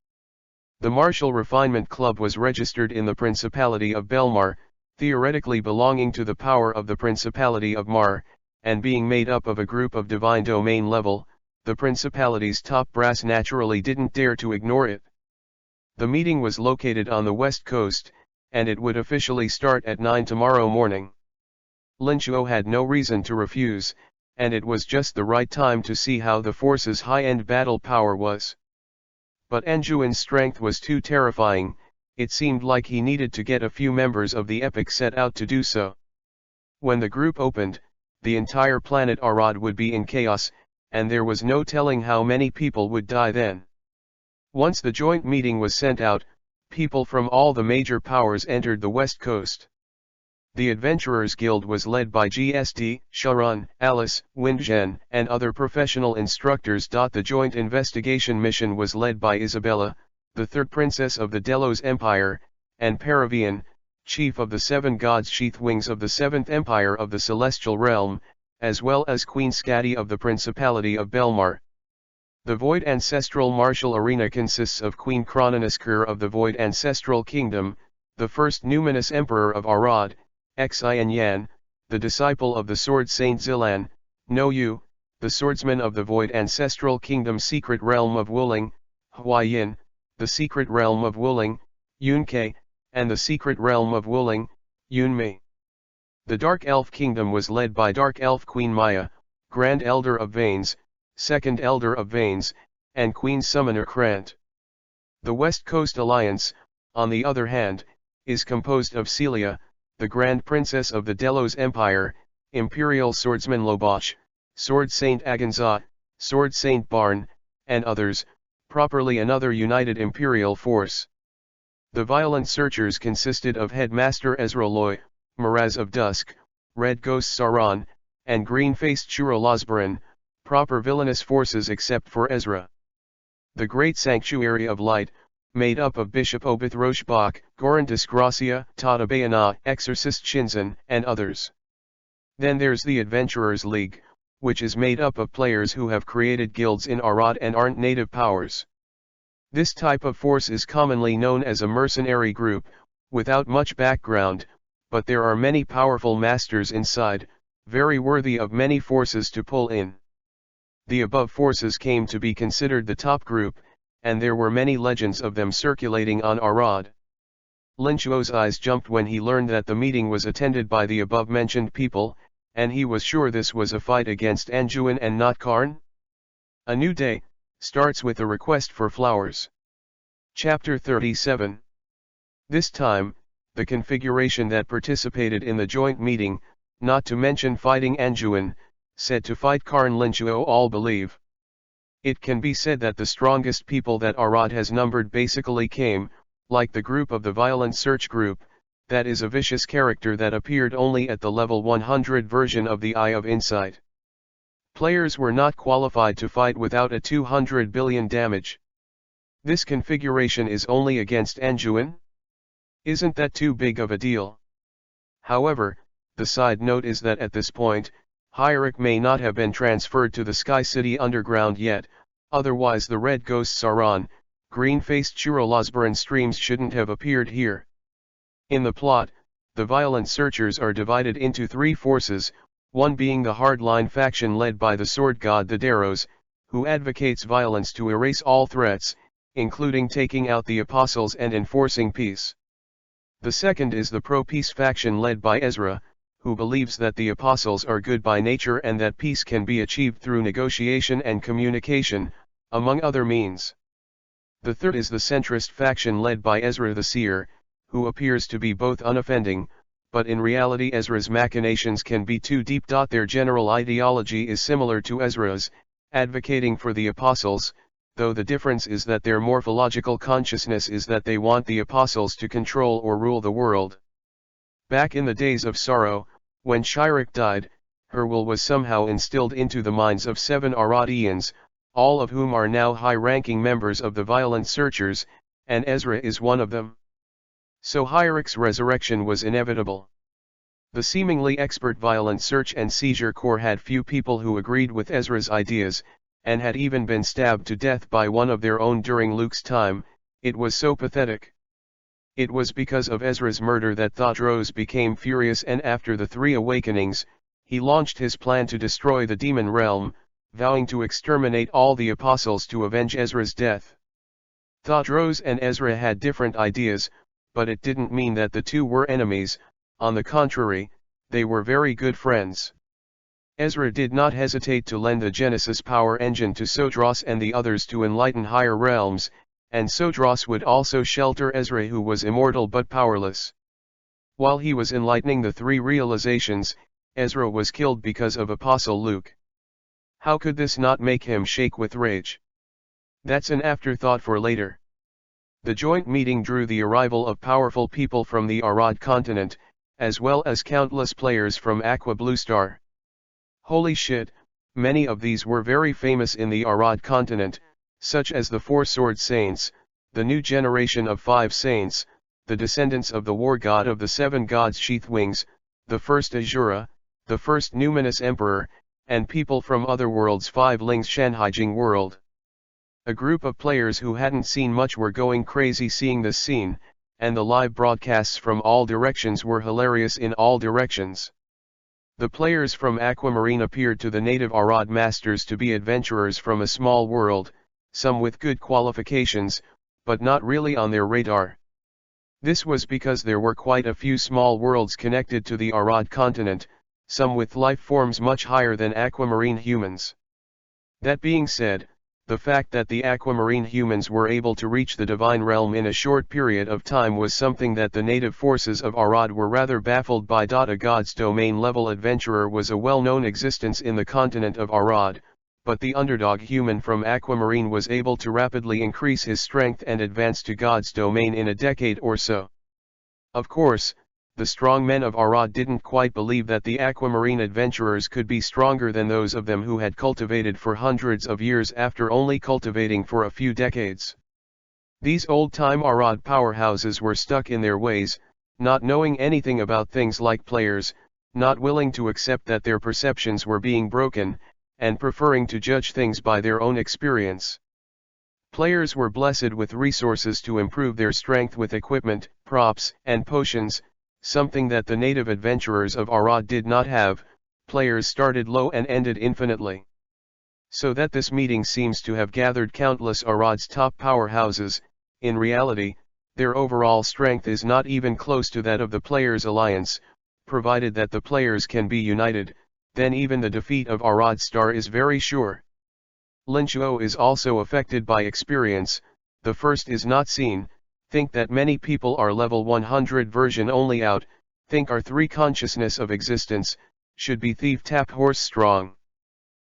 The Martial Refinement Club was registered in the Principality of Belmar, theoretically belonging to the power of the Principality of Mar, and being made up of a group of divine domain level. The Principality's top brass naturally didn't dare to ignore it. The meeting was located on the west coast, and it would officially start at 9 tomorrow morning. Lin Chuo had no reason to refuse, and it was just the right time to see how the force's high-end battle power was. But Anjuan's strength was too terrifying, it seemed like he needed to get a few members of the epic set out to do so. When the group opened, the entire planet Arad would be in chaos, and there was no telling how many people would die then. Once the joint meeting was sent out, people from all the major powers entered the west coast. The Adventurers Guild was led by GSD, Sharon, Alice, Windgen, and other professional instructors. The joint investigation mission was led by Isabella, the third princess of the Delos Empire, and Paravian, chief of the seven gods' sheath wings of the seventh empire of the celestial realm, as well as Queen Scati of the Principality of Belmar. The Void Ancestral Martial Arena consists of Queen Chrononisker of the Void Ancestral Kingdom, the first numinous emperor of Arad, Xian Yan, the disciple of the Sword Saint Zilan, No Yu, the swordsman of the Void Ancestral Kingdom Secret Realm of Wuling, Huayin, the Secret Realm of Wuling, Yun Ke, and the Secret Realm of Wuling, Yun Mei. The Dark Elf Kingdom was led by Dark Elf Queen Maya, Grand Elder of Veins, Second Elder of Veins, and Queen Summoner Krant. The West Coast Alliance, on the other hand, is composed of Celia, the Grand Princess of the Delos Empire, Imperial Swordsman Lobosh, Sword Saint Aganza, Sword Saint Barn, and others, properly another united imperial force. The Violent Searchers consisted of Headmaster Ezra Loy, Miraz of Dusk, Red Ghost Sauron, and Green-Faced Shuro Losbaran, proper villainous forces except for Ezra. The Great Sanctuary of Light, made up of Bishop Obith Roshbach, Goran Disgracia, Tata Bayana, Exorcist Shinzen, and others. Then there's the Adventurers League, which is made up of players who have created guilds in Arad and aren't native powers. This type of force is commonly known as a mercenary group, without much background, but there are many powerful masters inside, very worthy of many forces to pull in. The above forces came to be considered the top group, and there were many legends of them circulating on Arad. Lin Chuo's eyes jumped when he learned that the meeting was attended by the above-mentioned people, and he was sure this was a fight against Anjuan and not Karn. A new day starts with a request for flowers. Chapter 37. This time, the configuration that participated in the joint meeting, not to mention fighting Anjuan, said to fight Karn Lin Chuo all believe. It can be said that the strongest people that Arad has numbered basically came, like the group of the Violent Search group, that is a vicious character that appeared only at the level 100 version of the Eye of Insight. Players were not qualified to fight without a 200 billion damage. This configuration is only against Anjuan? Isn't that too big of a deal? However, the side note is that at this point, Hyrule may not have been transferred to the Sky City Underground yet, otherwise the red ghosts Sauron, green-faced Churolosbaran streams shouldn't have appeared here. In the plot, the Violent Searchers are divided into three forces, one being the hardline faction led by the sword god the Daros, who advocates violence to erase all threats, including taking out the apostles and enforcing peace. The second is the pro-peace faction led by Ezra, who believes that the apostles are good by nature and that peace can be achieved through negotiation and communication, among other means. The third is the centrist faction led by Ezra the Seer, who appears to be both unoffending, but in reality Ezra's machinations can be too deep. Their general ideology is similar to Ezra's, advocating for the apostles, though the difference is that their morphological consciousness is that they want the apostles to control or rule the world. Back in the days of sorrow, when Shirek died, her will was somehow instilled into the minds of 7 Aradians, all of whom are now high-ranking members of the Violent Searchers, and Ezra is one of them. So Hyrek's resurrection was inevitable. The seemingly expert Violent Search and Seizure Corps had few people who agreed with Ezra's ideas, and had even been stabbed to death by one of their own during Luke's time. It was so pathetic. It was because of Ezra's murder that Thadros became furious, and after the 3 awakenings, he launched his plan to destroy the demon realm, vowing to exterminate all the apostles to avenge Ezra's death. Thadros and Ezra had different ideas, but it didn't mean that the two were enemies. On the contrary, they were very good friends. Ezra did not hesitate to lend the Genesis power engine to Sodros and the others to enlighten higher realms, and Sodros would also shelter Ezra, who was immortal but powerless. While he was enlightening the 3 realizations, Ezra was killed because of Apostle Luke. How could this not make him shake with rage? That's an afterthought for later. The joint meeting drew the arrival of powerful people from the Arad continent, as well as countless players from Aqua Blue Star. Holy shit, many of these were very famous in the Arad continent, such as the 4 Sword Saints, the new generation of 5 Saints, the descendants of the war god of the 7 gods Sheath Wings, the first Azura, the first Numinous Emperor, and people from other worlds 5 Ling's Shanhaijing world. A group of players who hadn't seen much were going crazy seeing this scene, and the live broadcasts from all directions were hilarious in all directions. The players from Aquamarine appeared to the native Arad masters to be adventurers from a small world, some with good qualifications, but not really on their radar. This was because there were quite a few small worlds connected to the Arad continent, some with life forms much higher than Aquamarine humans. That being said, the fact that the Aquamarine humans were able to reach the Divine Realm in a short period of time was something that the native forces of Arad were rather baffled by. A God's Domain level adventurer was a well-known existence in the continent of Arad, but the underdog human from Aquamarine was able to rapidly increase his strength and advance to God's Domain in a decade or so. Of course, the strong men of Arad didn't quite believe that the Aquamarine adventurers could be stronger than those of them who had cultivated for hundreds of years after only cultivating for a few decades. These old-time Arad powerhouses were stuck in their ways, not knowing anything about things like players, not willing to accept that their perceptions were being broken, and preferring to judge things by their own experience. Players were blessed with resources to improve their strength with equipment, props, and potions, something that the native adventurers of Arad did not have. Players started low and ended infinitely. So that this meeting seems to have gathered countless Arad's top powerhouses. In reality, their overall strength is not even close to that of the Players' Alliance. Provided that the players can be united, then even the defeat of Arad Star is very sure. Linchuo is also affected by experience. The first is not seen. Think that many people are level 100 version only out. Think our 3 consciousness of existence, should be thief tap horse strong.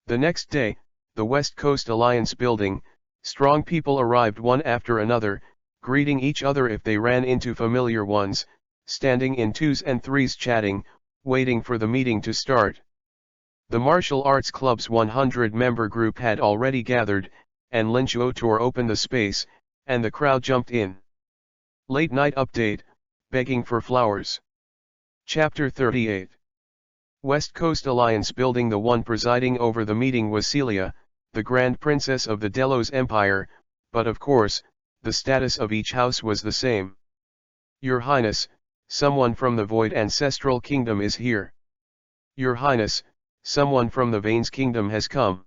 The next day, the West Coast Alliance building, strong people arrived one after another, greeting each other if they ran into familiar ones, standing in 2s and 3s chatting, waiting for the meeting to start. The Martial Arts Club's 100-member group had already gathered, and Linchuo tore open the space, and the crowd jumped in. Late night update, begging for flowers. Chapter 38. West Coast Alliance building. The one presiding over the meeting was Celia, the Grand Princess of the Delos Empire, but of course, the status of each house was the same. Your Highness, someone from the Void Ancestral Kingdom is here. Your Highness, someone from the Veins Kingdom has come.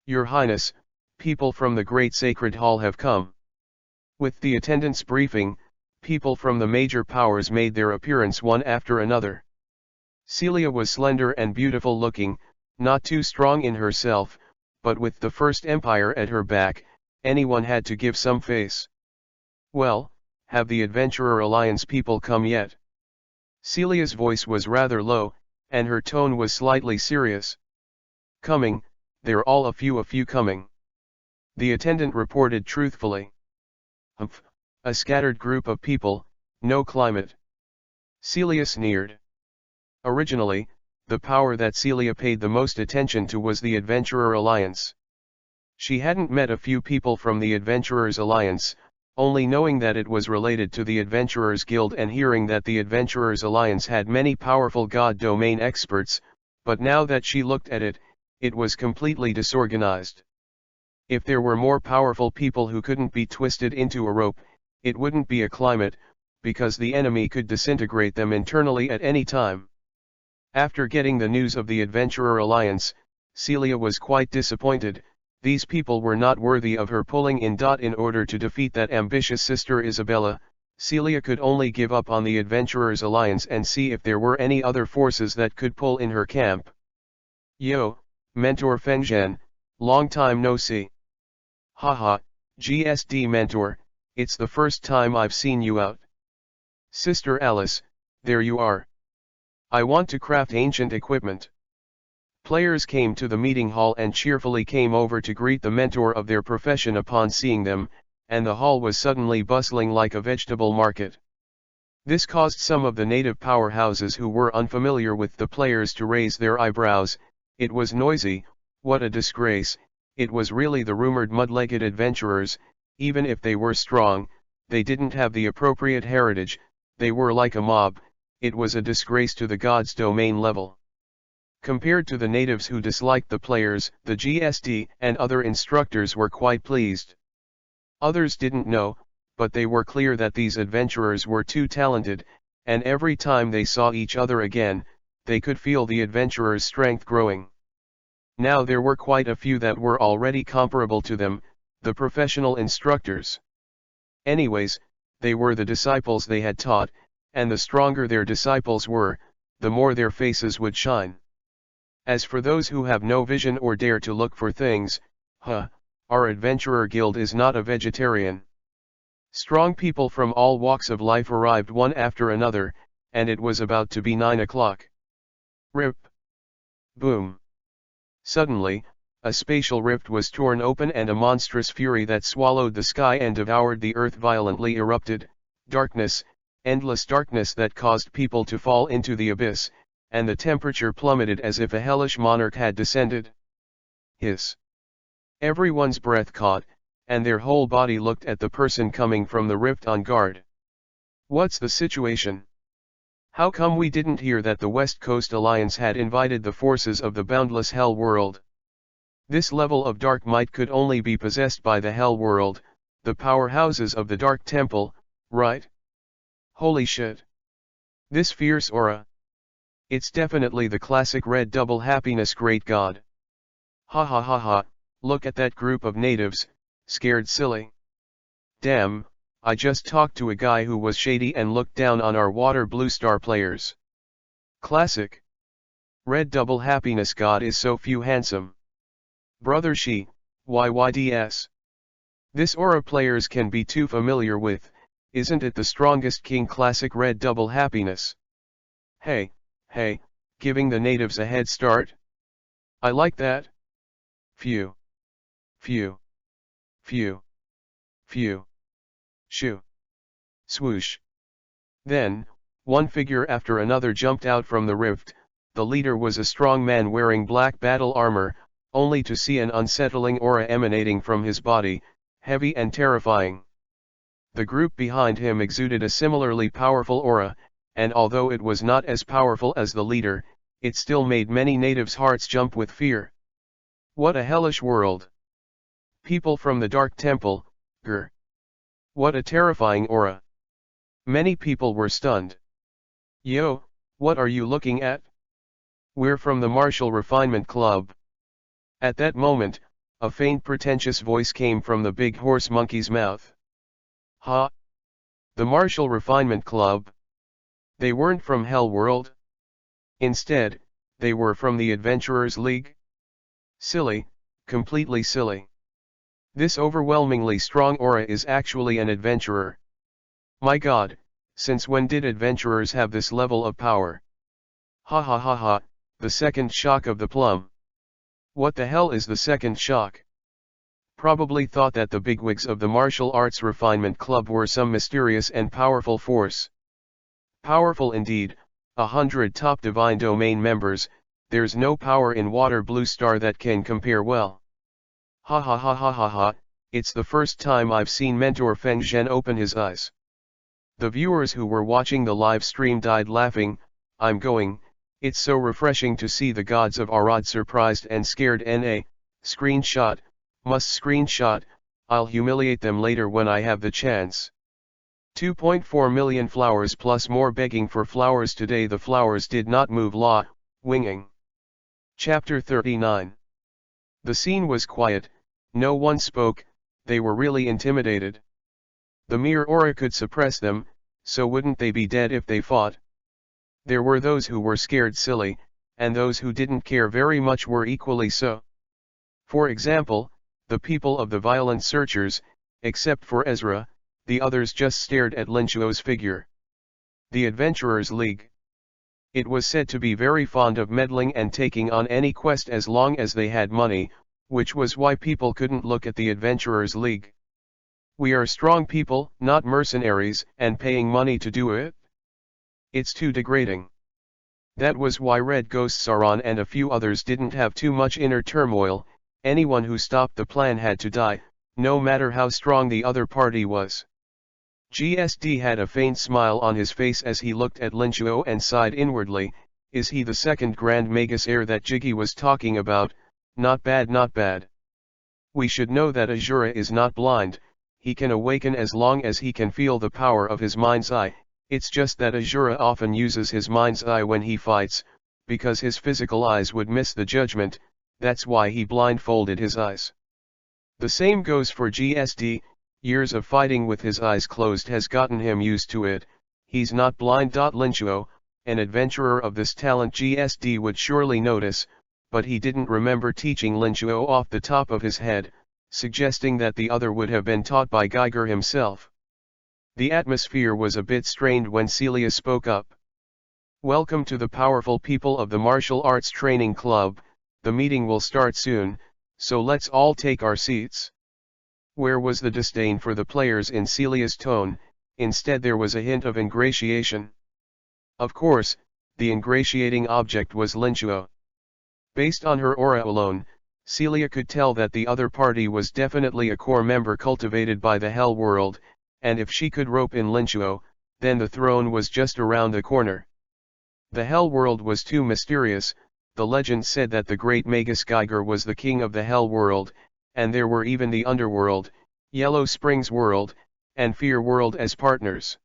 Your Highness, people from the Great Sacred Hall have come. With the attendance briefing, people from the major powers made their appearance one after another. Celia was slender and beautiful looking, not too strong in herself, but with the First Empire at her back, anyone had to give some face. Well, have the Adventurer Alliance people come yet? Celia's voice was rather low, and her tone was slightly serious. Coming, they're all a few coming. The attendant reported truthfully. Humph, a scattered group of people, no climate. Celia sneered. Originally, the power that Celia paid the most attention to was the Adventurer Alliance. She hadn't met a few people from the Adventurers Alliance, only knowing that it was related to the Adventurers Guild and hearing that the Adventurers Alliance had many powerful god domain experts, but now that she looked at it, it was completely disorganized. If there were more powerful people who couldn't be twisted into a rope, it wouldn't be a climate, because the enemy could disintegrate them internally at any time. After getting the news of the Adventurer Alliance, Celia was quite disappointed. These people were not worthy of her pulling in order to defeat that ambitious sister Isabella. Celia could only give up on the Adventurers Alliance and see if there were any other forces that could pull in her camp. Yo, Mentor Fengzhen, long time no see. Haha, GSD Mentor, it's the first time I've seen you out. Sister Alice, there you are. I want to craft ancient equipment. Players came to the meeting hall and cheerfully came over to greet the mentor of their profession upon seeing them, and the hall was suddenly bustling like a vegetable market. This caused some of the native powerhouses who were unfamiliar with the players to raise their eyebrows. It was noisy, what a disgrace. It was really the rumored mud-legged adventurers. Even if they were strong, they didn't have the appropriate heritage, they were like a mob. It was a disgrace to the gods' domain level. Compared to the natives who disliked the players, the GSD and other instructors were quite pleased. Others didn't know, but they were clear that these adventurers were too talented, and every time they saw each other again, they could feel the adventurers' strength growing. Now there were quite a few that were already comparable to them, the professional instructors. Anyways, they were the disciples they had taught, and the stronger their disciples were, the more their faces would shine. As for those who have no vision or dare to look for things, our adventurer guild is not a vegetarian. Strong people from all walks of life arrived one after another, and it was about to be 9 o'clock. Rip. Boom. Suddenly, a spatial rift was torn open and a monstrous fury that swallowed the sky and devoured the earth violently erupted. Darkness, endless darkness that caused people to fall into the abyss, and the temperature plummeted as if a hellish monarch had descended. Hiss. Everyone's breath caught, and their whole body looked at the person coming from the rift on guard. What's the situation? How come we didn't hear that the West Coast Alliance had invited the forces of the boundless hell world? This level of dark might could only be possessed by the Hell World, the powerhouses of the Dark Temple, right? Holy shit. This fierce aura. It's definitely the classic red double happiness great god. Ha ha ha ha, look at that group of natives, scared silly. Damn, I just talked to a guy who was shady and looked down on our water blue star players. Classic. Red double happiness god is so few handsome. Brother she, YYDS. This aura players can be too familiar with, isn't it the strongest king classic red double happiness? Hey, giving the natives a head start? I like that. Phew. Phew. Phew. Phew. Shoo. Swoosh. Then, one figure after another jumped out from the rift. The leader was a strong man wearing black battle armor, only to see an unsettling aura emanating from his body, heavy and terrifying. The group behind him exuded a similarly powerful aura, and although it was not as powerful as the leader, it still made many natives' hearts jump with fear. What a hellish world! People from the Dark Temple, grr. What a terrifying aura! Many people were stunned. Yo, what are you looking at? We're from the Martial Refinement Club. At that moment, a faint pretentious voice came from the big horse monkey's mouth. Ha! The Martial Refinement Club? They weren't from Hell World? Instead, they were from the Adventurers League? Silly, completely silly. This overwhelmingly strong aura is actually an adventurer. My god, since when did adventurers have this level of power? Ha ha ha ha, the second shock of the plum. What the hell is the second shock? Probably thought that the bigwigs of the Martial Arts Refinement Club were some mysterious and powerful force. Powerful indeed, 100 top divine domain members, there's no power in Water Blue Star that can compare well. Ha ha ha ha ha ha, it's the first time I've seen Mentor Feng Zhen open his eyes. The viewers who were watching the live stream died laughing. I'm going, it's so refreshing to see the gods of Arad surprised and scared. Screenshot, must screenshot, I'll humiliate them later when I have the chance. 2.4 million flowers plus more begging for flowers today. The flowers did not move. Winging. Chapter 39. The scene was quiet, no one spoke, they were really intimidated. The mere aura could suppress them, so wouldn't they be dead if they fought? There were those who were scared silly, and those who didn't care very much were equally so. For example, the people of the Violent Searchers, except for Ezra, the others just stared at Lin Chuo's figure. The Adventurers League. It was said to be very fond of meddling and taking on any quest as long as they had money, which was why people couldn't look at the Adventurers League. We are strong people, not mercenaries, and paying money to do it? It's too degrading. That was why Red Ghost Sauron and a few others didn't have too much inner turmoil. Anyone who stopped the plan had to die, no matter how strong the other party was. GSD had a faint smile on his face as he looked at Lin Chuo and sighed inwardly. Is he the second Grand Magus heir that Jiggy was talking about? Not bad, not bad. We should know that Azura is not blind. He can awaken as long as he can feel the power of his mind's eye. It's just that Azura often uses his mind's eye when he fights, because his physical eyes would miss the judgment. That's why he blindfolded his eyes. The same goes for GSD, years of fighting with his eyes closed has gotten him used to it. He's not blind. Lin Chuo, an adventurer of this talent, GSD would surely notice, but he didn't remember teaching Lin Chuo off the top of his head, suggesting that the other would have been taught by Geiger himself. The atmosphere was a bit strained when Celia spoke up. Welcome to the powerful people of the Martial Arts Training Club. The meeting will start soon, so let's all take our seats. Where was the disdain for the players in Celia's tone? Instead there was a hint of ingratiation. Of course, the ingratiating object was Lin Chuo. Based on her aura alone, Celia could tell that the other party was definitely a core member cultivated by the Hell World, and if she could rope in Lin Chuo, then the throne was just around the corner. The Hell World was too mysterious, the legend said that the great Magus Geiger was the king of the Hell world, and there were even the Underworld, Yellow Springs world, and Fear world as partners.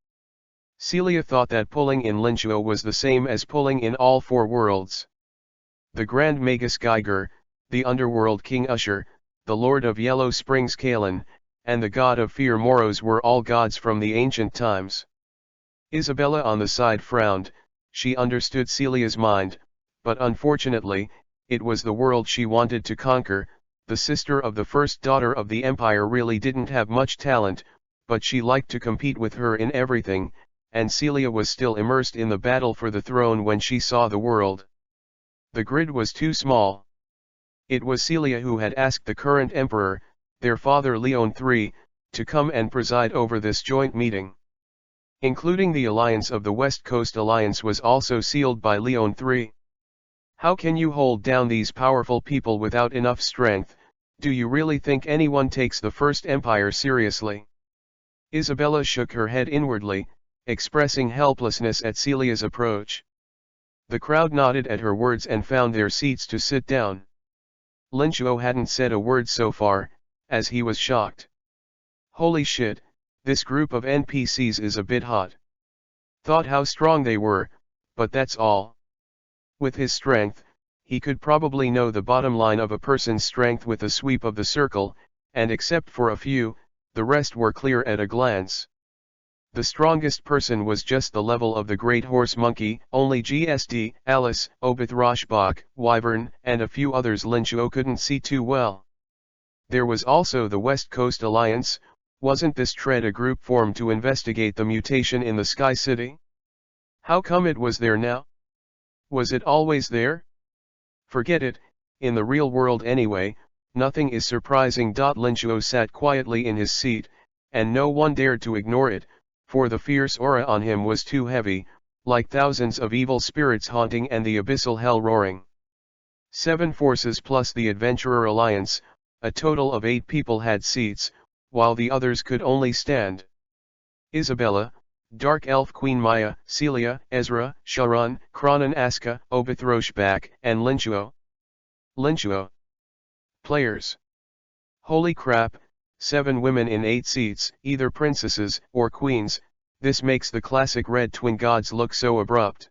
Celia thought that pulling in Linchuo was the same as pulling in all four worlds. The Grand Magus Geiger, the Underworld King Usher, the Lord of Yellow Springs Kalen, and the God of Fear Moros were all gods from the ancient times. Isabella on the side frowned. She understood Celia's mind, but unfortunately, it was the world she wanted to conquer. The sister of the first daughter of the empire really didn't have much talent, but she liked to compete with her in everything, and Celia was still immersed in the battle for the throne when she saw the world. The grid was too small. It was Celia who had asked the current emperor, their father Leon III, to come and preside over this joint meeting. Including the alliance of the West Coast Alliance was also sealed by Leon III. How can you hold down these powerful people without enough strength? Do you really think anyone takes the First Empire seriously? Isabella shook her head inwardly, expressing helplessness at Celia's approach. The crowd nodded at her words and found their seats to sit down. Linchuo hadn't said a word so far, as he was shocked. Holy shit, this group of NPCs is a bit hot. Thought how strong they were, but that's all. With his strength, he could probably know the bottom line of a person's strength with a sweep of the circle, and except for a few, the rest were clear at a glance. The strongest person was just the level of the Great Horse Monkey, only GSD, Alice, Obith Roshbach, Wyvern, and a few others Linchuo couldn't see too well. There was also the West Coast Alliance. Wasn't this Tread a group formed to investigate the mutation in the Sky City? How come it was there now? Was it always there? Forget it, in the real world anyway, nothing is surprising. Linchuo sat quietly in his seat, and no one dared to ignore it, for the fierce aura on him was too heavy, like thousands of evil spirits haunting and the abyssal hell roaring. 7 forces plus the Adventurer Alliance, a total of 8 people had seats, while the others could only stand. Isabella, Dark Elf Queen Maya, Celia, Ezra, Sharon, Kronan Aska, Obith Roshbach, and Linchuo. Linchuo. Players. Holy crap, 7 women in 8 seats, either princesses or queens. This makes the classic Red Twin Gods look so abrupt.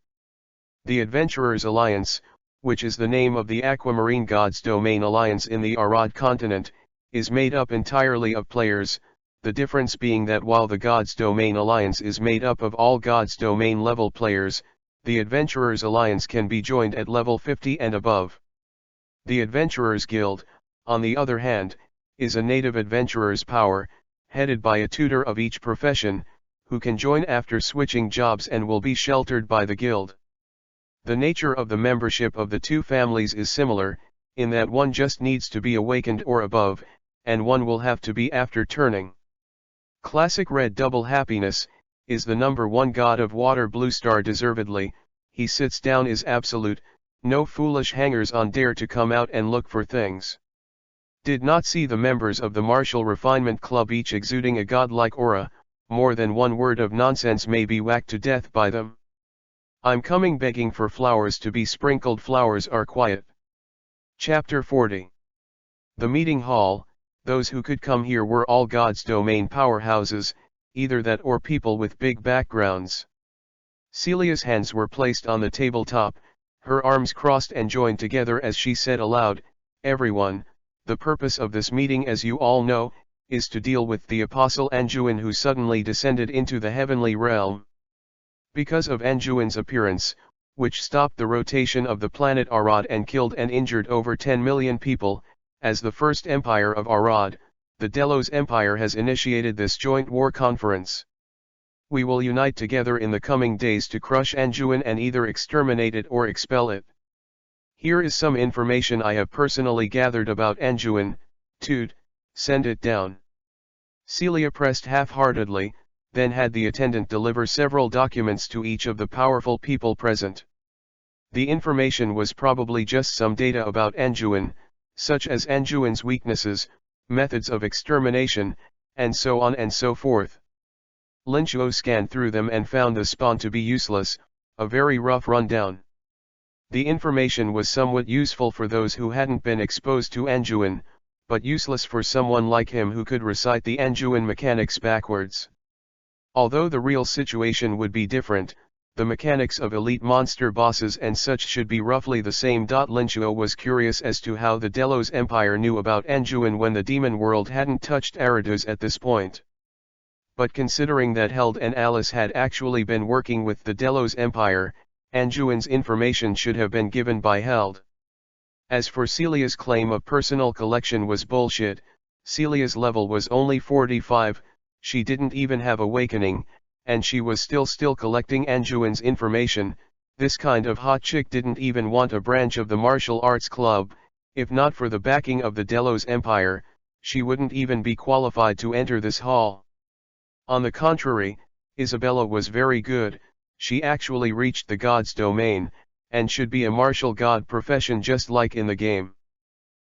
The Adventurers Alliance, which is the name of the Aquamarine Gods Domain Alliance in the Arad continent, is made up entirely of players, the difference being that while the Gods Domain Alliance is made up of all Gods Domain level players, the Adventurers Alliance can be joined at level 50 and above. The Adventurers Guild, on the other hand, is a native adventurer's power, headed by a tutor of each profession, who can join after switching jobs and will be sheltered by the guild. The nature of the membership of the two families is similar, in that one just needs to be awakened or above, and one will have to be after turning. Classic Red Double Happiness is the number 1 god of water. Blue Star deservedly, he sits down is absolute, no foolish hangers-on dare to come out and look for things. Did not see the members of the Martial Refinement Club each exuding a godlike aura, more than one word of nonsense may be whacked to death by them. I'm coming begging for flowers to be sprinkled. Flowers are quiet. Chapter 40. The meeting hall. Those who could come here were all God's domain powerhouses, either that or people with big backgrounds. Celia's hands were placed on the tabletop, her arms crossed and joined together as she said aloud, "Everyone, the purpose of this meeting, as you all know, is to deal with the Apostle Anjuin who suddenly descended into the heavenly realm. Because of Anjuin's appearance, which stopped the rotation of the planet Arad and killed and injured over 10 million people, as the first empire of Arad, the Delos Empire has initiated this joint war conference. We will unite together in the coming days to crush Anjuin and either exterminate it or expel it. Here is some information I have personally gathered about Anjuin. Toot, send it down." Celia pressed half-heartedly, then had the attendant deliver several documents to each of the powerful people present. The information was probably just some data about Anjuin, such as Anjuin's weaknesses, methods of extermination, and so on and so forth. Linchuo scanned through them and found the spawn to be useless, a very rough rundown. The information was somewhat useful for those who hadn't been exposed to Anjuin, but useless for someone like him who could recite the Anjuin mechanics backwards. Although the real situation would be different, the mechanics of elite monster bosses and such should be roughly the same. Linchuo was curious as to how the Delos Empire knew about Anjuin when the demon world hadn't touched Araduz at this point. But considering that Held and Alice had actually been working with the Delos Empire, Anjuin's information should have been given by Held. As for Celia's claim of personal collection was bullshit. Celia's level was only 45, she didn't even have awakening, and she was still collecting Anjuin's information. This kind of hot chick didn't even want a branch of the martial arts club. If not for the backing of the Delos Empire, she wouldn't even be qualified to enter this hall. On the contrary, Isabella was very good, she actually reached the god's domain, and should be a martial god profession just like in the game.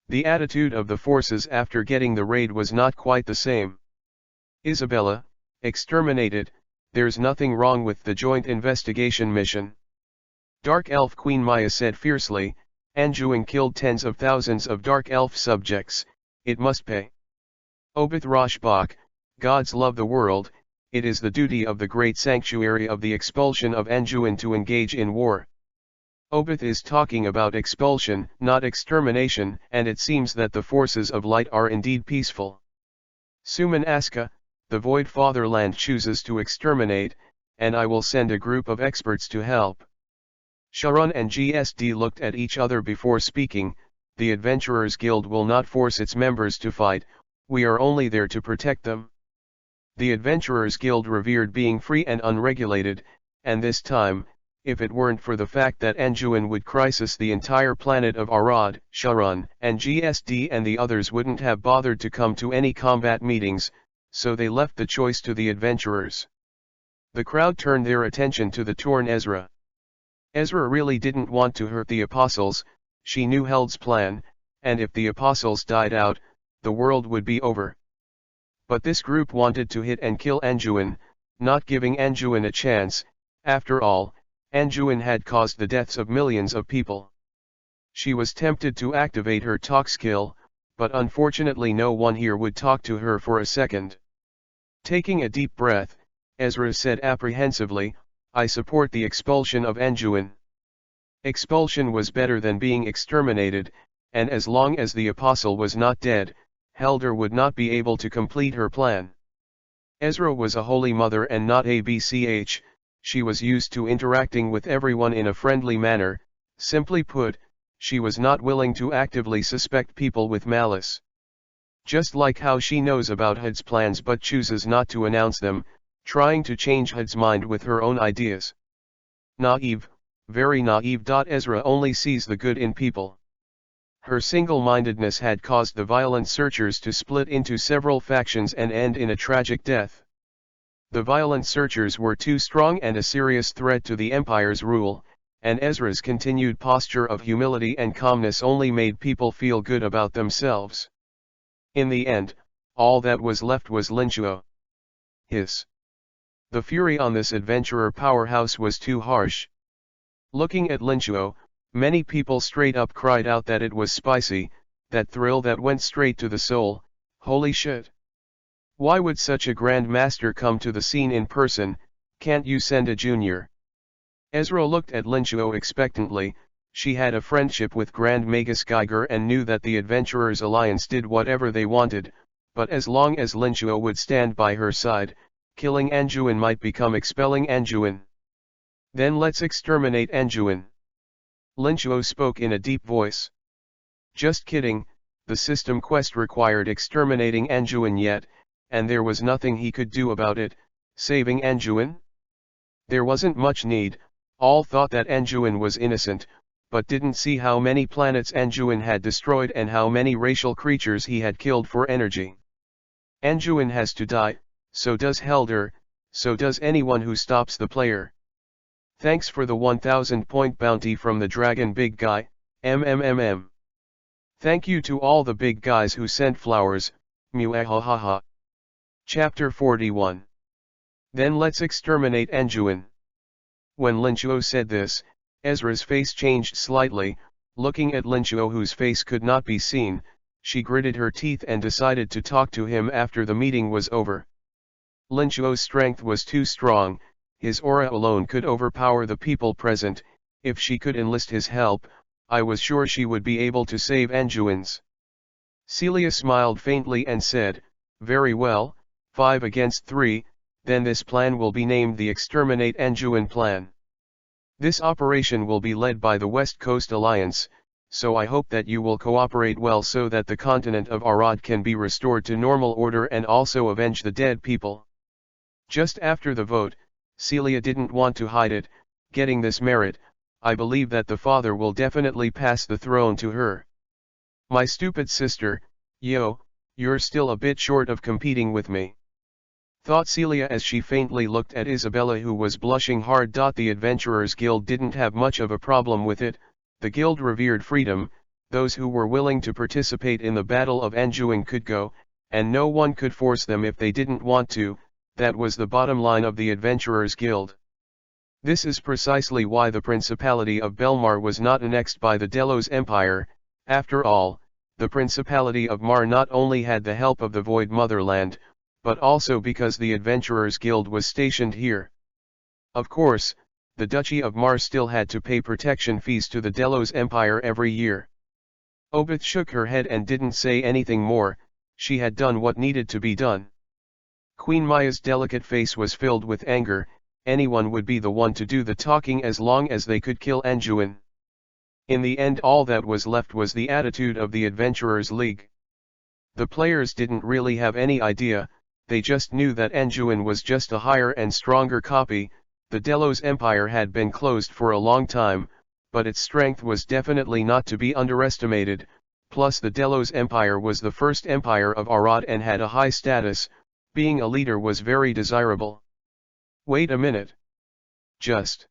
The attitude of the forces after getting the raid was not quite the same. Isabella, exterminated, there's nothing wrong with the joint investigation mission. Dark Elf Queen Maya said fiercely, Anjuin killed tens of thousands of Dark Elf subjects, it must pay. Obith Roshbach, gods love the world, it is the duty of the great sanctuary of the expulsion of Anjuin to engage in war. Obith is talking about expulsion, not extermination, and it seems that the forces of light are indeed peaceful. Suman Aska, the Void Fatherland chooses to exterminate, and I will send a group of experts to help. Sharon and GSD looked at each other before speaking, the Adventurers Guild will not force its members to fight, we are only there to protect them. The Adventurers Guild revered being free and unregulated, and this time, if it weren't for the fact that Anjuin would crisis the entire planet of Arad, Sharon and GSD and the others wouldn't have bothered to come to any combat meetings, so they left the choice to the adventurers. The crowd turned their attention to the torn Ezra. Ezra really didn't want to hurt the apostles, she knew Held's plan, and if the apostles died out, the world would be over. But this group wanted to hit and kill Anjuin, not giving Anjuin a chance. After all, Anjuin had caused the deaths of millions of people. She was tempted to activate her talk skill, but unfortunately no one here would talk to her for a second. Taking a deep breath, Ezra said apprehensively, I support the expulsion of Anjuin. Expulsion was better than being exterminated, and as long as the apostle was not dead, Helder would not be able to complete her plan. Ezra was a holy mother and not a BCH, she was used to interacting with everyone in a friendly manner, simply put, she was not willing to actively suspect people with malice. Just like how she knows about Hud's plans but chooses not to announce them, trying to change Hud's mind with her own ideas. Naive, very naive. Ezra only sees the good in people. Her single-mindedness had caused the violent searchers to split into several factions and end in a tragic death. The violent searchers were too strong and a serious threat to the Empire's rule, and Ezra's continued posture of humility and calmness only made people feel good about themselves. In the end, all that was left was Linchuo. The fury on this adventurer powerhouse was too harsh. Looking at Linchuo, many people straight up cried out that it was spicy, that thrill that went straight to the soul, holy shit. Why would such a grand master come to the scene in person, can't you send a junior? Ezra looked at Linchuo expectantly, she had a friendship with Grand Magus Geiger and knew that the Adventurers Alliance did whatever they wanted, but as long as Linchuo would stand by her side, killing Anjuin might become expelling Anjuin. Then let's exterminate Anjuin. Linchuo spoke in a deep voice. Just kidding, the system quest required exterminating Anjuin yet, and there was nothing he could do about it, saving Anjuin? There wasn't much need, all thought that Anjuin was innocent, but didn't see how many planets Anjuin had destroyed and how many racial creatures he had killed for energy. Anjuin has to die, so does Helder, so does anyone who stops the player. Thanks for the 1000-point bounty from the dragon big guy, MMMM. Thank you to all the big guys who sent flowers, muahahaha. Chapter 41. Then let's exterminate Anjuin. When Linchuo said this, Ezra's face changed slightly, looking at Linchuo whose face could not be seen. She gritted her teeth and decided to talk to him after the meeting was over. Linchuo's strength was too strong, his aura alone could overpower the people present. If she could enlist his help, I was sure she would be able to save Anjuans. Celia smiled faintly and said, "Very well, 5 against 3, then this plan will be named the Exterminate Anjuan Plan. This operation will be led by the West Coast Alliance, so I hope that you will cooperate well so that the continent of Arad can be restored to normal order and also avenge the dead people." Just after the vote, Celia didn't want to hide it, getting this merit, I believe that the father will definitely pass the throne to her. My stupid sister, you're still a bit short of competing with me, thought Celia as she faintly looked at Isabella who was blushing hard. The Adventurers Guild didn't have much of a problem with it. The guild revered freedom, those who were willing to participate in the Battle of Anjuan could go, and no one could force them if they didn't want to. That was the bottom line of the Adventurers Guild. This is precisely why the Principality of Belmar was not annexed by the Delos Empire. After all, the Principality of Mar not only had the help of the Void Motherland, but also because the Adventurers Guild was stationed here. Of course, the Duchy of Mar still had to pay protection fees to the Delos Empire every year. Obith shook her head and didn't say anything more. She had done what needed to be done. Queen Maya's delicate face was filled with anger. Anyone would be the one to do the talking as long as they could kill Anjuan. In the end, all that was left was the attitude of the Adventurers League. The players didn't really have any idea, they just knew that Anjuan was just a higher and stronger copy. The Delos Empire had been closed for a long time, but its strength was definitely not to be underestimated. Plus the Delos Empire was the first empire of Arad and had a high status. Being a leader was very desirable. Wait a minute. Just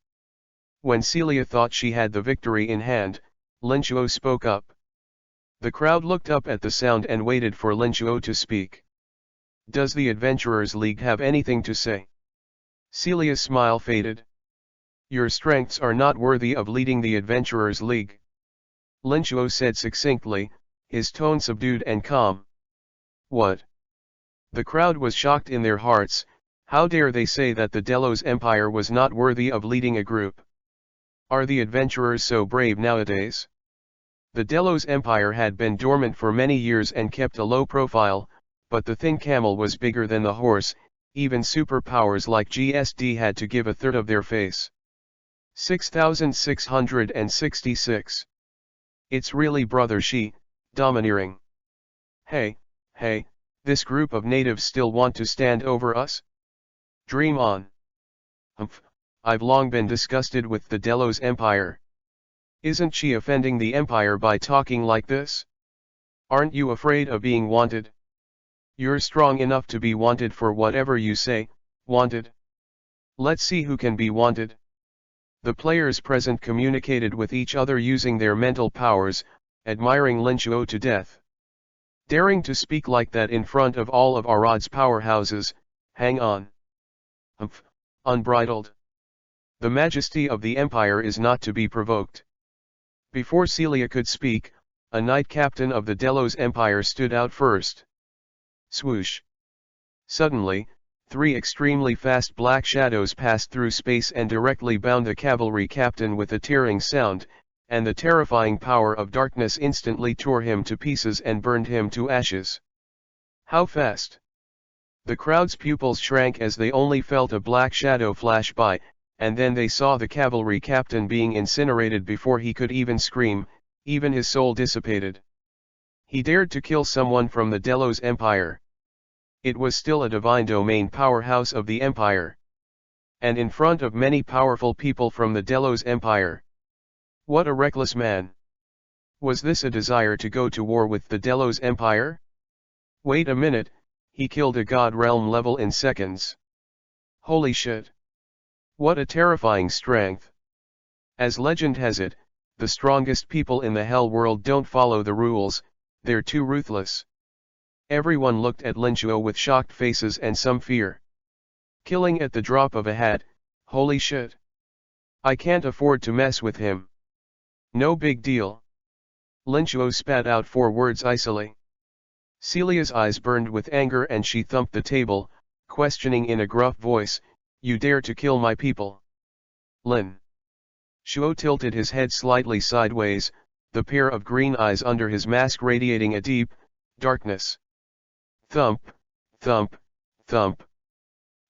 when Celia thought she had the victory in hand, Linchuo spoke up. The crowd looked up at the sound and waited for Linchuo to speak. Does the Adventurers League have anything to say? Celia's smile faded. Your strengths are not worthy of leading the Adventurers League, Linchuo said succinctly, his tone subdued and calm. What? The crowd was shocked in their hearts. How dare they say that the Delos Empire was not worthy of leading a group? Are the adventurers so brave nowadays? The Delos Empire had been dormant for many years and kept a low profile, but the thin camel was bigger than the horse. Even superpowers like GSD had to give a third of their face. 6666. It's really Brother Shi, domineering. Hey, this group of natives still want to stand over us? Dream on. I've long been disgusted with the Delos Empire. Isn't she offending the Empire by talking like this? Aren't you afraid of being wanted? You're strong enough to be wanted for whatever you say, wanted. Let's see who can be wanted. The players present communicated with each other using their mental powers, admiring Linchuo to death. Daring to speak like that in front of all of Arad's powerhouses, hang on. Unbridled. The majesty of the Empire is not to be provoked. Before Celia could speak, a knight captain of the Delos Empire stood out first. Swoosh. Suddenly, 3 extremely fast black shadows passed through space and directly bound the cavalry captain with a tearing sound, and the terrifying power of darkness instantly tore him to pieces and burned him to ashes. How fast? The crowd's pupils shrank as they only felt a black shadow flash by, and then they saw the cavalry captain being incinerated before he could even scream. Even his soul dissipated. He dared to kill someone from the Delos Empire. It was still a divine domain powerhouse of the Empire. And in front of many powerful people from the Delos Empire. What a reckless man. Was this a desire to go to war with the Delos Empire? Wait a minute, he killed a god realm level in seconds. Holy shit. What a terrifying strength. As legend has it, the strongest people in the hell world don't follow the rules, they're too ruthless. Everyone looked at Linchuo with shocked faces and some fear. Killing at the drop of a hat, holy shit. I can't afford to mess with him. No big deal. Lin Chuo spat out 4 words icily. Celia's eyes burned with anger and she thumped the table, questioning in a gruff voice, "You dare to kill my people?" Lin Chuo tilted his head slightly sideways, the pair of green eyes under his mask radiating a deep darkness. Thump, thump, thump.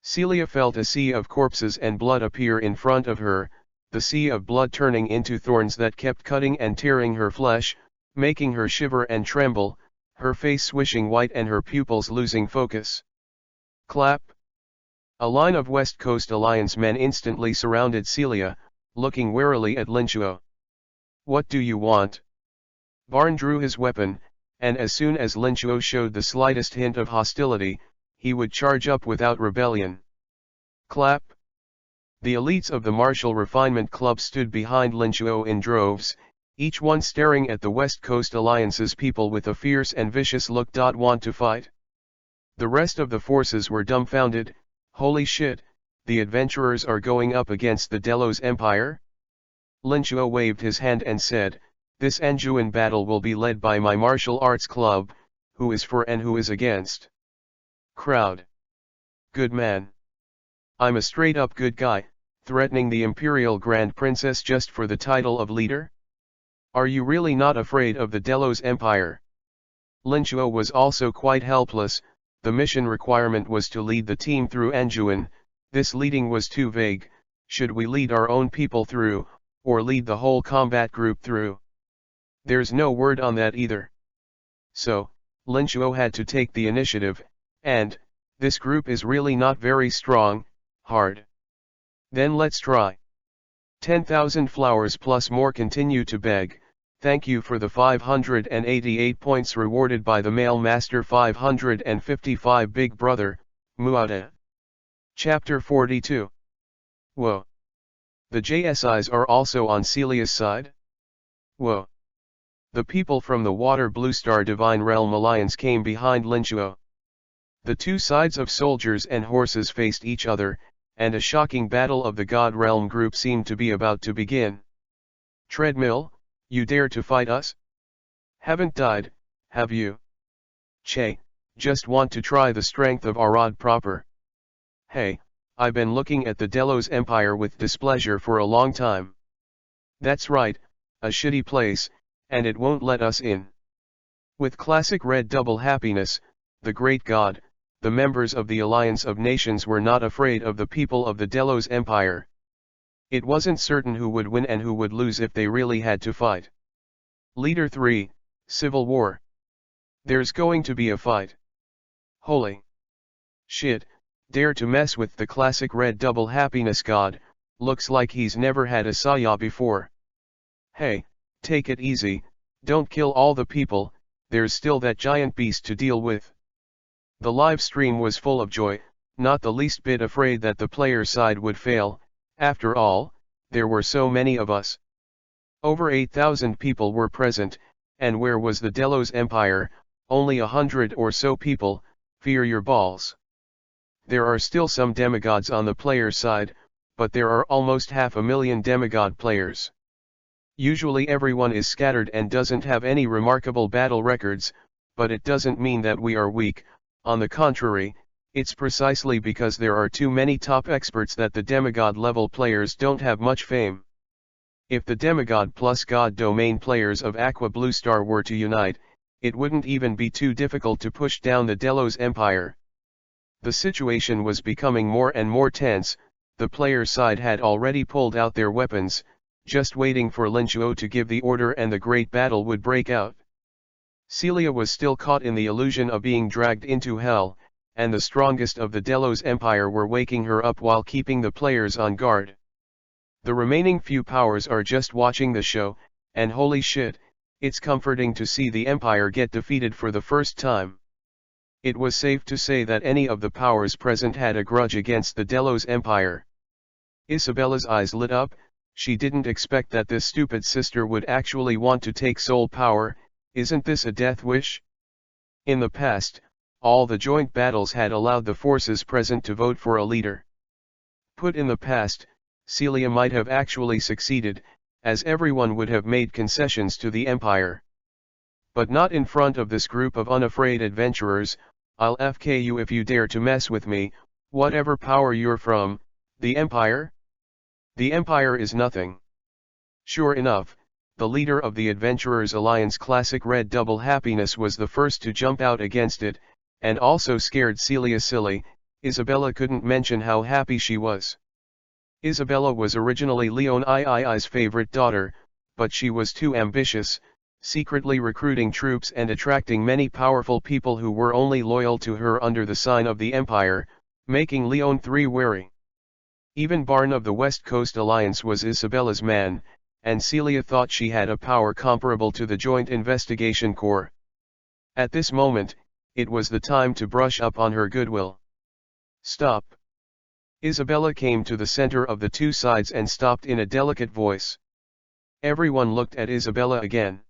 Celia felt a sea of corpses and blood appear in front of her, the sea of blood turning into thorns that kept cutting and tearing her flesh, making her shiver and tremble, her face swishing white and her pupils losing focus. Clap. A line of West Coast Alliance men instantly surrounded Celia, looking warily at Lin Chuo. "What do you want?" Barn drew his weapon, and as soon as Lin Chuo showed the slightest hint of hostility, he would charge up without rebellion. Clap. The elites of the Martial Refinement Club stood behind Lin Chuo in droves, each one staring at the West Coast Alliance's people with a fierce and vicious look. Want to fight? The rest of the forces were dumbfounded. Holy shit, the adventurers are going up against the Delos Empire? Lin Chuo waved his hand and said, "This Anjuan battle will be led by my martial arts club, who is for and who is against?" Crowd. Good man. I'm a straight-up good guy, threatening the Imperial Grand Princess just for the title of leader? Are you really not afraid of the Delos Empire? Lin Chuo was also quite helpless. The mission requirement was to lead the team through Anjuan. This leading was too vague. Should we lead our own people through, or lead the whole combat group through? There's no word on that either. So, Lin Chuo had to take the initiative, and, this group is really not very strong. Hard. Then let's try. 10,000 flowers plus more continue to beg. Thank you for the 588 points rewarded by the Mail Master 555 Big Brother, Muada. Chapter 42. Whoa. The JSIs are also on Celia's side? Whoa. The people from the Water Blue Star Divine Realm Alliance came behind Lin Chuo. The two sides of soldiers and horses faced each other, and a shocking battle of the God Realm group seemed to be about to begin. Treadmill, you dare to fight us? Haven't died, have you? Che, just want to try the strength of Arad proper. Hey, I've been looking at the Delos Empire with displeasure for a long time. That's right, a shitty place, and it won't let us in. With classic red double happiness, the great god, the members of the Alliance of Nations were not afraid of the people of the Delos Empire. It wasn't certain who would win and who would lose if they really had to fight. Leader 3, Civil War. There's going to be a fight. Holy shit, dare to mess with the classic red double happiness god, looks like he's never had a saya before. Hey, take it easy, don't kill all the people, there's still that giant beast to deal with. The live stream was full of joy, not the least bit afraid that the player side would fail. After all, there were so many of us. Over 8,000 people were present, and where was the Delos Empire? Only 100 or so people. Fear your balls. There are still some demigods on the player side, but there are almost 500,000 demigod players. Usually everyone is scattered and doesn't have any remarkable battle records, but it doesn't mean that we are weak. On the contrary, it's precisely because there are too many top experts that the demigod level players don't have much fame. If the demigod plus god domain players of Aqua Blue Star were to unite, it wouldn't even be too difficult to push down the Delos Empire. The situation was becoming more and more tense. The player side had already pulled out their weapons, just waiting for Lin Chuo to give the order and the great battle would break out. Celia was still caught in the illusion of being dragged into hell, and the strongest of the Delos Empire were waking her up while keeping the players on guard. The remaining few powers are just watching the show, and holy shit, it's comforting to see the Empire get defeated for the first time. It was safe to say that any of the powers present had a grudge against the Delos Empire. Isabella's eyes lit up. She didn't expect that this stupid sister would actually want to take soul power. Isn't this a death wish? In the past, all the joint battles had allowed the forces present to vote for a leader. Put in the past, Celia might have actually succeeded, as everyone would have made concessions to the Empire. But not in front of this group of unafraid adventurers. I'll FK you if you dare to mess with me, whatever power you're from. The Empire? The Empire is nothing. Sure enough, the leader of the Adventurers Alliance Classic Red Double Happiness was the first to jump out against it, and also scared Celia silly. Isabella couldn't mention how happy she was. Isabella was originally Leon II's favorite daughter, but she was too ambitious, secretly recruiting troops and attracting many powerful people who were only loyal to her under the sign of the Empire, making Leon III wary. Even Barn of the West Coast Alliance was Isabella's man, and Celia thought she had a power comparable to the Joint Investigation Corps. At this moment, it was the time to brush up on her goodwill. Stop. Isabella came to the center of the two sides and stopped in a delicate voice. Everyone looked at Isabella again.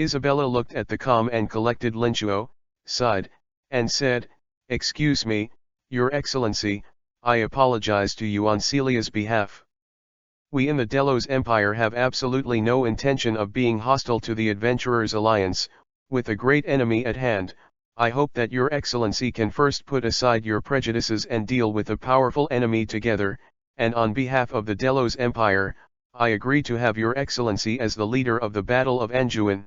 Isabella looked at the calm and collected Linchuo, sighed, and said, "Excuse me, Your Excellency, I apologize to you on Celia's behalf. We in the Delos Empire have absolutely no intention of being hostile to the Adventurers Alliance. With a great enemy at hand, I hope that Your Excellency can first put aside your prejudices and deal with a powerful enemy together, and on behalf of the Delos Empire, I agree to have Your Excellency as the leader of the Battle of Anjouan."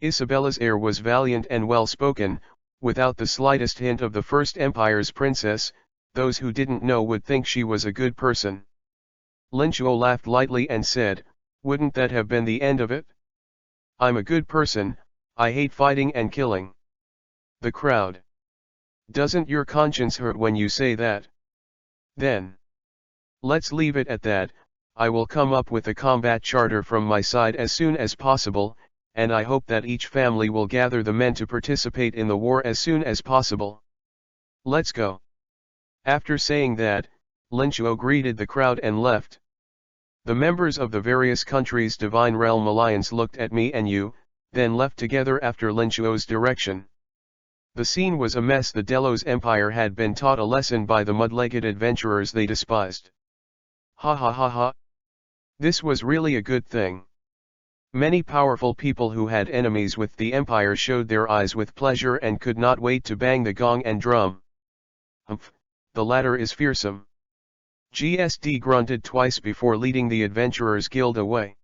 Isabella's air was valiant and well-spoken, without the slightest hint of the First Empire's princess. Those who didn't know would think she was a good person. Linchuo laughed lightly and said, "Wouldn't that have been the end of it? I'm a good person, I hate fighting and killing." The crowd. "Doesn't your conscience hurt when you say that? Then let's leave it at that. I will come up with a combat charter from my side as soon as possible, and I hope that each family will gather the men to participate in the war as soon as possible. Let's go." After saying that, Linchuo greeted the crowd and left. The members of the various countries' Divine Realm Alliance looked at me and you, then left together after Linchuo's direction. The scene was a mess. The Delos Empire had been taught a lesson by the mud-legged adventurers they despised. Ha ha ha ha. This was really a good thing. Many powerful people who had enemies with the Empire showed their eyes with pleasure and could not wait to bang the gong and drum. Humph, the latter is fearsome. GSD grunted twice before leading the Adventurers Guild away.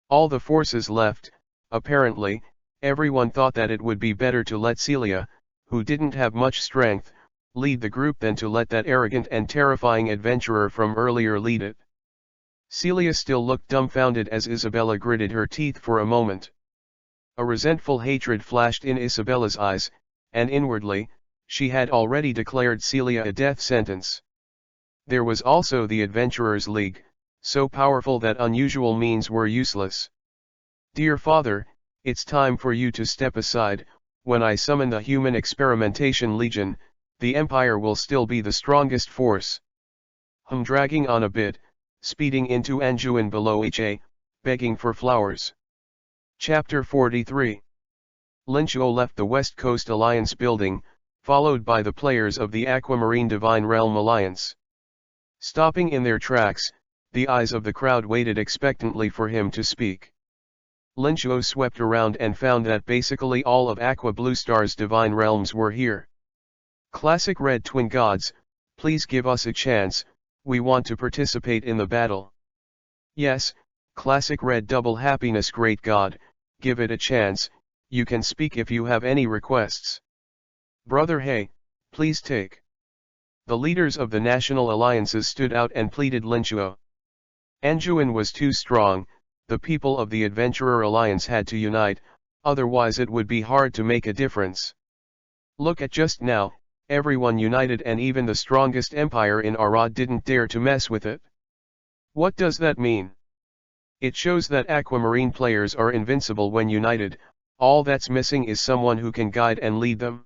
All the forces left. Apparently, everyone thought that it would be better to let Celia, who didn't have much strength, lead the group than to let that arrogant and terrifying adventurer from earlier lead it. Celia still looked dumbfounded as Isabella gritted her teeth for a moment. A resentful hatred flashed in Isabella's eyes, and inwardly, she had already declared Celia a death sentence. There was also the Adventurers' League, so powerful that unusual means were useless. "Dear Father, it's time for you to step aside. When I summon the Human Experimentation Legion, the Empire will still be the strongest force." Dragging on a bit, speeding into Anjouan below HA, begging for flowers. Chapter 43. Linchuo left the West Coast Alliance building, followed by the players of the Aquamarine Divine Realm Alliance. Stopping in their tracks, the eyes of the crowd waited expectantly for him to speak. Linchuo swept around and found that basically all of Aqua Blue Star's Divine Realms were here. "Classic Red Twin Gods, please give us a chance, we want to participate in the battle." "Yes, Classic Red Double Happiness Great God, give it a chance, you can speak if you have any requests." "Brother Hey, please take." The leaders of the national alliances stood out and pleaded Linchuo. Anjouan was too strong, the people of the Adventurer Alliance had to unite, otherwise it would be hard to make a difference. Look at just now, everyone united and even the strongest empire in Arad didn't dare to mess with it. What does that mean? It shows that Aquamarine players are invincible when united. All that's missing is someone who can guide and lead them.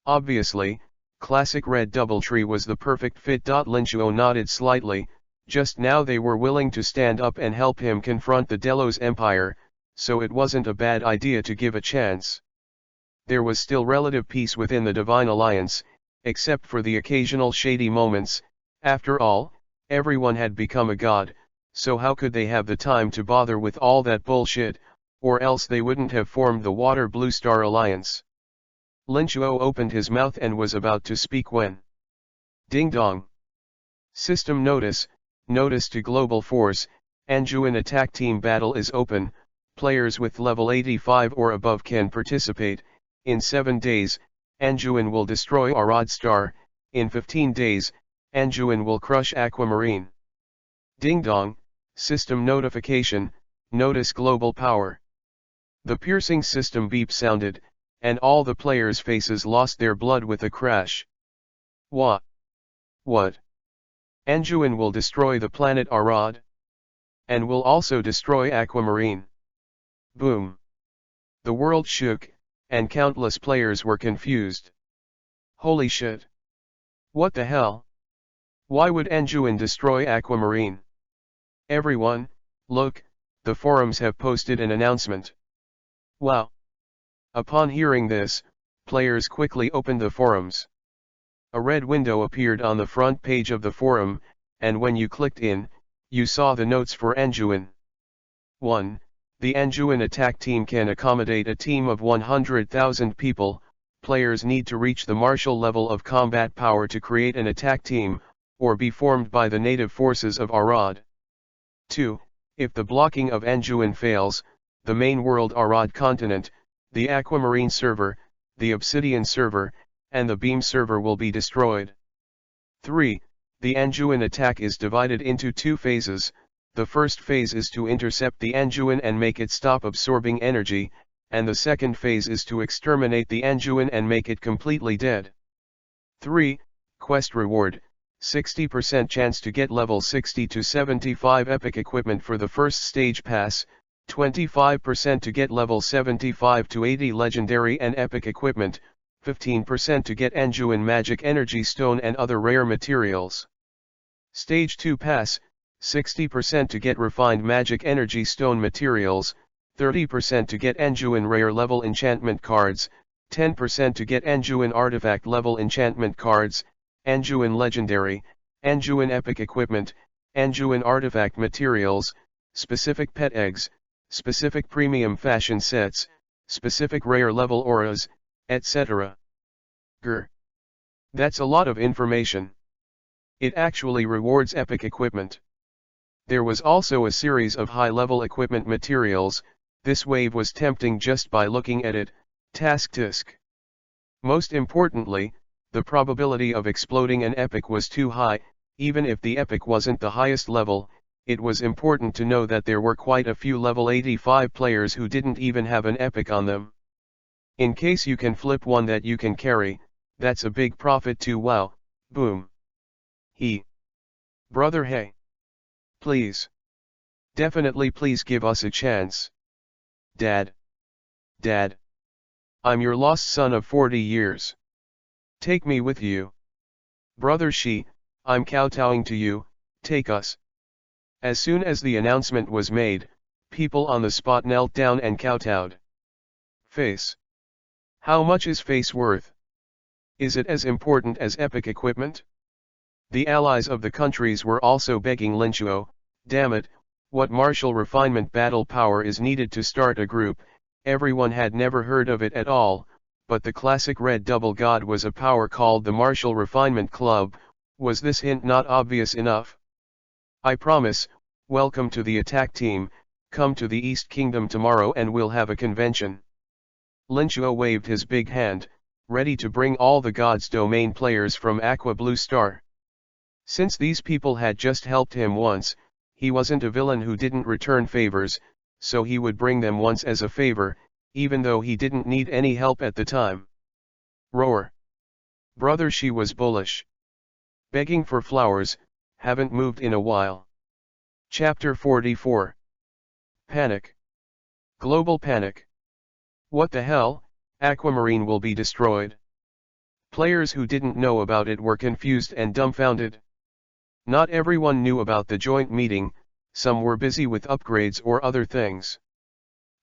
Obviously, Classic Red Doubletree was the perfect fit. Linchuo nodded slightly. Just now they were willing to stand up and help him confront the Delos Empire, so it wasn't a bad idea to give a chance. There was still relative peace within the Divine Alliance, except for the occasional shady moments. After all, Everyone had become a god, so how could they have the time to bother with all that bullshit, or else they wouldn't have formed the Water Blue Star Alliance. Lin Chuo opened his mouth and was about to speak when. Ding dong. System notice, notice to Global Force, Anjuan attack team battle is open, players with level 85 or above can participate. In 7 days, Anjuan will destroy Arad Star. In 15 days, Anjuan will crush Aquamarine. Ding dong, system notification, notice global power. The piercing system beep sounded, and all the players' faces lost their blood with a crash. What? What? Anjuan will destroy the planet Arad? And will also destroy Aquamarine. Boom. The world shook, and countless players were confused. Holy shit. What the hell? Why would Anjuan destroy Aquamarine? Everyone, look, the forums have posted an announcement. Wow. Upon hearing this, players quickly opened the forums. A red window appeared on the front page of the forum, and when you clicked in, you saw the notes for Anjuan. 1. The Anjuan attack team can accommodate a team of 100,000 people. Players need to reach the martial level of combat power to create an attack team, or be formed by the native forces of Arad. 2. If the blocking of Anjuan fails, the main world Arad continent, the Aquamarine server, the Obsidian server, and the Beam server will be destroyed. 3. The Anjuan attack is divided into 2 phases. The first phase is to intercept the Anjuan and make it stop absorbing energy, and the second phase is to exterminate the Anjuan and make it completely dead. 3. Quest reward, 60% chance to get level 60 to 75 epic equipment for the first stage pass, 25% to get level 75 to 80 legendary and epic equipment, 15% to get Anjuan magic energy stone and other rare materials. Stage 2 pass, 60% to get refined magic energy stone materials, 30% to get Anjuan rare level enchantment cards, 10% to get Anjuan artifact level enchantment cards, Anjuan legendary, Anjuan epic equipment, Anjuan artifact materials, specific pet eggs, specific premium fashion sets, specific rare level auras, etc. Grr. That's a lot of information. It actually rewards epic equipment. There was also a series of high-level equipment materials. This wave was tempting just by looking at it. Tisk. Most importantly, the probability of exploding an epic was too high. Even if the epic wasn't the highest level, it was important to know that there were quite a few level 85 players who didn't even have an epic on them. In case you can flip one that you can carry, that's a big profit too. Wow, boom. Brother, hey. Please. Definitely please give us a chance. Dad. I'm your lost son of 40 years. Take me with you. Brother Shi, I'm kowtowing to you, take us. As soon as the announcement was made, people on the spot knelt down and kowtowed. Face. How much is face worth? Is it as important as epic equipment? The allies of the countries were also begging Lin Chuo, damn it, what martial refinement battle power is needed to start a group? Everyone had never heard of it at all, but the classic Red Double God was a power called the Martial Refinement Club. Was this hint not obvious enough? I promise, welcome to the attack team, come to the East Kingdom tomorrow and we'll have a convention. Lin Chuo waved his big hand, ready to bring all the God's Domain players from Aqua Blue Star. Since these people had just helped him once, he wasn't a villain who didn't return favors, so he would bring them once as a favor, even though he didn't need any help at the time. Roar. Brother Shi was bullish. Begging for flowers, haven't moved in a while. Chapter 44. Panic. Global panic. What the hell, Aquamarine will be destroyed? Players who didn't know about it were confused and dumbfounded. Not everyone knew about the joint meeting, some were busy with upgrades or other things.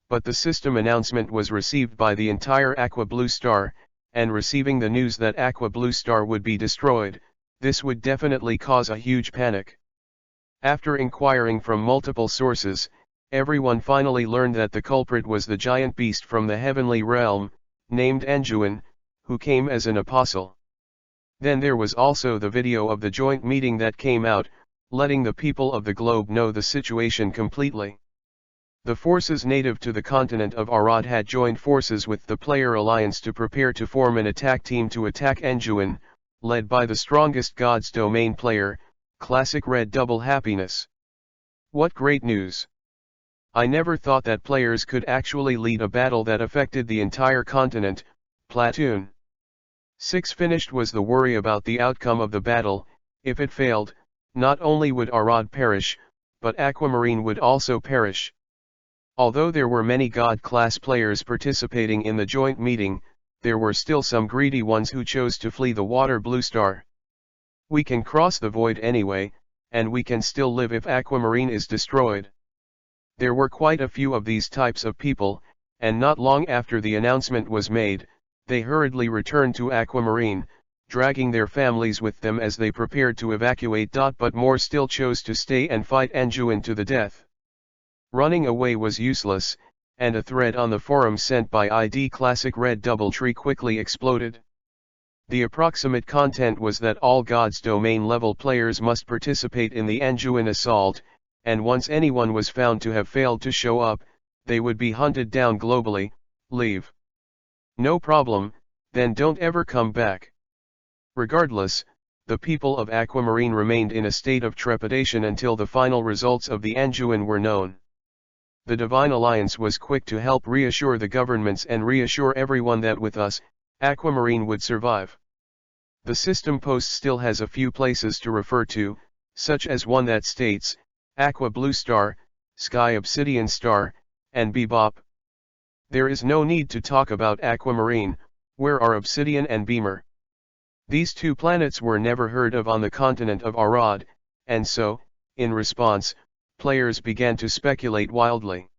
But the system announcement was received by the entire Aqua Blue Star, and receiving the news that Aqua Blue Star would be destroyed, this would definitely cause a huge panic. After inquiring from multiple sources, everyone finally learned that the culprit was the giant beast from the heavenly realm, named Anjuin, who came as an apostle. Then there was also the video of the joint meeting that came out, letting the people of the globe know the situation completely. The forces native to the continent of Arad had joined forces with the Player Alliance to prepare to form an attack team to attack Anjuin, led by the strongest God's Domain player, Classic Red Double Happiness. What great news! I never thought that players could actually lead a battle that affected the entire continent. Platoon 6 finished was the worry about the outcome of the battle. If it failed, not only would Arad perish, but Aquamarine would also perish. Although there were many God-class players participating in the joint meeting, there were still some greedy ones who chose to flee the water Blue Star. We can cross the void anyway, and we can still live if Aquamarine is destroyed. There were quite a few of these types of people, and not long after the announcement was made, they hurriedly returned to Aquamarine, dragging their families with them as they prepared to evacuate. But more still chose to stay and fight Anjuin to the death. Running away was useless, and a thread on the forum sent by ID Classic Red Doubletree quickly exploded. The approximate content was that all God's Domain level players must participate in the Anjuin assault, and once anyone was found to have failed to show up, they would be hunted down globally. Leave. No problem, then don't ever come back. Regardless, the people of Aquamarine remained in a state of trepidation until the final results of the Anjuin were known. The Divine Alliance was quick to help reassure the governments and reassure everyone that with us, Aquamarine would survive. The system post still has a few places to refer to, such as one that states, Aqua Blue Star, Sky Obsidian Star, and Bebop. There is no need to talk about Aquamarine, where are Obsidian and Beamer. These two planets were never heard of on the continent of Arad, and so, in response, players began to speculate wildly.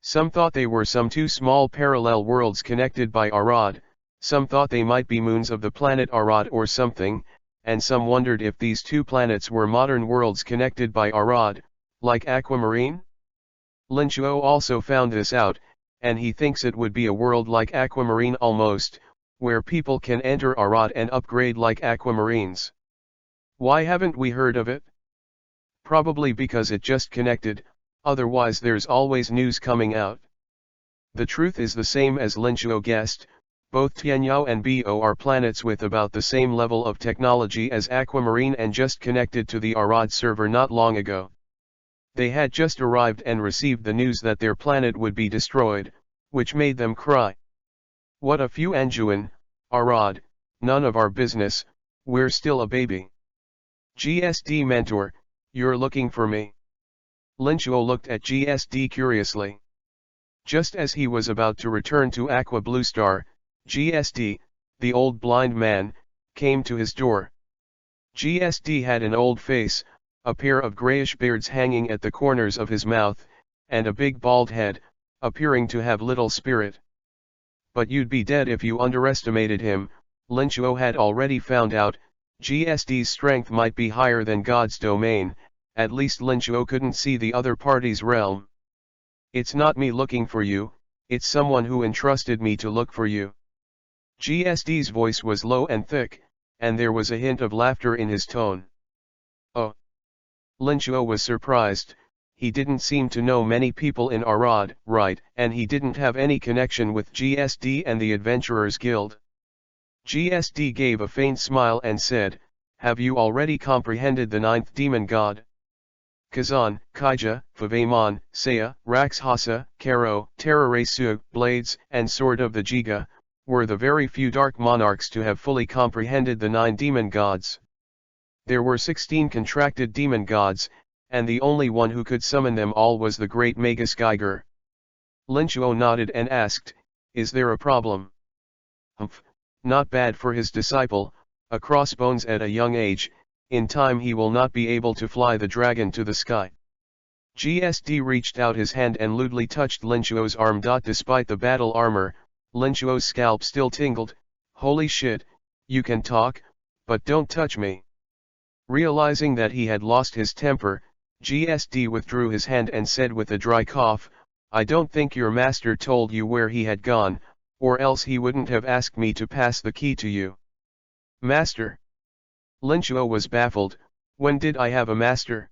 Some thought they were some two small parallel worlds connected by Arad, some thought they might be moons of the planet Arad or something, and some wondered if these two planets were modern worlds connected by Arad, like Aquamarine. Linchuo also found this out, and he thinks it would be a world like Aquamarine almost, where people can enter Arad and upgrade like Aquamarines. Why haven't we heard of it? Probably because it just connected, otherwise there's always news coming out. The truth is the same as Linchuo guessed, both Tianyao and Bo are planets with about the same level of technology as Aquamarine and just connected to the Arad server not long ago. They had just arrived and received the news that their planet would be destroyed, which made them cry. What a few Anjuin, Arad, none of our business, we're still a baby. GSD mentor, you're looking for me? Linchuo looked at GSD curiously. Just as he was about to return to Aqua Blue Star, GSD, the old blind man, came to his door. GSD had an old face, a pair of grayish beards hanging at the corners of his mouth, and a big bald head, appearing to have little spirit. But you'd be dead if you underestimated him. Linchuo had already found out, GSD's strength might be higher than God's Domain, at least Linchuo couldn't see the other party's realm. It's not me looking for you, it's someone who entrusted me to look for you. GSD's voice was low and thick, and there was a hint of laughter in his tone. Oh. Linchuo was surprised. He didn't seem to know many people in Arad, right, and he didn't have any connection with GSD and the Adventurers Guild. GSD gave a faint smile and said, have you already comprehended the ninth demon god? Kazan, Kaija, Favamon, Saya, Raxhasa, Karo, Teraresu, Blades, and Sword of the Jiga, were the very few dark monarchs to have fully comprehended the 9 demon gods. There were 16 contracted demon gods, and the only one who could summon them all was the great Magus Geiger. Linchuo nodded and asked, is there a problem? Humph, not bad for his disciple, a crossbones at a young age, in time he will not be able to fly the dragon to the sky. GSD reached out his hand and lewdly touched Linchuo's arm. Despite the battle armor, Linchuo's scalp still tingled. Holy shit, you can talk, but don't touch me. Realizing that he had lost his temper, GSD withdrew his hand and said with a dry cough, "I don't think your master told you where he had gone, or else he wouldn't have asked me to pass the key to you." "Master?" Linchuo was baffled. "When did I have a master?"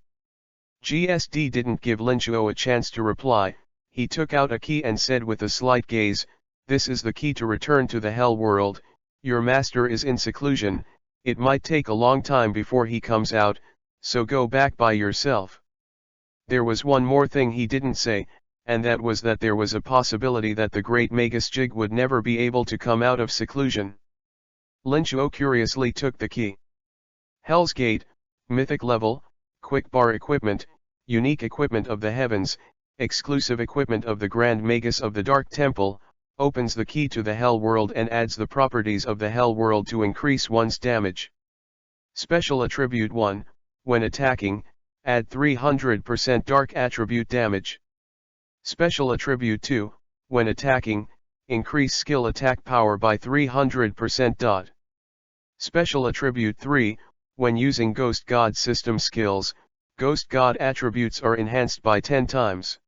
GSD didn't give Linchuo a chance to reply. He took out a key and said with a slight gaze, "This is the key to return to the hell world. Your master is in seclusion, it might take a long time before he comes out, so go back by yourself." There was one more thing he didn't say, and that was that there was a possibility that the great Magus Jig would never be able to come out of seclusion. Linchuo curiously took the key. Hell's Gate, Mythic Level, Quick Bar Equipment, Unique Equipment of the Heavens, Exclusive Equipment of the Grand Magus of the Dark Temple, opens the key to the Hell World and adds the properties of the Hell World to increase one's damage. Special Attribute 1, when attacking, add 300% Dark Attribute damage. Special Attribute 2, when attacking, increase skill attack power by 300%. Special Attribute 3, when using Ghost God system skills, Ghost God attributes are enhanced by 10 times.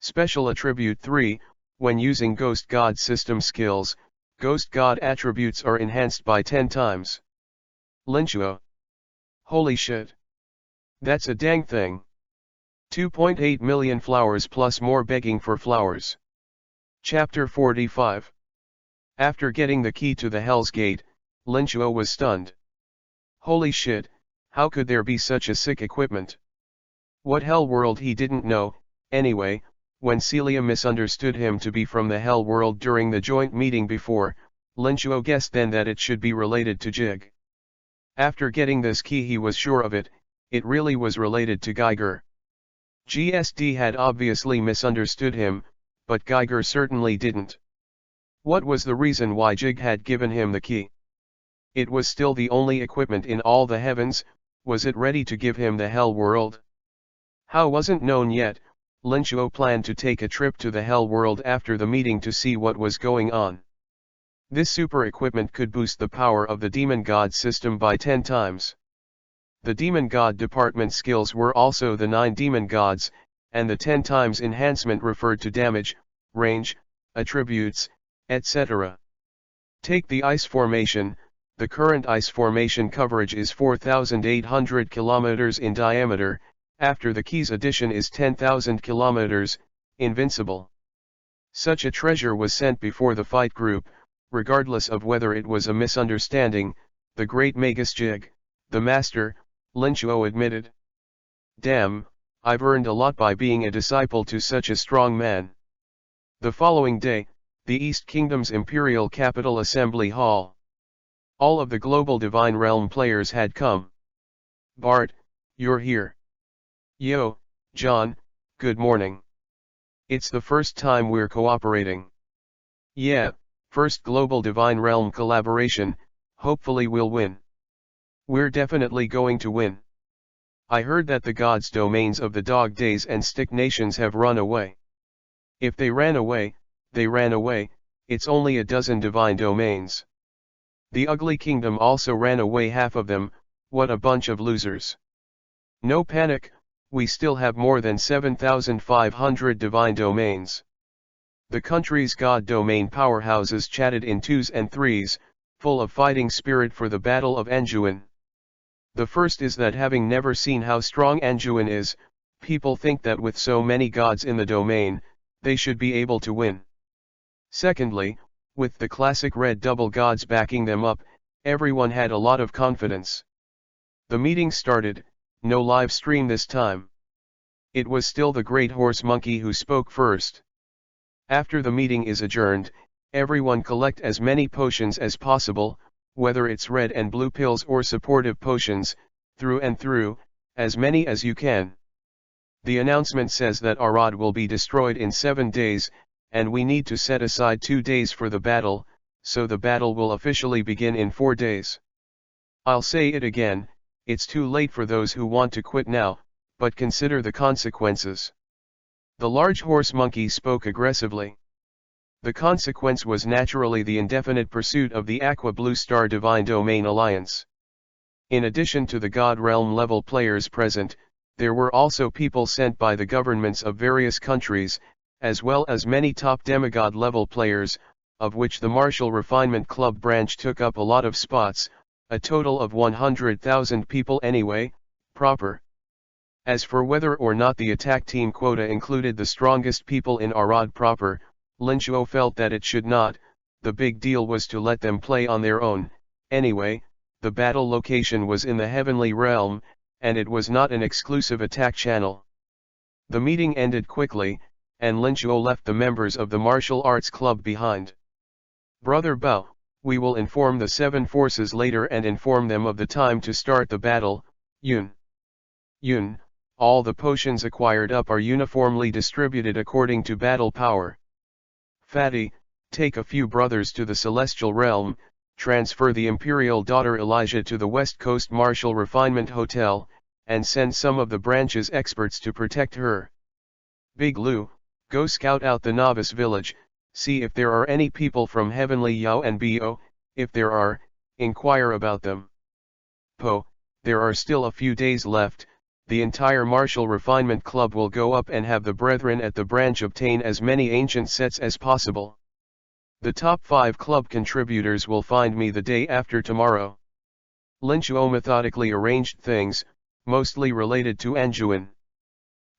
Special Attribute 3, when using Ghost God system skills, Ghost God attributes are enhanced by 10 times. Linchuo. Holy shit. That's a dang thing. 2.8 million flowers plus more begging for flowers. Chapter 45. After getting the key to the Hell's Gate, Linchuo was stunned. Holy shit, how could there be such a sick equipment? What hell world he didn't know. Anyway, when Celia misunderstood him to be from the hell world during the joint meeting before, Linchuo guessed then that it should be related to Jig. After getting this key he was sure of it, it really was related to Geiger. GSD had obviously misunderstood him, but Geiger certainly didn't. What was the reason why Jig had given him the key? It was still the only equipment in all the heavens. Was it ready to give him the hell world? How wasn't known yet. Linchuo planned to take a trip to the hell world after the meeting to see what was going on. This super equipment could boost the power of the Demon God system by 10 times. The Demon God department skills were also the 9 Demon Gods, and the 10 times enhancement referred to damage, range, attributes, etc. Take the ice formation. The current ice formation coverage is 4,800 kilometers in diameter, after the key's addition is 10,000 kilometers, invincible. Such a treasure was sent before the fight group, regardless of whether it was a misunderstanding. The great Magus Jig, the master, Linchuo admitted. Damn, I've earned a lot by being a disciple to such a strong man. The following day, the East Kingdom's Imperial Capital Assembly Hall. All of the Global Divine Realm players had come. Bart, you're here. Yo, John, good morning. It's the first time we're cooperating. Yeah, first Global Divine Realm collaboration, hopefully we'll win. We're definitely going to win. I heard that the gods' domains of the Dog Days and Stick Nations have run away. If they ran away, they ran away. It's only a dozen divine domains. The Ugly Kingdom also ran away, half of them. What a bunch of losers. No panic, we still have more than 7,500 divine domains. The country's god domain powerhouses chatted in 2s and 3s, full of fighting spirit for the Battle of Anjuin. The first is that having never seen how strong Anjuin is, people think that with so many gods in the domain, they should be able to win. Secondly, with the classic red double gods backing them up, everyone had a lot of confidence. The meeting started, no live stream this time. It was still the Great Horse Monkey who spoke first. After the meeting is adjourned, everyone collect as many potions as possible, whether it's red and blue pills or supportive potions, through and through, as many as you can. The announcement says that Arad will be destroyed in 7 days, and we need to set aside 2 days for the battle, so the battle will officially begin in 4 days. I'll say it again, it's too late for those who want to quit now, but consider the consequences. The large horse monkey spoke aggressively. The consequence was naturally the indefinite pursuit of the Aqua Blue Star Divine Domain Alliance. In addition to the God Realm level players present, There were also people sent by the governments of various countries, as well as many top demigod-level players, of which the Martial Refinement Club branch took up a lot of spots, a total of 100,000 people anyway, proper. As for whether or not the attack team quota included the strongest people in Arad proper, Lin Chuo felt that it should not. The big deal was to let them play on their own. Anyway, the battle location was in the Heavenly Realm, and it was not an exclusive attack channel. The meeting ended quickly, and Lin Chuo left the members of the martial arts club behind. Brother Bao, we will inform the 7 forces later and inform them of the time to start the battle. Yun. All the potions acquired up are uniformly distributed according to battle power. Fatty, take a few brothers to the Celestial Realm, transfer the Imperial Daughter Elijah to the West Coast Martial Refinement Hotel, and send some of the branch's experts to protect her. Big Lu, go scout out the novice village, see if there are any people from Heavenly Yao and Bo, if there are, inquire about them. Po, there are still a few days left. The entire Martial Refinement Club will go up and have the brethren at the branch obtain as many ancient sets as possible. The top 5 club contributors will find me the day after tomorrow. Lin Chuo methodically arranged things, mostly related to Anjuan.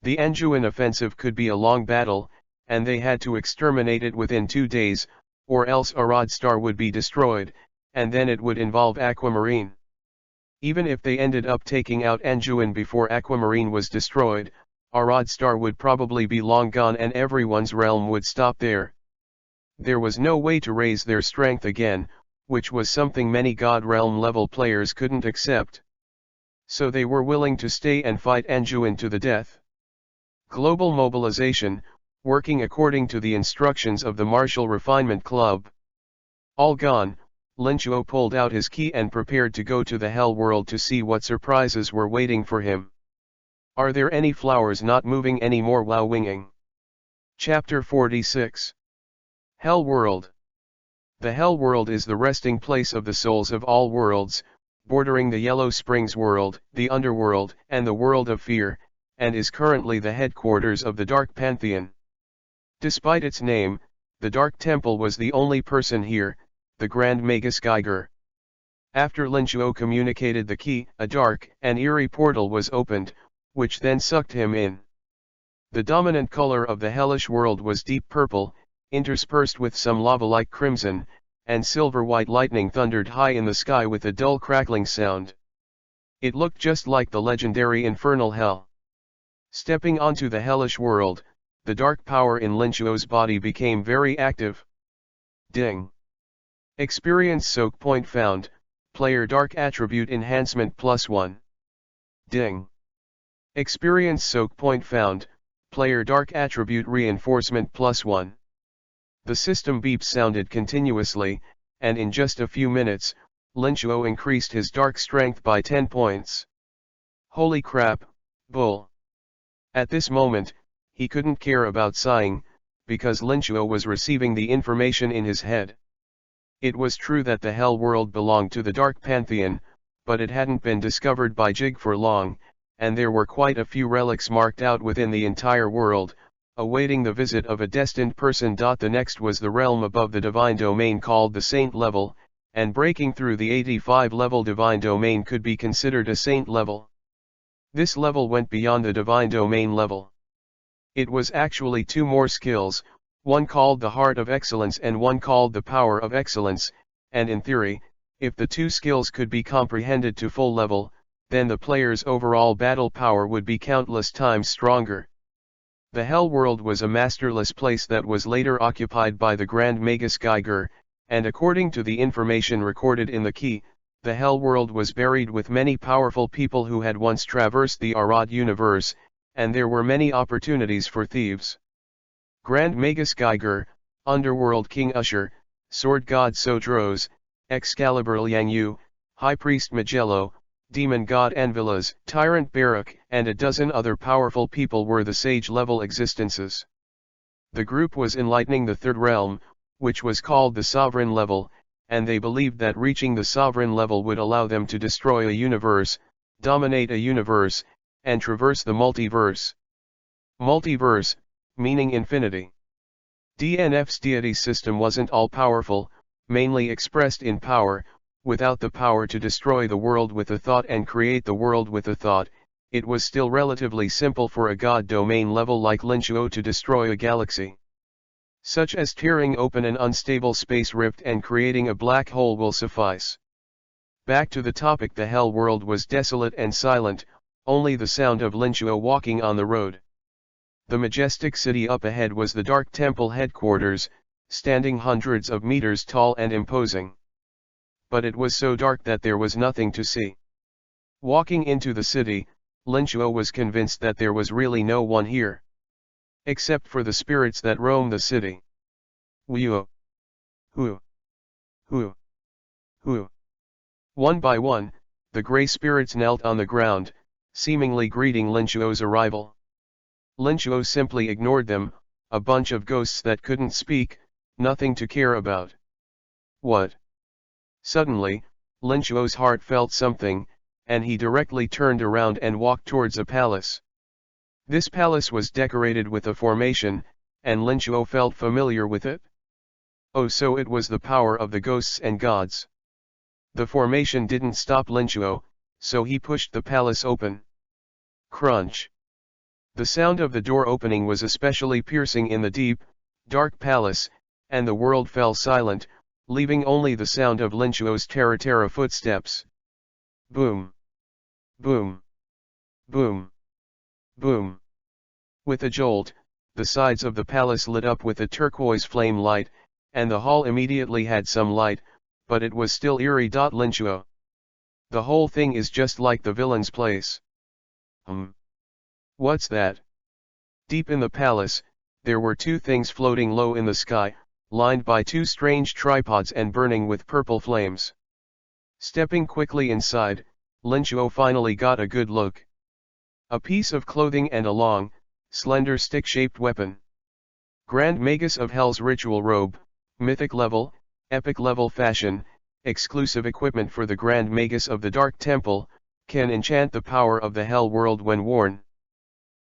The Anjuan offensive could be a long battle, and they had to exterminate it within 2 days, or else Arad Star would be destroyed, and then it would involve Aquamarine. Even if they ended up taking out Anjuan before Aquamarine was destroyed, Arad Star would probably be long gone and everyone's realm would stop there. There was no way to raise their strength again, which was something many God Realm level players couldn't accept. So they were willing to stay and fight Anjuan to the death. Global mobilization, working according to the instructions of the Martial Refinement Club. All gone, Lin Chuo pulled out his key and prepared to go to the Hell World to see what surprises were waiting for him. Are there any flowers not moving anymore while winging? Chapter 46. Hell World. The Hell World is the resting place of the souls of all worlds, bordering the Yellow Springs world, the Underworld, and the World of Fear, and is currently the headquarters of the Dark Pantheon. Despite its name, the Dark Temple was the only person here, the Grand Magus Geiger. After Lin Chuo communicated the key, a dark and eerie portal was opened, which then sucked him in. The dominant color of the hellish world was deep purple, interspersed with some lava-like crimson, and silver-white lightning thundered high in the sky with a dull crackling sound. It looked just like the legendary infernal hell. Stepping onto the hellish world, the dark power in Lin Chuo's body became very active. Ding. Experience soak point found, player dark attribute enhancement +1. Ding. Experience soak point found, player dark attribute reinforcement +1. The system beeps sounded continuously, and in just a few minutes, Lin Chuo increased his dark strength by 10 points. Holy crap, bull. At this moment, he couldn't care about sighing, because Lin Chuo was receiving the information in his head. It was true that the Hell World belonged to the Dark Pantheon, but it hadn't been discovered by Jig for long, and there were quite a few relics marked out within the entire world, awaiting the visit of a destined person. The next was the realm above the divine domain called the Saint level, and breaking through the 85 level divine domain could be considered a saint level. This level went beyond the divine domain level. It was actually 2 more skills, one called the Heart of Excellence and one called the Power of Excellence, and in theory, if the 2 skills could be comprehended to full level, then the player's overall battle power would be countless times stronger. The Hell World was a masterless place that was later occupied by the Grand Magus Geiger, and according to the information recorded in the key, the Hell World was buried with many powerful people who had once traversed the Arad universe, and there were many opportunities for thieves. Grand Magus Geiger, Underworld King Usher, Sword God Sodros, Excalibur Liang Yu, High Priest Magello, Demon God Anvilas, Tyrant Barak, and a dozen other powerful people were the sage-level existences. The group was enlightening the third realm, which was called the Sovereign level, and they believed that reaching the Sovereign level would allow them to destroy a universe, dominate a universe, and traverse the multiverse. Multiverse, meaning infinity. DNF's deity system wasn't all-powerful, mainly expressed in power. Without the power to destroy the world with a thought and create the world with a thought, it was still relatively simple for a god domain level like Lin-Chuo to destroy a galaxy. Such as tearing open an unstable space rift and creating a black hole will suffice. Back to the topic, the hell world was desolate and silent, only the sound of Lin-Chuo walking on the road. The majestic city up ahead was the Dark Temple headquarters, standing hundreds of meters tall and imposing. But it was so dark that there was nothing to see. Walking into the city, Lin-Chuo was convinced that there was really no one here. Except for the spirits that roam the city. Wu. Hu. Hu. Hu. One by one, the gray spirits knelt on the ground, seemingly greeting Lin-Chuo's arrival. Lin-Chuo simply ignored them, a bunch of ghosts that couldn't speak, nothing to care about. What? Suddenly, Lin-Chuo's heart felt something, and he directly turned around and walked towards a palace. This palace was decorated with a formation, and Lin-Chuo felt familiar with it. Oh, so it was the power of the ghosts and gods. The formation didn't stop Lin-Chuo, so he pushed the palace open. Crunch. The sound of the door opening was especially piercing in the deep, dark palace, and the world fell silent, leaving only the sound of Lin-Chuo's terra footsteps. Boom. Boom. Boom. Boom. With a jolt, the sides of the palace lit up with a turquoise flame light, and the hall immediately had some light, but it was still eerie. Lin-Chuo. The whole thing is just like the villain's place. What's that? Deep in the palace, there were two things floating low in the sky, lined by two strange tripods and burning with purple flames. Stepping quickly inside, Lin-Chuo finally got a good look. A piece of clothing and a long, slender stick-shaped weapon. Grand Magus of Hell's ritual robe, mythic level, epic level fashion, exclusive equipment for the Grand Magus of the Dark Temple, can enchant the power of the Hell world when worn.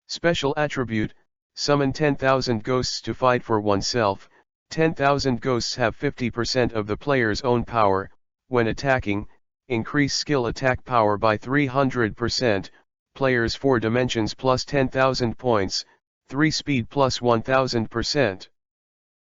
Special attribute, summon 10,000 ghosts to fight for oneself. 10,000 ghosts have 50% of the player's own power. When attacking, increase skill attack power by 300%, players 4 dimensions plus 10,000 points, 3 speed plus 1000%.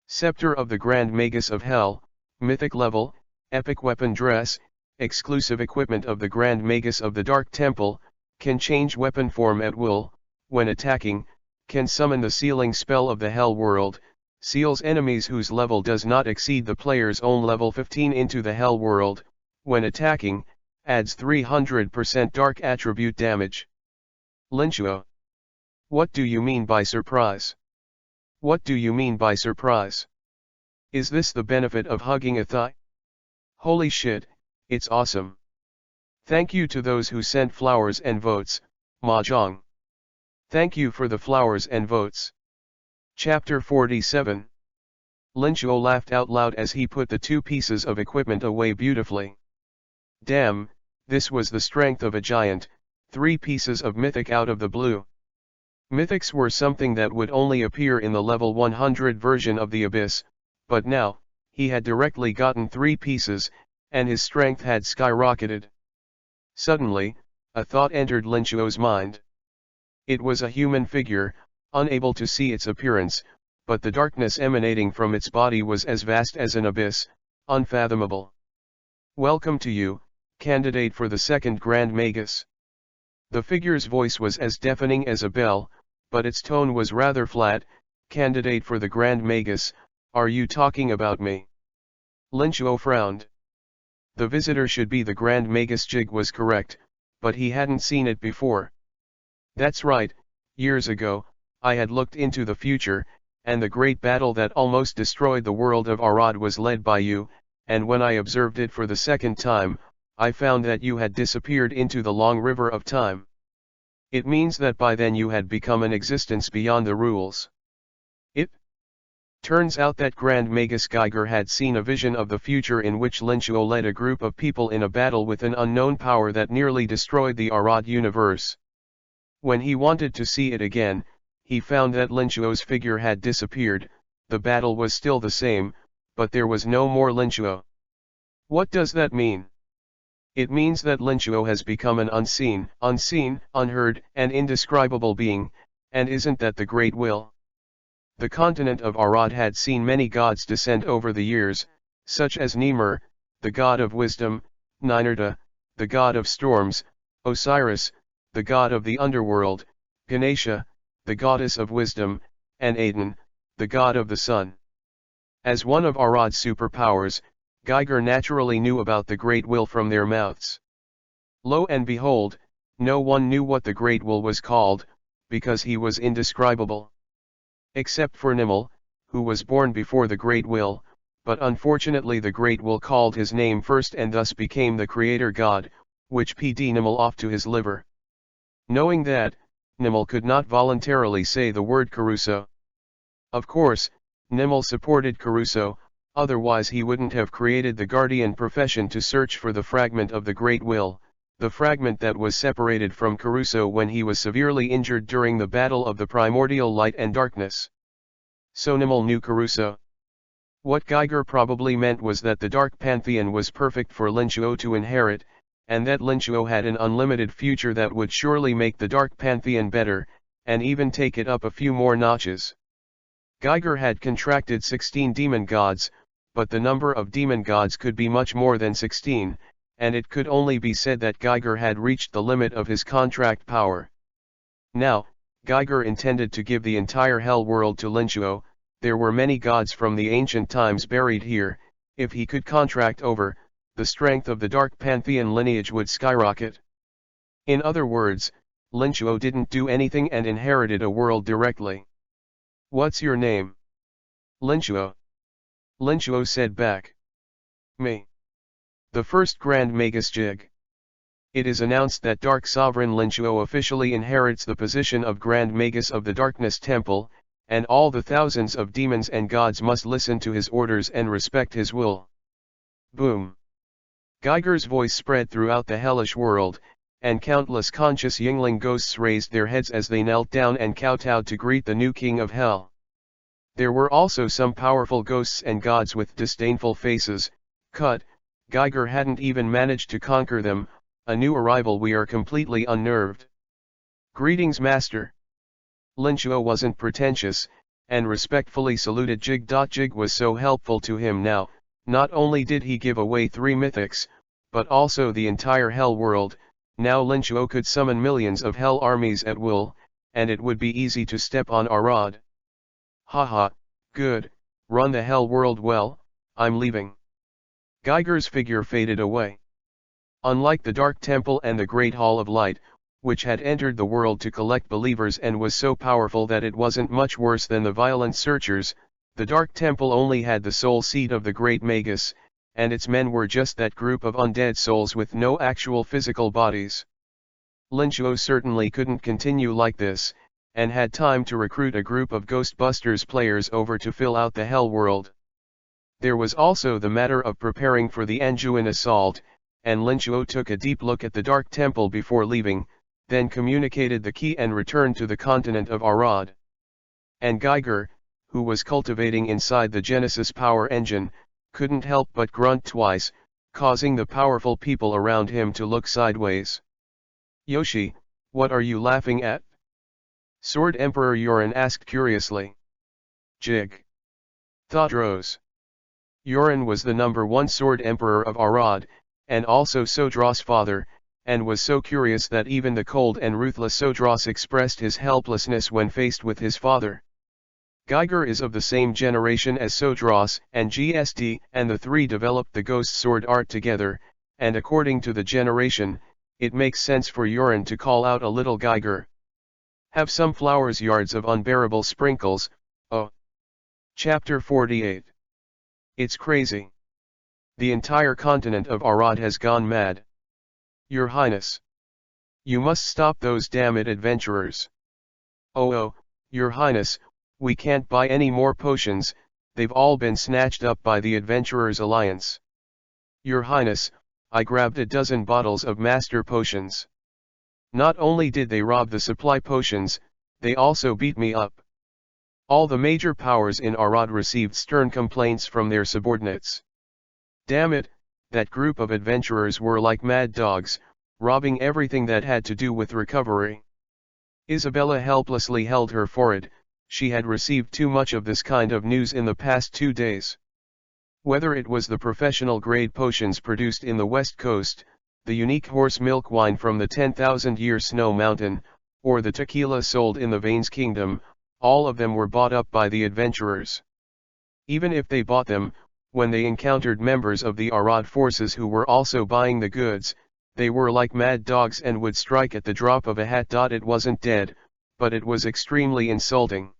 Scepter of the Grand Magus of Hell, mythic level, epic weapon dress, exclusive equipment of the Grand Magus of the Dark Temple, can change weapon form at will. When attacking, can summon the sealing spell of the Hell world, seals enemies whose level does not exceed the player's own level 15 into the Hell world. When attacking, adds 300% dark attribute damage. Lin-Chuo. What do you mean by surprise? What do you mean by surprise? Is this the benefit of hugging a thigh? Holy shit, it's awesome. Thank you to those who sent flowers and votes, Mahjong. Thank you for the flowers and votes. Chapter 47. Lin-Chuo laughed out loud as he put the two pieces of equipment away beautifully. Damn, this was the strength of a giant, 3 pieces of mythic out of the blue. Mythics were something that would only appear in the level 100 version of the Abyss, but now, he had directly gotten 3 pieces, and his strength had skyrocketed. Suddenly, a thought entered Lin-Chuo's mind. It was a human figure, unable to see its appearance, but the darkness emanating from its body was as vast as an abyss, unfathomable. Welcome to you, candidate for the second Grand Magus. The figure's voice was as deafening as a bell, but its tone was rather flat. Candidate for the Grand Magus, are you talking about me? Lin-Chuo frowned. The visitor should be the Grand Magus. Jig was correct, but he hadn't seen it before. That's right, years ago, I had looked into the future, and the great battle that almost destroyed the world of Arad was led by you, and when I observed it for the second time, I found that you had disappeared into the long river of time. It means that by then you had become an existence beyond the rules. It turns out that Grand Magus Geiger had seen a vision of the future in which Lin-Chuo led a group of people in a battle with an unknown power that nearly destroyed the Arad universe. When he wanted to see it again, he found that Linchuo's figure had disappeared. The battle was still the same, but there was no more Linchuo. What does that mean? It means that Linchuo has become an unseen, unheard, and indescribable being, and isn't that the great will? The continent of Arad had seen many gods descend over the years, such as Nemur, the god of wisdom, Ninurta, the god of storms, Osiris, the god of the underworld, Ganesha, the goddess of wisdom, and Aten, the god of the sun. As one of Arad's superpowers, Geiger naturally knew about the Great Will from their mouths. Lo and behold, no one knew what the Great Will was called, because he was indescribable. Except for Nimel, who was born before the Great Will, but unfortunately the Great Will called his name first and thus became the creator god, which pd Nimel off to his liver. Knowing that, Nimel could not voluntarily say the word Caruso. Of course, Nimel supported Caruso, otherwise he wouldn't have created the guardian profession to search for the fragment of the Great Will, the fragment that was separated from Caruso when he was severely injured during the battle of the primordial light and darkness. So Nimel knew Caruso. What Geiger probably meant was that the Dark Pantheon was perfect for Linchuo to inherit, and that Linchuo had an unlimited future that would surely make the Dark Pantheon better, and even take it up a few more notches. Geiger had contracted 16 demon gods, but the number of demon gods could be much more than 16, and it could only be said that Geiger had reached the limit of his contract power. Now, Geiger intended to give the entire hell world to Linchuo. There were many gods from the ancient times buried here. If he could contract over, the strength of the Dark Pantheon lineage would skyrocket. In other words, Linchuo didn't do anything and inherited a world directly. "What's your name?" "Linchuo." Linchuo said back. "Me. The first Grand Magus Jig." It is announced that Dark Sovereign Linchuo officially inherits the position of Grand Magus of the Darkness Temple, and all the thousands of demons and gods must listen to his orders and respect his will. Boom. Geiger's voice spread throughout the hellish world, and countless conscious Yingling ghosts raised their heads as they knelt down and kowtowed to greet the new king of hell. There were also some powerful ghosts and gods with disdainful faces. Geiger hadn't even managed to conquer them. A new arrival. We are completely unnerved. "Greetings, master." Linchuo wasn't pretentious, and respectfully saluted Jig. Jig was so helpful to him now. Not only did he give away 3 mythics, but also the entire hell world. Now Linchuo could summon millions of hell armies at will, and it would be easy to step on Arad. "Haha, good, run the hell world well, I'm leaving." Geiger's figure faded away. Unlike the Dark Temple and the Great Hall of Light, which had entered the world to collect believers and was so powerful that it wasn't much worse than the violent searchers, the Dark Temple only had the soul seat of the Great Magus, and its men were just that group of undead souls with no actual physical bodies. Linchuo certainly couldn't continue like this, and had time to recruit a group of Ghostbusters players over to fill out the hell world. There was also the matter of preparing for the Anjuan assault, and Linchuo took a deep look at the Dark Temple before leaving, then communicated the key and returned to the continent of Arad. And Geiger, who was cultivating inside the Genesis power engine, couldn't help but grunt twice, causing the powerful people around him to look sideways. "Yoshi, what are you laughing at?" Sword Emperor Yorin asked curiously. Jig. Thadros. Yorin was the #1 Sword Emperor of Arad, and also Sodros' father, and was so curious that even the cold and ruthless Sodros expressed his helplessness when faced with his father. Geiger is of the same generation as Sodros and GSD, and the three developed the Ghost Sword art together, and according to the generation, it makes sense for Yorin to call out a little Geiger. "Have some flowers, yards of unbearable sprinkles, oh." Chapter 48. It's crazy. The entire continent of Arad has gone mad. Your Highness. You must stop those damned adventurers. Oh, Your Highness, we can't buy any more potions, they've all been snatched up by the Adventurers Alliance. Your Highness, I grabbed a dozen bottles of master potions. Not only did they rob the supply potions, they also beat me up. All the major powers in Arad received stern complaints from their subordinates. Damn it, that group of adventurers were like mad dogs, robbing everything that had to do with recovery. Isabella helplessly held her forehead. She had received too much of this kind of news in the past 2 days. Whether it was the professional-grade potions produced in the West Coast, the unique horse milk wine from the 10,000-year snow mountain, or the tequila sold in the Veins Kingdom, all of them were bought up by the adventurers. Even if they bought them, when they encountered members of the Arad forces who were also buying the goods, they were like mad dogs and would strike at the drop of a hat. It wasn't dead, but it was extremely insulting.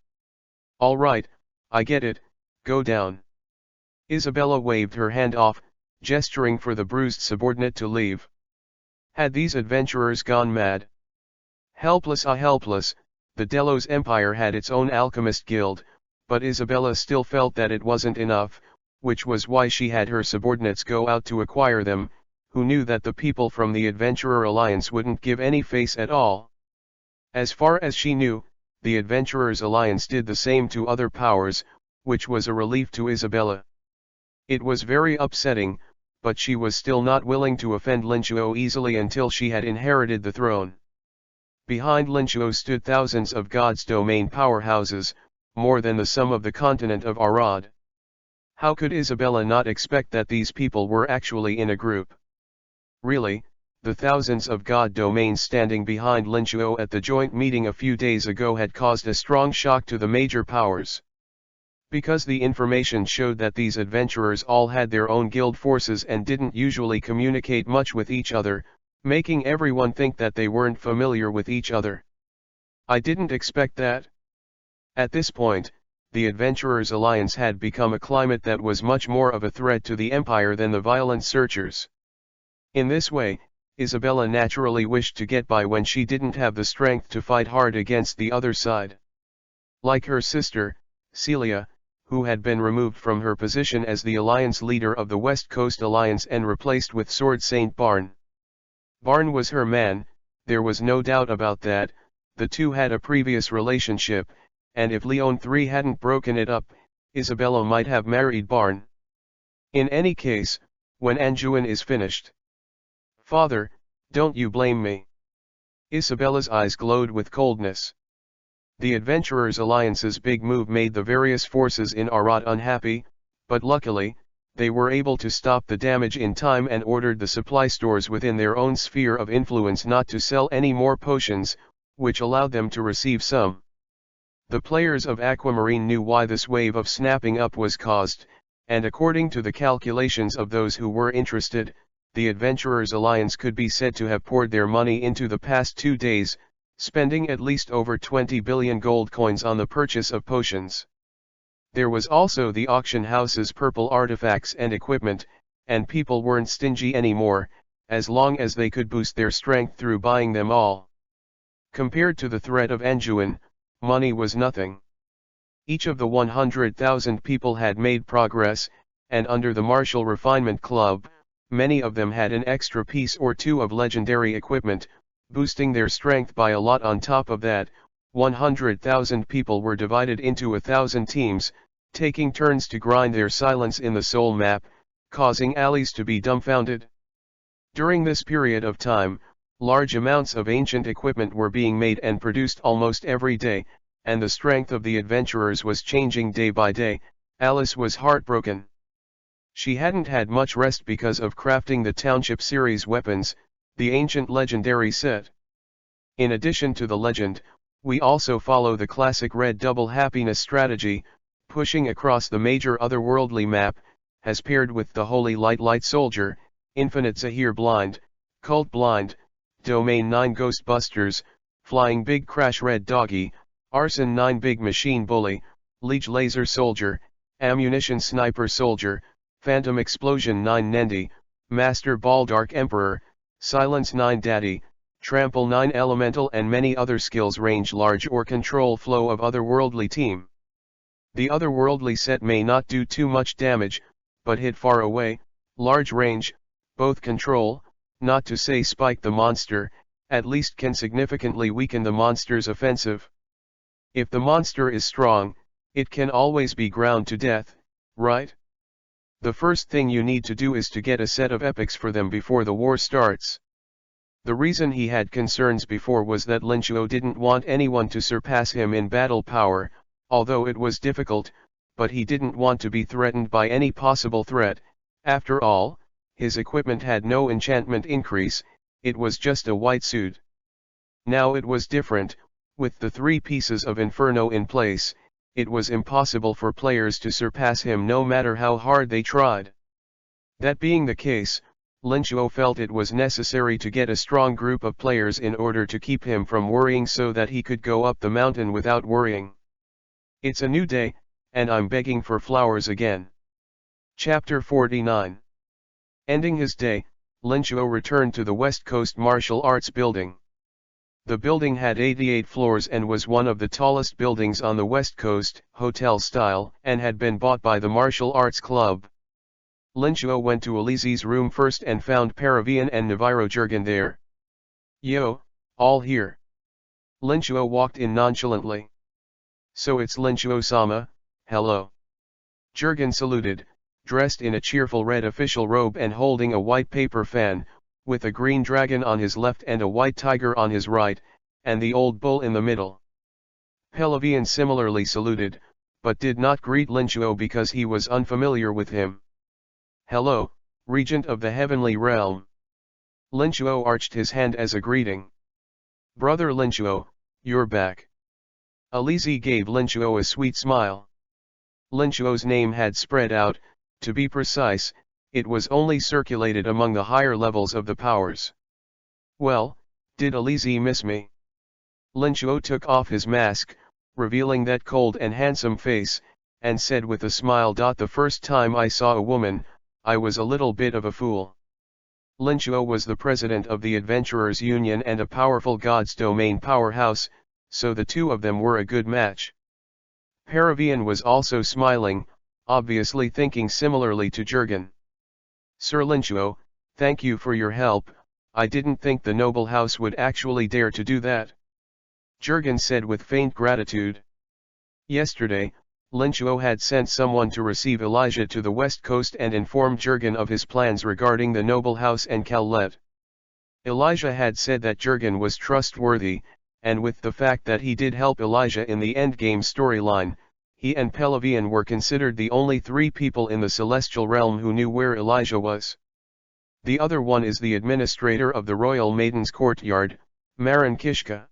All right, I get it, go down. Isabella waved her hand off, gesturing for the bruised subordinate to leave. Had these adventurers gone mad? Helpless, the Delos Empire had its own alchemist guild, but Isabella still felt that it wasn't enough, which was why she had her subordinates go out to acquire them, who knew that the people from the Adventurer Alliance wouldn't give any face at all. As far as she knew, the Adventurers Alliance did the same to other powers, which was a relief to Isabella. It was very upsetting, but she was still not willing to offend Linchuo easily until she had inherited the throne. Behind Linchuo stood thousands of God's domain powerhouses, more than the sum of the continent of Arad. How could Isabella not expect that these people were actually in a group? Really, the thousands of God domains standing behind Linchuo at the joint meeting a few days ago had caused a strong shock to the major powers. Because the information showed that these adventurers all had their own guild forces and didn't usually communicate much with each other, making everyone think that they weren't familiar with each other. I didn't expect that. At this point, the Adventurers Alliance had become a climate that was much more of a threat to the Empire than the violent searchers. In this way, Isabella naturally wished to get by when she didn't have the strength to fight hard against the other side. Like her sister, Celia, who had been removed from her position as the alliance leader of the West Coast Alliance and replaced with Sword Saint Barn. Barn was her man, there was no doubt about that. The two had a previous relationship, and if Leon III hadn't broken it up, Isabella might have married Barn. In any case, when Anjuin is finished. Father, don't you blame me. Isabella's eyes glowed with coldness. The Adventurers Alliance's big move made the various forces in Arad unhappy, but luckily, they were able to stop the damage in time and ordered the supply stores within their own sphere of influence not to sell any more potions, which allowed them to receive some. The players of Aquamarine knew why this wave of snapping up was caused, and according to the calculations of those who were interested, the Adventurers Alliance could be said to have poured their money into the past 2 days, spending at least over 20 billion gold coins on the purchase of potions. There was also the auction house's purple artifacts and equipment, and people weren't stingy anymore, as long as they could boost their strength through buying them all. Compared to the threat of Anjuin, money was nothing. Each of the 100,000 people had made progress, and under the Martial Refinement Club, many of them had an extra piece or two of legendary equipment, boosting their strength by a lot. On top of that, 100,000 people were divided into 1,000 teams, taking turns to grind their silence in the soul map, causing allies to be dumbfounded. During this period of time, large amounts of ancient equipment were being made and produced almost every day, and the strength of the adventurers was changing day by day. Alice was heartbroken. She hadn't had much rest because of crafting the Township series weapons, the ancient legendary set. In addition to the legend, we also follow the classic red double happiness strategy, pushing across the major otherworldly map, has paired with the Holy Light Soldier, Infinite Zahir Blind, Cult Blind, Domain 9 Ghostbusters, Flying Big Crash Red Doggy, Arson 9 Big Machine Bully, Leech Laser Soldier, Ammunition Sniper Soldier, Phantom Explosion 9 Nendi, Master Ball Dark Emperor, Silence 9 Daddy, Trample 9 Elemental, and many other skills range large or control flow of otherworldly team. The otherworldly set may not do too much damage, but hit far away, large range, both control, not to say spike the monster, at least can significantly weaken the monster's offensive. If the monster is strong, it can always be ground to death, right? The first thing you need to do is to get a set of epics for them before the war starts. The reason he had concerns before was that Linchuo didn't want anyone to surpass him in battle power, although it was difficult, but he didn't want to be threatened by any possible threat. After all, his equipment had no enchantment increase, it was just a white suit. Now it was different, with the 3 pieces of Inferno in place, it was impossible for players to surpass him no matter how hard they tried. That being the case, Linchuo felt it was necessary to get a strong group of players in order to keep him from worrying so that he could go up the mountain without worrying. It's a new day, and I'm begging for flowers again. Chapter 49. Ending his day, Linchuo returned to the West Coast Martial Arts Building. The building had 88 floors and was one of the tallest buildings on the West Coast, hotel style, and had been bought by the Martial Arts Club. Linchuo went to Elise's room first and found Paravian and Navarro Jurgen there. Yo, all here. Linchuo walked in nonchalantly. So it's Linchuo-sama, hello. Jurgen saluted, dressed in a cheerful red official robe and holding a white paper fan, with a green dragon on his left and a white tiger on his right, and the old bull in the middle. Pelavian similarly saluted, but did not greet Linchuo because he was unfamiliar with him. Hello, Regent of the Heavenly Realm. Linchuo arched his hand as a greeting. Brother Linchuo, you're back. Elise gave Linchuo a sweet smile. Linchuo's name had spread out, to be precise, it was only circulated among the higher levels of the powers. Well, did Elise miss me? Linchuo took off his mask, revealing that cold and handsome face, and said with a smile, the first time I saw a woman, I was a little bit of a fool. Linchuo was the president of the Adventurers Union and a powerful God's Domain powerhouse, so the two of them were a good match. Paravian was also smiling, obviously thinking similarly to Jurgen. Sir Linchuo, thank you for your help, I didn't think the noble house would actually dare to do that. Jurgen said with faint gratitude. Yesterday, Linchuo had sent someone to receive Elijah to the West Coast and informed Jurgen of his plans regarding the noble house and Callet. Elijah had said that Jurgen was trustworthy, and with the fact that he did help Elijah in the endgame storyline, he and Pelavian were considered the only 3 people in the celestial realm who knew where Elijah was. The other one is the administrator of the Royal Maiden's Courtyard, Marin Kishka.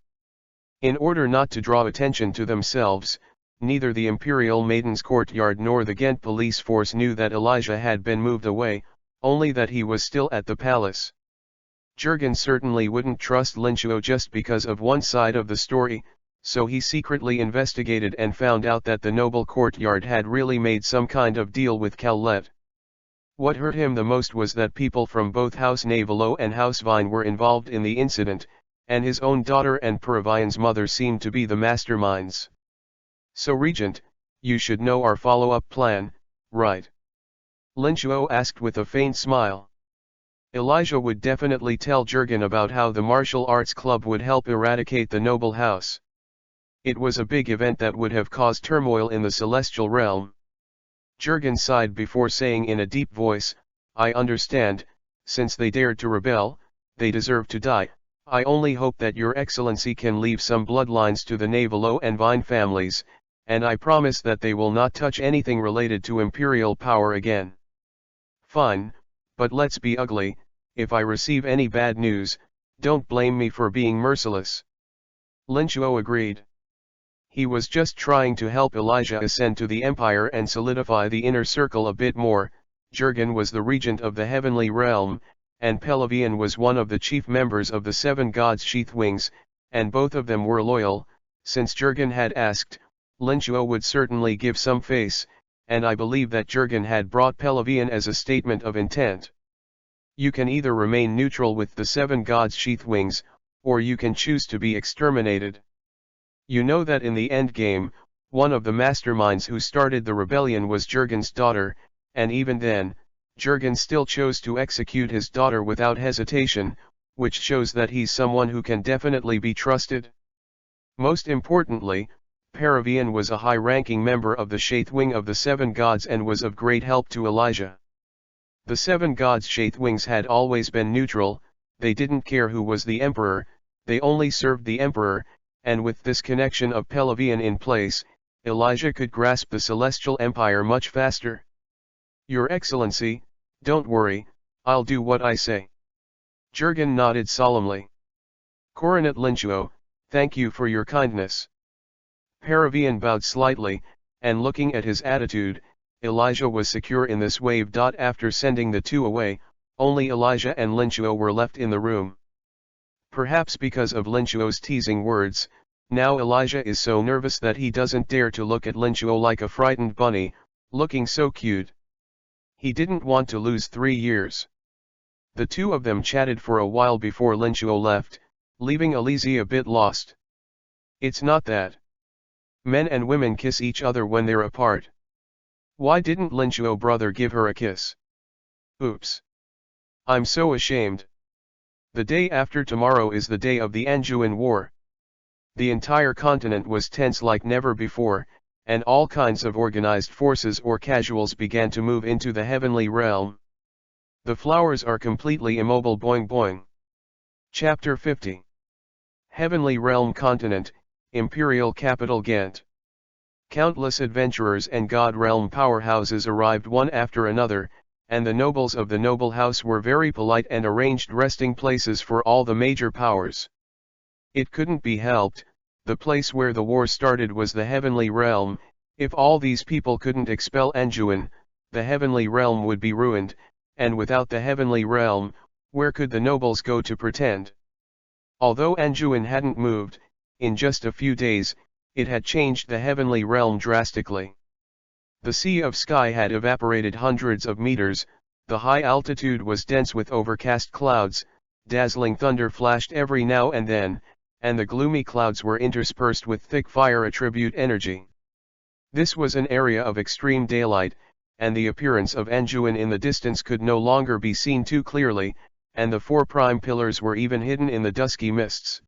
In order not to draw attention to themselves, neither the Imperial Maiden's Courtyard nor the Ghent police force knew that Elijah had been moved away, only that he was still at the palace. Jurgen certainly wouldn't trust Linchuo just because of one side of the story, so he secretly investigated and found out that the noble courtyard had really made some kind of deal with Callet. What hurt him the most was that people from both House Navalo and House Vine were involved in the incident, and his own daughter and Paravian's mother seemed to be the masterminds. So Regent, you should know our follow-up plan, right? Linchuo asked with a faint smile. Elijah would definitely tell Jurgen about how the martial arts club would help eradicate the noble house. It was a big event that would have caused turmoil in the celestial realm. Jurgen sighed before saying in a deep voice, I understand, since they dared to rebel, they deserve to die. I only hope that your excellency can leave some bloodlines to the Navalo and Vine families, and I promise that they will not touch anything related to imperial power again. Fine, but let's be ugly, if I receive any bad news, don't blame me for being merciless. Linchuo agreed. He was just trying to help Elijah ascend to the empire and solidify the inner circle a bit more. Jurgen was the regent of the heavenly realm, and Pelavian was one of the chief members of the 7 gods' sheath wings, and both of them were loyal. Since Jurgen had asked, Linchuo would certainly give some face, and I believe that Jurgen had brought Pelavian as a statement of intent. You can either remain neutral with the 7 gods' sheath wings, or you can choose to be exterminated. You know that in the endgame, one of the masterminds who started the rebellion was Jurgen's daughter, and even then, Jurgen still chose to execute his daughter without hesitation, which shows that he's someone who can definitely be trusted. Most importantly, Paravian was a high-ranking member of the Shaithwing of the Seven Gods and was of great help to Elijah. The Seven Gods' Shaithwings had always been neutral, they didn't care who was the emperor, they only served the emperor, and with this connection of Pelavian in place, Elijah could grasp the celestial empire much faster. Your Excellency, don't worry, I'll do what I say. Jurgen nodded solemnly. Coronet Linchuo, thank you for your kindness. Paravian bowed slightly, and looking at his attitude, Elijah was secure in this wave. After sending the two away, only Elijah and Linchuo were left in the room. Perhaps because of Linchuo's teasing words, now Elijah is so nervous that he doesn't dare to look at Linchuo like a frightened bunny, looking so cute. He didn't want to lose 3 years. The two of them chatted for a while before Linchuo left, leaving Alizé a bit lost. It's not that. Men and women kiss each other when they're apart. Why didn't Linchuo brother give her a kiss? Oops. I'm so ashamed. The day after tomorrow is the day of the Anjouan War. The entire continent was tense like never before, and all kinds of organized forces or casuals began to move into the heavenly realm. The flowers are completely immobile. Boing boing. Chapter 50. Heavenly Realm Continent, Imperial Capital Ghent. Countless adventurers and God Realm powerhouses arrived one after another, and the nobles of the noble house were very polite and arranged resting places for all the major powers. It couldn't be helped, the place where the war started was the Heavenly Realm. If all these people couldn't expel Anjouan, the Heavenly Realm would be ruined, and without the Heavenly Realm, where could the nobles go to pretend? Although Anjouan hadn't moved, in just a few days, it had changed the Heavenly Realm drastically. The sea of sky had evaporated hundreds of meters, the high altitude was dense with overcast clouds, dazzling thunder flashed every now and then, and the gloomy clouds were interspersed with thick fire attribute energy. This was an area of extreme daylight, and the appearance of Anjouan in the distance could no longer be seen too clearly, and the 4 prime pillars were even hidden in the dusky mists.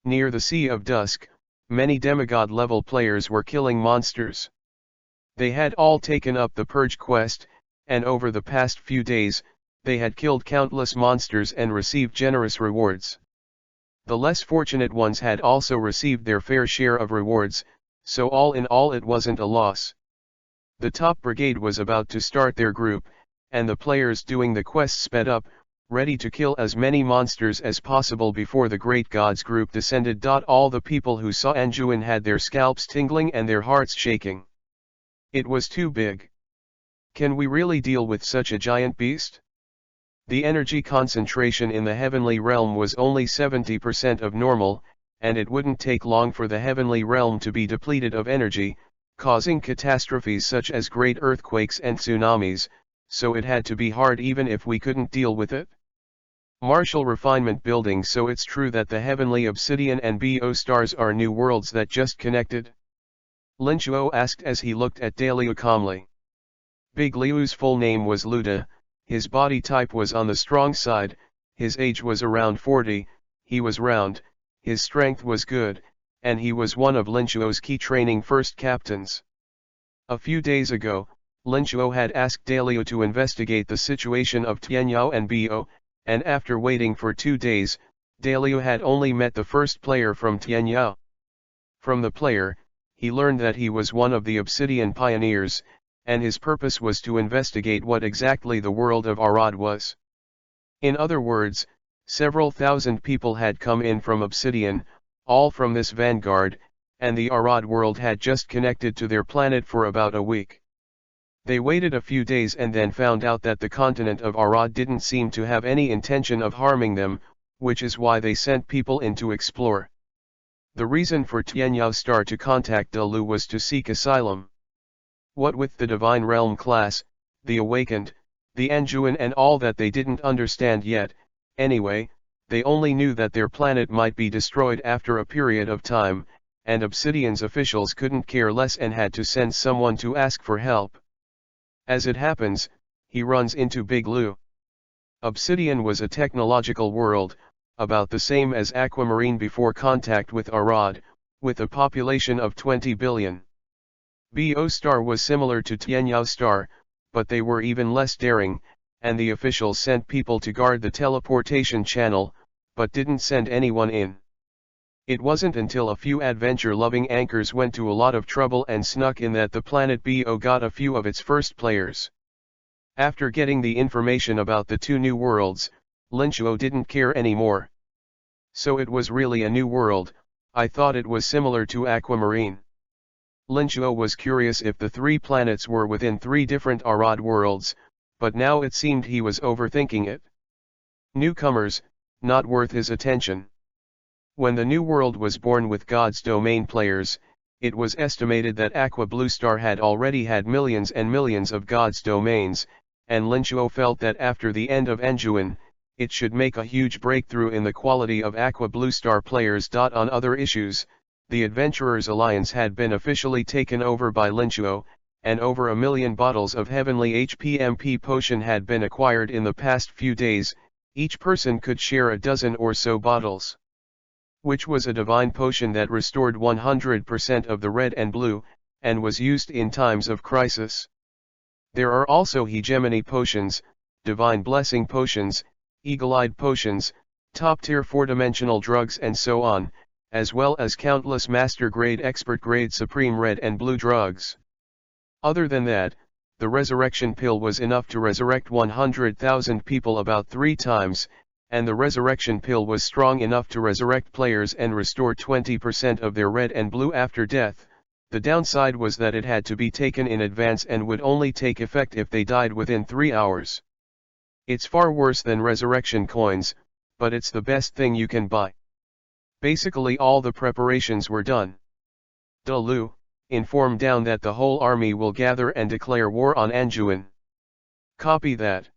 Near the Sea of Dusk, many demigod-level players were killing monsters. They had all taken up the Purge quest, and over the past few days, they had killed countless monsters and received generous rewards. The less fortunate ones had also received their fair share of rewards, so all in all it wasn't a loss. The top brigade was about to start their group, and the players doing the quest sped up, ready to kill as many monsters as possible before the Great Gods group descended. All the people who saw Anjouan had their scalps tingling and their hearts shaking. It was too big. Can we really deal with such a giant beast? The energy concentration in the heavenly realm was only 70% of normal, and it wouldn't take long for the heavenly realm to be depleted of energy, causing catastrophes such as great earthquakes and tsunamis, so it had to be hard even if we couldn't deal with it. Martial refinement building. So it's true that the heavenly obsidian and Bo stars are new worlds that just connected? Linchuo asked as he looked at Daliu calmly. Big Liu's full name was Luda, his body type was on the strong side, his age was around 40, he was round, his strength was good, and he was one of Linchuo's key training first captains. A few days ago, Linchuo had asked Daliu to investigate the situation of Tianyao and Bo, and after waiting for 2 days, Daliu had only met the first player from Tianyao. From the player, he learned that he was one of the Obsidian pioneers, and his purpose was to investigate what exactly the world of Arad was. In other words, several thousand people had come in from Obsidian, all from this vanguard, and the Arad world had just connected to their planet for about a week. They waited a few days and then found out that the continent of Arad didn't seem to have any intention of harming them, which is why they sent people in to explore. The reason for Tianyao Star to contact Dalu was to seek asylum. What with the Divine Realm class, the Awakened, the Anjouan and all that they didn't understand yet, anyway, they only knew that their planet might be destroyed after a period of time, and Obsidian's officials couldn't care less and had to send someone to ask for help. As it happens, he runs into Big Lu. Obsidian was a technological world, about the same as Aquamarine before contact with Arad, with a population of 20 billion. Bo Star was similar to Tianyao Star, but they were even less daring, and the officials sent people to guard the teleportation channel, but didn't send anyone in. It wasn't until a few adventure-loving anchors went to a lot of trouble and snuck in that the planet Bo got a few of its first players. After getting the information about the two new worlds, Linchuo didn't care anymore. So it was really a new world. I thought it was similar to Aquamarine. Linchuo was curious if the three planets were within three different Arad worlds, but now it seemed he was overthinking it. Newcomers, not worth his attention. When the new world was born with God's domain players, it was estimated that Aqua Blue Star had already had millions and millions of God's domains, and Linchuo felt that after the end of Anjuan, it should make a huge breakthrough in the quality of Aqua Blue Star players. On other issues, the Adventurers Alliance had been officially taken over by Linchuo, and over 1 million bottles of Heavenly HPMP potion had been acquired in the past few days. Each person could share a dozen or so bottles, which was a divine potion that restored 100% of the red and blue, and was used in times of crisis. There are also hegemony potions, divine blessing potions, eagle-eyed potions, top-tier 4-dimensional drugs and so on, as well as countless master-grade, expert-grade supreme red and blue drugs. Other than that, the resurrection pill was enough to resurrect 100,000 people about 3 times, and the resurrection pill was strong enough to resurrect players and restore 20% of their red and blue after death. The downside was that it had to be taken in advance and would only take effect if they died within 3 hours. It's far worse than resurrection coins, but it's the best thing you can buy. Basically all the preparations were done. De Lu, inform Down that the whole army will gather and declare war on Anjuan. Copy that.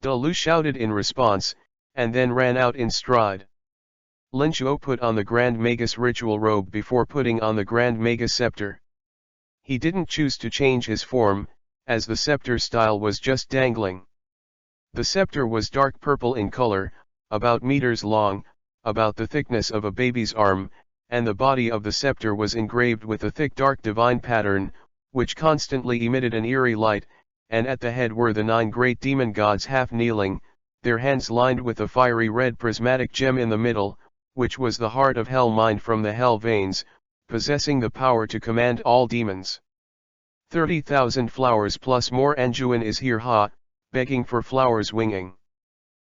De Lu shouted in response, and then ran out in stride. Linchuo put on the Grand Magus ritual robe before putting on the Grand Magus scepter. He didn't choose to change his form, as the scepter style was just dangling. The scepter was dark purple in color, about meters long, about the thickness of a baby's arm, and the body of the scepter was engraved with a thick dark divine pattern, which constantly emitted an eerie light, and at the head were the 9 great demon gods half kneeling, their hands lined with a fiery red prismatic gem in the middle, which was the heart of hell mined from the hell veins, possessing the power to command all demons. 30,000 flowers plus more Anjuan is here begging for flowers winging.